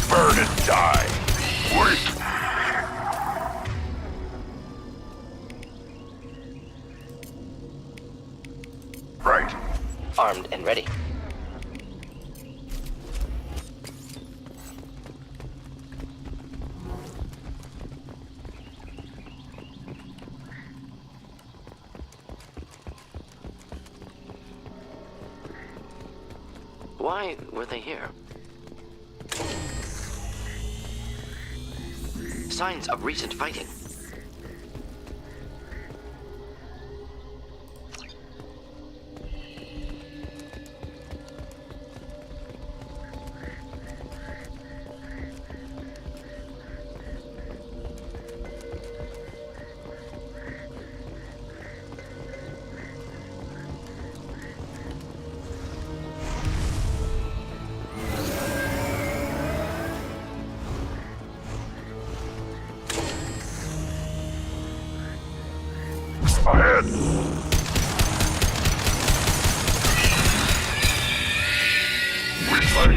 I: Burn and die. Wait. Right.
C: Armed and ready. Why were they here? Signs of recent fighting.
I: Ahead! Replay.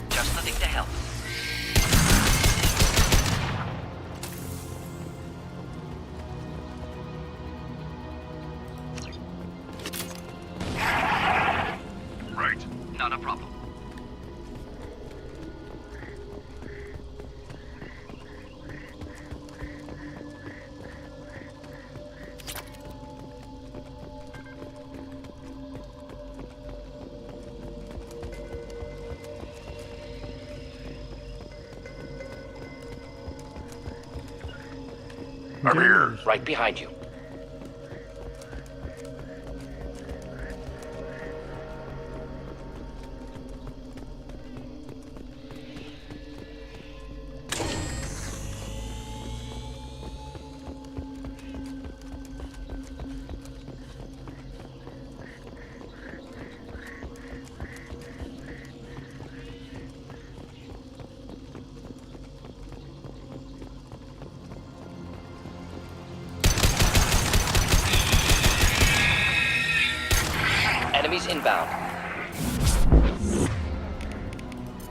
C: Just the thing to help.
I: Right.
C: Not a problem.
I: I'm here.
C: Right behind you. Troops inbound.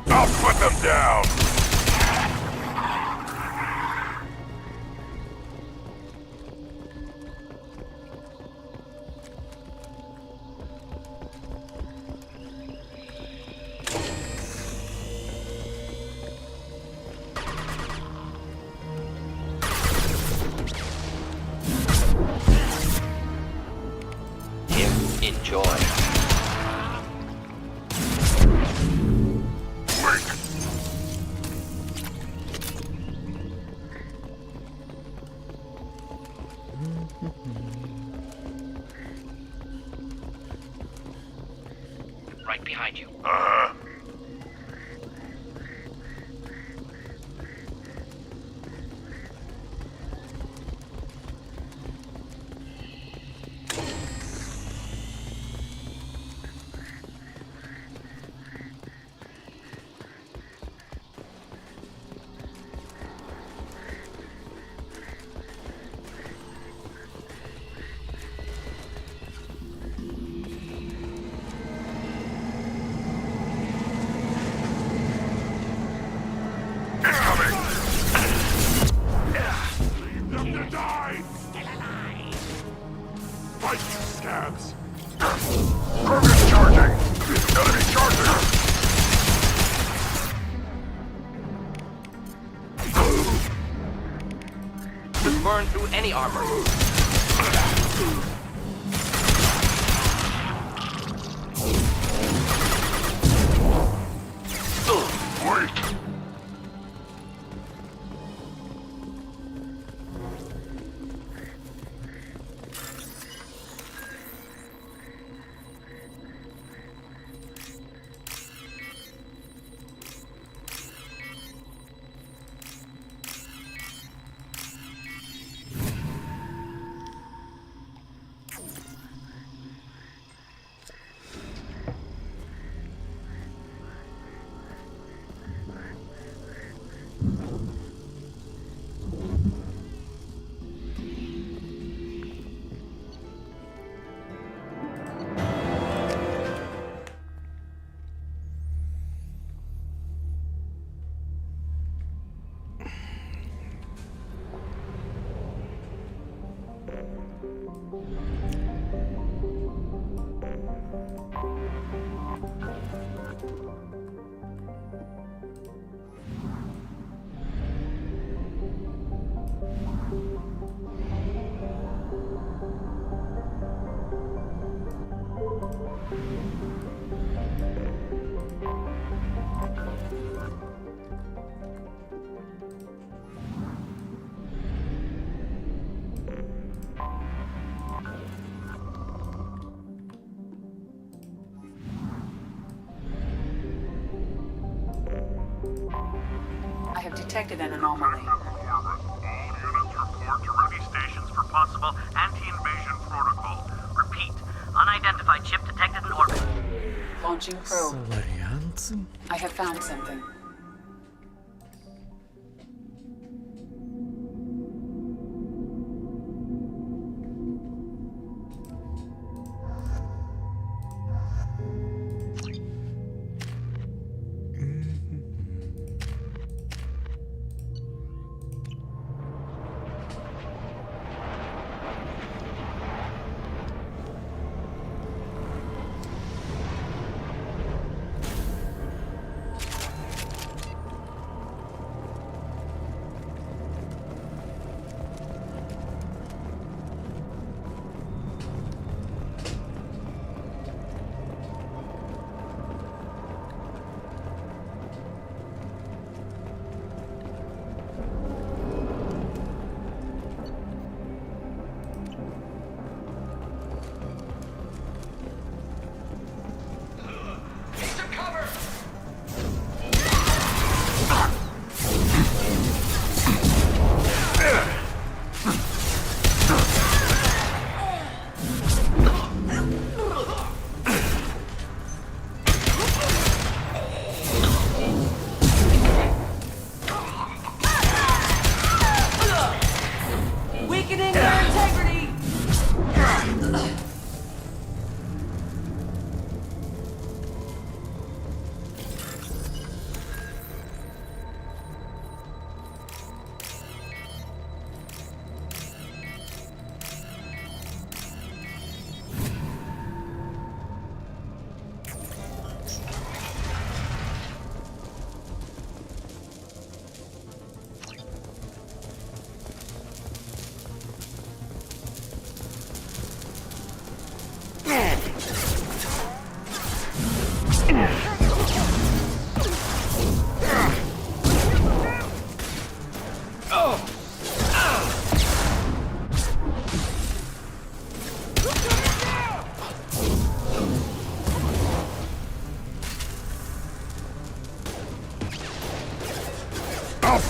I: I'll put them down!
C: Enjoy. Right behind you. Burn through any armor.
D: I have detected an anomaly.
I: All units report to ready stations for possible anti-invasion protocol. Repeat, unidentified ship detected in orbit.
D: Launching probe. I have found something.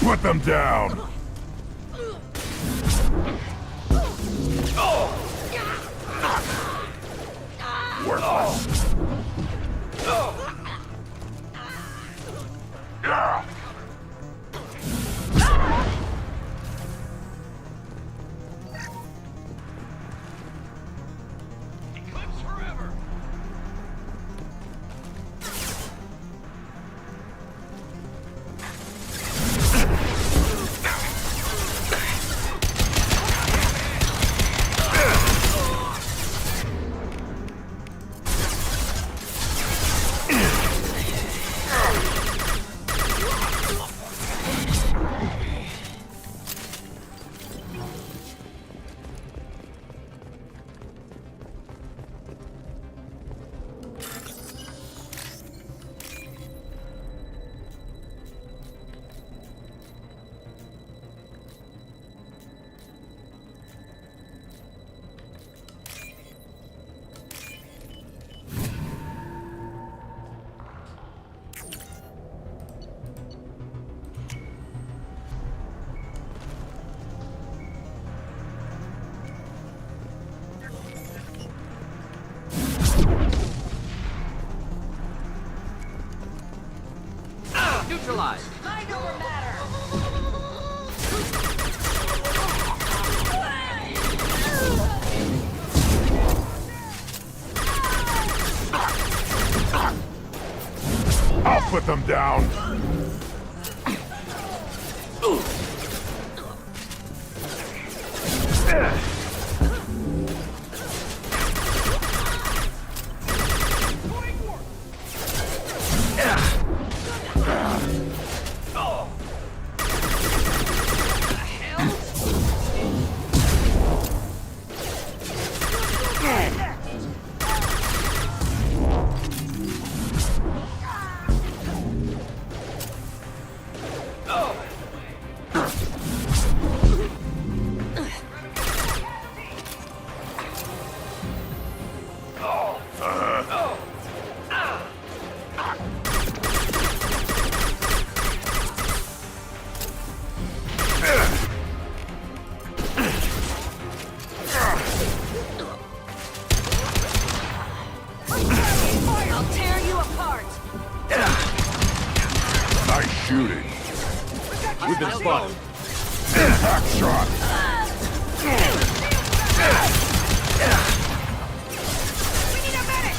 K: Put them down! Worthless.
E: Neutralized.
N: Mind over matter.
K: I'll put them down.
N: I'll tear you apart.
K: Nice shooting.
F: We've been spotted.
K: Impact shot.
N: We need a medic.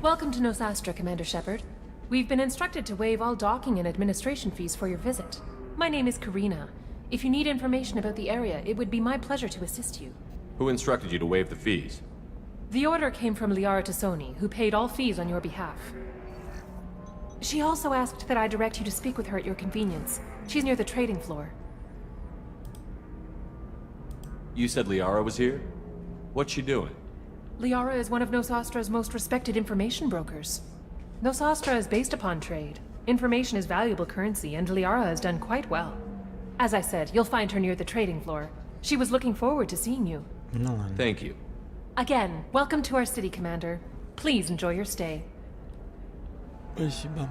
H: Welcome to Nosastra, Commander Shepard. We've been instructed to waive all docking and administration fees for your visit. My name is Karina. If you need information about the area, it would be my pleasure to assist you.
J: Who instructed you to waive the fees?
H: The order came from Liara Tassoni, who paid all fees on your behalf. She also asked that I direct you to speak with her at your convenience. She's near the trading floor.
J: You said Liara was here? What's she doing?
H: Liara is one of Nosastra's most respected information brokers. Nosastra is based upon trade. Information is valuable currency, and Liara has done quite well. As I said, you'll find her near the trading floor. She was looking forward to seeing you.
A: No.
J: Thank you.
H: Again, welcome to our city, Commander. Please enjoy your stay.
A: Спасибо.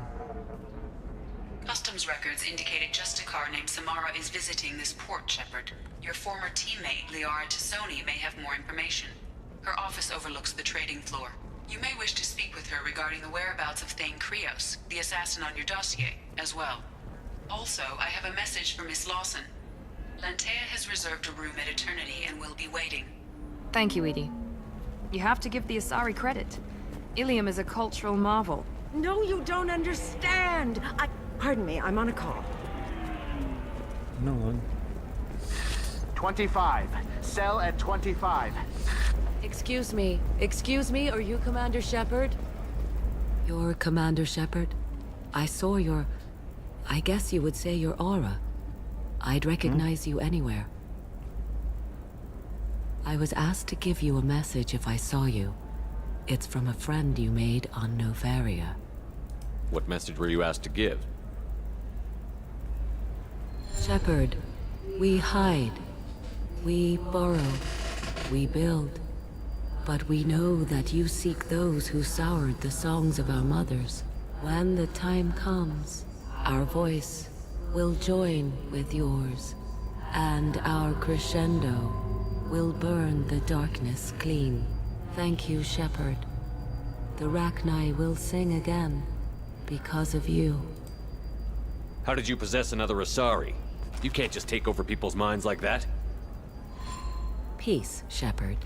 D: Customs records indicated just a car named Samara is visiting this port, Shepard. Your former teammate, Liara Tassoni, may have more information. Her office overlooks the trading floor. You may wish to speak with her regarding the whereabouts of Thane Krios, the assassin on your dossier, as well. Also, I have a message for Miss Lawson. Lantea has reserved a room at Eternity and will be waiting.
M: Thank you, Edie. You have to give the Asari credit. Ilium is a cultural marvel.
L: No, you don't understand. Pardon me, I'm on a call.
A: No one.
F: 25. Cell at 25.
S: Excuse me, are you Commander Shepard? You're Commander Shepard? I saw your... I guess you would say your aura. I'd recognize you anywhere. I was asked to give you a message if I saw you. It's from a friend you made on Novaria.
J: What message were you asked to give?
S: Shepard, we hide. We borrow. We build. But we know that you seek those who soured the songs of our mothers. When the time comes, our voice will join with yours, and our crescendo will burn the darkness clean. Thank you, Shepard. The Rachni will sing again, because of you.
J: How did you possess another Asari? You can't just take over people's minds like that.
S: Peace, Shepard.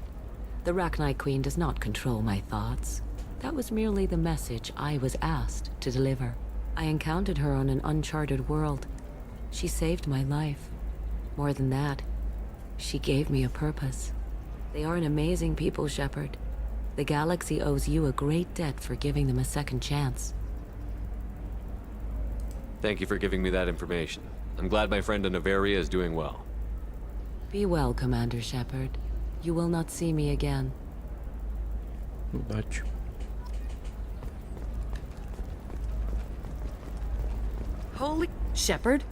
S: The Rachni Queen does not control my thoughts. That was merely the message I was asked to deliver. I encountered her on an uncharted world. She saved my life. More than that, she gave me a purpose. They are an amazing people, Shepard. The galaxy owes you a great debt for giving them a second chance.
J: Thank you for giving me that information. I'm glad my friend in Novaria is doing well.
S: Be well, Commander Shepard. You will not see me again.
A: Удачи.
M: Holy... Shepard?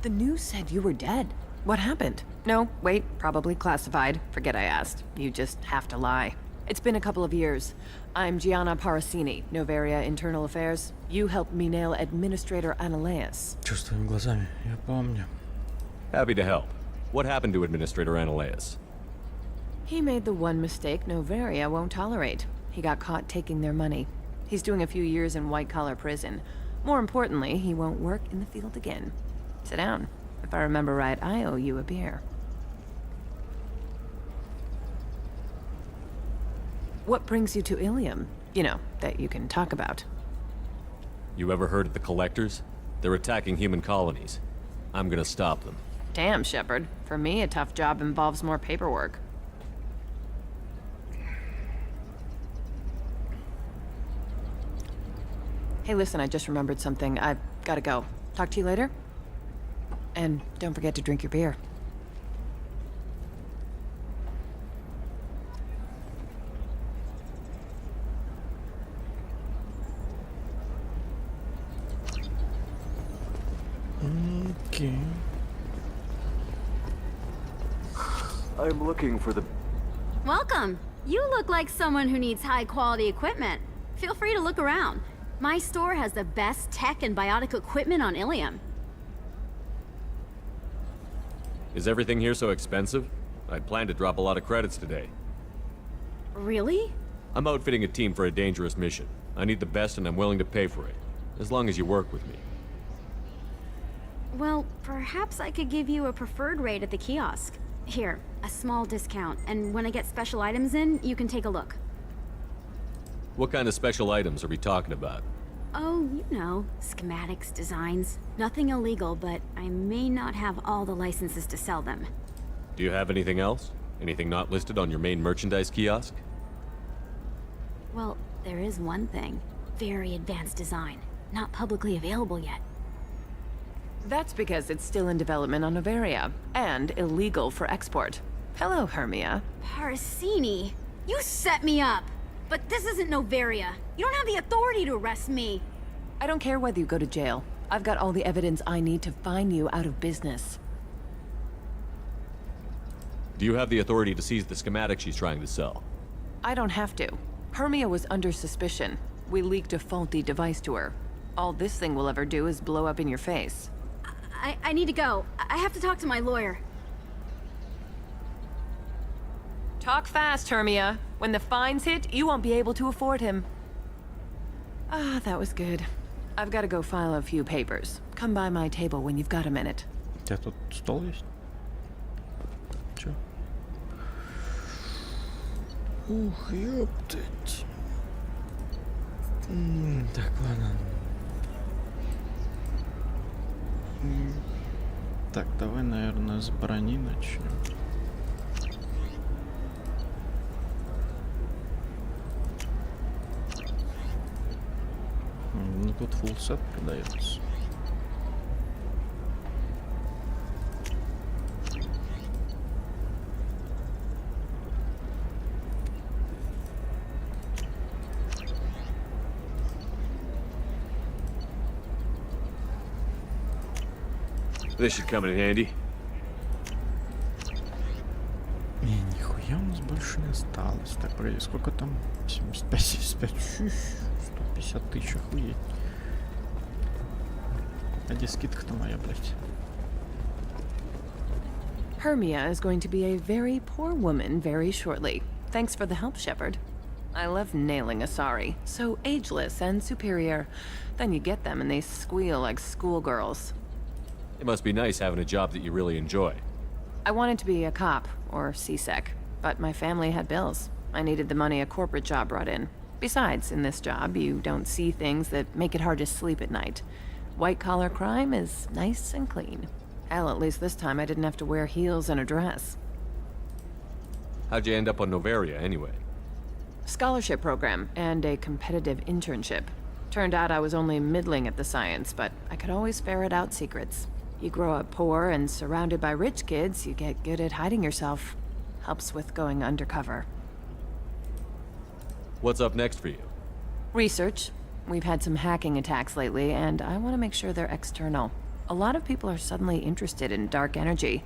M: The news said you were dead. What happened? No, wait, probably classified. Forget I asked. You just have to lie. It's been a couple of years. I'm Gianna Parasini, Novaria Internal Affairs. You helped me nail Administrator Analeas.
A: Чувствуем глазами, я помню.
J: Happy to help. What happened to Administrator Analeas?
M: He made the one mistake Novaria won't tolerate. He got caught taking their money. He's doing a few years in white-collar prison. More importantly, he won't work in the field again. Sit down. If I remember right, I owe you a beer. What brings you to Ilium? You know, that you can talk about.
J: You ever heard of the Collectors? They're attacking human colonies. I'm gonna stop them.
M: Damn, Shepard. For me, a tough job involves more paperwork. Hey, listen, I just remembered something. I've gotta go. Talk to you later? And don't forget to drink your beer.
A: Okay.
G: I'm looking for the...
U: Welcome. You look like someone who needs high-quality equipment. Feel free to look around. My store has the best tech and biotic equipment on Ilium.
J: Is everything here so expensive? I'd planned to drop a lot of credits today.
U: Really?
J: I'm outfitting a team for a dangerous mission. I need the best and I'm willing to pay for it. As long as you work with me.
U: Well, perhaps I could give you a preferred rate at the kiosk. Here, a small discount, and when I get special items in, you can take a look.
J: What kind of special items are we talking about?
U: Oh, you know, schematics, designs. Nothing illegal, but I may not have all the licenses to sell them.
J: Do you have anything else? Anything not listed on your main merchandise kiosk?
U: Well, there is one thing. Very advanced design. Not publicly available yet.
M: That's because it's still in development on Noveria, and illegal for export. Hello, Hermia.
U: Parsini, you set me up! But this isn't Noveria. You don't have the authority to arrest me.
M: I don't care whether you go to jail. I've got all the evidence I need to find you out of business.
J: Do you have the authority to seize the schematic she's trying to sell?
M: I don't have to. Hermia was under suspicion. We leaked a faulty device to her. All this thing will ever do is blow up in your face.
U: I need to go. I have to talk to my lawyer.
M: Talk fast, Hermia. When the fines hit, you won't be able to afford him. Ah, that was good. I've got to go file a few papers. Come by my table when you've got a minute.
A: У тебя тут стол есть? Чё? Ух, ёптать. Так, ладно. Так, давай, наверное, с брони начнем. Ну тут full set продается.
J: This should come in handy.
A: Нихуя у нас больше не осталось. Так, погоди, сколько там? 75, 75, 150 тысяч, охуеть. А где скидка-то моя, блядь?
M: Hermia is going to be a very poor woman very shortly. Thanks for the help, Shepard. I love nailing Asari. So ageless and superior. Then you get them and they squeal like schoolgirls.
J: It must be nice having a job that you really enjoy.
M: I wanted to be a cop, or CSEC, but my family had bills. I needed the money a corporate job brought in. Besides, in this job, you don't see things that make it hard to sleep at night. White-collar crime is nice and clean. Hell, at least this time I didn't have to wear heels and a dress.
J: How'd you end up on Noveria, anyway?
M: Scholarship program, and a competitive internship. Turned out I was only middling at the science, but I could always ferret out secrets. You grow up poor and surrounded by rich kids, you get good at hiding yourself. Helps with going undercover.
J: What's up next for you?
M: Research. We've had some hacking attacks lately, and I want to make sure they're external. A lot of people are suddenly interested in dark energy.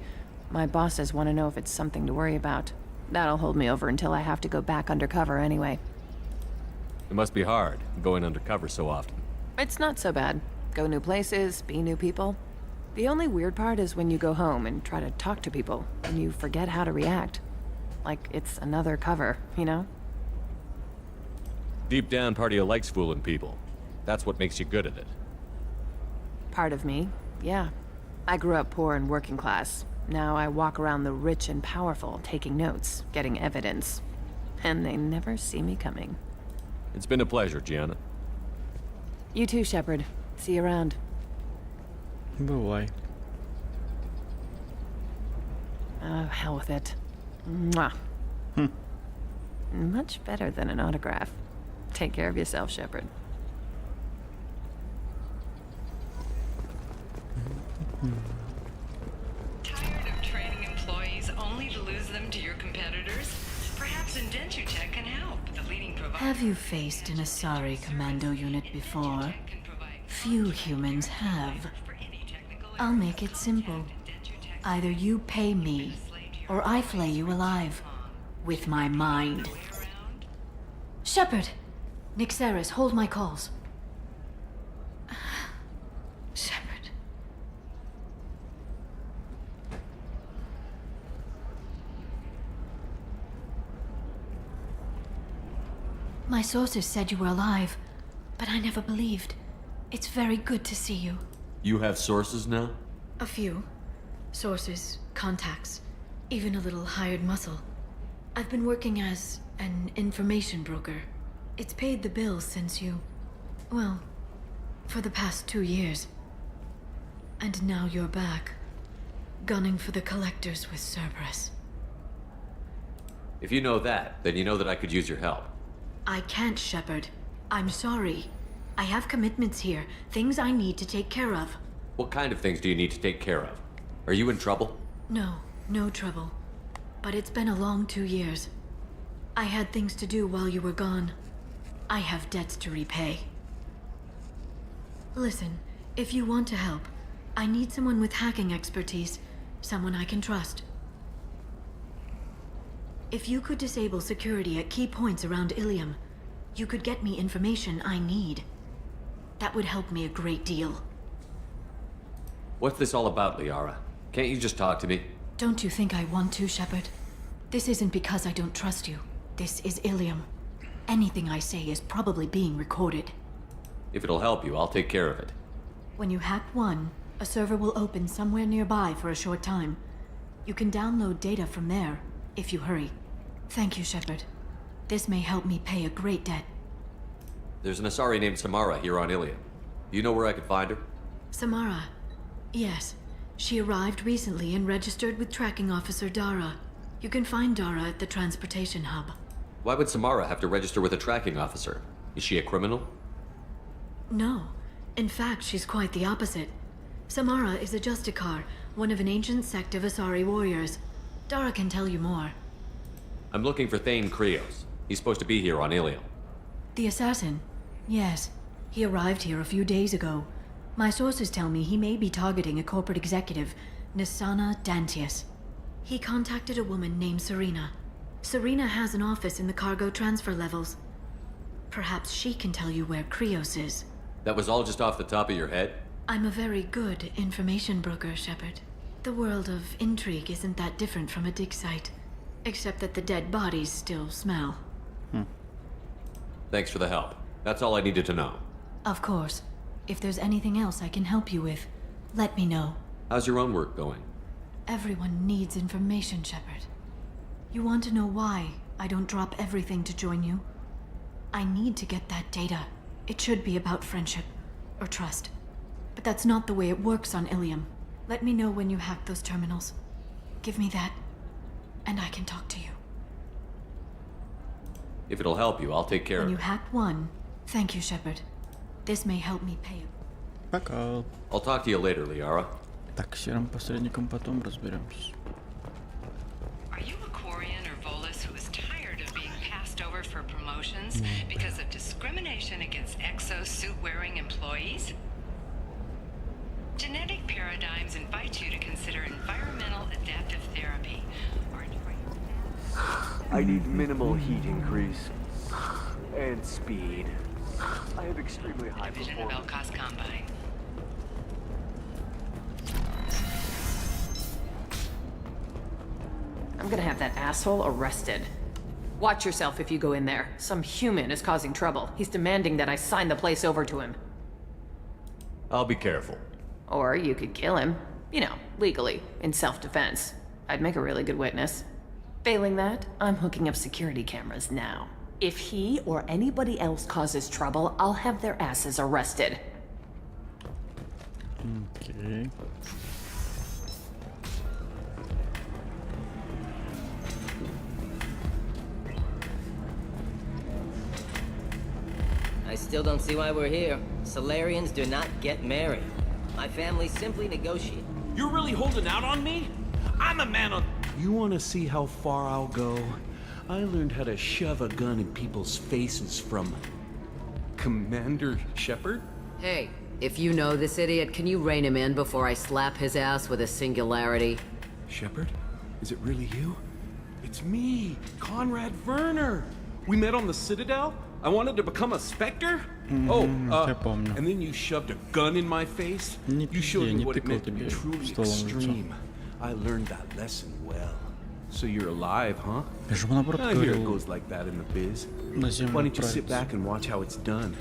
M: My bosses want to know if it's something to worry about. That'll hold me over until I have to go back undercover anyway.
J: It must be hard, going undercover so often.
M: It's not so bad. Go new places, be new people. The only weird part is when you go home and try to talk to people, and you forget how to react. Like it's another cover, you know?
J: Deep down, part of you likes fooling people. That's what makes you good at it.
M: Part of me, yeah. I grew up poor and working class. Now I walk around the rich and powerful, taking notes, getting evidence. And they never see me coming.
J: It's been a pleasure, Gianna.
M: You too, Shepard. See you around.
A: Бывай.
M: Oh, hell with it. Mwah. Much better than an autograph. Take care of yourself, Shepard.
D: Tired of training employees only to lose them to your competitors? Perhaps Indentutech can help. The leading provider.
S: Have you faced an Asari commando unit before? Few humans have. I'll make it simple. Either you pay me, or I flay you alive. With my mind. Shepard! Nixeris, hold my calls. Shepard. My sources said you were alive, but I never believed. It's very good to see you.
J: You have sources now?
R: A few. Sources, contacts, even a little hired muscle. I've been working as an information broker. It's paid the bills since you... well, for the past 2 years. And now you're back, gunning for the collectors with Cerberus.
J: If you know that, then you know that I could use your help.
R: I can't, Shepard. I'm sorry. I have commitments here, things I need to take care of.
J: What kind of things do you need to take care of? Are you in trouble?
R: No, no trouble. But it's been a long 2 years. I had things to do while you were gone. I have debts to repay. Listen, if you want to help, I need someone with hacking expertise, someone I can trust. If you could disable security at key points around Ilium, you could get me information I need. That would help me a great deal.
J: What's this all about, Liara? Can't you just talk to me?
R: Don't you think I want to, Shepard? This isn't because I don't trust you. This is Ilium. Anything I say is probably being recorded.
J: If it'll help you, I'll take care of it.
R: When you hack one, a server will open somewhere nearby for a short time. You can download data from there, if you hurry. Thank you, Shepard. This may help me pay a great debt.
J: There's an Asari named Samara here on Ilium. Do you know where I could find her?
R: Samara. Yes. She arrived recently and registered with Tracking Officer Dara. You can find Dara at the transportation hub.
J: Why would Samara have to register with a tracking officer? Is she a criminal?
R: No. In fact, she's quite the opposite. Samara is a Justicar, one of an ancient sect of Asari warriors. Dara can tell you more.
J: I'm looking for Thane Krios. He's supposed to be here on Ilium.
R: The assassin? Yes. He arrived here a few days ago. My sources tell me he may be targeting a corporate executive, Nisana Dantius. He contacted a woman named Serena. Serena has an office in the cargo transfer levels. Perhaps she can tell you where Krios is.
J: That was all just off the top of your head?
R: I'm a very good information broker, Shepard. The world of intrigue isn't that different from a dig site, except that the dead bodies still smell.
J: Thanks for the help. That's all I needed to know.
R: Of course. If there's anything else I can help you with, let me know.
J: How's your own work going?
R: Everyone needs information, Shepard. You want to know why I don't drop everything to join you? I need to get that data. It should be about friendship, or trust. But that's not the way it works on Ilium. Let me know when you hack those terminals. Give me that, and I can talk to you.
J: If it'll help you, I'll take care of
R: When
J: it.
R: you hack one, thank you, Shepard. This may help me pay you.
A: Пока.
J: I'll talk to you later, Liara.
A: Так, с серым посредником потом разберемся.
D: Are you a Quarian or Volus who is tired of being passed over for promotions because of discrimination against exosuit-wearing employees? Genetic paradigms invite you to consider environmental adaptive therapy.
G: I need minimal heat increase. And speed. I have extremely high
D: Division of
G: performance.
D: Elkos Combine.
M: I'm gonna have that asshole arrested. Watch yourself if you go in there. Some human is causing trouble. He's demanding that I sign the place over to him.
J: I'll be careful.
M: Or you could kill him. You know, legally, in self-defense. I'd make a really good witness. Failing that, I'm hooking up security cameras now. If he or anybody else causes trouble, I'll have their asses arrested.
A: Okay.
E: I still don't see why we're here. Solarians do not get married. My family simply negotiate.
T: You're really holding out on me? I'm a man on... You want to see how far I'll go? I learned how to shove a gun in people's faces from... Commander Shepard?
V: Hey, if you know this idiot, can you rein him in before I slap his ass with a singularity?
T: Shepard? Is it really you? It's me, Conrad Werner. We met on the Citadel. I wanted to become a Spectre. And then you shoved a gun in my face. You showed me what it meant to be truly extreme. I learned that lesson well. So you're alive, huh? I hear it goes like that in the biz. Why don't you sit back and watch how it's done?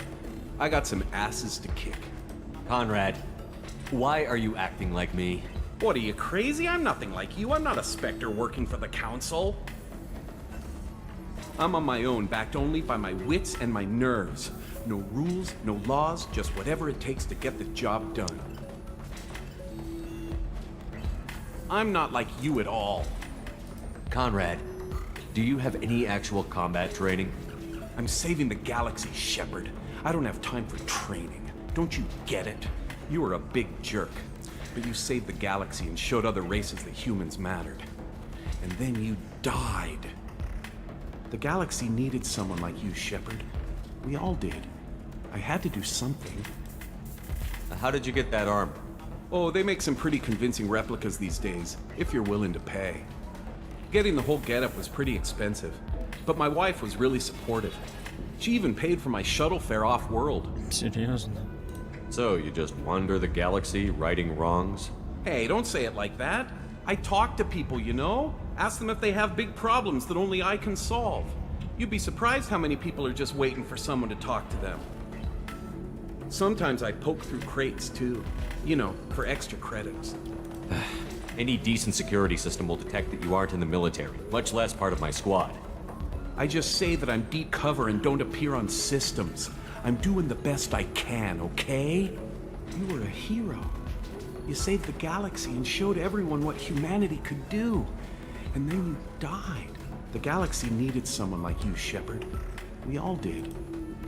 T: I got some asses to kick.
J: Conrad, Why are you acting like me?
T: What, are you crazy? I'm nothing like you. I'm not a Spectre working for the Council. I'm on my own, backed only by my wits and my nerves. No rules, no laws, just whatever it takes to get the job done. I'm not like you at all.
J: Conrad, do you have any actual combat training?
T: I'm saving the galaxy, Shepard. I don't have time for training. Don't you get it? You were a big jerk, but you saved the galaxy and showed other races that humans mattered. And then you died. The galaxy needed someone like you, Shepard. We all did. I had to do something.
J: How did you get that armor?
T: Oh, they make some pretty convincing replicas these days, if you're willing to pay. Getting the whole getup was pretty expensive, but my wife was really supportive. She even paid for my shuttle fare off-world.
A: Seriously?
J: So, you just wander the galaxy, righting wrongs?
T: Hey, don't say it like that. I talk to people, you know? Ask them if they have big problems that only I can solve. You'd be surprised how many people are just waiting for someone to talk to them. Sometimes I poke through crates, too. You know, for extra credits.
J: Any decent security system will detect that you aren't in the military, much less part of my squad.
T: I just say that I'm deep cover and don't appear on systems. I'm doing the best I can, okay? You were a hero. You saved the galaxy and showed everyone what humanity could do. And then you died. The galaxy needed someone like you, Shepard. We all did.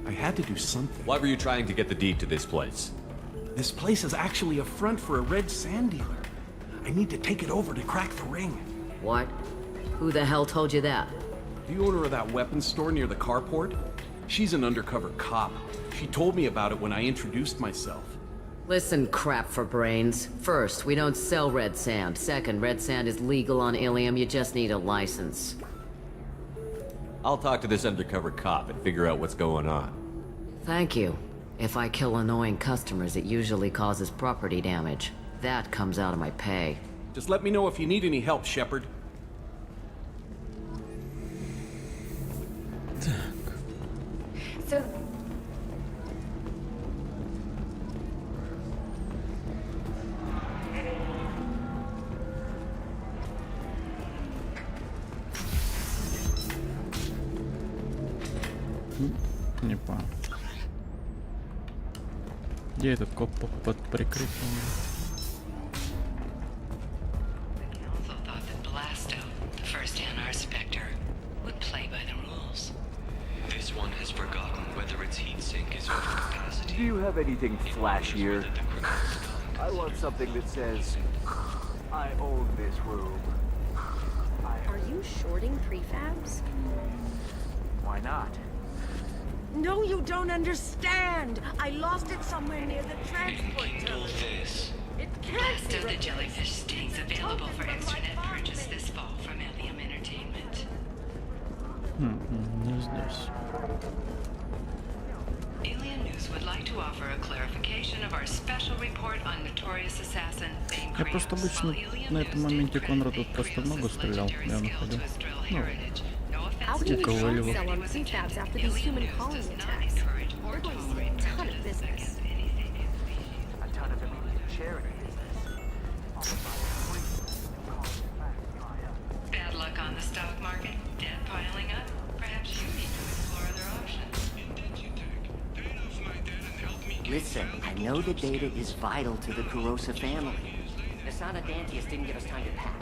T: I had to do something.
J: Why were you trying to get the deed to this place?
T: This place is actually a front for a red sand dealer. I need to take it over to crack the ring.
V: What? Who the hell told you that?
T: The owner of that weapons store near the carport? She's an undercover cop. She told me about it when I introduced myself.
V: Listen, crap for brains. First, we don't sell red sand. Second, red sand is legal on Ilium. You just need a license.
J: I'll talk to this undercover cop and figure out what's going on.
V: Thank you. If I kill annoying customers, it usually causes property damage. That comes out of my pay.
T: Just let me know if you need any help, Shepard.
U: So...
A: Не понял. Где этот коп под прикрытием?
G: Do you have anything flashier? I want something that says, I own this room.
U: Are you shorting prefabs?
G: Why not?
P: No, you don't understand. I lost it somewhere near the transport terminal. It can't
D: Blast
P: be
D: of the
P: replaced.
D: Jellyfish stings available for extranet purchase this fall from Ilium Entertainment.
A: Не здесь.
D: Alien News would like to offer a clarification of our special report on notorious assassin Bane
A: Я просто обычно на этом моменте Конраду просто в ногу стрелял. Я находил.
U: How can you
A: Ковалева.
U: sell on prefabs after these human colony attacks? We're going to see a ton of business.
G: A ton of immediate charity business.
D: Bad luck on the stock market, debt piling up. Perhaps you need to explore other options.
E: Listen, I know the data is vital to the Kurosa family. Asana Dantius didn't give us time to pack.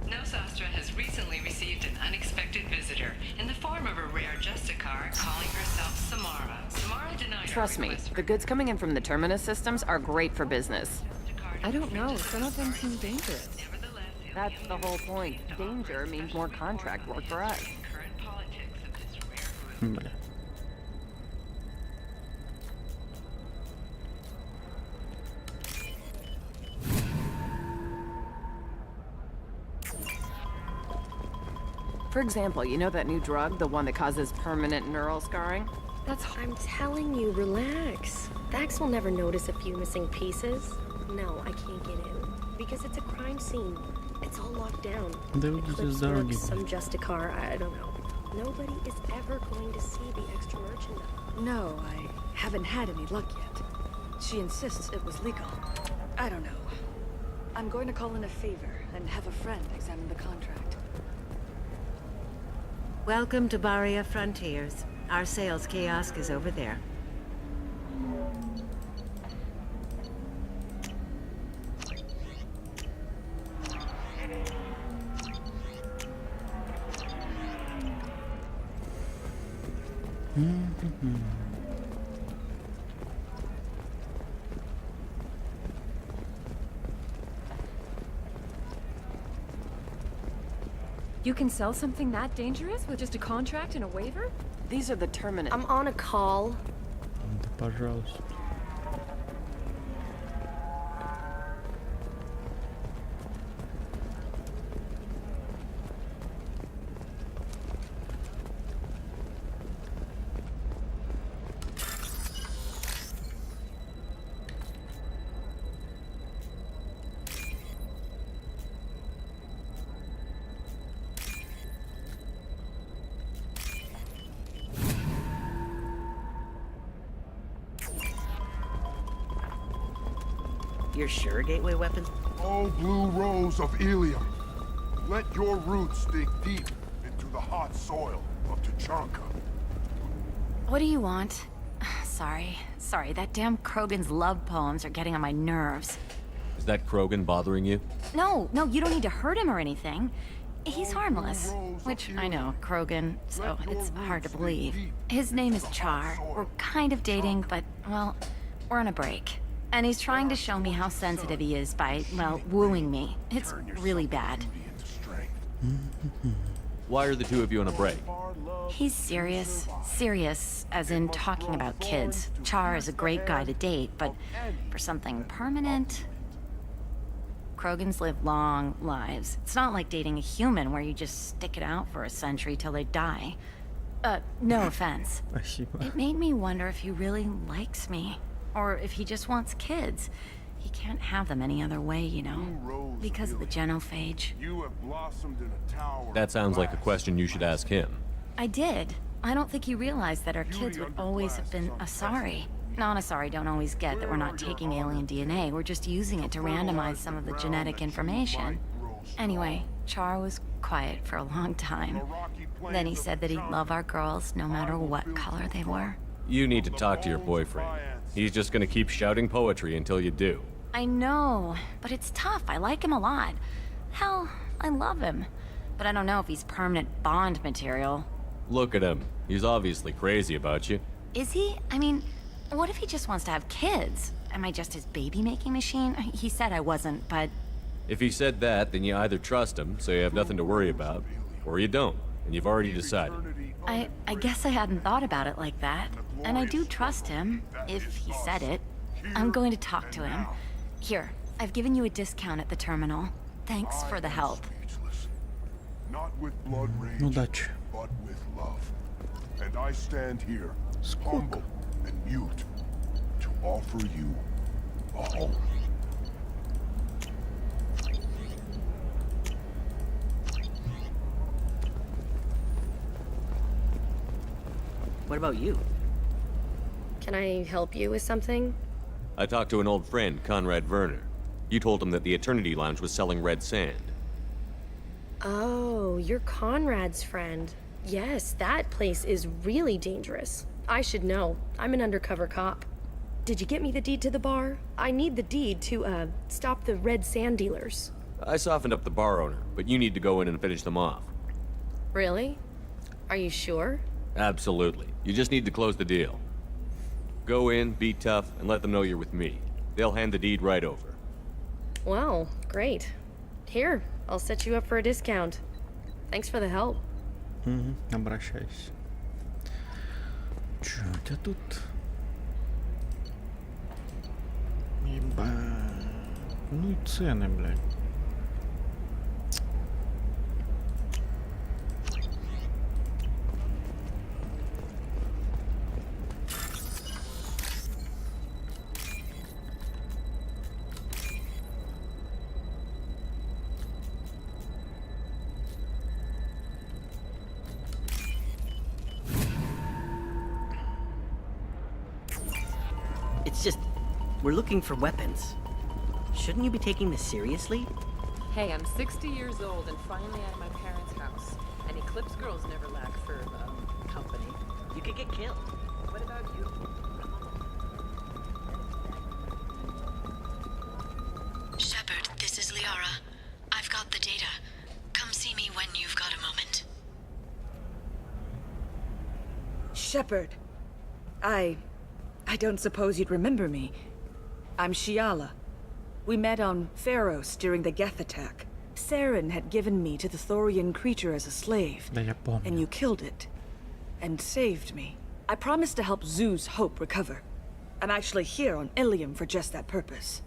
D: Nosastra has recently received an unexpected visitor in the form of a rare Justicar calling herself Samara. Samara denied her
M: Trust me,
D: request
M: the goods coming in from the Terminus systems are great for business.
U: I don't know. Some of them seem dangerous.
M: That's the whole point. Danger means more contract work for us.
A: Бля.
M: For example, you know that new drug, the one that causes permanent neural scarring?
U: I'm telling you, relax. Vax will never notice a few missing pieces. No, I can't get in. Because it's a crime scene.
O: It's all locked down.
A: Да уйдите с дороги.
O: Some Justicar, I don't know. Nobody is ever going to see the extra merchandise.
Q: No, I haven't had any luck yet. She insists it was legal. I don't know. I'm going to call in a favor and have a friend examine the contract.
L: Welcome to Baria Frontiers. Our sales kiosk is over there.
M: You can sell something that dangerous with just a contract and a waiver?
Q: These are the terminals.
O: I'm on a call.
A: Да, пожалуйста.
L: You're sure gateway weapons?
W: Oh, blue rose of Ilium. Let your roots dig deep into the hot soil of Tuchanka.
U: What do you want? Sorry, that damn Krogan's love poems are getting on my nerves.
J: Is that Krogan bothering you?
U: No, you don't need to hurt him or anything. He's harmless. Which, I know, Krogan, so it's hard to believe. His name is Char. We're kind of dating, but, well, we're on a break. And he's trying to show me how sensitive he is by, well, wooing me. It's really bad.
J: Why are the two of you on a break?
U: He's serious. Serious, as in talking about kids. Char is a great guy to date, but for something permanent... Krogans live long lives. It's not like dating a human where you just stick it out for a century till they die. No offense. It made me wonder if he really likes me. Or if he just wants kids. He can't have them any other way, you know. Because of the genophage.
W: You have blossomed in a tower.
J: That sounds like a question you should ask him.
U: I did. I don't think he realized that our kids would always have been Asari. Non Asari don't always get that we're not taking alien DNA, we're just using it to randomize some of the genetic information. Anyway, Char was quiet for a long time. Then he said that he'd love our girls no matter what color they were.
J: You need to talk to your boyfriend. He's just gonna keep shouting poetry until you do.
U: I know, but it's tough. I like him a lot. Hell, I love him. But I don't know if he's permanent Bond material.
J: Look at him. He's obviously crazy about you.
U: Is he? I mean, what if he just wants to have kids? Am I just his baby-making machine? He said I wasn't, but...
J: If he said that, then you either trust him, so you have nothing to worry about, or you don't, and you've already decided.
U: I guess I hadn't thought about it like that. And I do trust him, if he said it. I'm going to talk to him. Here, I've given you a discount at the terminal. Thanks for the help.
W: Not with blood rage,
A: Удачи.
W: but with love. And I stand here, humble and mute, to offer you a home.
L: What about you?
O: Can I help you with something?
J: I talked to an old friend, Conrad Werner. You told him that the Eternity Lounge was selling red sand.
O: Oh, you're Conrad's friend. Yes, that place is really dangerous. I should know. I'm an undercover cop. Did you get me the deed to the bar? I need the deed to, stop the red sand dealers.
J: I softened up the bar owner, but you need to go in and finish them off.
O: Really? Are you sure?
J: Absolutely. You just need to close the deal. Go in, be tough, and let them know you're with me. They'll hand the deed right over.
O: Well, great. Here, I'll set you up for a discount. Thanks for the help.
A: Обращайся. Чё у тебя тут? Еба. Ну и цены, блядь.
B: It's just, we're looking for weapons. Shouldn't you be taking this seriously?
C: Hey, I'm 60 years old and finally at my parents' house. And Eclipse girls never lack for, company.
B: You could get killed.
C: What about you?
N: Shepard, this is Liara. I've got the data. Come see me when you've got a moment.
Q: Shepard. I don't suppose you'd remember me. I'm Shiala. We met on Pharos during the Geth attack. Saren had given me to the Thorian creature as a slave. And you killed it. And saved me. I promised to help Zeus Hope recover. I'm actually here on Ilium for just that purpose.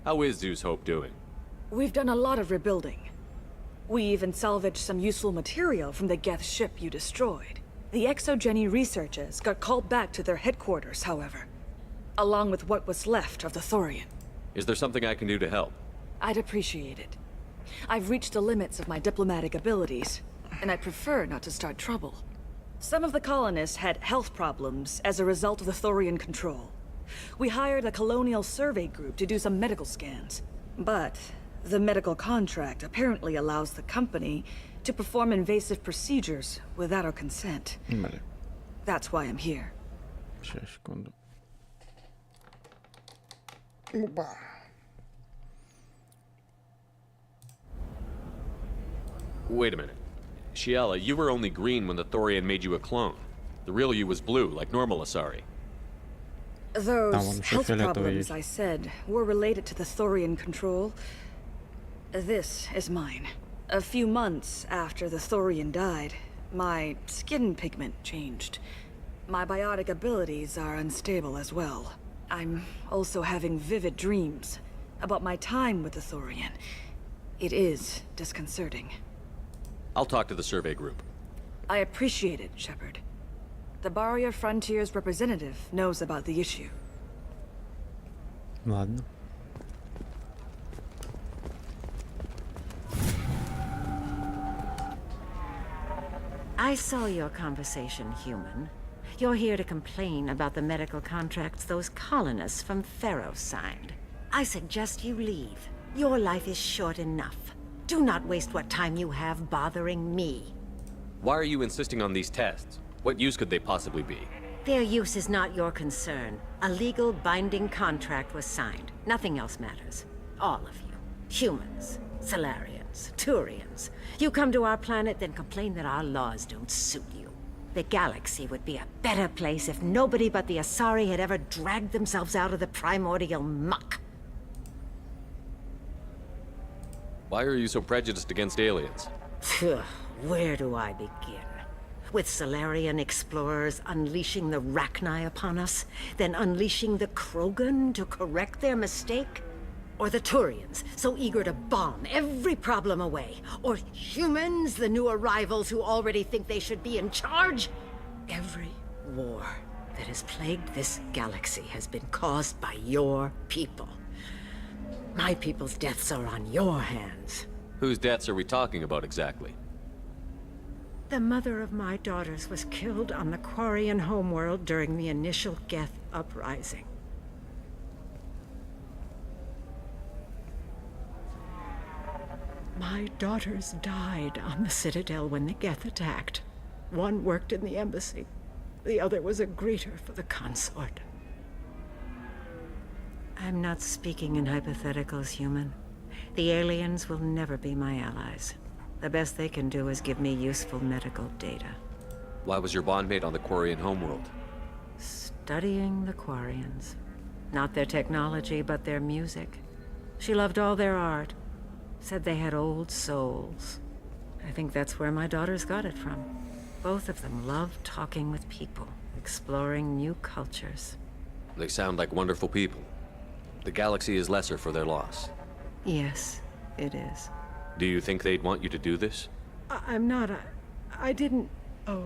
J: How is Zeus Hope doing?
Q: We've done a lot of rebuilding. We even salvaged some useful material from the Geth ship you destroyed. The Exogeny researchers got called back to their headquarters, however. Along with what was left of the Thorian.
J: Is there something I can do to help?
Q: I'd appreciate it. I've reached the limits of my diplomatic abilities, and I prefer not to start trouble. Some of the colonists had health problems as a result of the Thorian control. We hired a colonial survey group to do some medical scans. But the medical contract apparently allows the company to perform invasive procedures without our consent.
A: Vale.
Q: That's why I'm here.
A: Secondo.
J: Wait a minute. Shiala, you were only green when the Thorian made you a clone. The real you was blue, like normal Asari.
Q: Those health problems I said were related to the Thorian control. This is mine. A few months after the Thorian died, my skin pigment changed. My biotic abilities are unstable as well. I'm also having vivid dreams about my time with the Thorian. It is disconcerting.
J: I'll talk to the survey group.
Q: I appreciate it, Shepard. The Barrier Frontiers representative knows about the issue.
A: Ладно.
L: I saw your conversation, human. You're here to complain about the medical contracts those colonists from Pharos signed. I suggest you leave. Your life is short enough. Do not waste what time you have bothering me.
J: Why are you insisting on these tests? What use could they possibly be?
L: Their use is not your concern. A legal binding contract was signed. Nothing else matters. All of you. Humans, Solarians, Turians. You come to our planet, then complain that our laws don't suit you. The galaxy would be a better place if nobody but the Asari had ever dragged themselves out of the primordial muck.
J: Why are you so prejudiced against aliens?
L: Where do I begin? With Solarian explorers unleashing the Rachni upon us, then unleashing the Krogan to correct their mistake? Or the Turians, so eager to bomb every problem away? Or humans, the new arrivals who already think they should be in charge? Every war that has plagued this galaxy has been caused by your people. My people's deaths are on your hands.
J: Whose deaths are we talking about exactly?
L: The mother of my daughters was killed on the Quarian homeworld during the initial Geth uprising. My daughters died on the Citadel when the Geth attacked. One worked in the embassy. The other was a greeter for the consort. I'm not speaking in hypotheticals, human. The aliens will never be my allies. The best they can do is give me useful medical data.
J: Why was your bondmate on the Quarian homeworld?
L: Studying the Quarians. Not their technology, but their music. She loved all their art. Said they had old souls. I think that's where my daughters got it from. Both of them loved talking with people, exploring new cultures.
J: They sound like wonderful people. The galaxy is lesser for their loss.
L: Yes, it is.
J: Do you think they'd want you to do this?
L: I'm not. I didn't. Oh.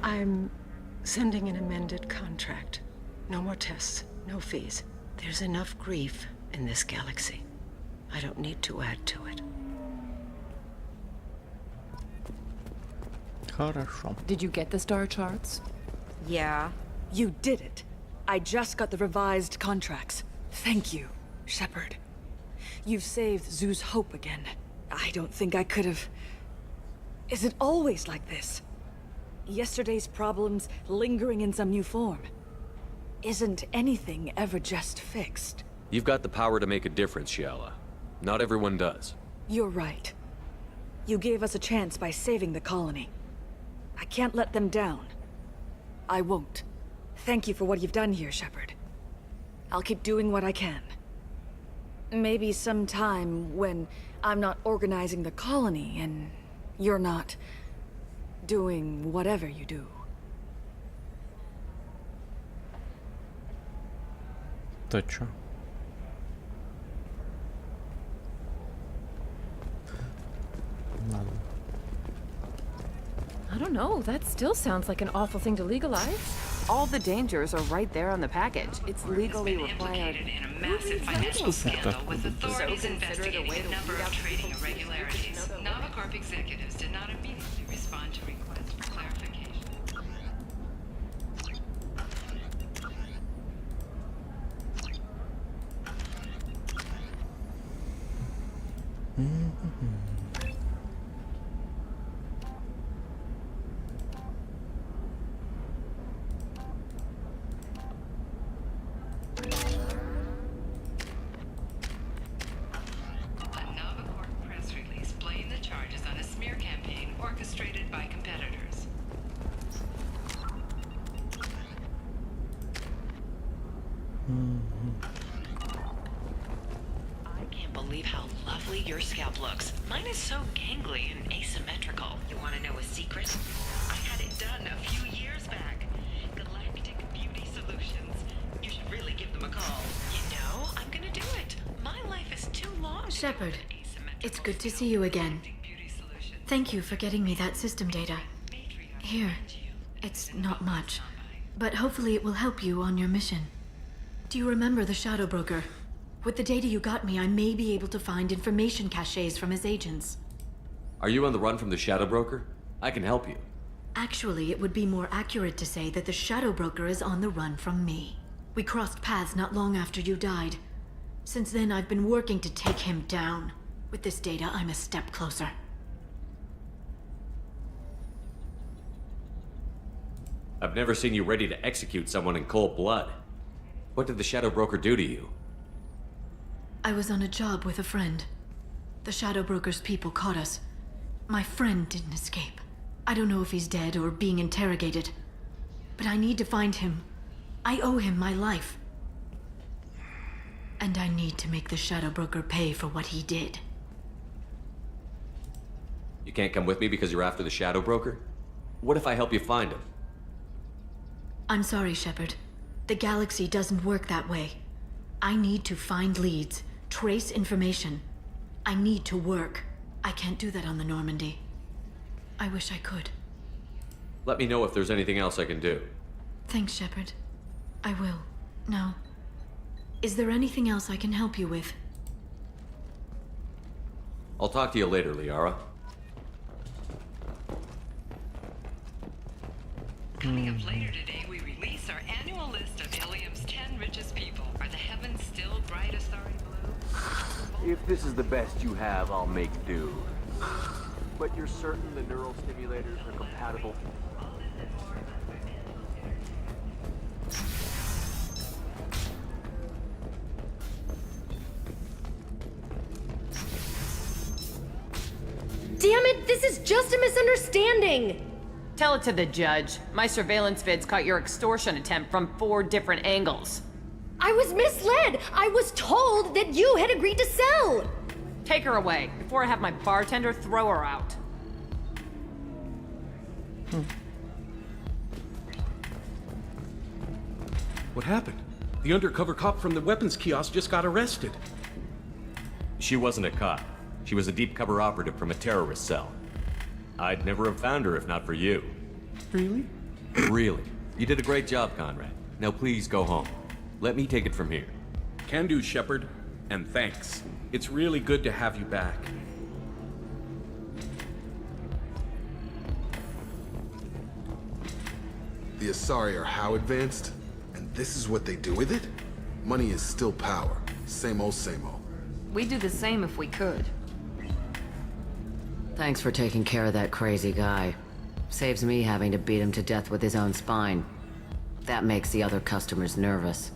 L: I'm Sending an amended contract. No more tests, no fees. There's enough grief in this galaxy. I don't need to add to it.
A: Хорошо.
M: Did you get the star charts?
Q: Yeah. You did it. I just got the revised contracts. Thank you, Shepard. You've saved Zoo's hope again. I don't think I could have... Is it always like this? Yesterday's problems lingering in some new form. Isn't anything ever just fixed?
J: You've got the power to make a difference, Shiala. Not everyone does.
Q: You're right. You gave us a chance by saving the colony. I can't let them down. I won't. Thank you for what you've done here, Shepard. I'll keep doing what I can. Maybe sometime when I'm not organizing the colony and you're not doing whatever you do.
A: То чё? Ладно.
M: I don't know, that still sounds like an awful thing to legalize. All the dangers are right there on the package. It's legally required.
D: In a massive financial scandal with authorities investigating a number of trading irregularities. Novacorp executives did not immediately respond to requests for clarification. I can't believe how lovely your scalp looks. Mine is so gangly and asymmetrical. You want to know a secret? I had it done a few years back. Galactic Beauty Solutions. You should really give them a call. You know, I'm gonna do it. My life is too long.
R: Shepard, it's good to see you again. Thank you for getting me that system data. Here, it's not much, but hopefully it will help you on your mission. Do you remember the Shadow Broker? With the data you got me, I may be able to find information caches from his agents.
J: Are you on the run from the Shadow Broker? I can help you.
R: Actually, it would be more accurate to say that the Shadow Broker is on the run from me. We crossed paths not long after you died. Since then, I've been working to take him down. With this data, I'm a step closer.
J: I've never seen you ready to execute someone in cold blood. What did the Shadow Broker do to you?
R: I was on a job with a friend. The Shadow Broker's people caught us. My friend didn't escape. I don't know if he's dead or being interrogated. But I need to find him. I owe him my life. And I need to make the Shadow Broker pay for what he did.
J: You can't come with me because you're after the Shadow Broker? What if I help you find him?
R: I'm sorry, Shepard. The galaxy doesn't work that way. I need to find leads, trace information. I need to work. I can't do that on the Normandy. I wish I could.
J: Let me know if there's anything else I can do.
R: Thanks, Shepard. I will. Now, is there anything else I can help you with?
J: I'll talk to you later, Liara.
D: Coming up later today, we release our annual list of Ilium's 10 richest people. Are the heavens still bright a starry blue?
G: If this is the best you have, I'll make do. But you're certain the neural stimulators are compatible?
O: Damn it, this is just a misunderstanding!
M: Tell it to the judge. My surveillance vids caught your extortion attempt from 4 different angles.
O: I was misled! I was told that you had agreed to sell!
M: Take her away, before I have my bartender throw her out.
T: What happened? The undercover cop from the weapons kiosk just got arrested.
J: She wasn't a cop. She was a deep cover operative from a terrorist cell. I'd never have found her if not for you.
T: Really?
J: Really. You did a great job, Conrad. Now please go home. Let me take it from here.
T: Can do, Shepard. And thanks. It's really good to have you back.
H: The Asari are how advanced? And this is what they do with it? Money is still power. Same old, same old.
M: We'd do the same if we could.
V: Thanks for taking care of that crazy guy. Saves me having to beat him to death with his own spine. That makes the other customers nervous.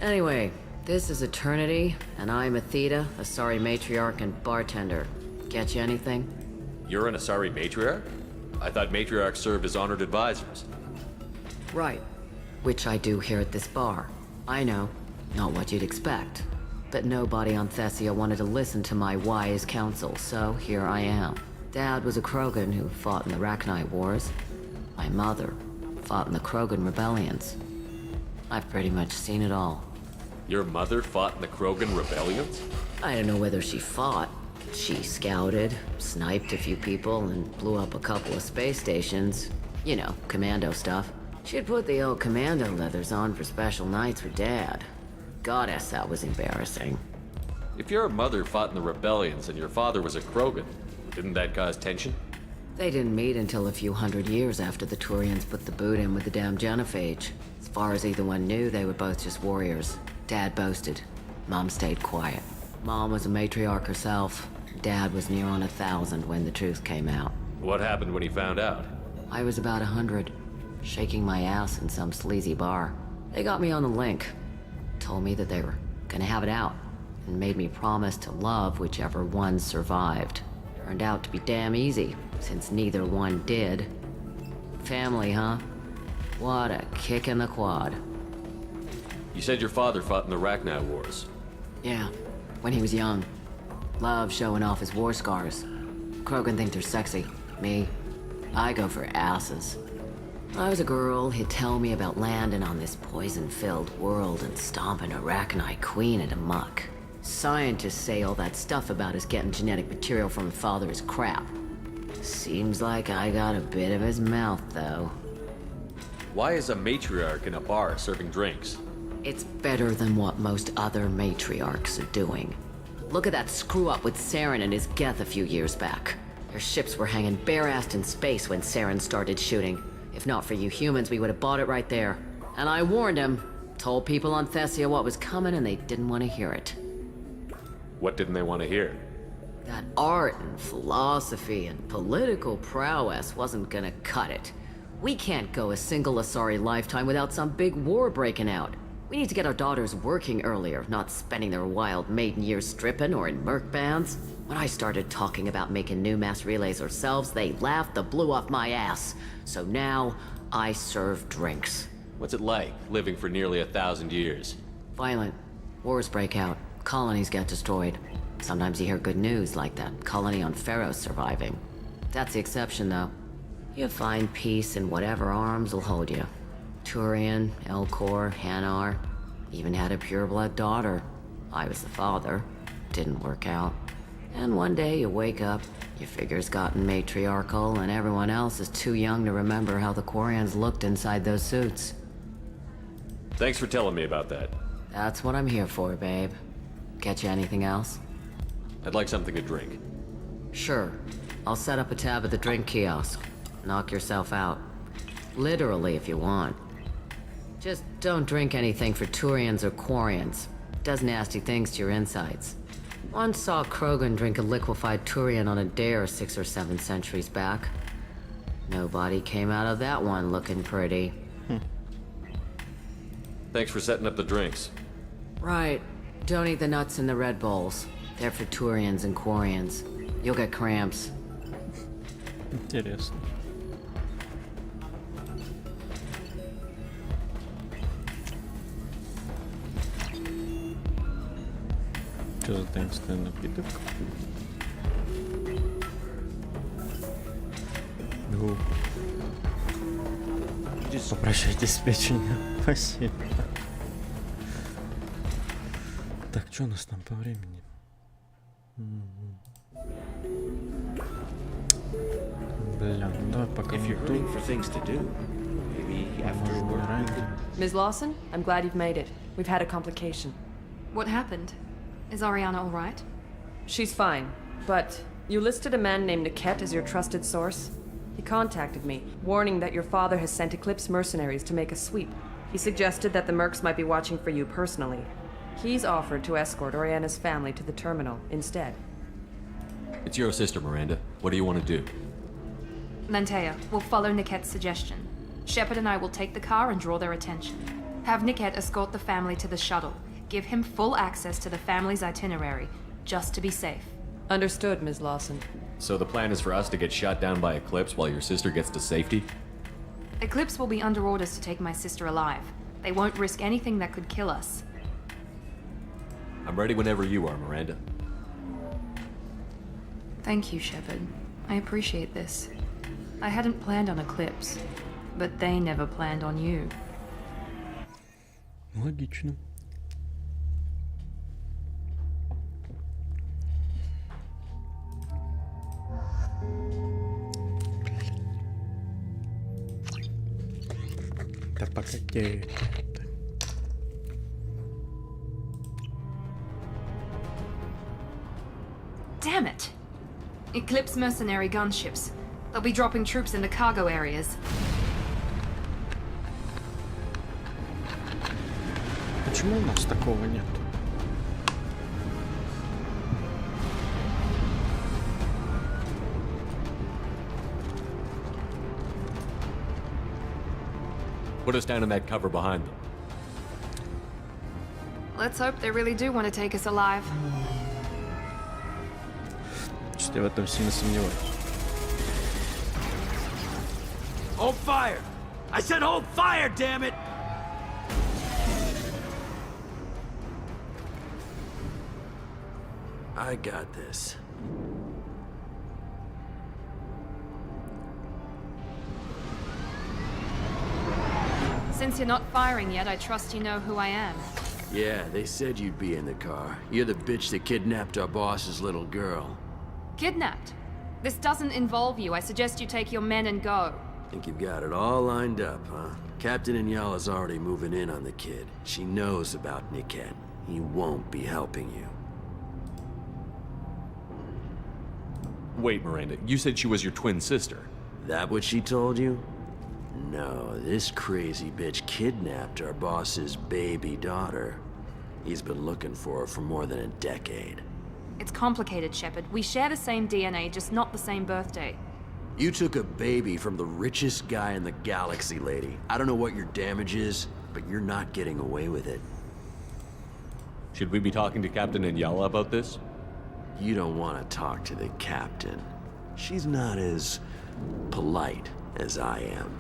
V: Anyway, this is Eternity, and I'm Athena, Asari matriarch and bartender. Get you anything?
J: You're an Asari matriarch? I thought matriarchs served as honored advisors.
V: Right. Which I do here at this bar. I know, not what you'd expect. But nobody on Thessia wanted to listen to my wise counsel, so here I am. Dad was a Krogan who fought in the Rachni Wars. My mother fought in the Krogan rebellions. I've pretty much seen it all.
J: Your mother fought in the Krogan rebellions?
V: I don't know whether she fought. She scouted, sniped a few people, and blew up a couple of space stations. You know, commando stuff. She'd put the old commando leathers on for special nights with Dad. Goddess, that was embarrassing.
J: If your mother fought in the rebellions and your father was a Krogan, didn't that cause tension?
V: They didn't meet until a few hundred years after the Turians put the boot in with the damn genophage. As far as either one knew, they were both just warriors. Dad boasted. Mom stayed quiet. Mom was a matriarch herself. Dad was near on 1,000 when the truth came out.
J: What happened when he found out?
V: I was about 100, shaking my ass in some sleazy bar. They got me on the link. Told me that they were gonna have it out, and made me promise to love whichever one survived. Turned out to be damn easy, since neither one did. Family, huh? What a kick in the quad.
J: You said your father fought in the Rachni Wars.
V: Yeah, when he was young. Loved showing off his war scars. Krogan think they're sexy. Me, I go for asses. When I was a girl, he'd tell me about landing on this poison-filled world and stomping a Rachni queen into muck. Scientists say all that stuff about us getting genetic material from her father is crap. Seems like I got a bit of his mouth, though.
J: Why is a matriarch in a bar serving drinks?
V: It's better than what most other matriarchs are doing. Look at that screw-up with Saren and his Geth a few years back. Their ships were hanging bare-assed in space when Saren started shooting. If not for you humans, we would have bought it right there. And I warned him. Told people on Thessia what was coming and they didn't want to hear it.
J: What didn't they want to hear?
V: That art and philosophy and political prowess wasn't gonna cut it. We can't go a single Asari lifetime without some big war breaking out. We need to get our daughters working earlier, not spending their wild maiden years stripping or in merc bands. When I started talking about making new mass relays ourselves, they laughed the blue off my ass. So now, I serve drinks.
J: What's it like, living for nearly 1,000 years?
V: Violent. Wars break out. Colonies get destroyed. Sometimes you hear good news, like that colony on Pharaoh surviving. That's the exception, though. You find peace in whatever arms will hold you. Turian, Elcor, Hanar. Even had a pureblood daughter. I was the father. Didn't work out. And one day you wake up, your figure's gotten matriarchal, and everyone else is too young to remember how the Quarians looked inside those suits.
J: Thanks for telling me about that.
V: That's what I'm here for, babe. Get you anything else?
J: I'd like something to drink.
V: Sure. I'll set up a tab at the drink kiosk. Knock yourself out. Literally, if you want. Just don't drink anything for Turians or Quarians. Does nasty things to your insides. Once saw Krogan drink a liquefied Turian on a dare 6 or 7 centuries back. Nobody came out of that one looking pretty.
J: Thanks for setting up the drinks.
V: Right. Don't eat the nuts in the Red Bowls. They're for Turians and Quarians. You'll get cramps.
A: Интересно. Что за таинственный напиток? Попрощайтесь с печенью. Спасибо. Так, что у нас там по времени? Бля, ну давай пока.
F: me afterward.
I: Ms. Lawson, I'm glad you've made it. We've had a complication.
R: What happened? Is Ariana all right?
I: She's fine, but you listed a man named Niket as your trusted source. He contacted me, warning that your father has sent Eclipse mercenaries to make a sweep. He suggested that the mercs might be watching for you personally. He's offered to escort Oriana's family to the terminal instead.
J: It's your sister, Miranda. What do you want to do?
R: Lantea, we'll follow Niket's suggestion. Shepard and I will take the car and draw their attention. Have Niket escort the family to the shuttle. Give him full access to the family's itinerary, just to be safe.
I: Understood, Ms. Lawson.
J: So the plan is for us to get shot down by Eclipse while your sister gets to safety?
R: Eclipse will be under orders to take my sister alive. They won't risk anything that could kill us.
J: I'm ready whenever you are, Miranda.
R: Thank you, Shepard. I appreciate this. I hadn't planned on Eclipse, but they never planned on you.
A: Логично. Да погоди.
R: Damn it! Eclipse mercenary gunships. They'll be dropping troops in the cargo areas.
A: Почему у нас такого нет?
J: Put us down in that cover behind them.
R: Let's hope they really do want to take us alive.
A: Что я в этом сильно сомневаюсь.
F: Hold fire! I said hold fire, damn it! I got this.
R: Since you're not firing yet, I trust you know who I am.
F: Yeah, they said you'd be in the car. You're the bitch that kidnapped our boss's little girl.
R: Kidnapped? This doesn't involve you. I suggest you take your men and go.
F: Think you've got it all lined up, huh? Captain Inyala's already moving in on the kid. She knows about Niket. He won't be helping you.
J: Wait, Miranda, you said she was your twin sister.
F: That what she told you? No, this crazy bitch kidnapped our boss's baby daughter. He's been looking for her for more than a decade.
R: It's complicated, Shepard. We share the same DNA, just not the same birthday.
F: You took a baby from the richest guy in the galaxy, lady. I don't know what your damage is, but you're not getting away with it.
J: Should we be talking to Captain Inyala about this?
F: You don't want to talk to the captain. She's not as polite as I am.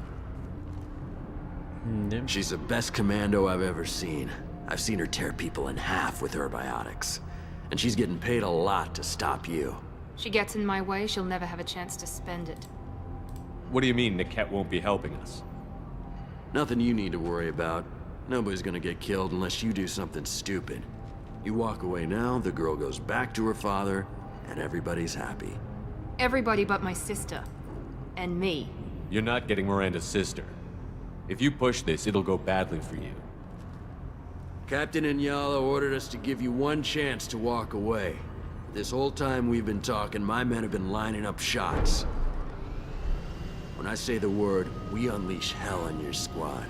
F: She's the best commando I've ever seen. I've seen her tear people in half with her biotics. And she's getting paid a lot to stop you.
R: She gets in my way, she'll never have a chance to spend it.
J: What do you mean Niket won't be helping us?
F: Nothing you need to worry about. Nobody's gonna get killed unless you do something stupid. You walk away now, the girl goes back to her father, and everybody's happy.
R: Everybody but my sister. And me.
J: You're not getting Miranda's sister. If you push this, it'll go badly for you.
F: Captain Inyala ordered us to give you one chance to walk away. This whole time we've been talking, my men have been lining up shots. When I say the word, we unleash hell on your squad.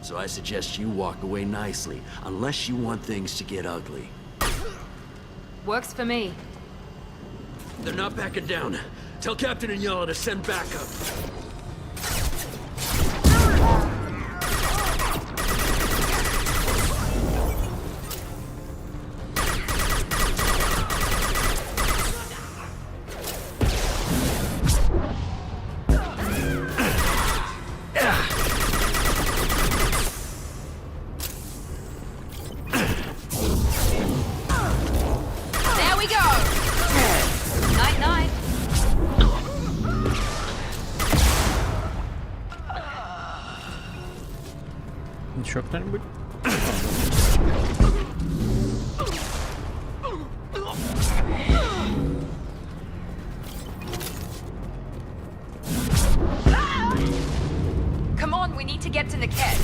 F: So I suggest you walk away nicely, unless you want things to get ugly.
R: Works for me.
F: They're not backing down. Tell Captain Inyala to send backup.
A: Еще кто-нибудь?
R: Come on, we need to
I: get to Niket.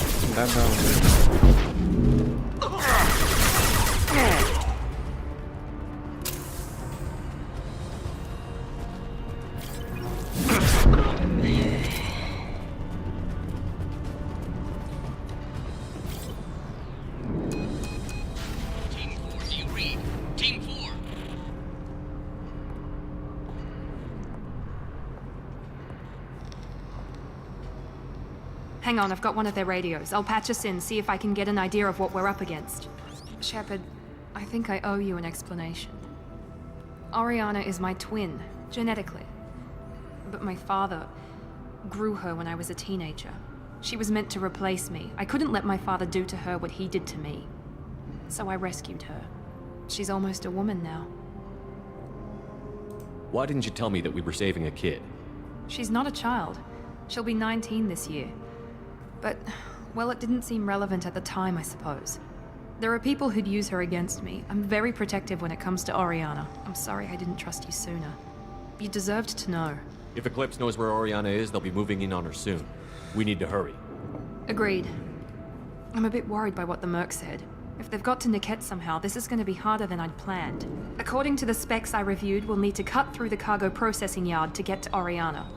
I: Hang on, I've got one of their radios. I'll patch us in, see if I can get an idea of what we're up against. Shepard, I think I owe you an explanation. Oriana is my twin, genetically. But my father grew her when I was a teenager. She was meant to replace me. I couldn't let my father do to her what he did to me. So I rescued her. She's almost a woman now.
J: Why didn't you tell me that we were saving a kid?
I: She's not a child. She'll be 19 this year. But, well, it didn't seem relevant at the time, I suppose. There are people who'd use her against me. I'm very protective when it comes to Oriana. I'm sorry I didn't trust you sooner. You deserved to know.
J: If Eclipse knows where Oriana is, they'll be moving in on her soon. We need to hurry.
I: Agreed. I'm a bit worried by what the Merc said. If they've got to Niket somehow, this is going to be harder than I'd planned. According to the specs I reviewed, we'll need to cut through the cargo processing yard to get to Oriana.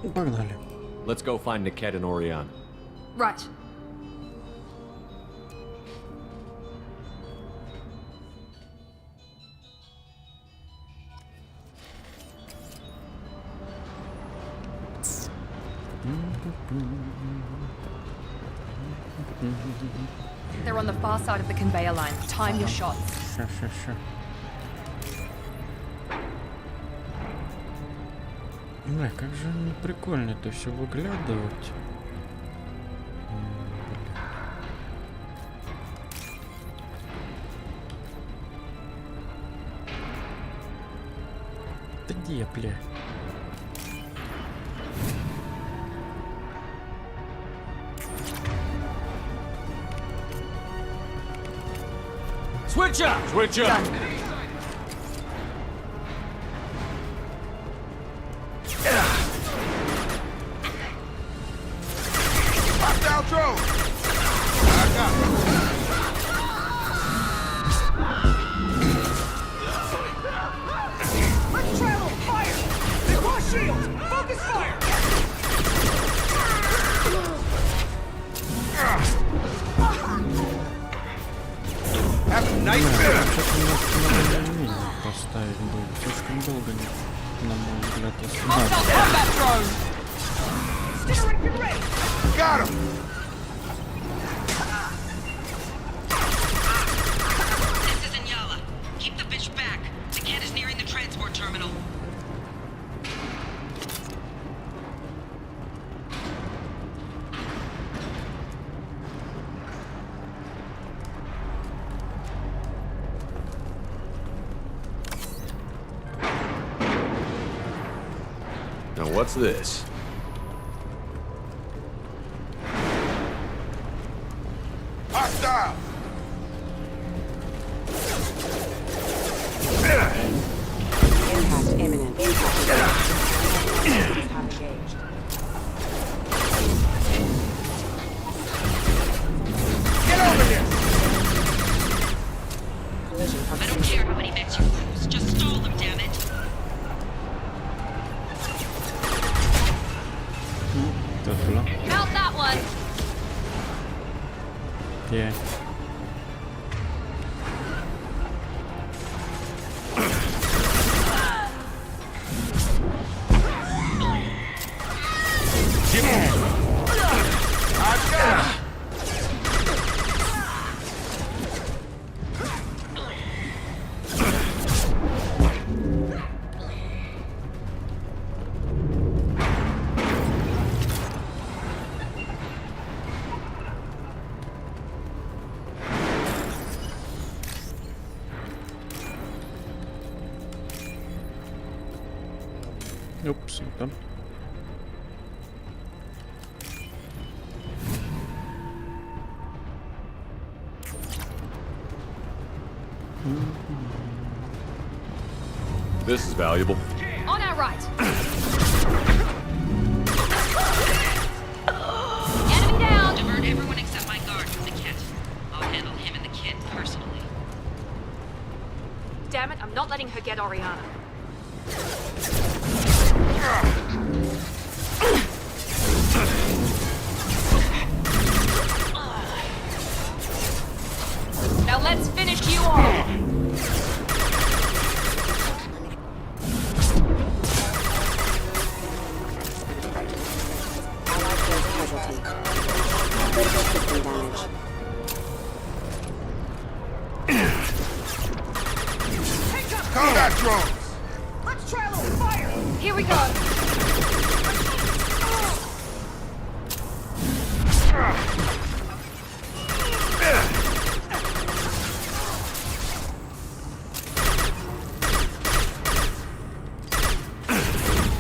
A: Погнали.
J: Let's go find Niket and Oriana.
I: Right. They're on the far side of the conveyor line. Time your shots.
A: Sure. Бля, как же прикольно это все выглядывать. Да где, бля?
T: Switch up! Switch up!
I: Done.
W: Hostile drone! I got it.
K: Let's travel! Fire! They cross shields! Focus fire!
W: Have a nice dinner!
A: Поставить будет. Слишком долго, на мой взгляд, если надо.
W: Got him!
D: This is Inyala. Keep the bitch back. The cat is nearing the transport terminal.
F: Now what's this?
W: Hostile!
K: Impact imminent. Engaged.
W: Get over here!
D: I don't care how many mechs you lose. Just stall them, damn it.
I: Count that one!
A: Yeah. Oops, okay.
J: This is valuable.
I: On our right!
E: Damn it, I'm not letting her get Oriana. Now let's finish you off!
H: Combat drones!
K: Let's try a little fire!
E: Here we go!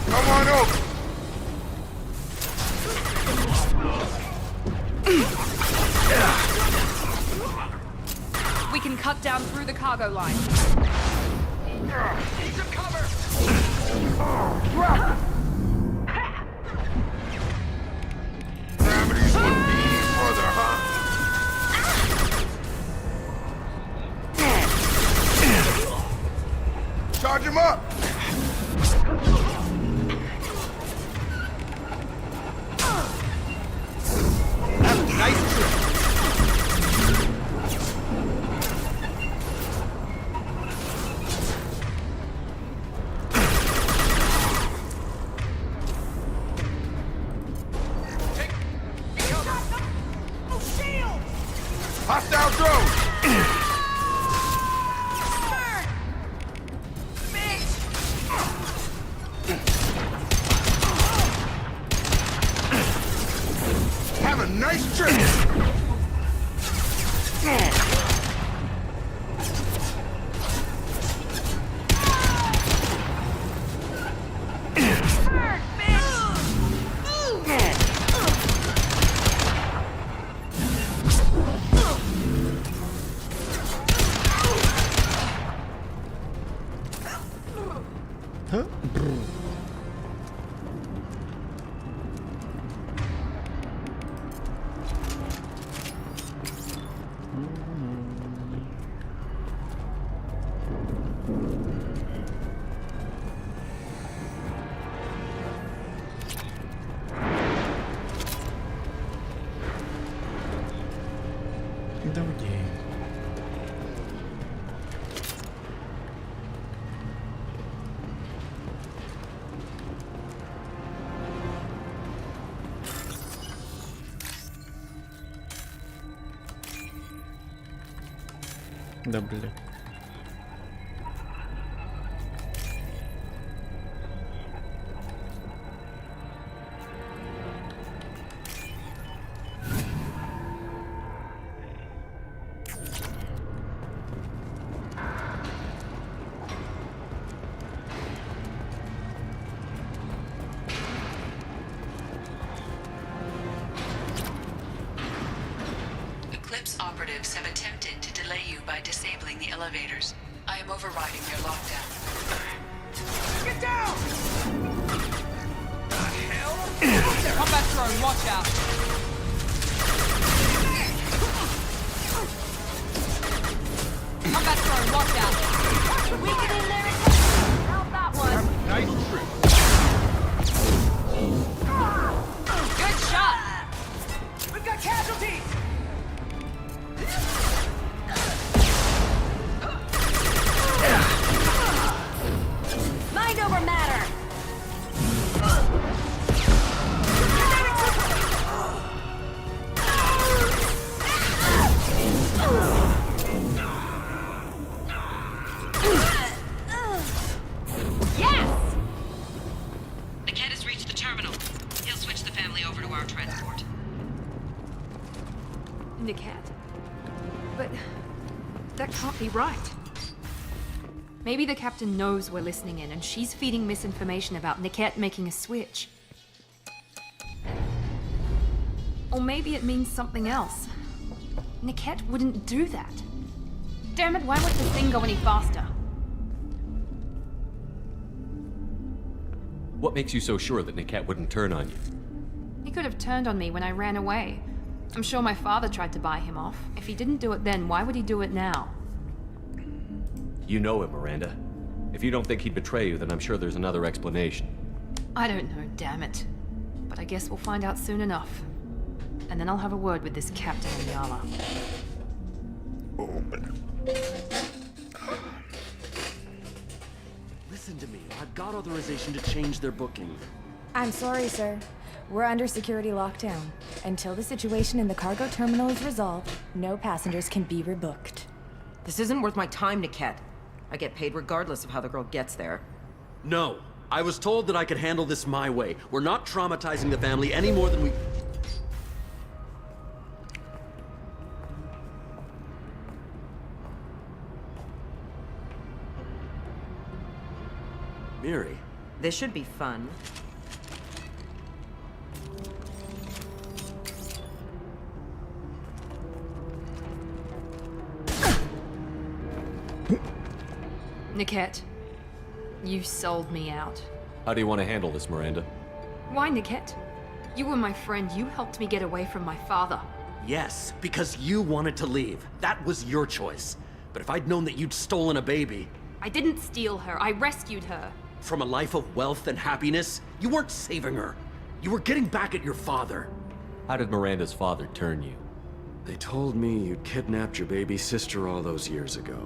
H: Come on over!
E: We can cut down through the cargo line.
K: Need some cover!
H: Gravity's what we need, brother, huh? Charge him up!
K: That's a nice trick!
H: Hostile drone! Have a nice trip!
A: Да, блин.
D: Eclipse operatives have attempted to delay you by disabling the elevators. I am overriding their lockdown.
K: Get down! The hell? Combat drone, watch out! Combat drone, watch out! We get in there and help that one! Nice trick. Good shot! We've got casualties!
E: Mind over matter!
D: Yes! The cat has reached the terminal. He'll switch the family over to our transport.
E: Niket. But that can't be right. Maybe the captain knows we're listening in and she's feeding misinformation about Niket making a switch. Or maybe it means something else. Niket wouldn't do that. Damn it, why won't the thing go any faster?
J: What makes you so sure that Niket wouldn't turn on you?
E: He could have turned on me when I ran away. I'm sure my father tried to buy him off. If he didn't do it then, why would he do it now?
J: You know him, Miranda. If you don't think he'd betray you, then I'm sure there's another explanation.
E: I don't know, damn it. But I guess we'll find out soon enough. And then I'll have a word with this Captain Ayala.
G: Listen to me. I've got authorization to change their booking.
P: I'm sorry, sir. We're under security lockdown. Until the situation in the cargo terminal is resolved, no passengers can be rebooked.
S: This isn't worth my time, Niket. I get paid regardless of how the girl gets there.
G: No. I was told that I could handle this my way. We're not traumatizing the family any more than we... Miri.
S: This should be fun.
E: Niket, you sold me out.
J: How do you want to handle this, Miranda?
E: Why, Niket? You were my friend. You helped me get away from my father.
G: Yes, because you wanted to leave. That was your choice. But if I'd known that you'd stolen a baby...
E: I didn't steal her. I rescued her.
G: From a life of wealth and happiness, you weren't saving her. You were getting back at your father.
J: How did Miranda's father turn you?
G: They told me you'd kidnapped your baby sister all those years ago.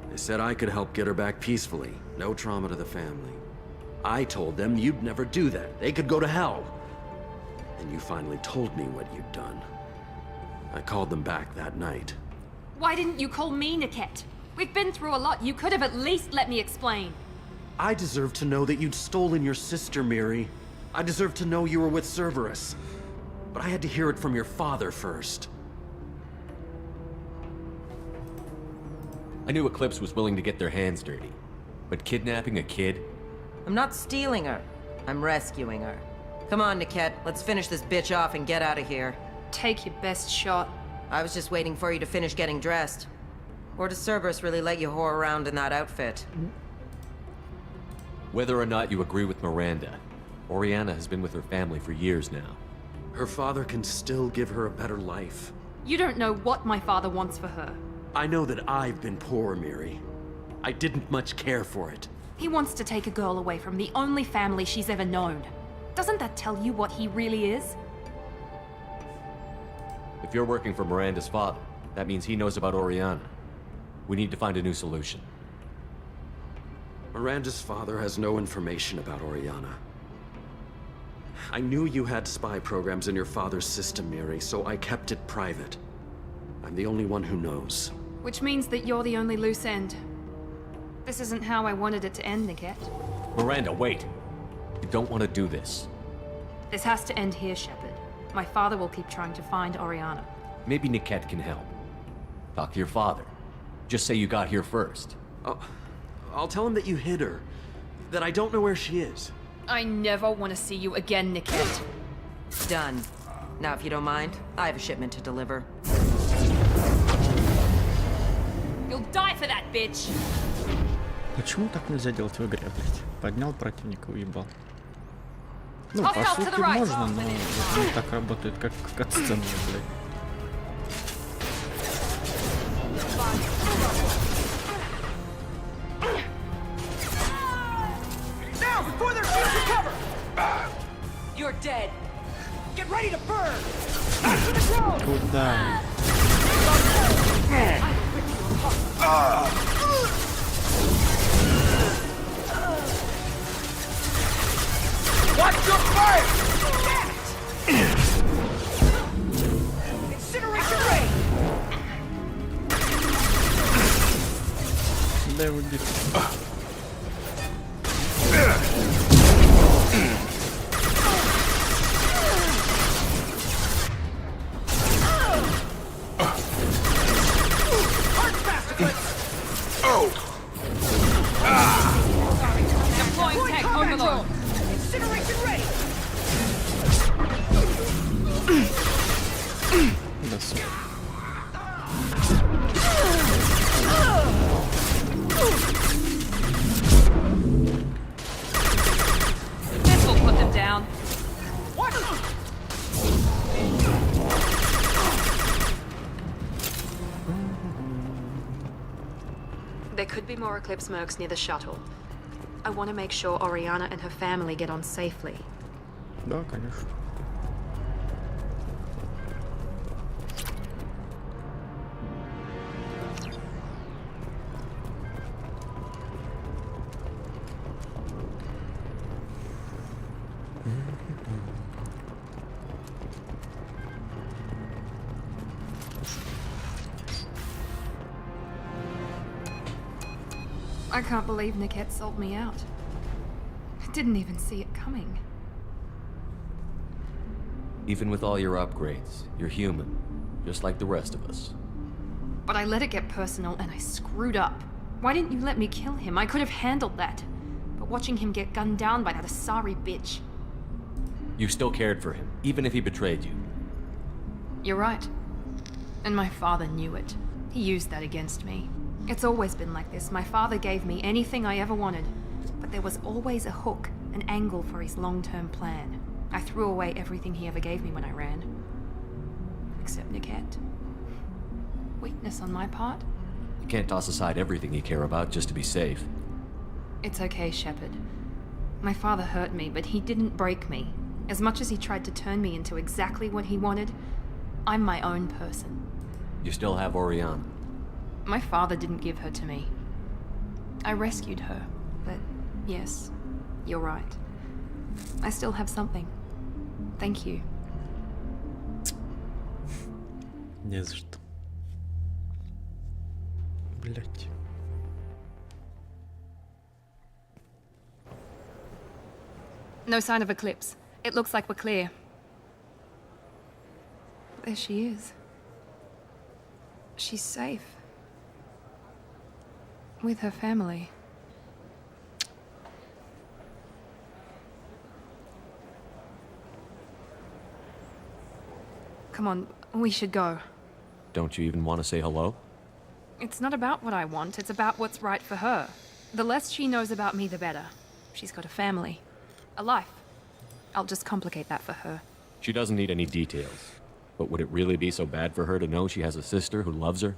G: They said I could help get her back peacefully. No trauma to the family. I told them you'd never do that. They could go to hell. And you finally told me what you'd done. I called them back that night.
E: Why didn't you call me, Niket? We've been through a lot. You could have at least let me explain.
G: I deserve to know that you'd stolen your sister, Miri. I deserve to know you were with Cerberus. But I had to hear it from your father first.
J: I knew Eclipse was willing to get their hands dirty. But kidnapping a kid?
S: I'm not stealing her. I'm rescuing her. Come on, Niket. Let's finish this bitch off and get out of here.
E: Take your best shot.
S: I was just waiting for you to finish getting dressed. Or does Cerberus really let you whore around in that outfit?
J: Whether or not you agree with Miranda, Oriana has been with her family for years now.
G: Her father can still give her a better life.
E: You don't know what my father wants for her.
G: I know that I've been poor, Miri. I didn't much care for it.
E: He wants to take a girl away from the only family she's ever known. Doesn't that tell you what he really is?
J: If you're working for Miranda's father, that means he knows about Oriana. We need to find a new solution.
G: Miranda's father has no information about Oriana. I knew you had spy programs in your father's system, Miri, so I kept it private. I'm the only one who knows.
E: Which means that you're the only loose end. This isn't how I wanted it to end, Niket.
J: Miranda, wait! You don't want to do this.
E: This has to end here, Shepard. My father will keep trying to find Oriana.
J: Maybe Niket can help. Talk to your father. Just say you got here first.
G: I'll tell him that you hid her. That I don't know where she is.
E: I never want to see you again, Niket.
S: Done. Now, if you don't mind, I have a shipment to deliver.
E: You'll die for that, bitch!
A: Почему так нельзя делать в игре, блядь? Поднял противника, уебал. Ну, по сути, можно, но не так работает, как в катсцене, блядь.
K: Now, before their shields recover! You're dead. Get ready to burn! Back to the throne!
A: Куда?
K: Watch your fire! Incineration ray!
A: Да его бить.
E: Deploying tech overload!
K: Incineration ray!
A: Да, сука.
E: be more Eclipse mercs near the shuttle. I want to make sure Oriana and her family get on safely.
A: Да, конечно.
E: I can't believe Niket sold me out. I didn't even see it coming.
J: Even with all your upgrades, you're human, just like the rest of us.
E: But I let it get personal and I screwed up. Why didn't you let me kill him? I could have handled that. But watching him get gunned down by that Asari bitch.
J: You still cared for him, even if he betrayed you.
E: You're right. And my father knew it. He used that against me. It's always been like this. My father gave me anything I ever wanted. But there was always a hook, an angle for his long-term plan. I threw away everything he ever gave me when I ran. Except Niket. Weakness on my part?
J: You can't toss aside everything you care about just to be safe.
E: It's okay, Shepard. My father hurt me, but he didn't break me. As much as he tried to turn me into exactly what he wanted, I'm my own person.
J: You still have Oriana.
E: My father didn't give her to me. I rescued her, but yes, you're right. I still have something. Thank you.
A: Не за что. Блять.
E: No sign of Eclipse. It looks like we're clear. There she is. She's safe. With her family. Come on, we should go.
J: Don't you even want to say hello?
E: It's not about what I want, it's about what's right for her. The less she knows about me, the better. She's got a family. A life. I'll just complicate that for her.
J: She doesn't need any details. But would it really be so bad for her to know she has a sister who loves her?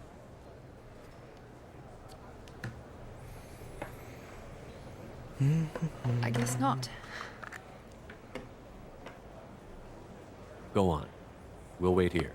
E: I guess not.
J: Go on. We'll wait here.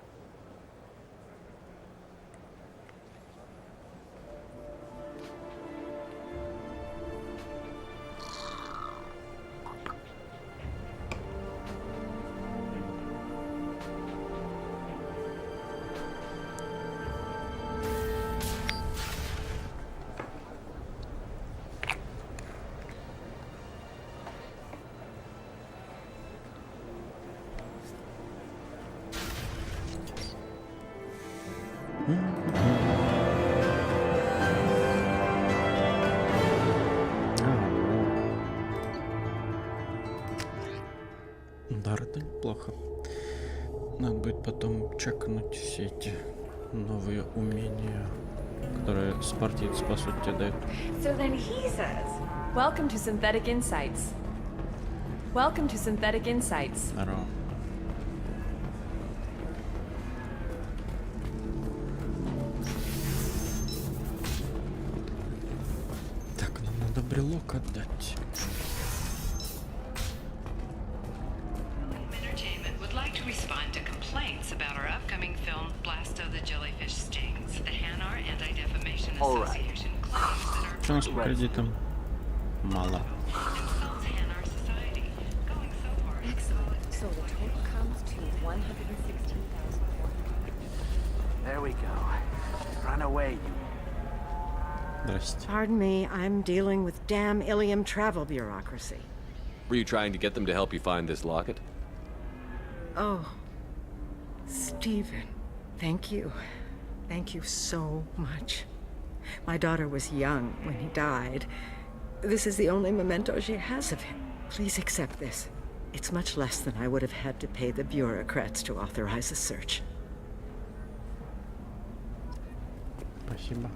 A: Да, это неплохо. Надо будет потом чекнуть все эти новые умения, которые спартиец, по сути, тебе дают.
I: So then he says, "Welcome to Synthetic Insights. Welcome to Synthetic Insights."
A: Здорово. Так, нам надо брелок отдать.
D: Entertainment would like to respond to complaints about our upcoming film Blasto the Jellyfish Stings. The Hanar Anti-Defamation Association claims that our
A: Что у нас по кредитам? Мало.
D: insults Hanar society, going so far as to call it
P: So the total comes to 116,400.
K: There we go. Run away, you.
A: Здрасте.
L: Pardon me, I'm dealing with damn Ilium travel bureaucracy.
J: Were you trying to get them to help you find this locket?
L: Oh, Stephen, thank you. Thank you so much. My daughter was young when he died. This is the only memento she has of him. Please accept this. It's much less than I would have had to pay the bureaucrats to authorize a search.
A: Спасибо.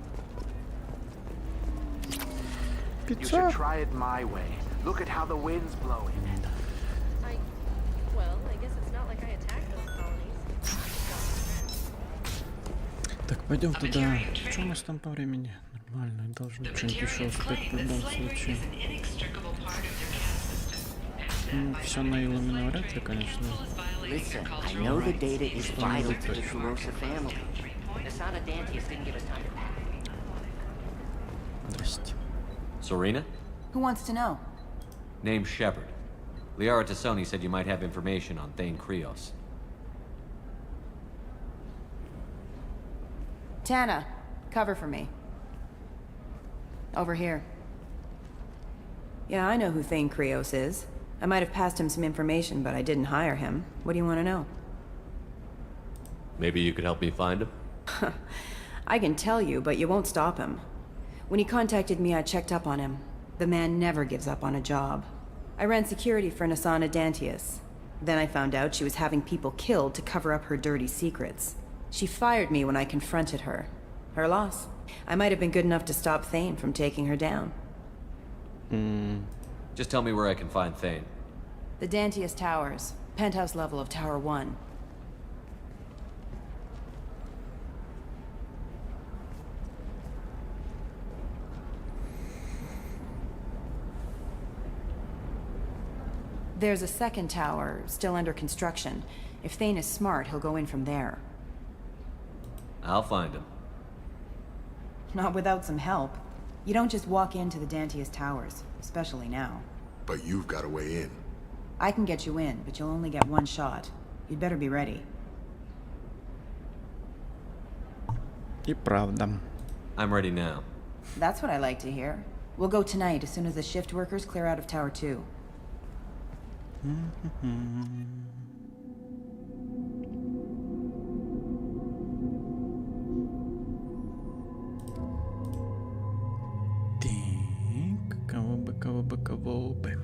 K: You should try it my way. Look at how the wind's blowing.
O: Well, I guess it's not like I attacked those colonies.
A: Так, пойдем туда. Что у нас там по времени? Нормально, должны что-нибудь еще успеть в любом случае. Все на Иллумина вряд ли, конечно.
B: Listen, I know the data is vital to the Kurosa family. Asana Dantius didn't give us time to pack.
A: Здрасте.
J: Serena?
M: Who wants to know?
J: Name's Shepard. Liara Tassoni said you might have information on Thane Krios.
M: Tana, cover for me. Over here. Yeah, I know who Thane Krios is. I might have passed him some information, but I didn't hire him. What do you want to know?
J: Maybe you could help me find him?
M: I can tell you, but you won't stop him. When he contacted me, I checked up on him. The man never gives up on a job. I ran security for Asana Dantius. Then I found out she was having people killed to cover up her dirty secrets. She fired me when I confronted her. Her loss. I might have been good enough to stop Thane from taking her down.
J: Just tell me where I can find Thane.
M: The Dantius Towers. Penthouse level of Tower 1. There's a second tower, still under construction. If Thane is smart, he'll go in from there.
J: I'll find him.
M: Not without some help. You don't just walk into the Dantius Towers, especially now.
H: But you've got a way in.
M: I can get you in, but you'll only get one shot. You'd better be ready.
A: И правда.
J: I'm ready now.
M: That's what I like to hear. We'll go tonight as soon as the shift workers clear out of Tower 2.
A: Так, кого бы.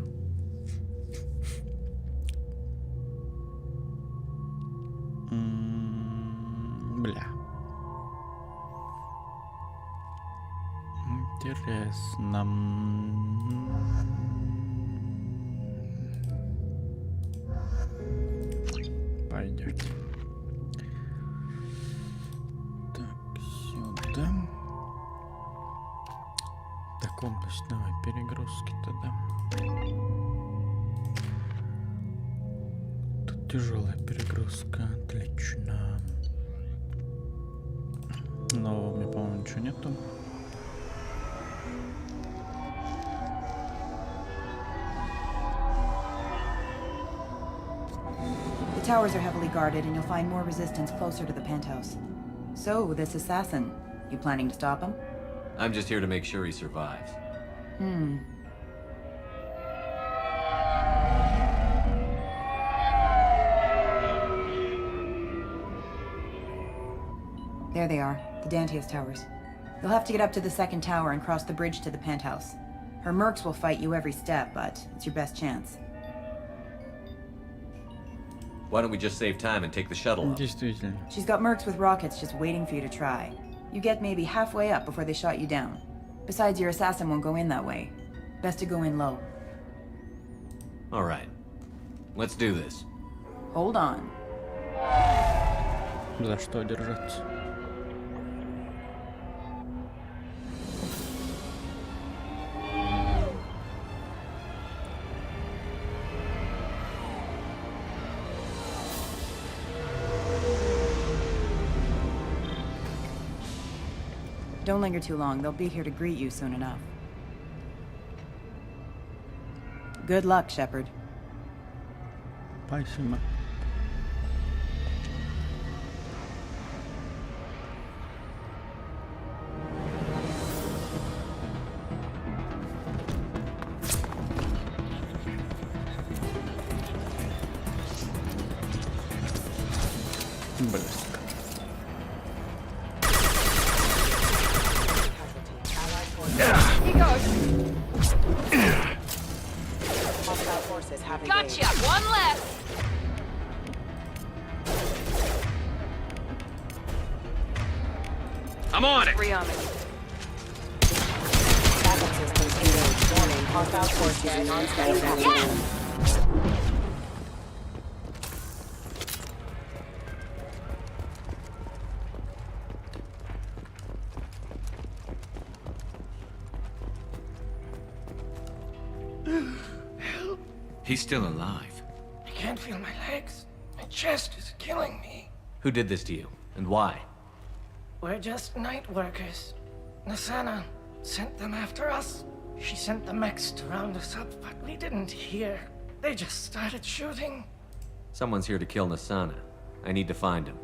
A: Бля. Интересно. Пойдет. Так, сюда. Так, область, давай, перегрузки тогда. Тут тяжелая перегрузка, отлично. Но у меня, по-моему, ничего нету.
M: The towers are heavily guarded, and you'll find more resistance closer to the penthouse. So, this assassin, you planning to stop him?
J: I'm just here to make sure he survives.
M: There they are, the Dantius Towers. You'll have to get up to the second tower and cross the bridge to the penthouse. Her mercs will fight you every step, but it's your best chance.
J: Why don't we just save time and take the shuttle up?
A: Действительно.
M: She's got mercs with rockets just waiting for you to try. You get maybe halfway up before they shot you down. Besides, your assassin won't go in that way. Best to go in low.
J: All right. Let's do this.
M: Hold on.
A: За что держаться?
M: Don't linger too long. They'll be here to greet you soon enough. Good luck, Shepard.
A: Спасибо. Блестка.
K: He goes. Gotcha! One left!
F: I'm on it!
K: Three on me.
B: Backup systems engaged. Warning, hostile force using non-standard activity.
C: Help.
N: He's still alive.
C: I can't feel my legs. My chest is killing me.
J: Who did this to you, and why?
C: We're just night workers. Nasana sent them after us. She sent the mechs to round us up, but we didn't hear. They just started shooting.
J: Someone's here to kill Nasana. I need to find him.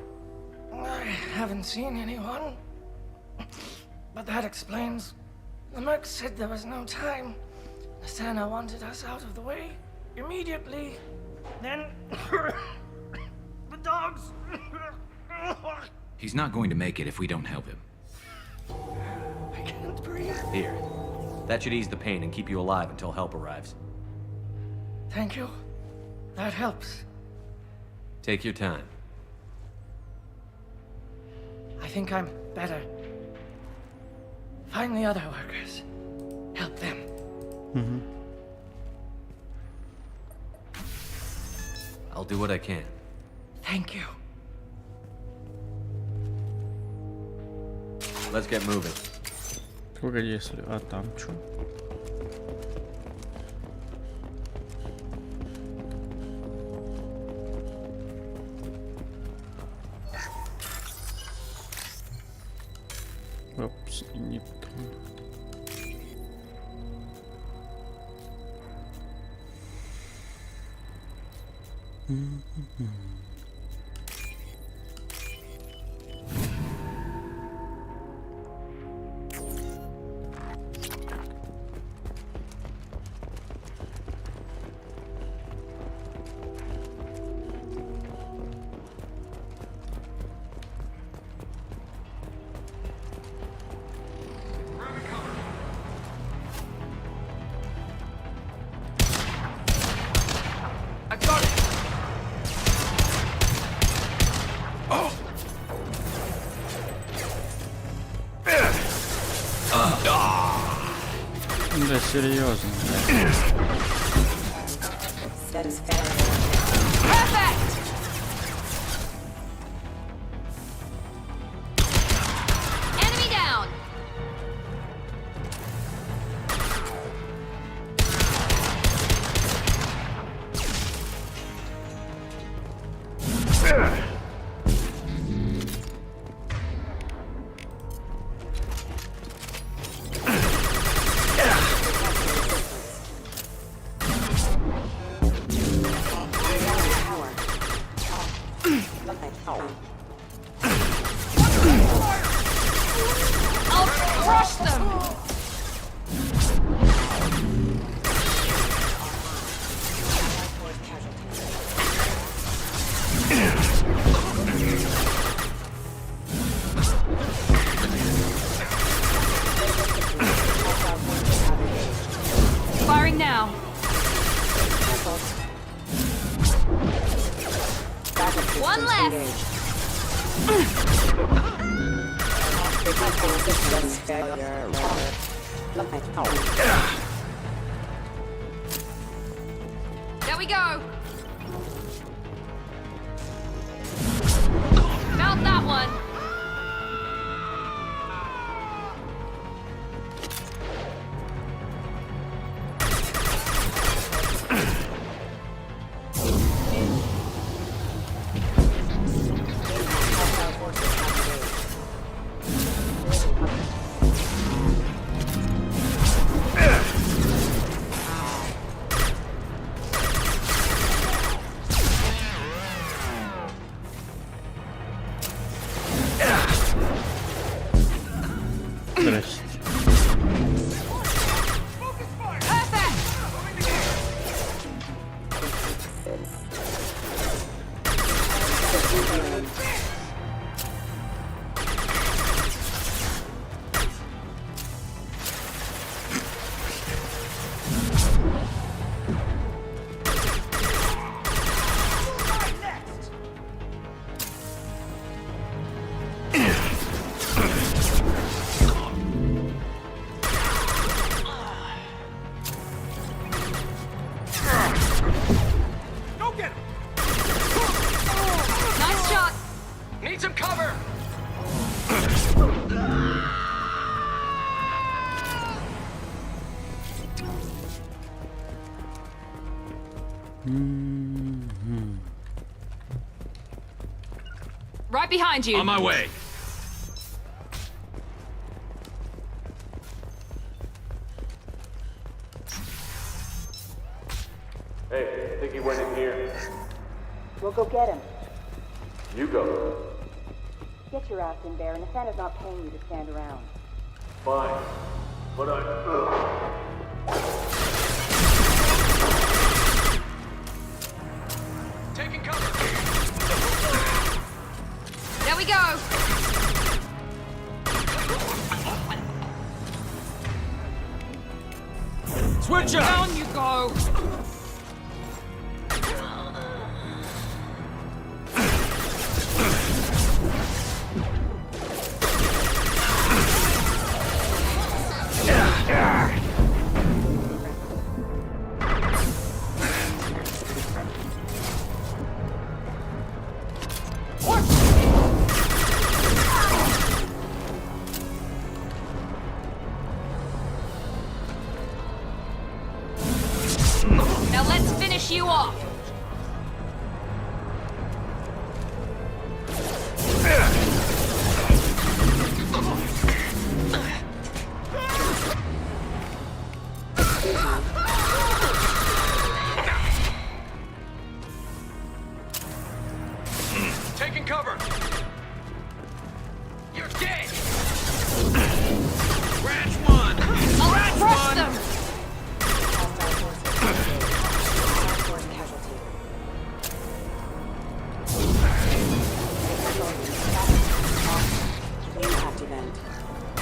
C: I haven't seen anyone. But that explains. The mercs said there was no time. Nasana wanted us out of the way immediately. Then the dogs.
N: He's not going to make it if we don't help him.
C: I can't breathe.
J: Here. That should ease the pain and keep you alive until help arrives.
C: Thank you. That helps.
J: Take your time.
C: I think I'm better. Find the other workers. Help them.
J: I'll do what I can.
C: Thank you.
J: Let's get moving.
A: Только если... А там что? Опс, не то.
C: I got it.
A: Да, серьезно.
E: Enemy down. I'll crush them. Firing now. One left. There we go. Found that one. Right behind you.
J: On my way.
Q: Hey, I think he went in here.
U: We'll go get him.
Q: You go.
U: Get your ass in there, and Nathana's not paying you to stand around.
Q: Fine. But
K: Taking cover.
E: There we go.
K: Switch up.
E: Down you go. Now let's finish you off.
K: Taking cover. You're dead.
Q: Scratch one.
E: I'll crush them.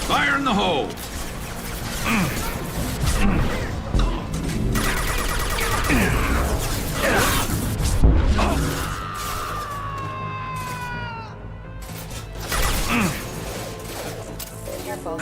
Q: Fire in the hole.
U: Careful.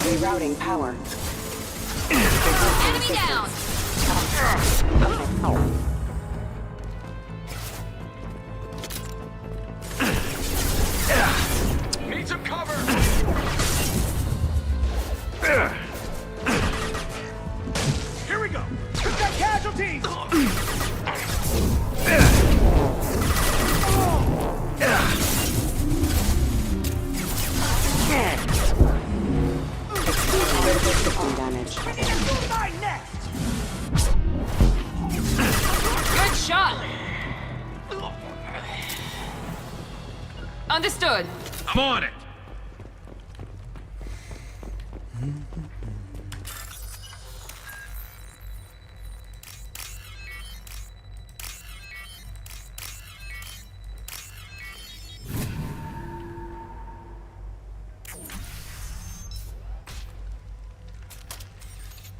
U: Rerouting power.
E: Enemy down.
K: Need some cover. Here we go. We've got casualties.
U: Damage.
E: Good shot. Understood.
Q: I'm on it.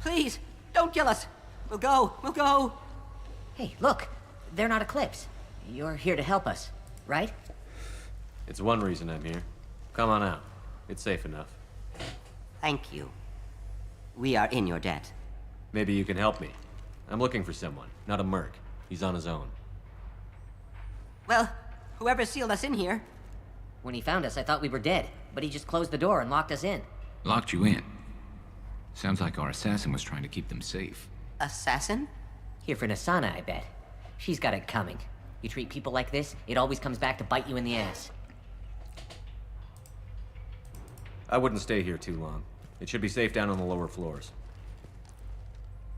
B: Please, don't kill us. We'll go. We'll go. Hey, look. They're not Eclipse. You're here to help us, right?
J: It's one reason I'm here. Come on out. It's safe enough.
B: Thank you. We are in your debt.
J: Maybe you can help me. I'm looking for someone, not a merc. He's on his own.
B: Well, whoever sealed us in here. When he found us, I thought we were dead, but he just closed the door and locked us in.
N: Locked you in. Sounds like our assassin was trying to keep them safe.
B: Assassin? Here for Nasana, I bet. She's got it coming. You treat people like this, it always comes back to bite you in the ass.
J: I wouldn't stay here too long. It should be safe down on the lower floors.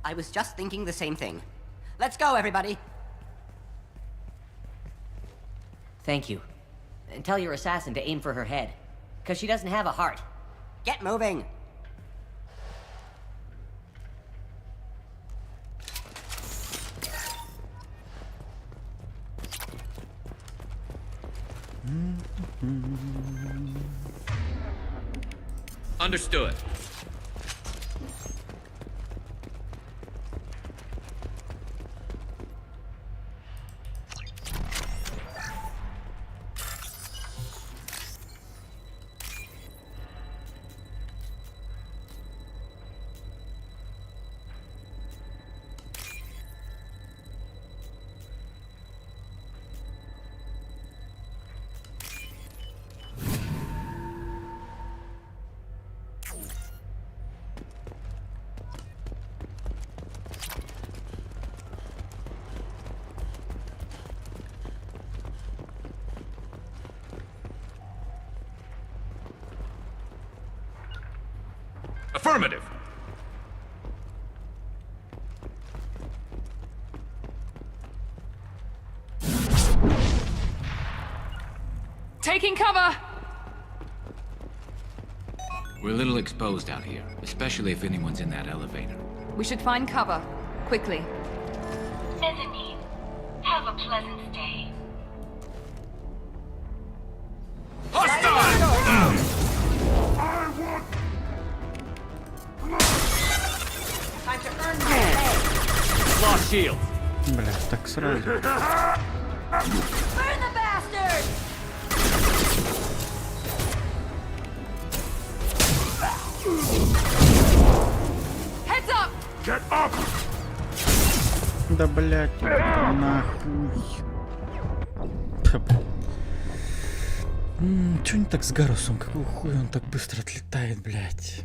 B: I was just thinking the same thing. Let's go, everybody! Thank you. And tell your assassin to aim for her head. 'Cause she doesn't have a heart. Get moving!
N: Understood. Affirmative.
E: Taking cover!
N: We're a little exposed out here, especially if anyone's in that elevator.
E: We should find cover. Quickly.
U: Mezzanine. Have a pleasant stay.
K: Time to earn my pay.
J: Lost shield.
A: Бля, так сразу.
K: Burn the bastard!
E: Heads up!
Q: Get up!
A: Да блять, нахуй. Чё не так с Гарусом? Какого хуя он так быстро отлетает, блять?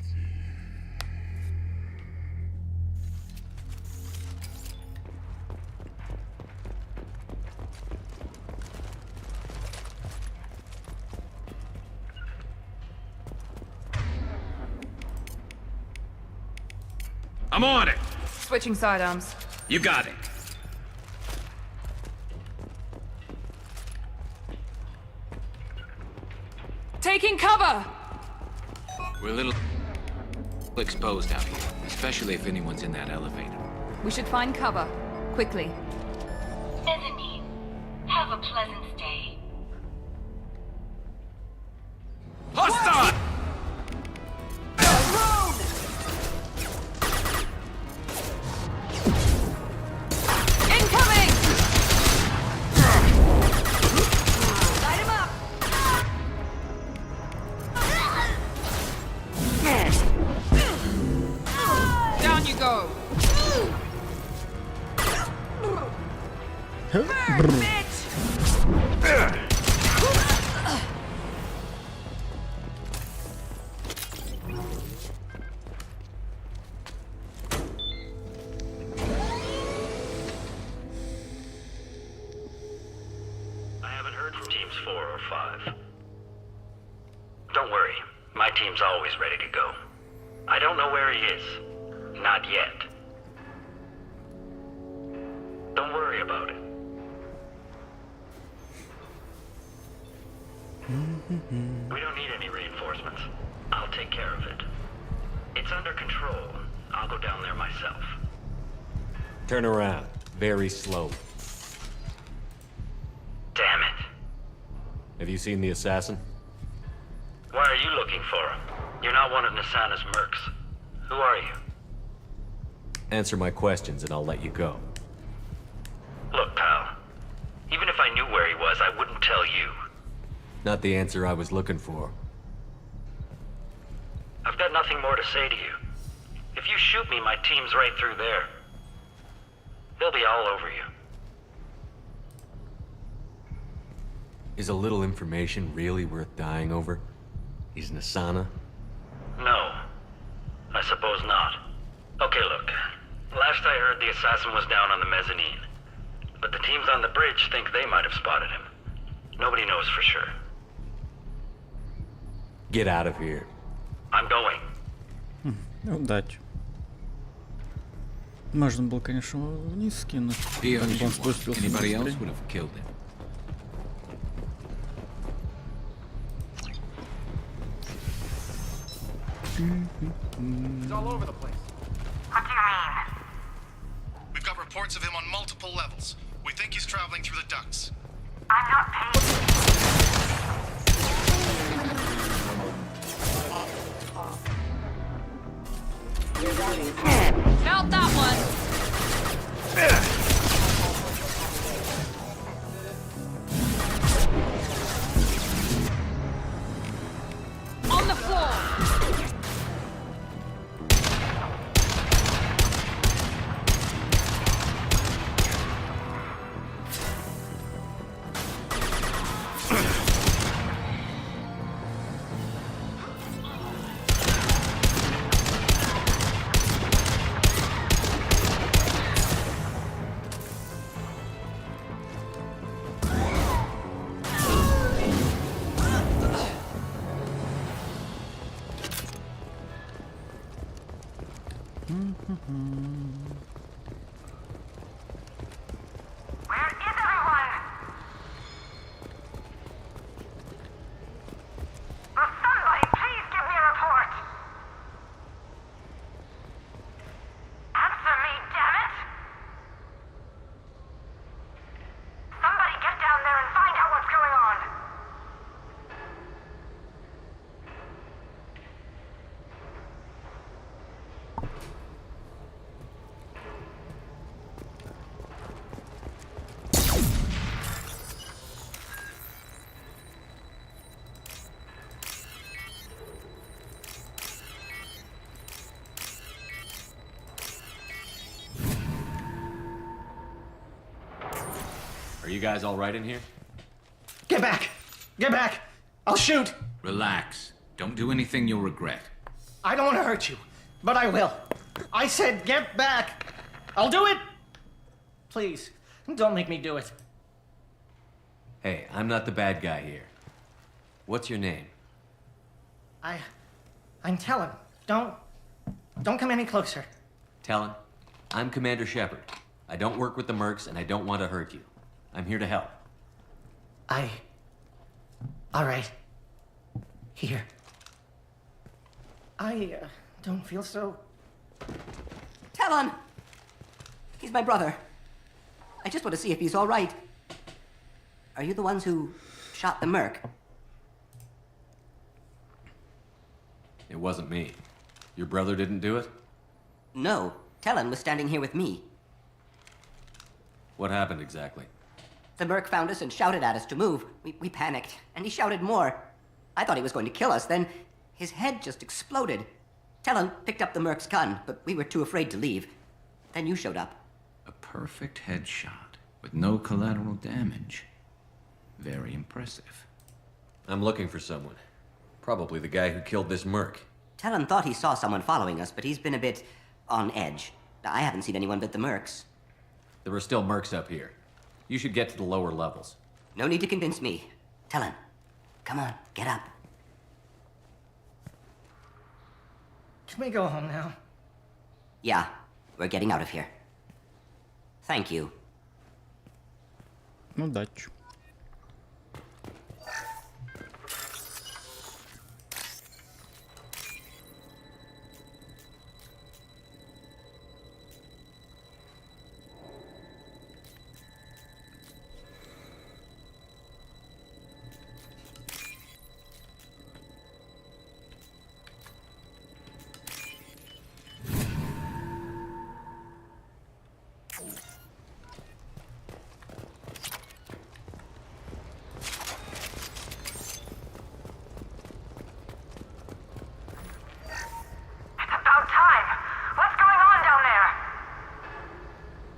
Q: I'm on it!
E: Switching sidearms.
N: You got it.
E: Taking cover!
N: We're a little exposed out here, especially if anyone's in that elevator.
E: We should find cover. Quickly.
U: Mezzanine. Have a pleasant stay.
Q: Hostile!
E: Incoming!
K: Light him up!
E: Down you go!
R: I haven't heard from teams 4 or 5. Don't worry, my team's always ready to go. I don't know where he is. Not yet. Don't worry about it. We don't need any reinforcements. I'll take care of it. It's under control. I'll go down there myself.
J: Turn around. Very slow.
R: Damn it.
J: Have you seen the assassin?
R: Why are you looking for him? You're not one of Nisana's mercs. Who are you?
J: Answer my questions and I'll let you go.
R: Look, pal. Even if I knew where he was, I wouldn't tell you.
J: Not the answer I was looking for.
R: I've got nothing more to say to you. If you shoot me, my team's right through there. They'll be all over you.
J: Is a little information really worth dying over? He's Nisana?
R: No. I suppose not. Okay, look. Last I heard, the assassin was down on the mezzanine. But the teams on the bridge think they might have spotted him. Nobody knows for sure.
J: Get out of here.
R: I'm going.
A: Удачи. Можно было, конечно, вниз скинуть. Он спустился
N: Anybody else
A: быстрее.
N: would have killed him.
T: He's all over the place.
U: What do you mean?
V: We've got reports of him on multiple levels. We think he's traveling through the ducts.
U: I'm not paying.
E: Felt that one. On the floor.
J: Are you guys all right in here?
K: Get back! Get back! I'll shoot!
N: Relax. Don't do anything you'll regret.
K: I don't want to hurt you, but I will. I said get back! I'll do it! Please, don't make me do it.
J: Hey, I'm not the bad guy here. What's your name?
K: I'm Talon. Don't come any closer.
J: Talon, I'm Commander Shepard. I don't work with the mercs and I don't want to hurt you. I'm here to help.
K: All right. Here. I don't feel so...
B: Talon! He's my brother. I just want to see if he's all right. Are you the ones who shot the merc?
J: It wasn't me. Your brother didn't do it?
B: No. Talon was standing here with me.
J: What happened exactly?
B: The merc found us and shouted at us to move. We panicked, and he shouted more. I thought he was going to kill us, then his head just exploded. Talon picked up the merc's gun, but we were too afraid to leave. Then you showed up.
N: A perfect headshot with no collateral damage. Very impressive.
J: I'm looking for someone. Probably the guy who killed this merc.
B: Talon thought he saw someone following us, but he's been a bit on edge. I haven't seen anyone but the mercs.
J: There are still mercs up here. You should get to the lower levels.
B: No need to convince me. Talon, come on, get up.
K: Can we go home now?
B: Yeah, we're getting out of here. Thank you.
A: Удачи.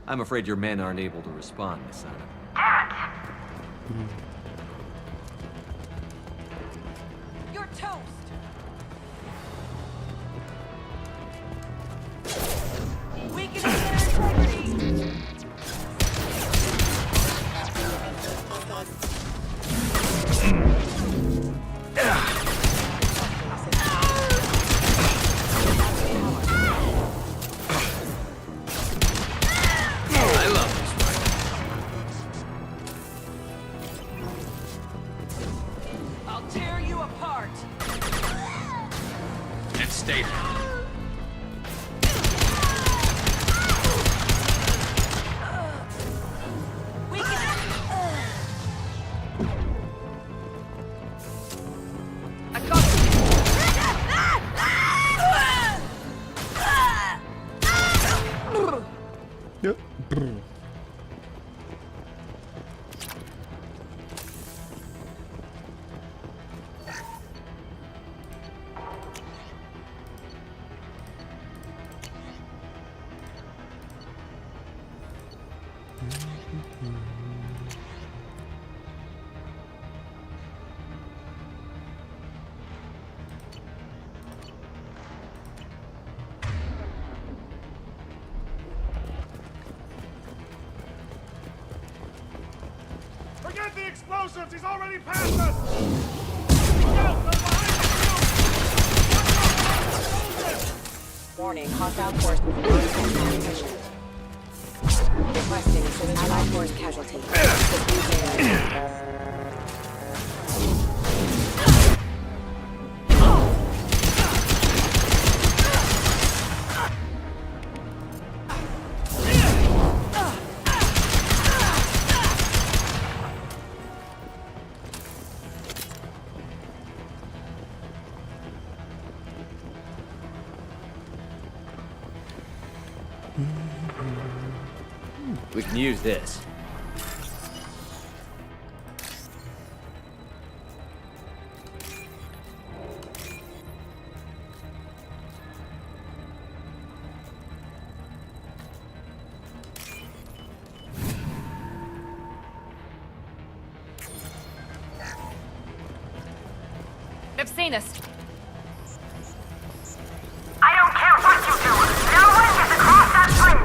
J: I'm afraid your men aren't able to respond, Miss Anna.
K: Damn it!
E: You're toast! Weaken their integrity!
Q: Forget the explosives! He's already past us! Look out! They're behind us!
U: Warning, hostile force with position. Requesting Allied force casualty.
N: We can use this.
E: They've seen us.
U: I don't care what you do. No one gets across that bridge.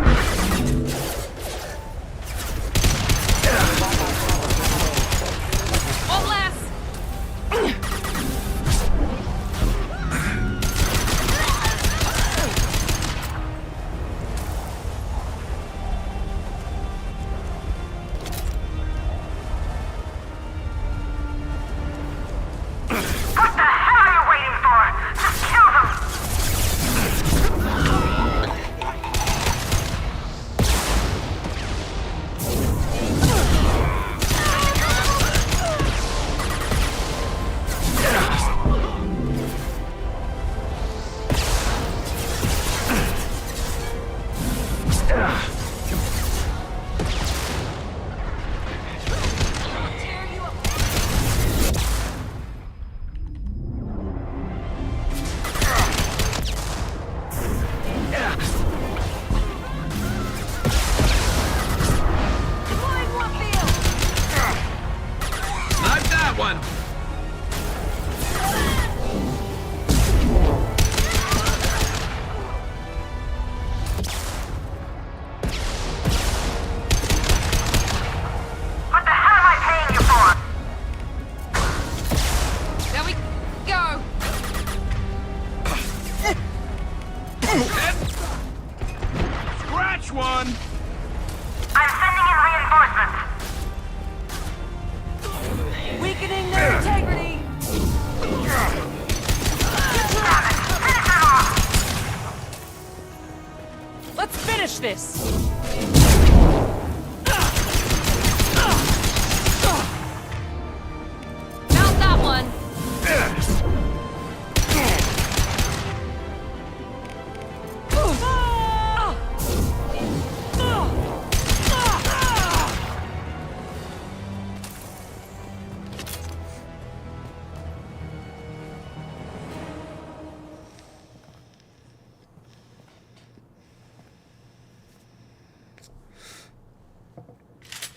E: One less.
U: What the hell are you waiting for? Just kill them.
Q: Not that one!
U: What the hell am I paying you for?
E: There we go.
Q: Scratch one!
U: I'm sending in reinforcements.
K: Weakening their integrity. Let's finish this.
E: Found that one.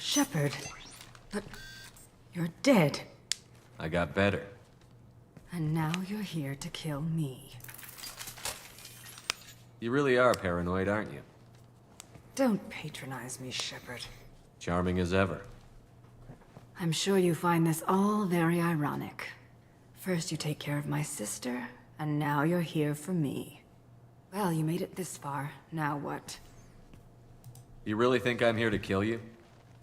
I: Shepard. But you're dead.
J: I got better.
I: And now you're here to kill me.
J: You really are paranoid, aren't you?
I: Don't patronize me, Shepard.
J: Charming as ever.
I: I'm sure you find this all very ironic. First you take care of my sister, and now you're here for me. Well, you made it this far. Now what?
J: You really think I'm here to kill you?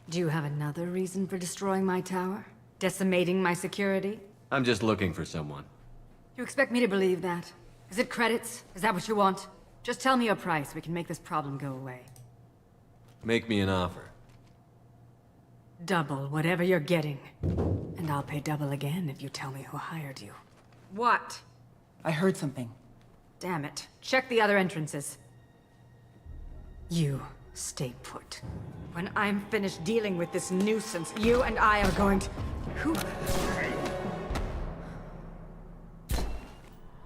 I: Do you have another reason for destroying my tower? Decimating my security?
J: I'm just looking for someone.
I: You expect me to believe that? Is it credits? Is that what you want? Just tell me a price. We can make this problem go away.
J: Make me an offer.
I: Double whatever you're getting. And I'll pay double again if you tell me who hired you. What?
K: I heard something.
I: Damn it. Check the other entrances. You stay put. When I'm finished dealing with this nuisance, you and I are going to... Who?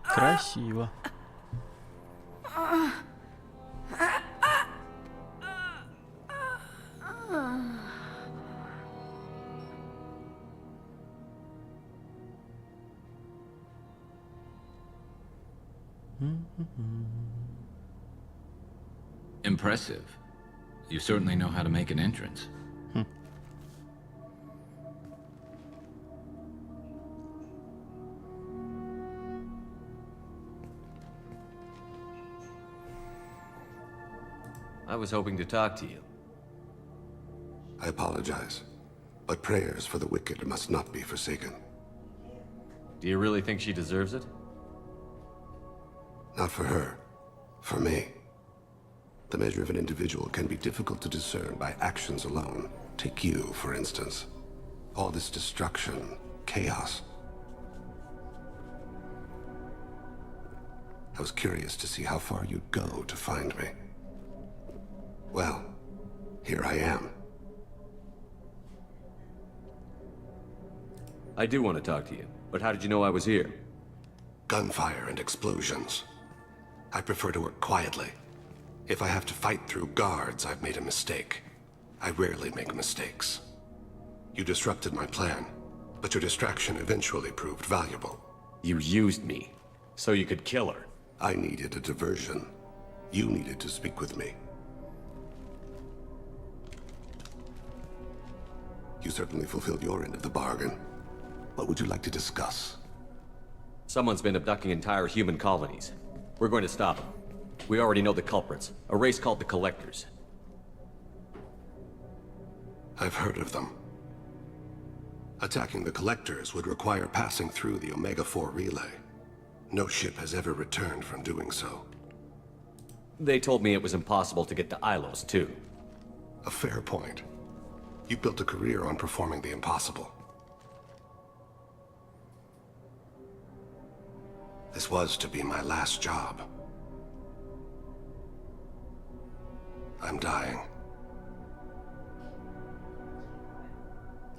A: Красиво.
N: Impressive. You certainly know how to make an entrance.
J: I was hoping to talk to you.
G: I apologize, but prayers for the wicked must not be forsaken.
J: Do you really think she deserves it?
G: Not for her. For me. The measure of an individual can be difficult to discern by actions alone. Take you, for instance. All this destruction, chaos. I was curious to see how far you'd go to find me. Well, here I am.
J: I do want to talk to you, but how did you know I was here?
G: Gunfire and explosions. I prefer to work quietly. If I have to fight through guards, I've made a mistake. I rarely make mistakes. You disrupted my plan, but your distraction eventually proved valuable.
J: You used me, so you could kill her.
G: I needed a diversion. You needed to speak with me. You certainly fulfilled your end of the bargain. What would you like to discuss?
J: Someone's been abducting entire human colonies. We're going to stop them. We already know the culprits, a race called the Collectors.
G: I've heard of them. Attacking the Collectors would require passing through the Omega-4 relay. No ship has ever returned from doing so.
J: They told me it was impossible to get to Ilos, too.
G: A fair point. You built a career on performing the impossible. This was to be my last job. I'm dying.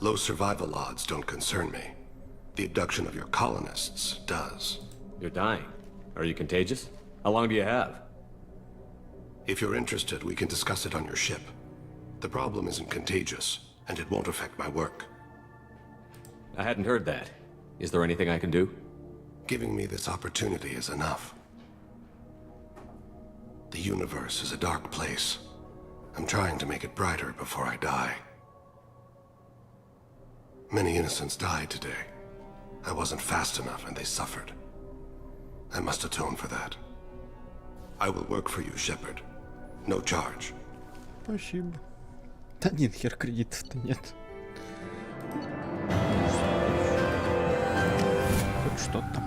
G: Low survival odds don't concern me. The abduction of your colonists does.
J: You're dying. Are you contagious? How long do you have?
G: If you're interested, we can discuss it on your ship. The problem isn't contagious, and it won't affect my work.
J: I hadn't heard that. Is there anything I can do?
G: Giving me this opportunity is enough. The universe is a dark place. I'm trying to make it brighter before I die. Many innocents died today. I wasn't fast enough and they suffered. I must atone for that. I will work for you, Shepard. No charge.
A: Спасибо. Да нет, хер кредитов-то нет. Хоть что-то.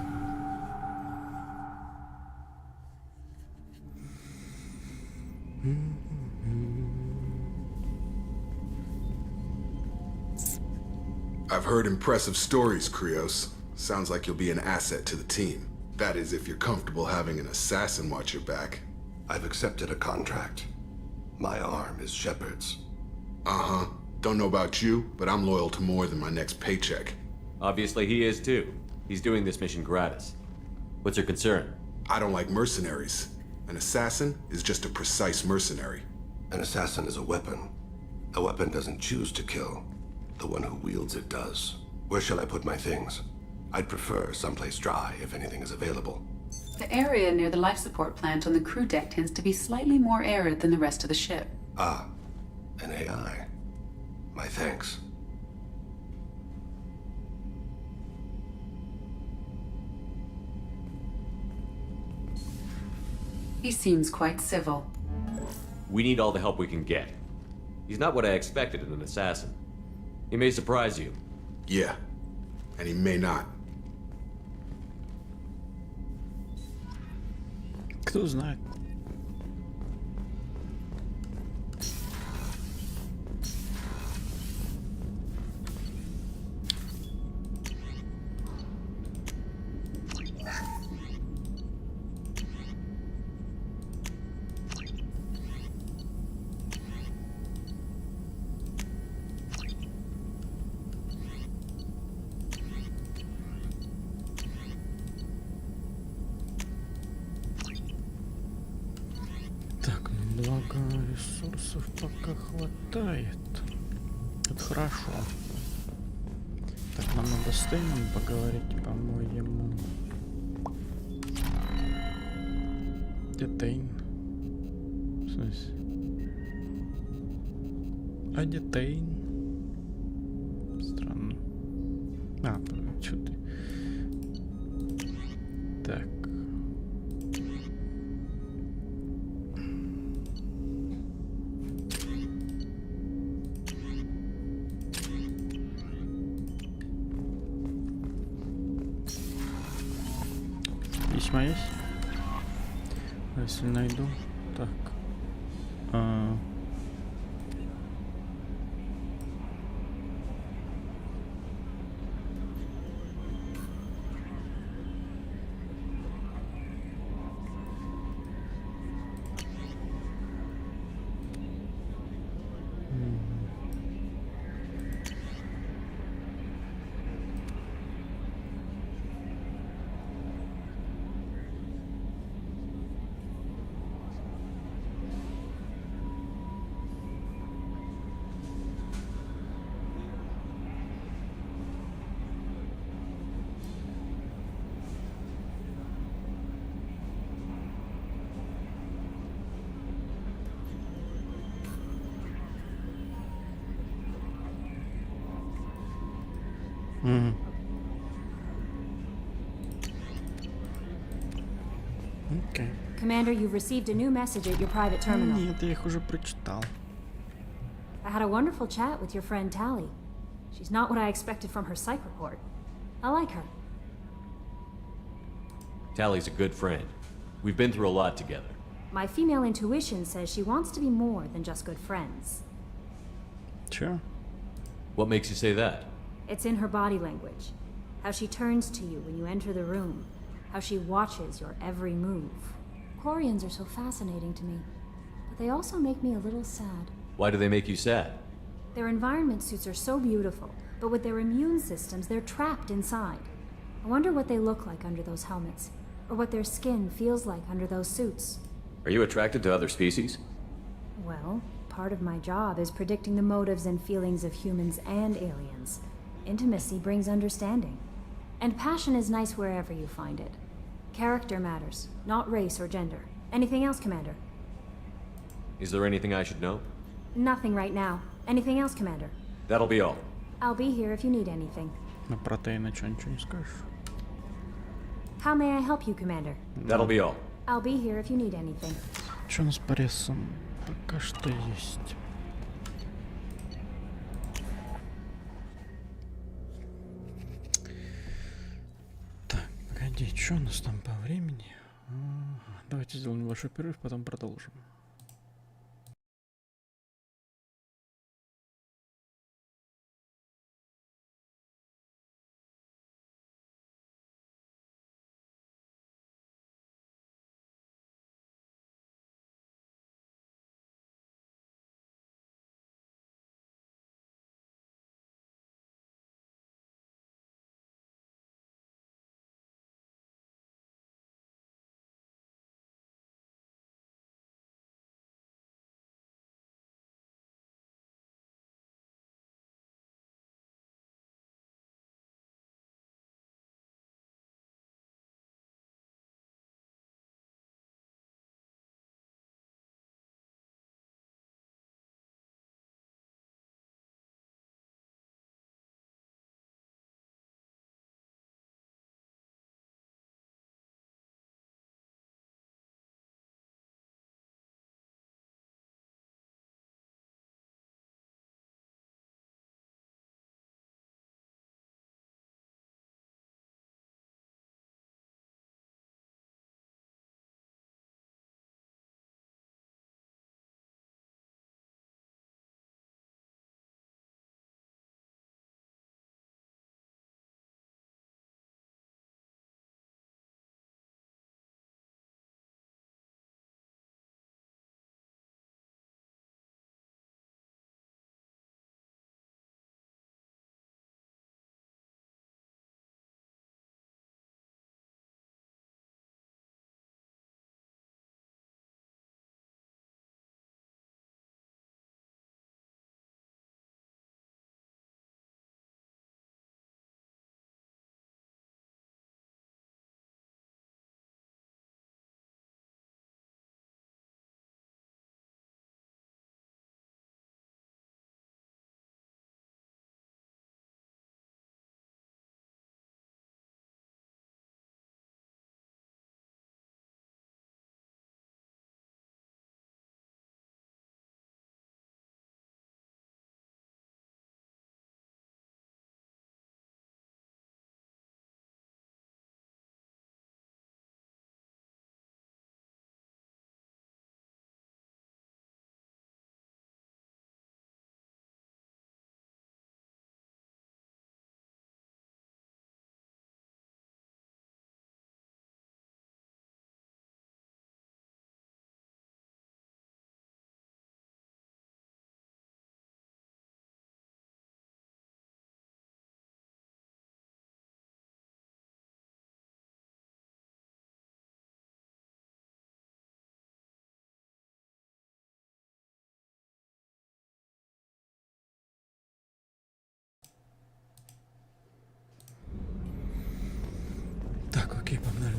H: I've heard impressive stories, Krios. Sounds like you'll be an asset to the team. That is, if you're comfortable having an assassin watch your back.
G: I've accepted a contract. My arm is Shepard's.
H: Uh-huh. Don't know about you, but I'm loyal to more than my next paycheck.
J: Obviously he is too. He's doing this mission gratis. What's your concern?
H: I don't like mercenaries. An assassin is just a precise mercenary.
G: An assassin is a weapon. A weapon doesn't choose to kill. The one who wields it does. Where shall I put my things? I'd prefer someplace dry if anything is available.
D: The area near the life support plant on the crew deck tends to be slightly more arid than the rest of the ship.
G: Ah, an AI. My thanks.
D: He seems quite civil.
J: We need all the help we can get. He's not what I expected in an assassin. He may surprise you.
H: Yeah, and he may not.
A: Кто знает. Благо ресурсов пока хватает. Это хорошо. Так, нам надо с Тейном поговорить, по-моему. Детейн. В смысле? А детейн? Странно. А, что ты? Так. Письма есть? Если найду, так. Okay.
P: Commander, you've received a new message at your private terminal.
A: Нет, я их уже прочитал.
P: I had a wonderful chat with your friend Tally. She's not what I expected from her psych report. I like her.
J: Tally's a good friend. We've been through a lot together.
P: My female intuition says she wants to be more than just good friends.
A: Sure.
J: What makes you say that?
P: It's in her body language. How she turns to you when you enter the room. How she watches your every move. Quarians are so fascinating to me, but they also make me a little sad.
J: Why do they make you sad?
P: Their environment suits are so beautiful, but with their immune systems, they're trapped inside. I wonder what they look like under those helmets, or what their skin feels like under those suits.
J: Are you attracted to other species?
P: Well, part of my job is predicting the motives and feelings of humans and aliens. Intimacy brings understanding. And passion is nice wherever you find it. Character matters, not race or gender. Anything else, Commander?
J: Is there anything I should know?
P: Nothing right now. Anything else, Commander?
J: That'll be all.
P: I'll be here if you need anything.
A: На протеина что, ничего не скажешь?
P: How may I help you, Commander?
J: That'll be all.
P: I'll be here if you need anything.
A: Что у нас по ресам? Пока что есть. Так, погоди, что у нас там по времени? Давайте сделаем небольшой перерыв, потом продолжим.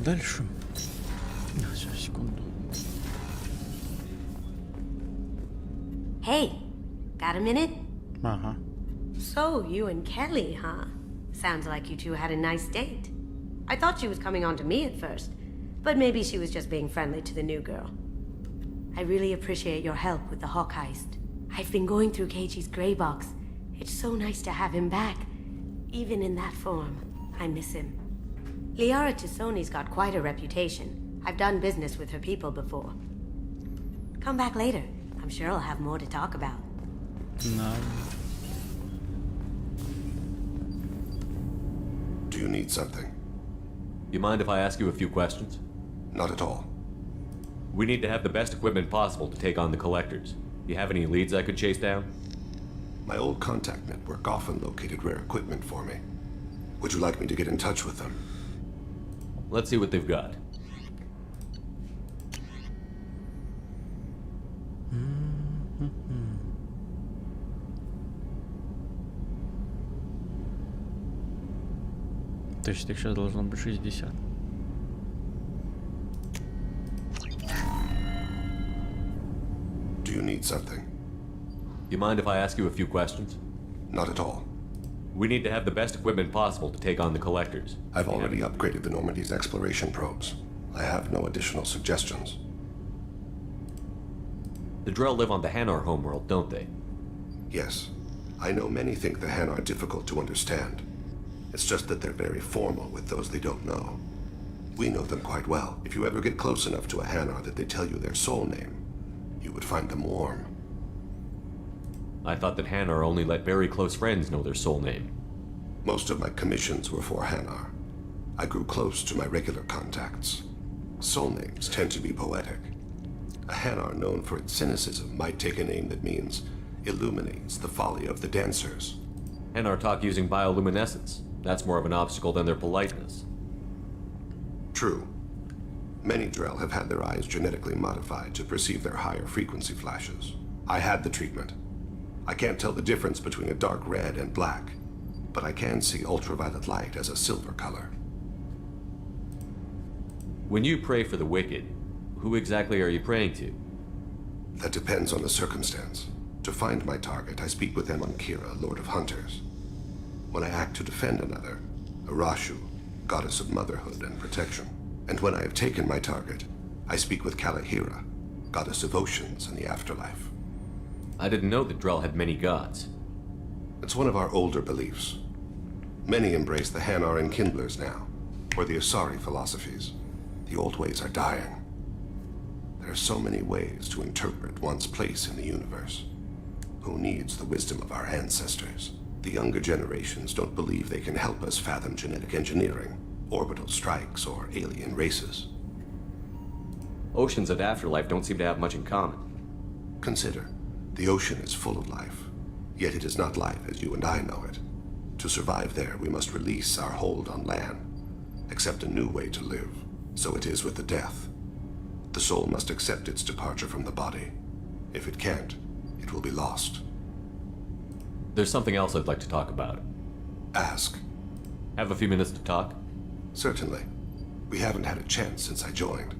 A: дальше. Сейчас, секунду.
L: Hey, got a minute?
A: Ага.
L: So, you and Kelly, huh? Sounds like you two had a nice date. I thought she was coming on to me at first, but maybe she was just being friendly to the new girl. I really appreciate your help with the Hawk heist. I've been going through Keiichi's gray box. It's so nice to have him back. Even in that form, I miss him. Liara Tassoni's got quite a reputation. I've done business with her people before. Come back later. I'm sure I'll have more to talk about.
A: No.
G: Do you need something?
J: You mind if I ask you a few questions?
G: Not at all.
J: We need to have the best equipment possible to take on the collectors. You have any leads I could chase down?
G: My old contact network often located rare equipment for me. Would you like me to get in touch with them?
J: Let's see what they've got.
A: То есть их сейчас должно быть 60.
G: Do you need something?
J: You mind if I ask you a few questions?
G: Not at all.
J: We need to have the best equipment possible to take on the collectors.
G: I've already upgraded the Normandy's exploration probes. I have no additional suggestions.
J: The Drell live on the Hanar homeworld, don't they?
G: Yes. I know many think the Han are difficult to understand. It's just that they're very formal with those they don't know. We know them quite well. If you ever get close enough to a Hanar that they tell you their soul name, you would find them warm.
J: I thought that Hanar only let very close friends know their soul name.
G: Most of my commissions were for Hanar. I grew close to my regular contacts. Soul names tend to be poetic. A Hanar known for its cynicism might take a name that means illuminates the folly of the dancers.
J: Hanar talk using bioluminescence. That's more of an obstacle than their politeness.
G: True. Many Drell have had their eyes genetically modified to perceive their higher frequency flashes. I had the treatment. I can't tell the difference between a dark red and black, but I can see ultraviolet light as a silver color.
J: When you pray for the wicked, who exactly are you praying to?
G: That depends on the circumstance. To find my target, I speak with Kira, Lord of Hunters. When I act to defend another, Arashu, goddess of motherhood and protection. And when I have taken my target, I speak with Kalahira, goddess of oceans and the afterlife.
J: I didn't know that Drell had many gods.
G: It's one of our older beliefs. Many embrace the Hanar and Kindlers now, or the Asari philosophies. The old ways are dying. There are so many ways to interpret one's place in the universe. Who needs the wisdom of our ancestors? The younger generations don't believe they can help us fathom genetic engineering, orbital strikes, or alien races.
J: Oceans and afterlife don't seem to have much in common.
G: Consider, the ocean is full of life, yet it is not life as you and I know it. To survive there, we must release our hold on land, accept a new way to live. So it is with the death. The soul must accept its departure from the body. If it can't, it will be lost.
J: There's something else I'd like to talk about.
G: Ask.
J: Have a few minutes to talk?
G: Certainly. We haven't had a chance since I joined.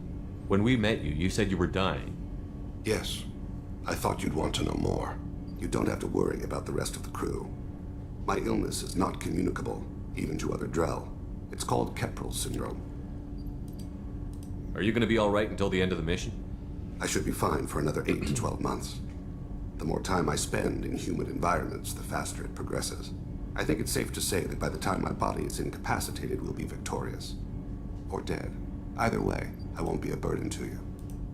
J: When we met you, you said you were dying.
G: Yes. I thought you'd want to know more. You don't have to worry about the rest of the crew. My illness is not communicable, even to other Drell. It's called Keprel syndrome.
J: Are you going to be all right until the end of the mission?
G: I should be fine for another 8 to 12 months. The more time I spend in human environments, the faster it progresses. I think it's safe to say that by the time my body is incapacitated, we'll be victorious. Or dead. Either way, I won't be a burden to you.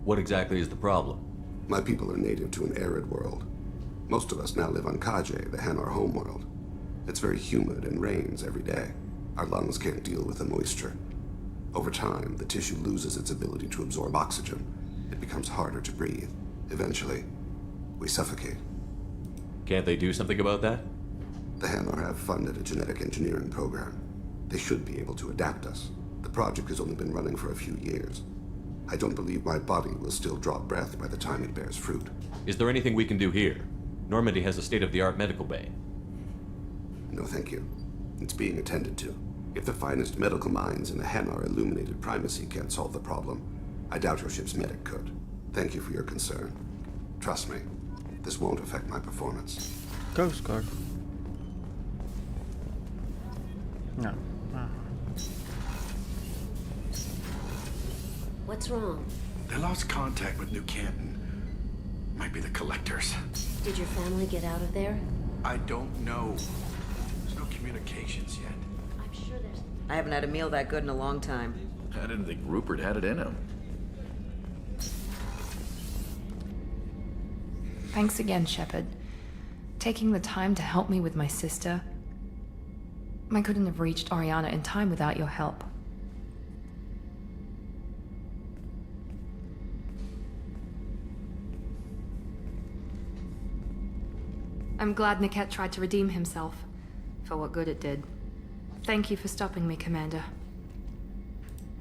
J: What exactly is the problem?
G: My people are native to an arid world. Most of us now live on Kaje, the Hanar homeworld. It's very humid and rains every day. Our lungs can't deal with the moisture. Over time, the tissue loses its ability to absorb oxygen. It becomes harder to breathe. Eventually, we suffocate.
J: Can't they do something about that?
G: The Hanar have funded a genetic engineering program. They should be able to adapt us. The project has only been running for a few years. I don't believe my body will still draw breath by the time it bears fruit.
J: Is there anything we can do here? Normandy has a state-of-the-art medical bay.
G: No, thank you. It's being attended to. If the finest medical minds in the Hanar illuminated primacy can't solve the problem, I doubt your ship's medic could. Thank you for your concern. Trust me, this won't affect my performance.
A: Coast Guard. No.
L: What's wrong?
O: They lost contact with New Canton. Might be the Collectors.
L: Did your family get out of there?
O: I don't know. There's no communications yet.
L: I'm sure there's...
S: I haven't had a meal that good in a long time.
W: I didn't think Rupert had it in him.
E: Thanks again, Shepard. Taking the time to help me with my sister. I couldn't have reached Oriana in time without your help. I'm glad Niket tried to redeem himself, for what good it did. Thank you for stopping me, Commander.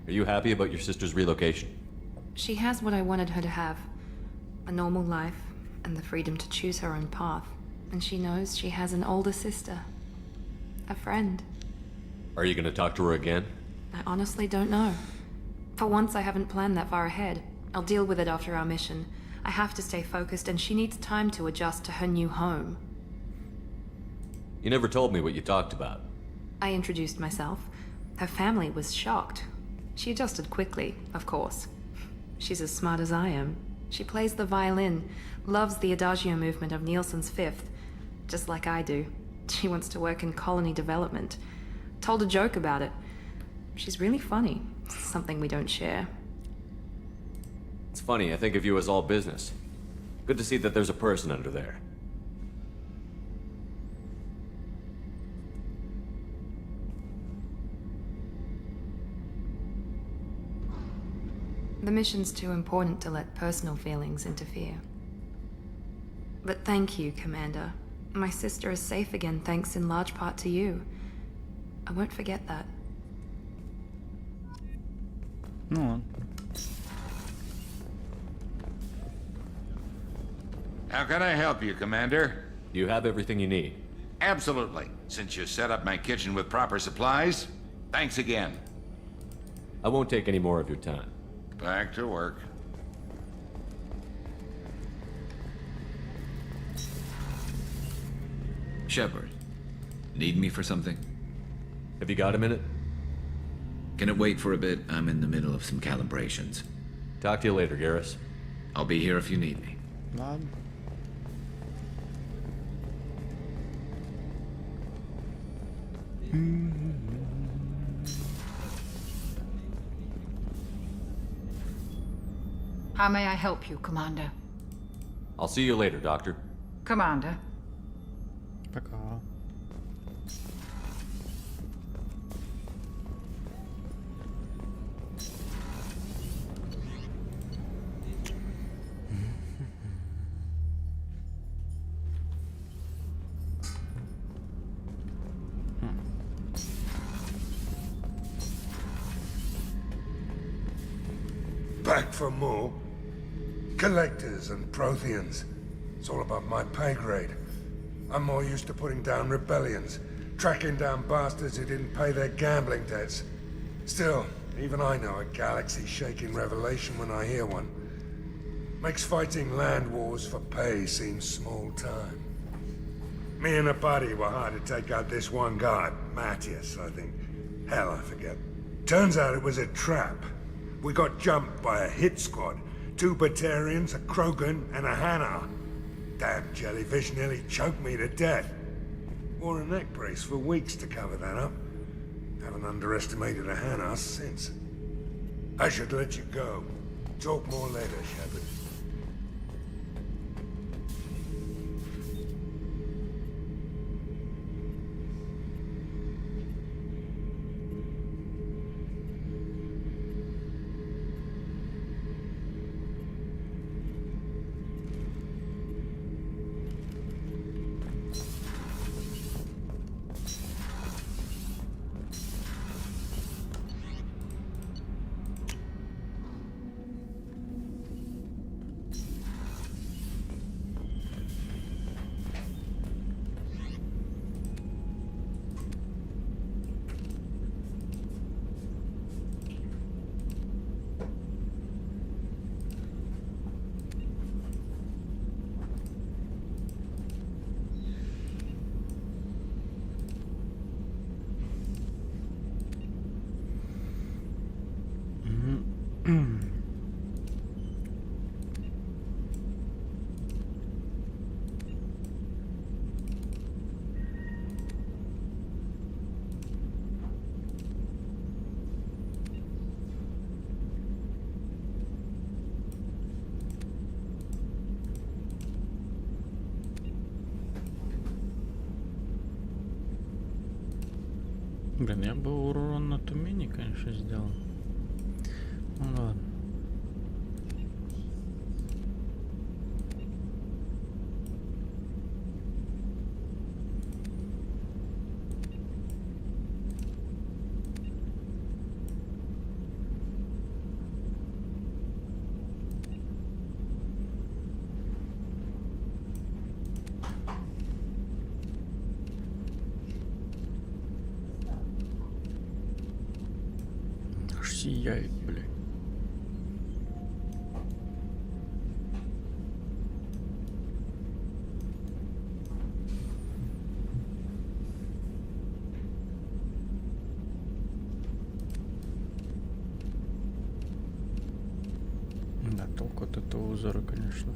J: Are you happy about your sister's relocation?
E: She has what I wanted her to have. A normal life, and the freedom to choose her own path. And she knows she has an older sister. A friend.
J: Are you gonna talk to her again?
E: I honestly don't know. For once, I haven't planned that far ahead. I'll deal with it after our mission. I have to stay focused, and she needs time to adjust to her new home.
J: You never told me what you talked about.
E: I introduced myself. Her family was shocked. She adjusted quickly, of course. She's as smart as I am. She plays the violin, loves the Adagio movement of Nielsen's Fifth, just like I do. She wants to work in colony development. Told a joke about it. She's really funny, something we don't share.
J: It's funny, I think of you as all business. Good to see that there's a person under there.
E: The mission's too important to let personal feelings interfere. But thank you, Commander. My sister is safe again thanks in large part to you. I won't forget that.
A: No.
X: How can I help you, Commander?
J: You have everything you need.
X: Absolutely. Since you set up my kitchen with proper supplies, thanks again.
J: I won't take any more of your time.
X: Back to work.
N: Shepard, need me for something?
J: Have you got a minute?
N: Can it wait for a bit? I'm in the middle of some calibrations.
J: Talk to you later, Garrus.
N: I'll be here if you need me.
A: Bob.
Y: How may I help you, Commander?
J: I'll see you later, Doctor.
Y: Commander.
A: Пока.
Z: Back for more? Collectors and Protheans. It's all above my pay grade. I'm more used to putting down rebellions, tracking down bastards who didn't pay their gambling debts. Still, even I know a galaxy-shaking revelation when I hear one. Makes fighting land wars for pay seem small time. Me and a buddy were hard to take out this one guy, Matthias, I think. Hell, I forget. Turns out it was a trap. We got jumped by a hit squad. 2 Batarians, a Krogan, and a Hanar. Damn jellyfish nearly choked me to death. Wore a neck brace for weeks to cover that up. Haven't underestimated a Hanar since. I should let you go. Talk more later, Shepard.
A: Блин, я бы урон на Тумени, конечно, сделал. Ну ладно. Аж сияет, блядь. Да, толку от этого узора, конечно.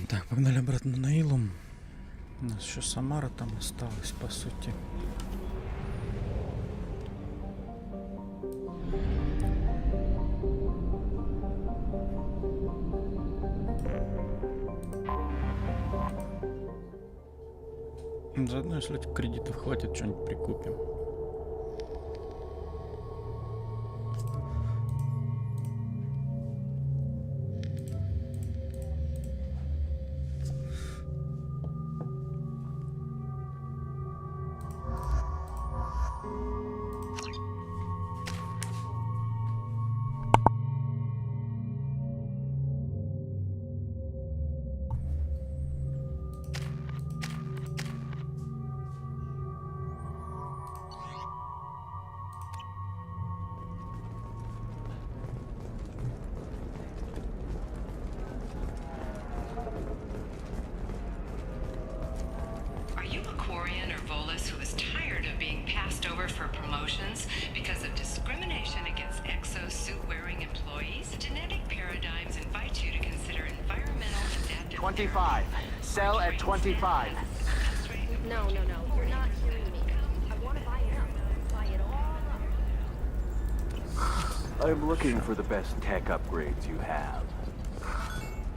A: Так, погнали обратно на Илум. У нас еще Самара там осталась, по сути. Заодно, если этих кредитов хватит, что-нибудь прикупим.
D: Are you a Quarian or Volus who is tired of being passed over for promotions because of discrimination against exosuit-wearing employees? Genetic paradigms invite you to consider environmental adaptive...
K: 25. Sell at 25.
C: No. You're not hearing me. I want to buy it up. Buy it all up.
K: I'm looking for the best tech upgrades you have.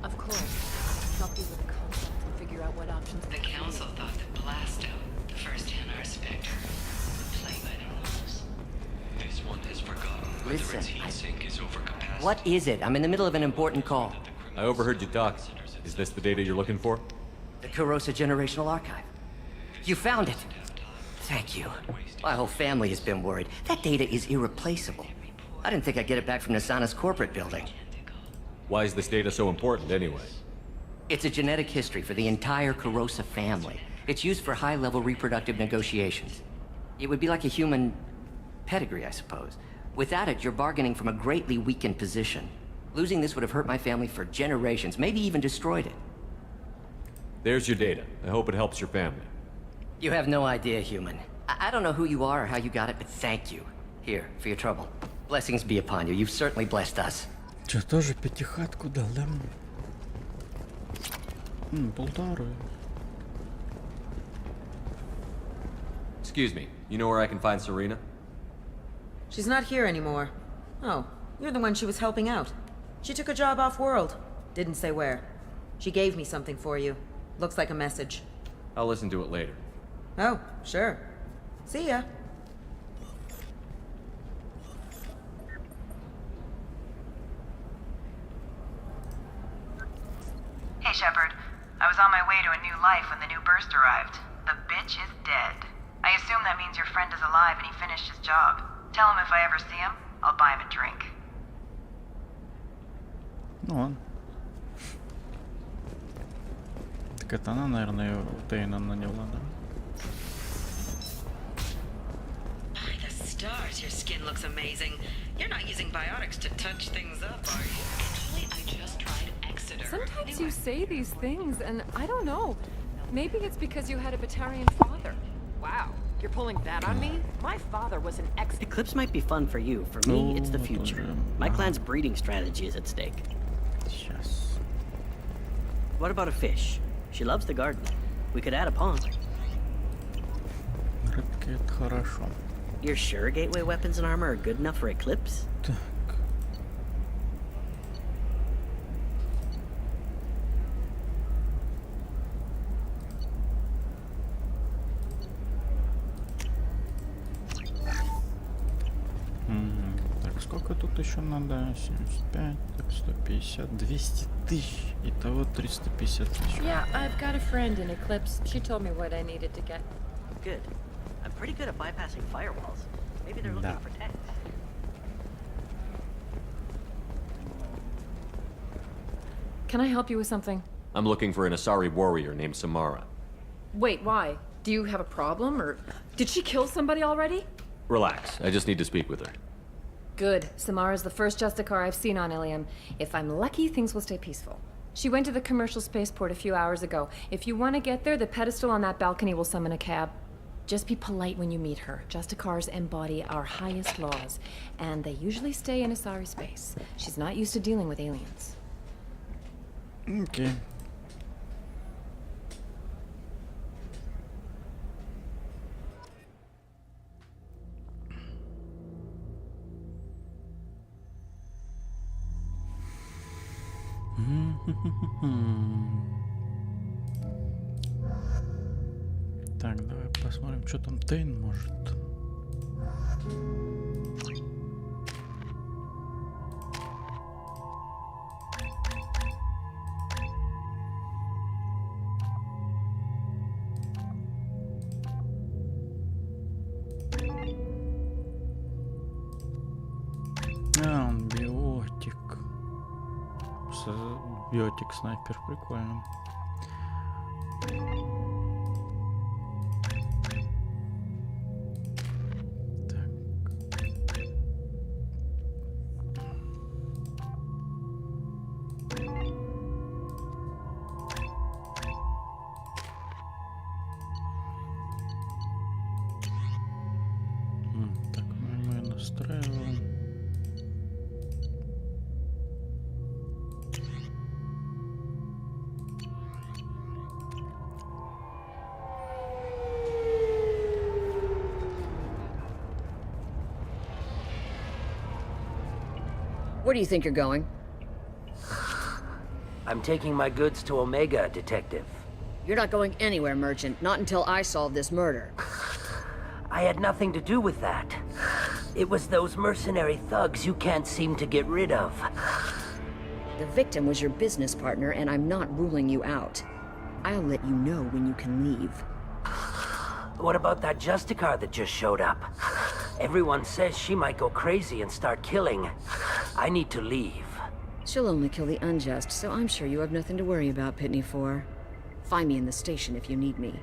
C: Of course. Help you with the concepts and figure out what options.
D: The Council thought that Blasto, the first NR Spectre, would play by the rules.
N: This one has forgotten whether
B: Listen,
N: its heat sink is overcapacity.
B: What is it? I'm in the middle of an important call.
J: I overheard you talk. Is this the data you're looking for?
B: The Kurosa Generational Archive. You found it. Thank you. My whole family has been worried. That data is irreplaceable. I didn't think I'd get it back from Nasana's corporate building.
J: Why is this data so important anyway?
B: It's a genetic history for the entire Kurosa family. It's used for high-level reproductive negotiations. It would be like a human pedigree, I suppose. Without it, you're bargaining from a greatly weakened position. Losing this would have hurt my family for generations, maybe even destroyed it.
J: There's your data. I hope it helps your family.
B: You have no idea, human. I don't know who you are or how you got it, but thank you. Here, for your trouble. Blessings be upon you. You've certainly blessed us.
A: Че, тоже пятихатку дал, да? Полторы.
J: Excuse me, you know where I can find Serena?
S: She's not here anymore. Oh, you're the one she was helping out. She took a job off-world. Didn't say where. She gave me something for you. Looks like a message.
J: I'll listen to it later.
S: Oh, sure. See ya.
U: Hey, Shepard. I was on my way to a new life when the new burst arrived. The bitch is dead. I assume that means your friend is alive and he finished his job. Tell him if I ever see him, I'll buy him a drink.
A: Ну ладно. Так это она, наверное, Тейна наняла, да?
S: By the stars, your skin looks amazing. You're not using biotics to touch things up, are you?
D: Actually, I just tried Exeter.
E: Sometimes you say these things, and I don't know. Maybe it's because you had a Batarian father.
K: Wow, you're pulling that on me? My father was an ex-
F: Eclipse might be fun for you. For me, it's the future. My clan's breeding strategy is at stake.
A: Сейчас.
F: What about a fish? She loves the garden. We could add a pond.
A: Рыбки это хорошо.
F: You're sure gateway weapons and armor are good enough for Eclipse?
A: Так. Так, сколько тут еще надо? 75, так, 150, 200 тысяч. Итого 350 тысяч.
E: Yeah, I've got a friend in Eclipse. She told me what I needed to get.
F: Good. I'm pretty good at bypassing firewalls. Maybe they're looking for tech.
E: Can I help you with something?
J: I'm looking for an Asari warrior named Samara.
E: Wait, why? Do you have a problem, or did she kill somebody already?
J: Relax, I just need to speak with her.
E: Good. Samara's the first Justicar I've seen on Ilium. If I'm lucky, things will stay peaceful. She went to the commercial spaceport a few hours ago. If you want to get there, the pedestal on that balcony will summon a cab. Just be polite when you meet her. Justicars embody our highest laws, and they usually stay in Asari space. She's not used to dealing with aliens.
A: Okay. Так, давай посмотрим, что там Тейн может. А, он биотик. Биотик снайпер, прикольно. Так, мы настраиваем.
M: Where do you think you're going?
Q: I'm taking my goods to Omega, Detective.
M: You're not going anywhere, Merchant. Not until I solve this murder.
Q: I had nothing to do with that. It was those mercenary thugs you can't seem to get rid of.
M: The victim was your business partner, and I'm not ruling you out. I'll let you know when you can leave.
Q: What about that Justicar that just showed up? Everyone says she might go crazy and start killing. I need to leave.
M: She'll only kill the unjust, so I'm sure you have nothing to worry about, Pitney 4. Find me in the station if you need me.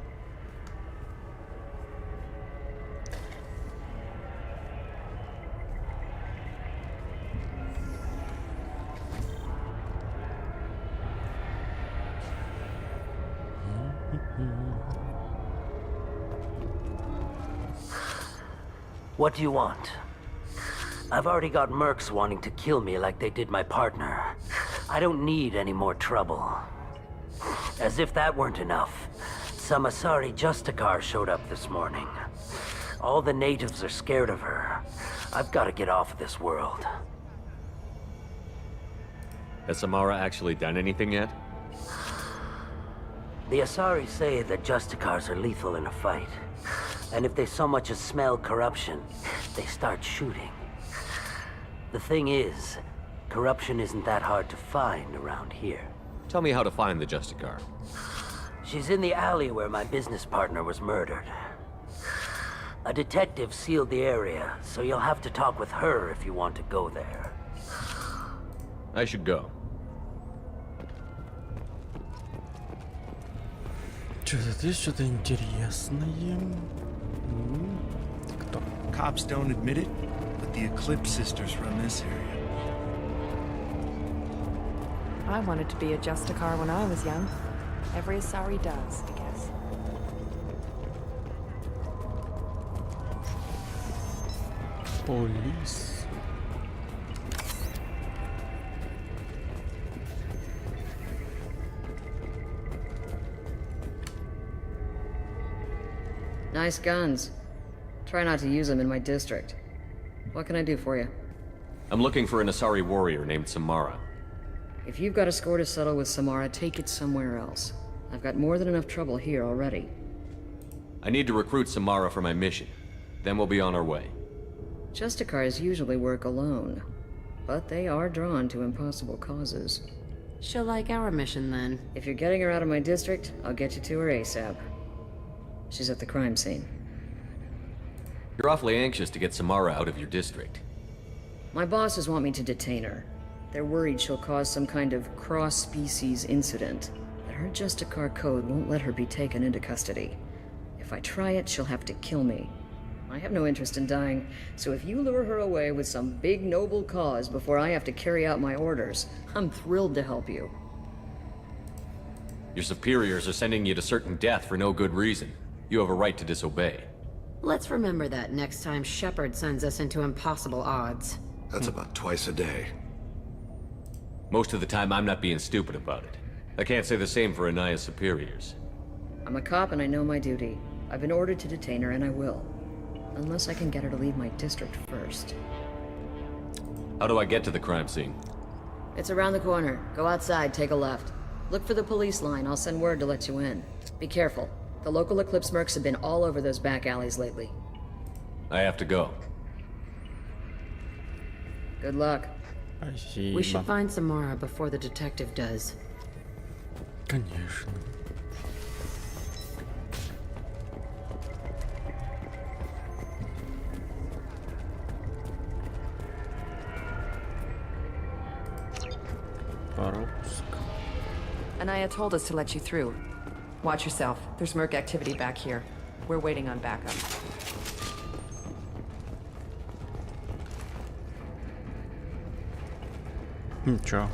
Q: What do you want? I've already got mercs wanting to kill me like they did my partner. I don't need any more trouble. As if that weren't enough, some Asari Justicar showed up this morning. All the natives are scared of her. I've got to get off of this world.
J: Has Samara actually done anything yet?
Q: The Asari say that Justicars are lethal in a fight. And if they so much as smell corruption, they start shooting. The thing is, corruption isn't that hard to find around here.
J: Tell me how to find the Justicar.
Q: She's in the alley where my business partner was murdered. A detective sealed the area, so you'll have to talk with her if you want to go there.
J: I should go.
A: Что-то здесь что-то интересное. Кто?
H: Cops don't admit it, but the Eclipse sisters run this area.
I: I wanted to be a Justicar when I was young. Every Asari does, I guess.
A: Police.
M: Nice guns. Try not to use them in my district. What can I do for you?
J: I'm looking for an Asari warrior named Samara.
M: If you've got a score to settle with Samara, take it somewhere else. I've got more than enough trouble here already.
J: I need to recruit Samara for my mission. Then we'll be on our way.
M: Justicars usually work alone, but they are drawn to impossible causes.
L: She'll like our mission then.
M: If you're getting her out of my district, I'll get you to her ASAP. She's at the crime scene.
J: You're awfully anxious to get Samara out of your district.
M: My bosses want me to detain her. They're worried she'll cause some kind of cross-species incident. But her Justicar code won't let her be taken into custody. If I try it, she'll have to kill me. I have no interest in dying, so if you lure her away with some big noble cause before I have to carry out my orders, I'm thrilled to help you.
J: Your superiors are sending you to certain death for no good reason. You have a right to disobey.
L: Let's remember that next time Shepard sends us into impossible odds.
G: That's about twice a day.
J: Most of the time, I'm not being stupid about it. I can't say the same for Anaya's superiors.
M: I'm a cop and I know my duty. I've been ordered to detain her and I will. Unless I can get her to leave my district first.
J: How do I get to the crime scene?
M: It's around the corner. Go outside, take a left. Look for the police line. I'll send word to let you in. Be careful. The local Eclipse mercs have been all over those back alleys lately.
J: I have to go.
M: Good luck.
L: We should find Samara before the detective does.
A: Конечно.
I: Anaya told us to let you through. Watch yourself. There's merc activity back here. We're waiting on backup.
A: Ничего.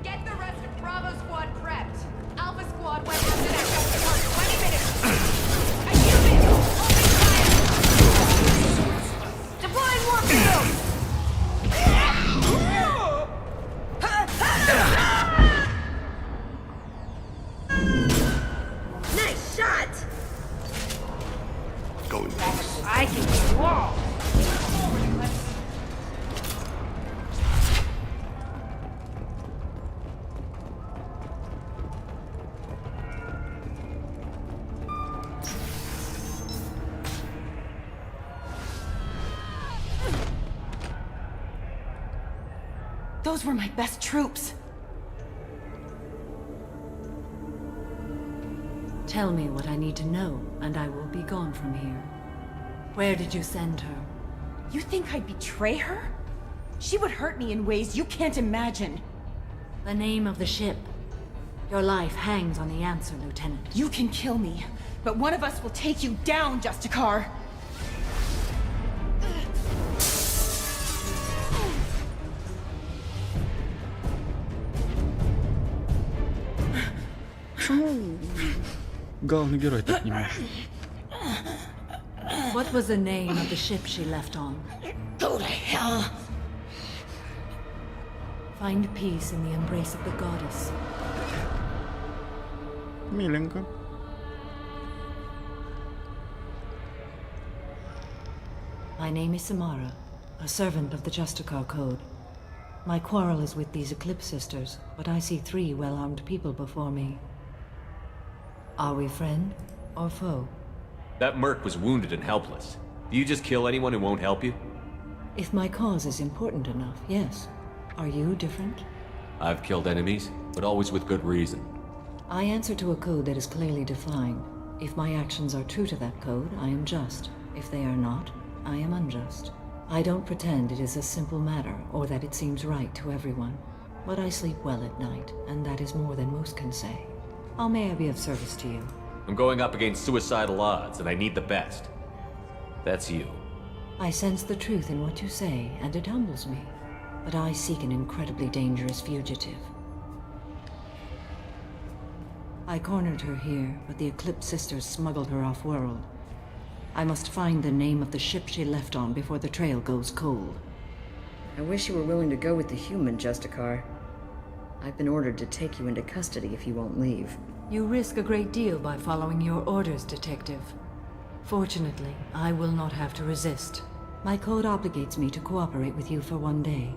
K: Get the rest of Bravo Squad prepped. Alpha Squad went after that Justicar in 20 minutes. I killed it! Open fire! Deploying warp field!
L: Nice shot!
G: Going
K: I can wall.
I: Those were my best troops.
P: Tell me what I need to know, and I will be gone from here. Where did you send her?
I: You think I'd betray her? She would hurt me in ways you can't imagine.
P: The name of the ship. Your life hangs on the answer, Lieutenant.
I: You can kill me, but one of us will take you down, Justicar.
A: Главный герой так не может.
P: What was the name of the ship she left on?
K: Go to hell.
P: Find peace in the embrace of the goddess.
A: Миленько.
P: My name is Samara, a servant of the Justicar Code. My quarrel is with these Eclipse sisters, but I see 3 well-armed people before me. Are we friend or foe?
J: That merc was wounded and helpless. Do you just kill anyone who won't help you?
P: If my cause is important enough, yes. Are you different?
J: I've killed enemies, but always with good reason.
P: I answer to a code that is clearly defined. If my actions are true to that code, I am just. If they are not, I am unjust. I don't pretend it is a simple matter, or that it seems right to everyone. But I sleep well at night, and that is more than most can say. How may I be of service to you?
J: I'm going up against suicidal odds, and I need the best. That's you.
P: I sense the truth in what you say, and it humbles me. But I seek an incredibly dangerous fugitive. I cornered her here, but the Eclipse sisters smuggled her off-world. I must find the name of the ship she left on before the trail goes cold.
M: I wish you were willing to go with the human, Justicar. I've been ordered to take you into custody if you won't leave.
P: You risk a great deal by following your orders, Detective. Fortunately, I will not have to resist. My code obligates me to cooperate with you for 1 day.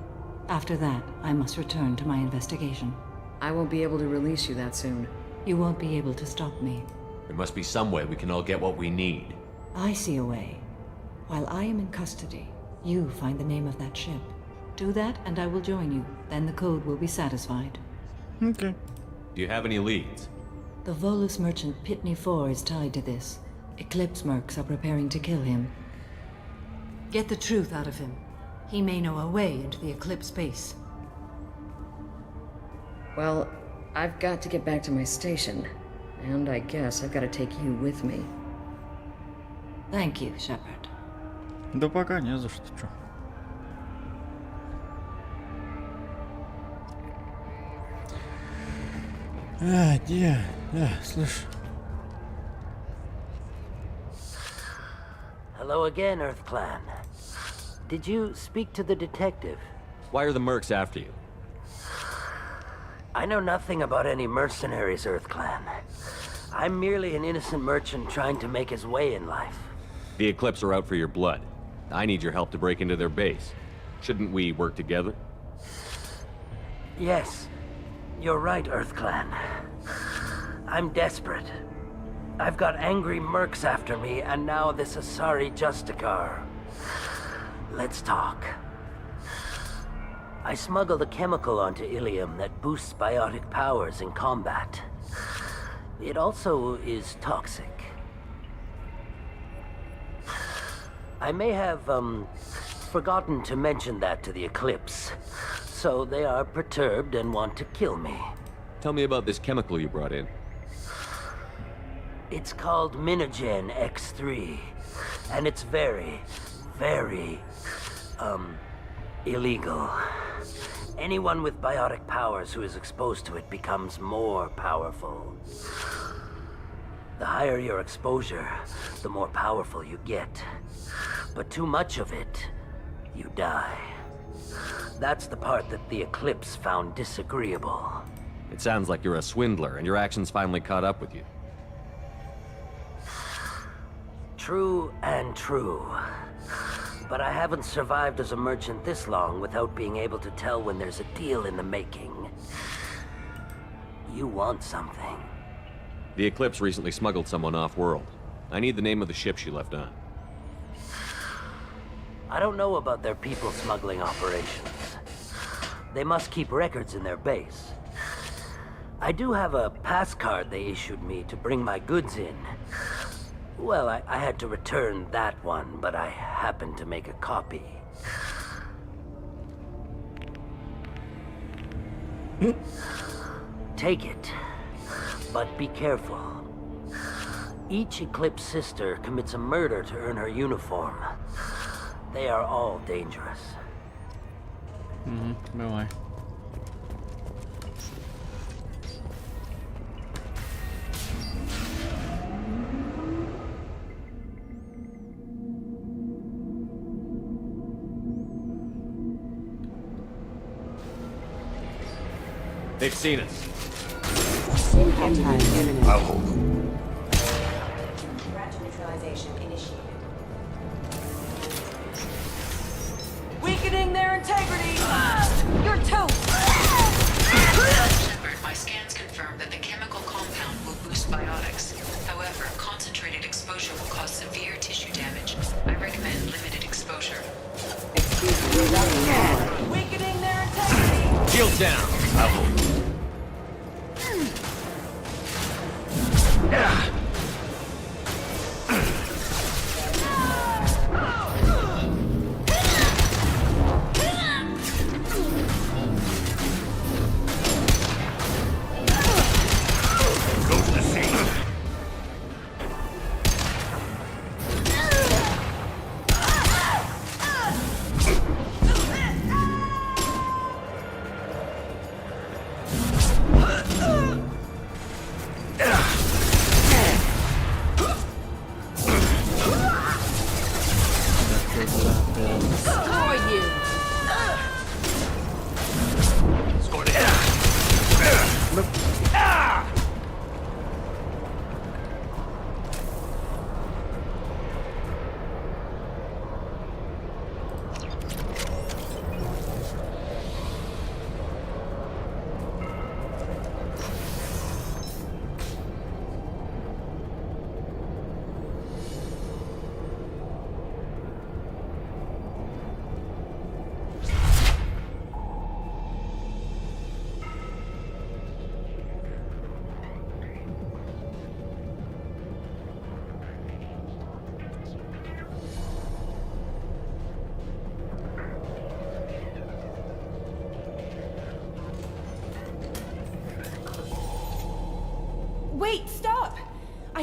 P: After that, I must return to my investigation.
M: I won't be able to release you that soon.
P: You won't be able to stop me.
J: There must be some way we can all get what we need.
P: I see a way. While I am in custody, you find the name of that ship. Do that, and I will join you. Then the code will be satisfied.
A: Okay.
J: Do you have any leads?
P: The Volus merchant Pitney 4 is tied to this. Eclipse mercs are preparing to kill him. Get the truth out of him. He may know a way into the Eclipse base.
M: Well, I've got to get back to my station. And I guess I've got to take you with me.
P: Thank you, Shepard.
A: Да пока не за что, чё. Слышь.
Q: Hello again, Earth Clan. Did you speak to the detective?
J: Why are the mercs after you?
Q: I know nothing about any mercenaries, Earth Clan. I'm merely an innocent merchant trying to make his way in life.
J: The Eclipse are out for your blood. I need your help to break into their base. Shouldn't we work together?
Q: Yes, you're right, Earth Clan. I'm desperate. I've got angry mercs after me, and now this Asari Justicar. Let's talk. I smuggled a chemical onto Ilium that boosts biotic powers in combat. It also is toxic. I may have, forgotten to mention that to the Eclipse, so they are perturbed and want to kill me.
J: Tell me about this chemical you brought in.
Q: It's called Minogen X3, and it's very, very, illegal. Anyone with biotic powers who is exposed to it becomes more powerful. The higher your exposure, the more powerful you get. But too much of it, you die. That's the part that the Eclipse found disagreeable.
J: It sounds like you're a swindler, and your actions finally caught up with you.
Q: True and true. But I haven't survived as a merchant this long without being able to tell when there's a deal in the making. You want something.
J: The Eclipse recently smuggled someone off-world. I need the name of the ship she left on.
Q: I don't know about their people smuggling operations. They must keep records in their base. I do have a pass card they issued me to bring my goods in. Well, I had to return that one, but I happened to make a copy. Take it, but be careful. Each Eclipse sister commits a murder to earn her uniform. They are all dangerous.
A: Давай.
J: They've seen us.
G: I'll hold them.
K: Neutralization initiated. Weakening their integrity! You're toast!
D: Shepard, my scans confirm that the chemical compound will boost biotics. However, concentrated exposure will cause severe tissue damage. I recommend limited exposure.
K: Weakening their integrity!
J: Shield down!
G: I'll hold them.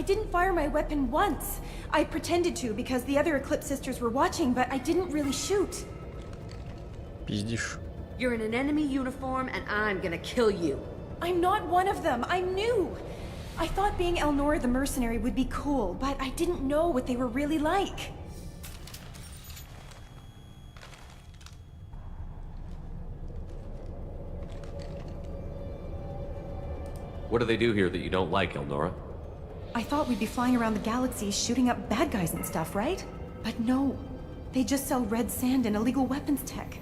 O: I didn't fire my weapon once. I pretended to because the other Eclipse sisters were watching, but I didn't really shoot.
A: Пиздишь.
L: You're in an enemy uniform and I'm gonna kill you.
O: I'm not one of them. I'm new. I thought being Elnora the mercenary would be cool, but I didn't know what they were really like.
J: What do they do here that you don't like, Elnora?
O: I thought we'd be flying around the galaxy shooting up bad guys and stuff, right? But no. They just sell red sand and illegal weapons tech.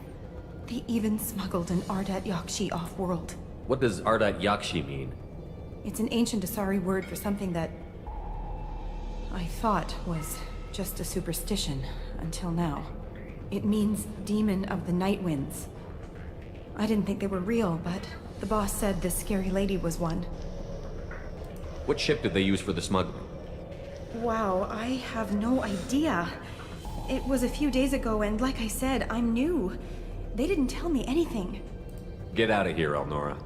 O: They even smuggled an Ardat Yakshi off-world.
J: What does Ardat Yakshi mean?
O: It's an ancient Asari word for something that I thought was just a superstition until now. It means demon of the night winds. I didn't think they were real, but the boss said this scary lady was one.
J: What ship did they use for the smuggling?
O: Wow, I have no idea. It was a few days ago, and like I said, I'm new. They didn't tell me anything.
J: Get out of here, Elnora.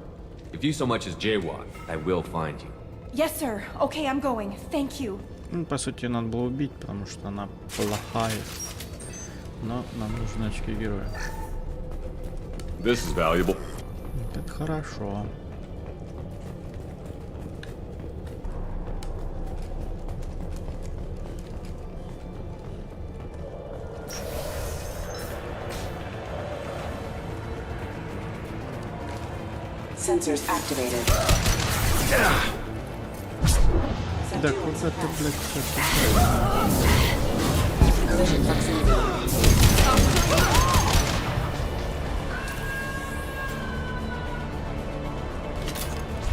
J: If you so much as jaywalk, I will find you.
O: Yes, sir. Okay, I'm going. Thank you.
A: Ну, по сути, надо было убить, потому что она плохая. Но нам нужны очки героя.
J: This is valuable.
A: Это хорошо.
R: Sensors activated.
A: Да куда ты, блядь,
R: Collision proximity.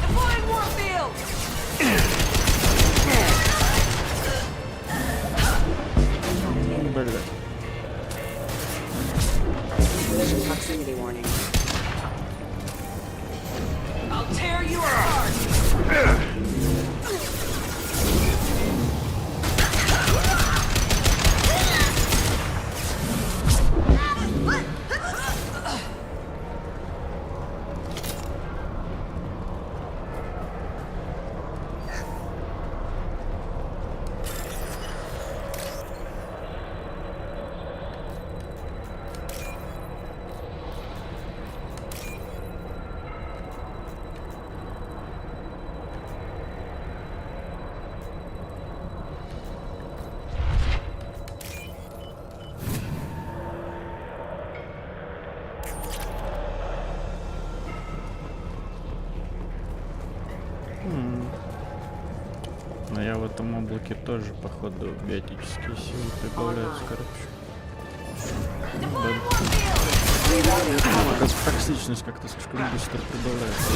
K: Deploying Warfield!
A: Блядь.
R: Collision proximity warning.
K: I'll tear you apart!
A: Но я в этом облаке тоже, походу, биотические силы прибавляются, короче. Токсичность как-то слишком быстро прибавляется.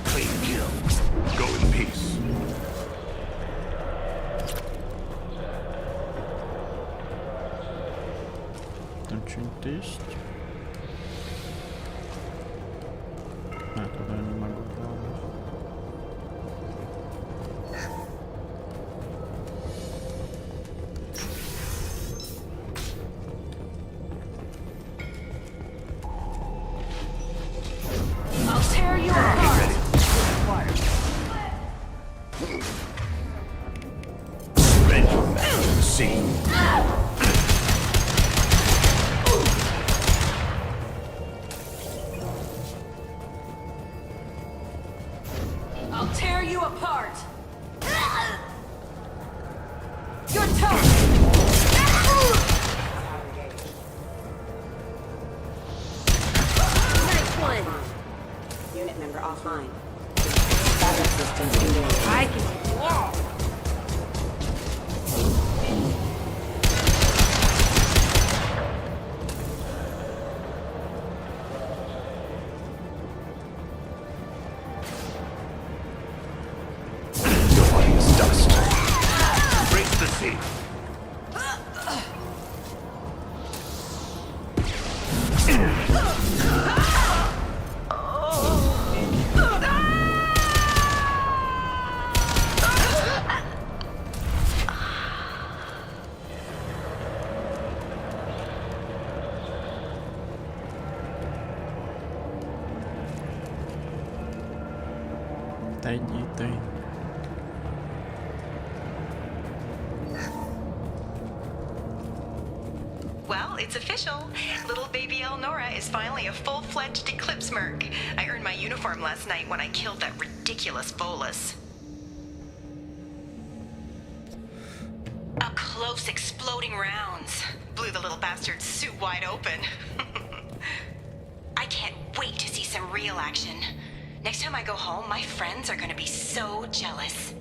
G: Clean kill. Go in peace.
A: Там что-нибудь есть? А, туда я не могу.
K: I'll tear you apart!
G: See.
K: I'll tear you apart! You're tough!
L: Nice one!
R: Unit member offline. Battery systems engaged.
L: I can wall.
G: Nobody is dust. Break the sea.
A: Отойди ты.
T: Well, it's official. Little baby Elnora is finally a full-fledged Eclipse Merc. I earned my uniform last night when I killed that ridiculous Volus. Up close, exploding rounds. Blew the little bastard's suit wide open. I can't wait to see some real action. Next time I go home, my friends are gonna be so jealous.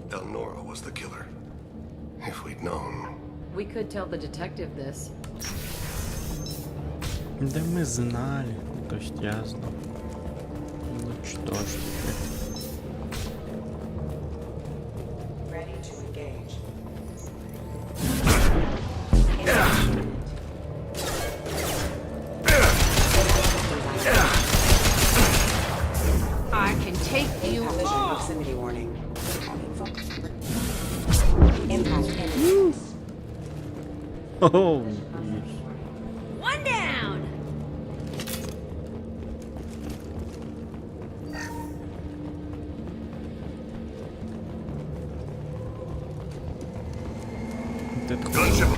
G: Elnora was the killer. If we'd known.
I: We could tell the detective this.
A: Да мы знали. То есть я знал. Ну что ж теперь.
R: Ready to engage.
T: I can take you
R: Collision proximity warning. Impact imminent.
A: Oh,
T: One down!
A: это...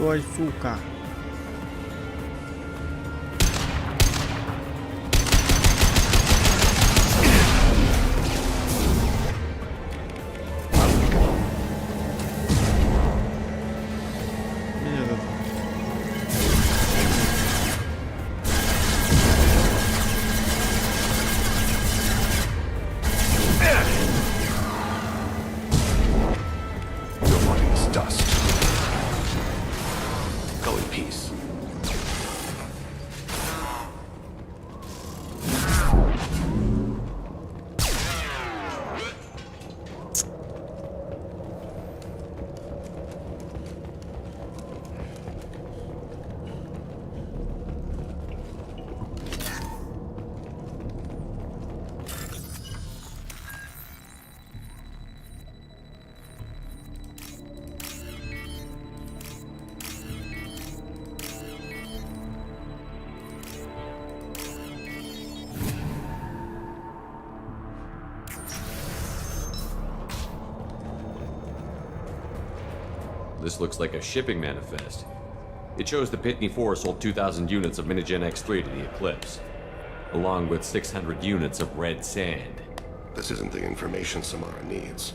A: Стой, сука.
J: This looks like a shipping manifest. It shows the Pitney 4 sold 2,000 units of Minigen X3 to the Eclipse, along with 600 units of red sand.
G: This isn't the information Samara needs,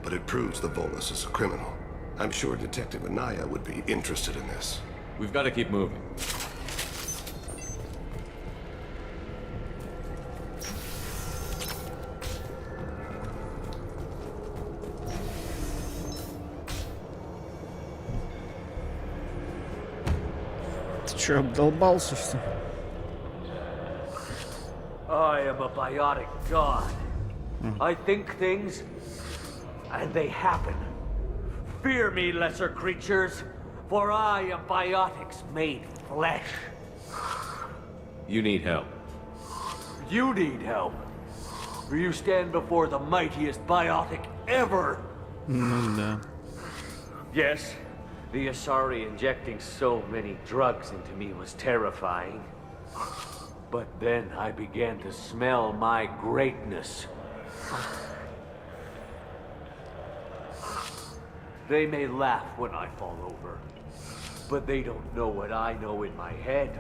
G: but it proves the Volus is a criminal. I'm sure Detective Anaya would be interested in this.
J: We've got to keep moving.
A: Че, обдолбался, что?
Q: I am a biotic god. I think things, and they happen. Fear me, lesser creatures, for I am biotics made flesh.
J: You need help.
Q: You need help. For you stand before the mightiest biotic ever.
A: Ну да.
Q: Yes, the Asari injecting so many drugs into me was terrifying. But then I began to smell my greatness. They may laugh when I fall over, but they don't know what I know in my head.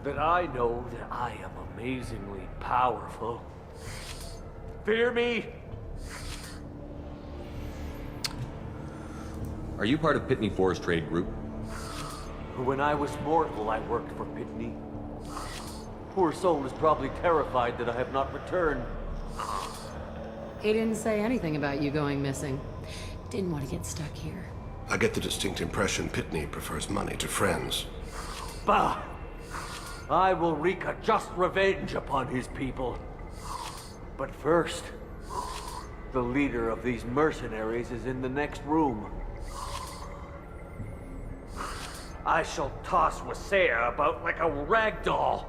Q: That I know that I am amazingly powerful. Fear me?
J: Are you part of Pitney 4's trade group?
Q: When I was mortal, I worked for Pitney. Poor soul is probably terrified that I have not returned.
I: He didn't say anything about you going missing. Didn't want to get stuck here.
G: I get the distinct impression Pitney prefers money to friends.
Q: Bah! I will wreak a just revenge upon his people. But first,
C: The leader of these mercenaries is in the next room. I shall toss Wasea about like a rag doll.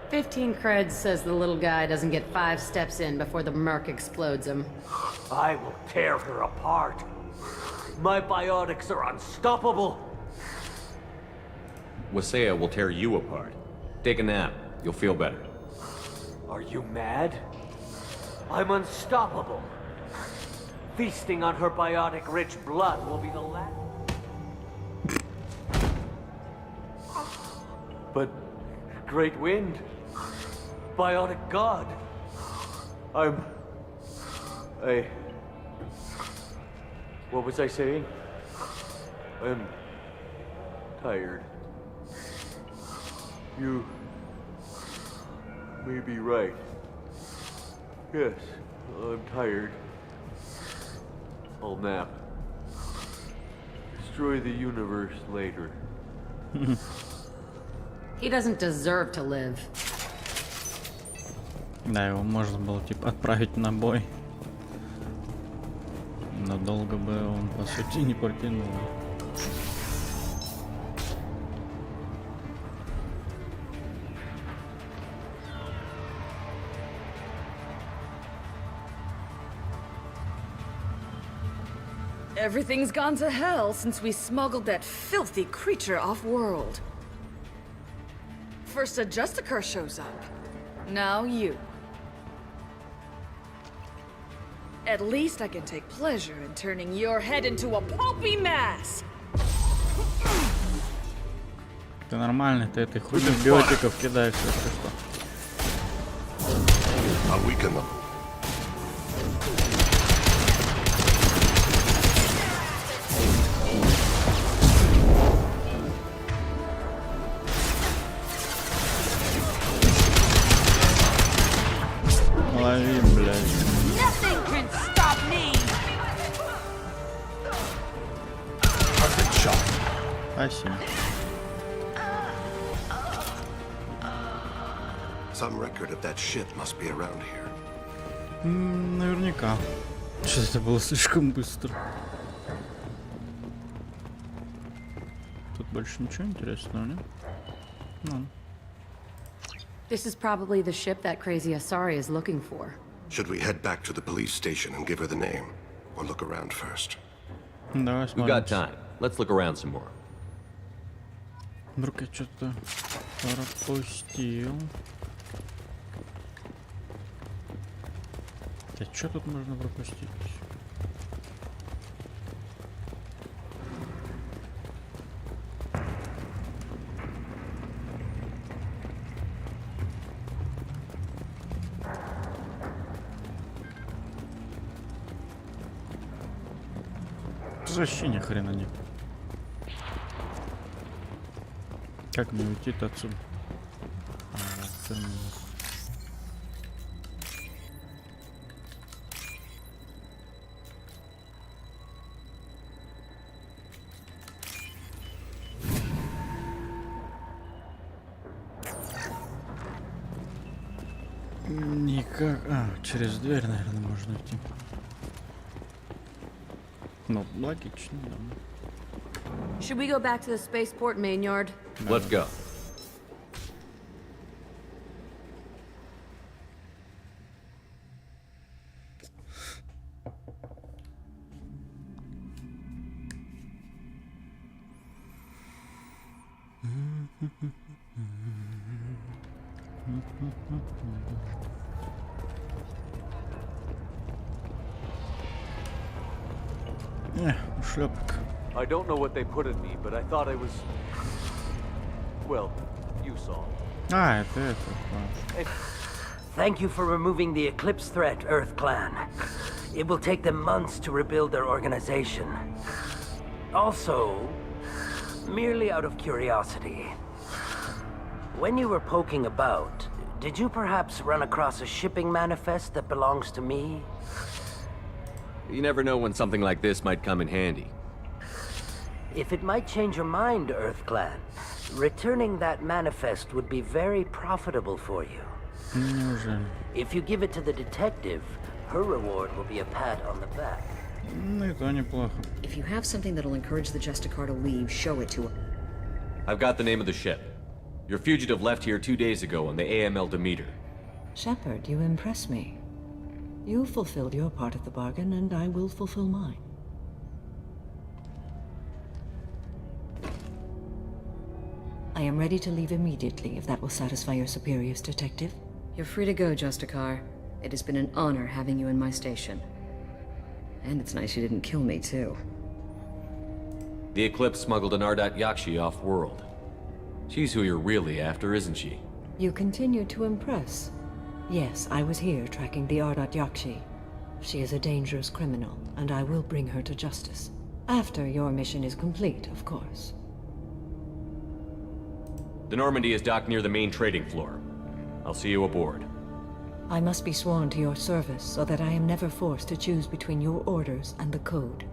V: 15 creds says the little guy doesn't get 5 steps in before the merc explodes him.
C: I will tear her apart. My biotics are unstoppable.
J: Wasea will tear you apart. Take a nap. You'll feel better.
C: Are you mad? I'm unstoppable. Feasting on her biotic-rich blood will be the last. But Great Wind, Biotic God, what was I saying? I'm tired. You may be right. Yes, I'm tired. I'll nap. Destroy the universe later.
V: He doesn't deserve to live.
A: Да, его можно было типа отправить на бой. Но долго бы он по сути не протянул.
M: Everything's gone to hell since we smuggled that filthy creature off-world. First a Justicar shows up. Now you. At least I can take pleasure in turning your head into a pulpy mass.
A: Ты нормальный, ты этой хуйней биотиков кидаешь, если что.
G: Awaken them.
A: Лови, блядь.
K: Nothing can stop me.
G: Perfect shot.
A: Спасибо.
G: Some record of that shit must be around here.
A: Наверняка. Что-то это было слишком быстро. Тут больше ничего интересного, нет? Ну.
V: This is probably the ship that crazy Asari is looking for.
G: Should we head back to the police station and give her the name? Or look around first?
A: Давай
J: We've got time. Let's look around some more.
A: Вдруг я что-то пропустил. Да что тут можно пропустить? Вообще ни хрена нет. Как мне уйти-то отсюда? Никак. А, через дверь, наверное, можно идти. Ну, логично, да.
V: Should we go back to the spaceport main yard?
J: Let's go.
A: Шлепок.
C: I don't know what they put in me, but I thought I was... Well, you saw.
A: А, это.
Q: Thank you for removing the Eclipse threat, Earth Clan. It will take them months to rebuild their organization. Also, merely out of curiosity, when you were poking about, did you perhaps run across a shipping manifest that belongs to me?
J: You never know when something like this might come in handy.
Q: If it might change your mind, Earth Clan, returning that manifest would be very profitable for you. If you give it to the detective, Her reward will be a pat on the back.
A: Ну и то неплохо.
M: If you have something that'll encourage the Justicar to leave, show it to her.
J: I've got the name of the ship. Your fugitive left here 2 days ago on the AML Demeter.
P: Shepard, you impress me. You fulfilled your part of the bargain, and I will fulfill mine. I am ready to leave immediately, if that will satisfy your superiors, Detective.
M: You're free to go, Justicar. It has been an honor having you in my station. And it's nice you didn't kill me, too.
J: The Eclipse smuggled an Ardat Yakshi off-world. She's who you're really after, isn't she?
P: You continue to impress. Yes, I was here tracking the Ardat Yakshi. She is a dangerous criminal, and I will bring her to justice. After your mission is complete, of course.
J: The Normandy is docked near the main trading floor. I'll see you aboard.
P: I must be sworn to your service so that I am never forced to choose between your orders and the Code.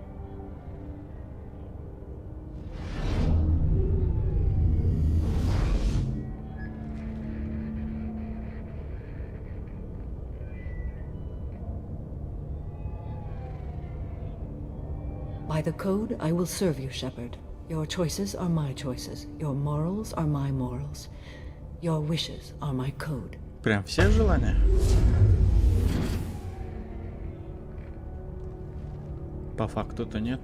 P: By the Code, I will serve you, Shepard. Your choices are my choices. Your morals are my morals. Your wishes are my code.
A: Прям все желания? По факту-то нет.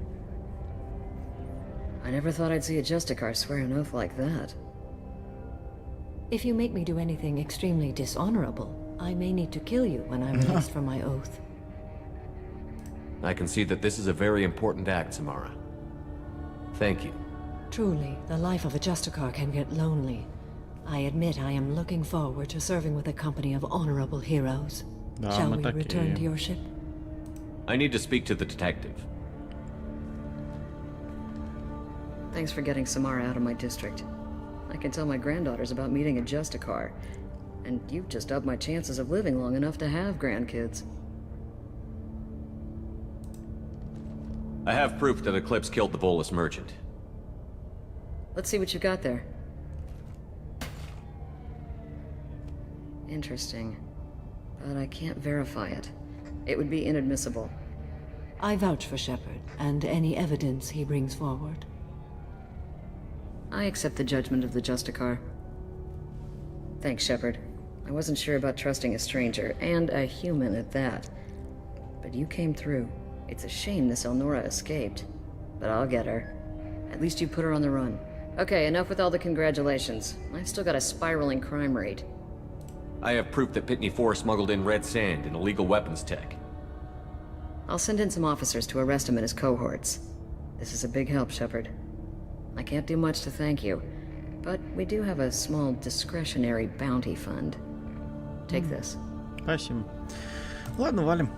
M: I never thought I'd see a Justicar swear an oath like that.
P: If you make me do anything extremely dishonorable, I may need to kill you when I'm released from my oath.
J: I can see that this is a very important act, Samara. Thank you.
P: Truly, the life of a Justicar can get lonely. I admit I am looking forward to serving with a company of honorable heroes. Shall we return to your ship?
J: I need to speak to the detective.
M: Thanks for getting Samara out of my district. I can tell my granddaughters about meeting a Justicar. And you've just upped my chances of living long enough to have grandkids.
J: I have proof that Eclipse killed the Volus merchant.
M: Let's see what you got there. Interesting. But I can't verify it. It would be inadmissible.
P: I vouch for Shepard, and any evidence he brings forward.
M: I accept the judgment of the Justicar. Thanks, Shepard. I wasn't sure about trusting a stranger, and a human at that. But you came through. It's a shame this Elnora escaped. But I'll get her. At least you put her on the run. Okay, enough with all the congratulations. I've still got a spiraling crime rate.
J: I have proof that Pitney 4 smuggled in red sand and illegal weapons tech.
M: I'll send in some officers to arrest him and his cohorts. This is a big help, Shepard. I can't do much to thank you, but we do have a small discretionary bounty fund. Take this.
A: Спасибо. Ладно, валим.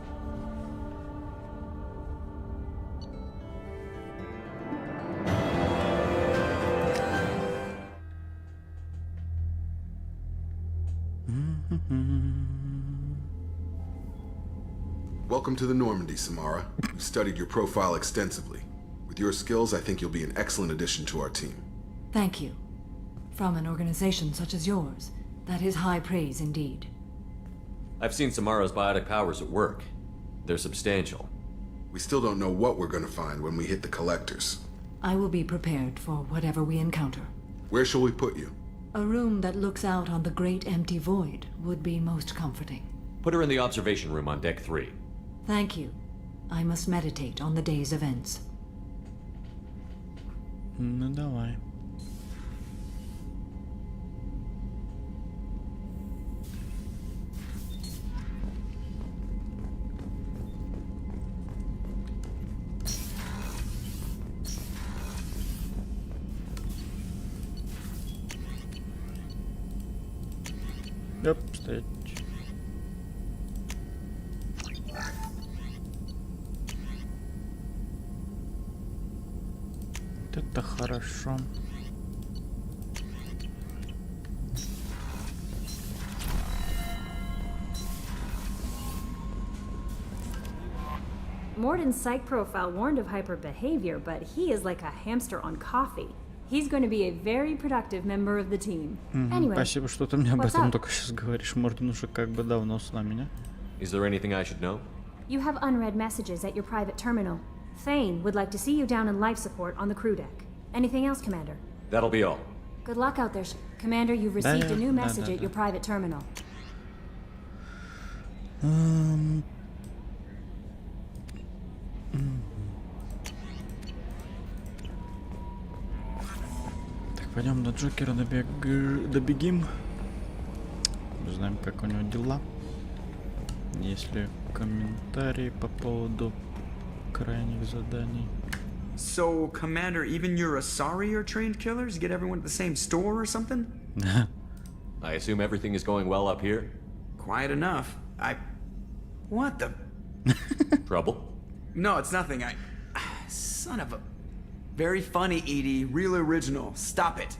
B: Welcome to the Normandy, Samara. We've studied your profile extensively. With your skills, I think you'll be an excellent addition to our team.
P: Thank you. From an organization such as yours, that is high praise indeed.
J: I've seen Samara's biotic powers at work. They're substantial.
B: We still don't know what we're going to find when we hit the collectors.
P: I will be prepared for whatever we encounter.
B: Where shall we put you?
P: A room that looks out on the great empty void would be most comforting.
J: Put her in the observation room on deck 3.
P: Thank you. I must meditate on the day's events.
A: Ну давай. Оп, стоять. Вот это хорошо.
N: Morden's psych profile warned of hyper behavior, but he is like a hamster on coffee. He's going to be a very productive member of the team. Anyway,
A: Спасибо, что ты мне об
N: what's
A: этом
N: up?
A: только сейчас говоришь. Морден уже как бы давно с нами, не?
J: Is there anything I should know?
N: You have unread messages at your private terminal. Thane would like to see you down in life support on the crew deck. Anything else, Commander?
J: That'll be all.
N: Good luck out there. Commander, you've received a new message at your private terminal.
A: Так, пойдем до Джокера добегим. Узнаем, как у него дела. Есть ли комментарии по поводу крайних заданий?
S: So, Commander, even your Asari are trained killers? Get everyone at the same store or something?
J: I assume everything is going well up here?
S: Quiet enough. What the?
J: Trouble?
S: No, it's nothing. Son of a... Very funny, Edie. Real original. Stop it.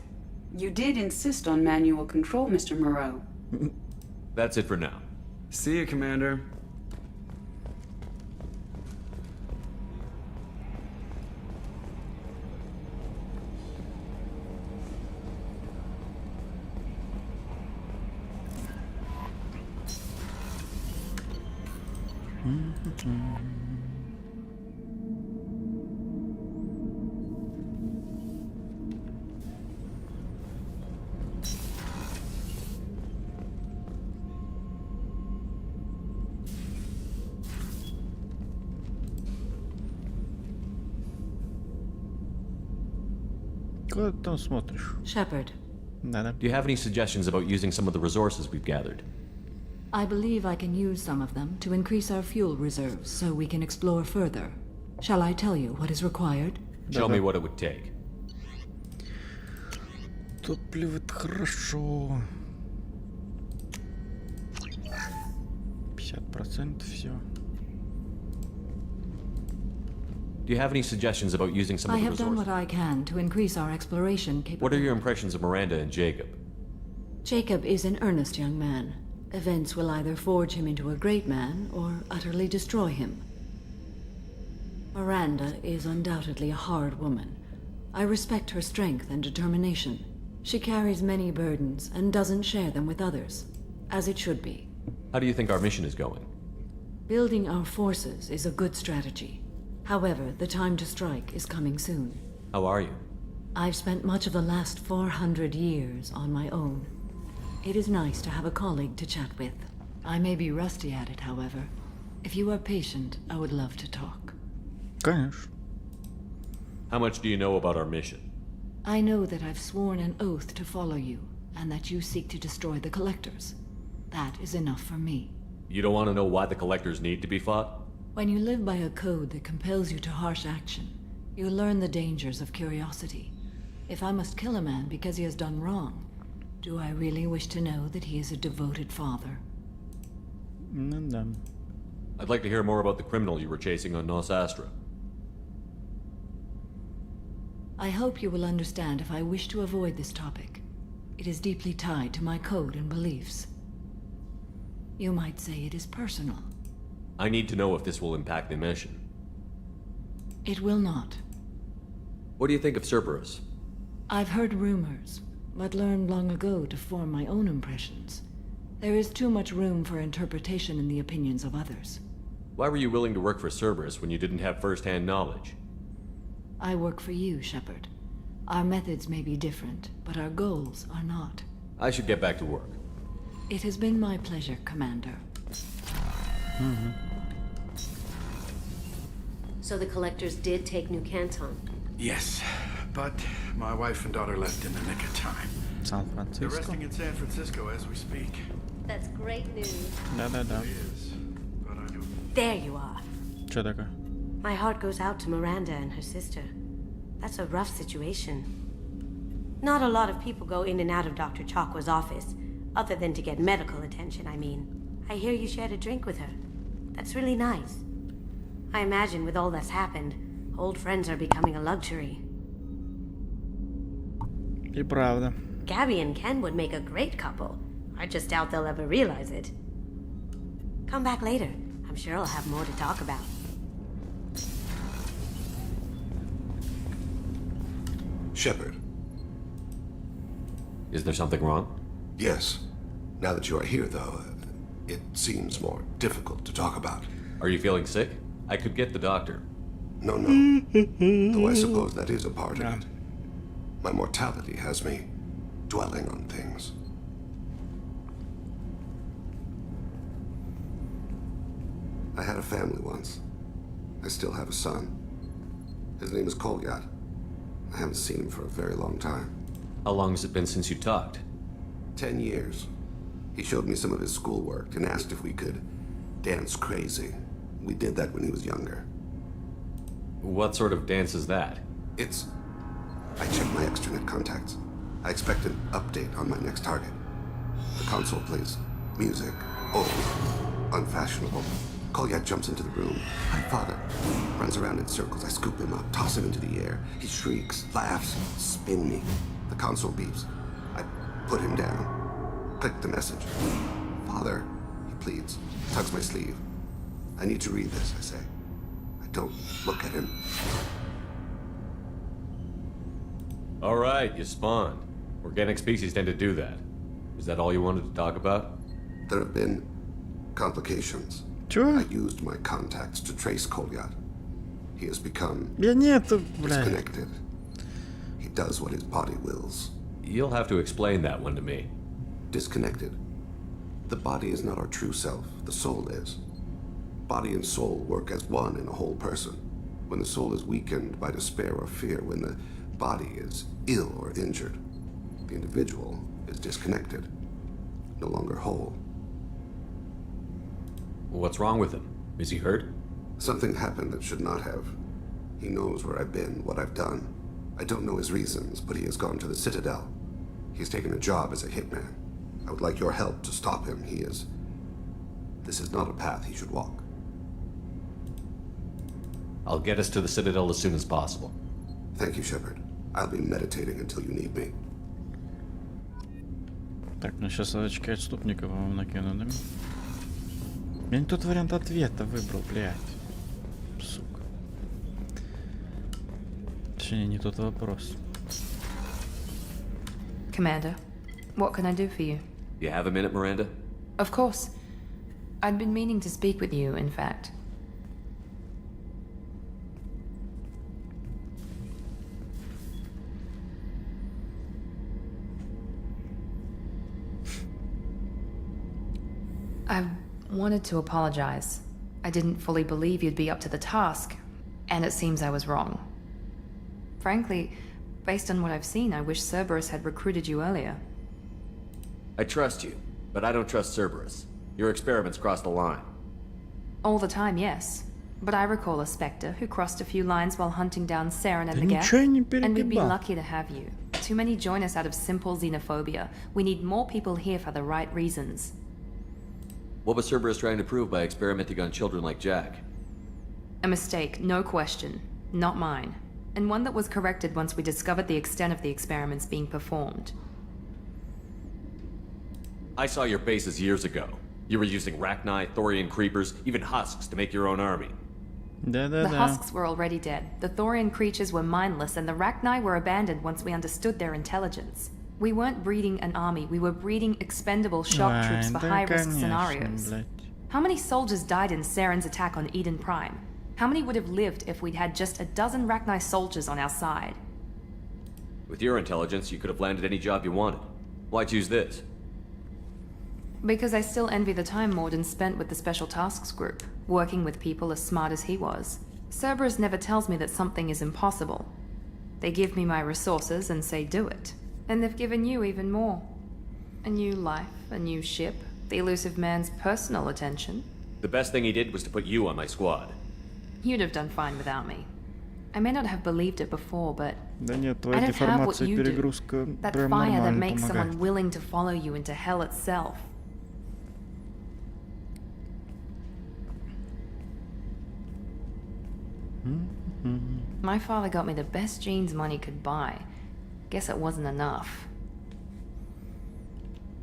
U: You did insist on manual control, Mr. Moreau.
J: That's it for now.
S: See you, Commander.
A: Куда ты там смотришь?
P: Shepard.
A: Да-да.
J: Do you have any suggestions about using some of the resources we've gathered?
P: I believe I can use some of them to increase our fuel reserves so we can explore further. Shall I tell you what is required?
J: Show me what it would take.
A: Топливо — это хорошо. 50% все.
J: Do you have any suggestions about using some of
P: I
J: the
P: have done
J: resources?
P: what I can to increase our exploration capability.
J: What are your impressions of Miranda and Jacob?
P: Jacob is an earnest young man. Events will either forge him into a great man or utterly destroy him. Miranda is undoubtedly a hard woman. I respect her strength and determination. She carries many burdens and doesn't share them with others, as it should be.
J: How do you think our mission is going?
P: Building our forces is a good strategy. However, the time to strike is coming soon.
J: How are you?
P: I've spent much of the last 400 years on my own. It is nice to have a colleague to chat with. I may be rusty at it, however. If you are patient, I would love to talk.
A: Конечно.
J: How much do you know about our mission?
P: I know that I've sworn an oath to follow you, and that you seek to destroy the Collectors. That is enough for me.
J: You don't want to know why the Collectors need to be fought?
P: When you live by a code that compels you to harsh action, you learn the dangers of curiosity. If I must kill a man because he has done wrong, do I really wish to know that he is a devoted father?
A: Ну да.
J: I'd like to hear more about the criminal you were chasing on Nos Astra.
P: I hope you will understand if I wish to avoid this topic. It is deeply tied to my code and beliefs. You might say it is personal.
J: I need to know if this will impact the mission.
P: It will not.
J: What do you think of Cerberus?
P: I've heard rumors, but learned long ago to form my own impressions. There is too much room for interpretation in the opinions of others.
J: Why were you willing to work for Cerberus when you didn't have first-hand knowledge?
P: I work for you, Shepard. Our methods may be different, but our goals are not.
J: I should get back to work.
P: It has been my pleasure, Commander.
L: So the Collectors did take New Canton?
H: Yes, but my wife and daughter left in the nick of time.
A: San
H: They're
A: Francisco.
H: resting in San Francisco as we speak.
L: That's great news.
A: Да-да-да.
L: There you are.
A: Что такое?
L: My heart goes out to Miranda and her sister. That's a rough situation. Not a lot of people go in and out of Dr. Chakwa's office, other than to get medical attention, I mean. I hear you shared a drink with her. That's really nice. I imagine with all that's happened, old friends are becoming a luxury.
A: И правда.
L: Gabby and Ken would make a great couple. I just doubt they'll ever realize it. Come back later. I'm sure I'll have more to talk about.
G: Shepard.
J: Is there something wrong?
G: Yes. Now that you are here, though, it seems more difficult to talk about.
J: Are you feeling sick? I could get the doctor.
G: No. Though I suppose that is a part of it. My mortality has me dwelling on things. I had a family once. I still have a son. His name is Kolyat. I haven't seen him for a very long time.
J: How long has it been since you talked?
G: 10 years. He showed me some of his schoolwork and asked if we could dance crazy. We did that when he was younger.
J: What sort of dance is that?
G: I checked my extranet contacts. I expect an update on my next target. The console plays music, old, unfashionable. Kolyat jumps into the room. My father runs around in circles. I scoop him up, toss him into the air. He shrieks, laughs, spin me. The console beeps. I put him down. Click the message. Father, he pleads, tugs my sleeve. I need to read this, I say. I don't look at him.
J: All right, you spawned. Organic species tend to do that. Is that all you wanted to talk about?
G: There have been complications.
A: Sure.
G: I used my contacts to trace Kolyat. He has become disconnected. He does what his body wills.
J: You'll have to explain that one to me.
G: Disconnected. The body is not our true self. The soul is. Body and soul work as one in a whole person. When the soul is weakened by despair or fear, when the body is ill or injured, the individual is disconnected, no longer whole.
J: What's wrong with him? Is he hurt?
G: Something happened that should not have. He knows where I've been, what I've done. I don't know his reasons, but he has gone to the Citadel. He's taken a job as a hitman. I would like your help to stop him. This is not a path he should walk.
J: I'll get us to the Citadel as soon as possible.
G: Thank you, Shepard. I'll be meditating until you need me.
A: Так, ну сейчас очки отступника, по-моему, накину, да? Я не тот вариант ответа выбрал, блядь. Сука. Точнее, не тот вопрос.
V: Commander, what can I do for you?
J: You have a minute, Miranda?
V: Of course. I'd been meaning to speak with you, in fact. I wanted to apologize. I didn't fully believe you'd be up to the task, and it seems I was wrong. Frankly, based on what I've seen, I wish Cerberus had recruited you earlier.
J: I trust you, but I don't trust Cerberus. Your experiments crossed the line.
V: All the time, yes. But I recall a Spectre who crossed a few lines while hunting down Saren and the Geth, and we'd be lucky to have you. Too many join us out of simple xenophobia. We need more people here for the right reasons.
J: What was Cerberus trying to prove by experimenting on children like Jack?
V: A mistake, no question. Not mine. And one that was corrected once we discovered the extent of the experiments being performed.
J: I saw your bases years ago. You were using Rachni, Thorian creepers, even husks to make your own army.
V: The husks were already dead. The Thorian creatures were mindless, and the Rachni were abandoned once we understood their intelligence. We weren't breeding an army, we were breeding expendable shock troops for high-risk scenarios. How many soldiers died in Saren's attack on Eden Prime? How many would have lived if we'd had just a dozen Rachni soldiers on our side?
J: With your intelligence, you could have landed any job you wanted. Why choose this?
V: Because I still envy the time Morden spent with the Special Tasks Group, working with people as smart as he was. Cerberus never tells me that something is impossible. They give me my resources and say do it. And they've given you even more. A new life, a new ship, the elusive man's personal attention.
J: The best thing he did was to put you on my squad.
V: You'd have done fine without me. I may not have believed it before, but
A: Да нет,
V: I
A: твоя
V: don't have what
A: деформация и
V: you do.
A: перегрузка
V: That
A: прям
V: fire that
A: нормально
V: makes
A: помогает.
V: someone willing to follow you into hell itself. My father got me the best genes money could buy. Guess it wasn't enough.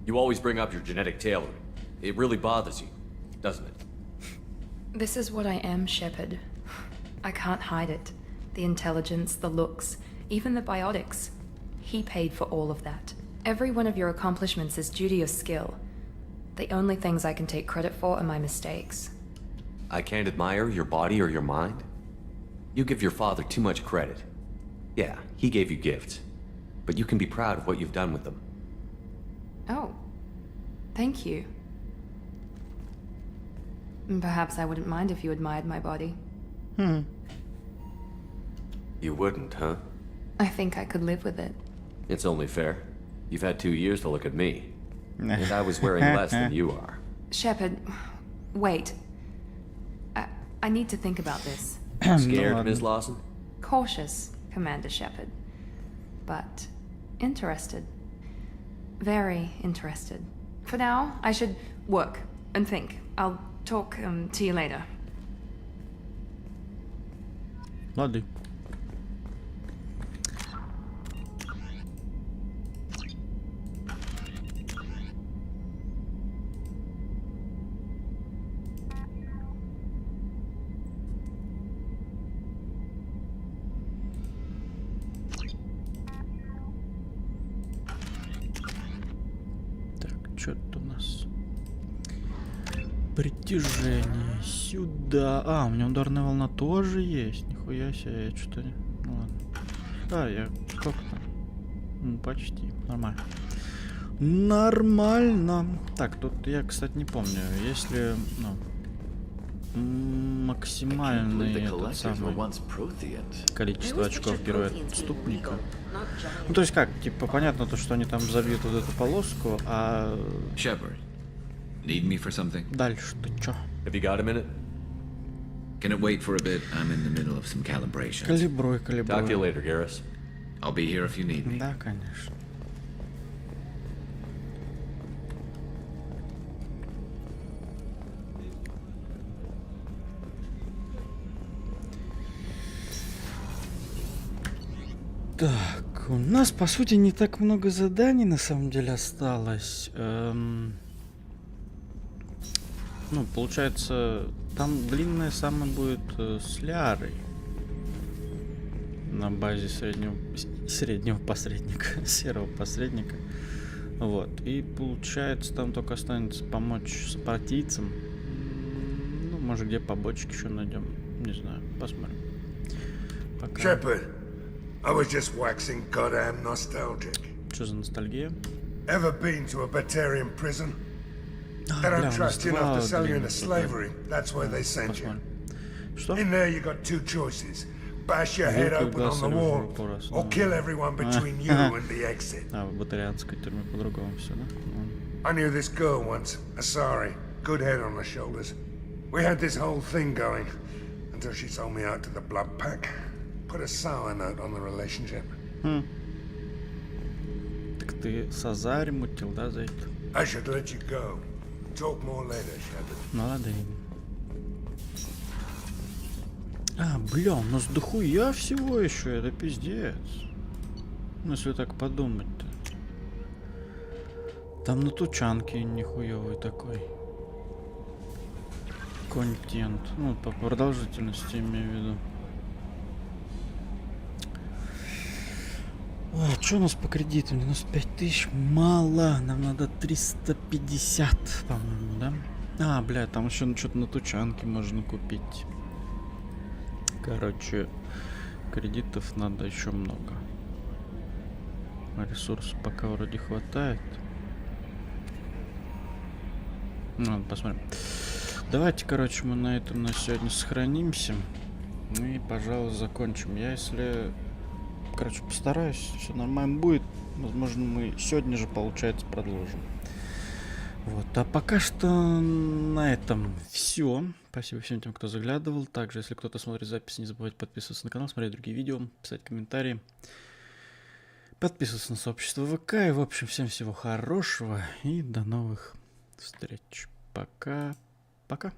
J: You always bring up your genetic tailoring. It really bothers you, doesn't it?
V: This is what I am, Shepard. I can't hide it. The intelligence, the looks, even the biotics. He paid for all of that. Every one of your accomplishments is due to your skill. The only things I can take credit for are my mistakes.
J: I can't admire your body or your mind? You give your father too much credit. Yeah, he gave you gifts. But you can be proud of what you've done with them.
V: Oh. Thank you. Perhaps I wouldn't mind if you admired my body.
J: You wouldn't, huh?
V: I think I could live with it.
J: It's only fair. You've had 2 years to look at me. And I was wearing less than you are.
V: Shepard, wait. I need to think about this.
J: Scared, Ms. Lawson?
V: Cautious, Commander Shepard. But interested. Very interested. For now, I should work and think. I'll talk to you later.
A: Ладно. Что-то у нас притяжение сюда. А, у меня ударная волна тоже есть. Нихуя себе, я что-то... Ну ладно. Да, я... Сколько там? Почти. Нормально. Нормально. Так, тут я, кстати, не помню. Если, ну... Максимальный этот самый количество очков героя-отступника. Ну, то есть как, типа, понятно то, что они там забьют вот эту полоску, а...
E: Shepard, need me for something?
A: Дальше-то чё?
J: Have you got a minute?
E: Can it wait for a bit? I'm in the middle of some calibrations.
A: Калибруй, калибруй.
J: Talk to you later, Garrus.
E: I'll be here if you need me.
A: Да, конечно. Так, у нас, по сути, не так много заданий, на самом деле, осталось. Ну, получается, там длинное самое будет с Лярой. На базе среднего посредника, серого посредника. Вот. И, получается, там только останется помочь спартийцам. Ну, может, где побочки еще найдем. Не знаю, посмотрим. Пока.
F: I was just waxing goddamn nostalgic.
A: Что за ностальгия?
F: Ever been to a Batarian prison? They don't trust you enough to sell you into slavery. That's why they sent you. In there you got two choices. Bash your head open on the wall, or kill everyone between you and the exit.
A: А, в батарианской тюрьме по-другому все, да?
F: I knew this girl once, Asari. Good head on her shoulders. We had this whole thing going, until she sold me out to the blood pack. Put a sour note on the relationship.
A: Так ты с Азари мутил, да, за это?
F: I should let you go. Talk more later, Shepard.
A: Молодые. А, бля, у нас дохуя всего еще, это пиздец. Ну, если так подумать-то. Там на тучанке нихуевый такой контент. Ну, по продолжительности имею в виду. А, что у нас по кредитам? 95 тысяч. Мало. Нам надо 350, по-моему, да? А, бля, там еще что-то на тучанке можно купить. Короче, кредитов надо еще много. Ресурсов пока вроде хватает. Ну, ладно, посмотрим. Давайте, короче, мы на этом на сегодня сохранимся. И, пожалуй, закончим. Я, если... Короче, постараюсь, все нормально будет. Возможно, мы сегодня же, получается, продолжим. Вот, а пока что на этом все. Спасибо всем тем, кто заглядывал. Также, если кто-то смотрит запись, не забывайте подписываться на канал, смотреть другие видео, писать комментарии, подписываться на сообщество ВК. И, в общем, всем всего хорошего и до новых встреч. Пока. Пока.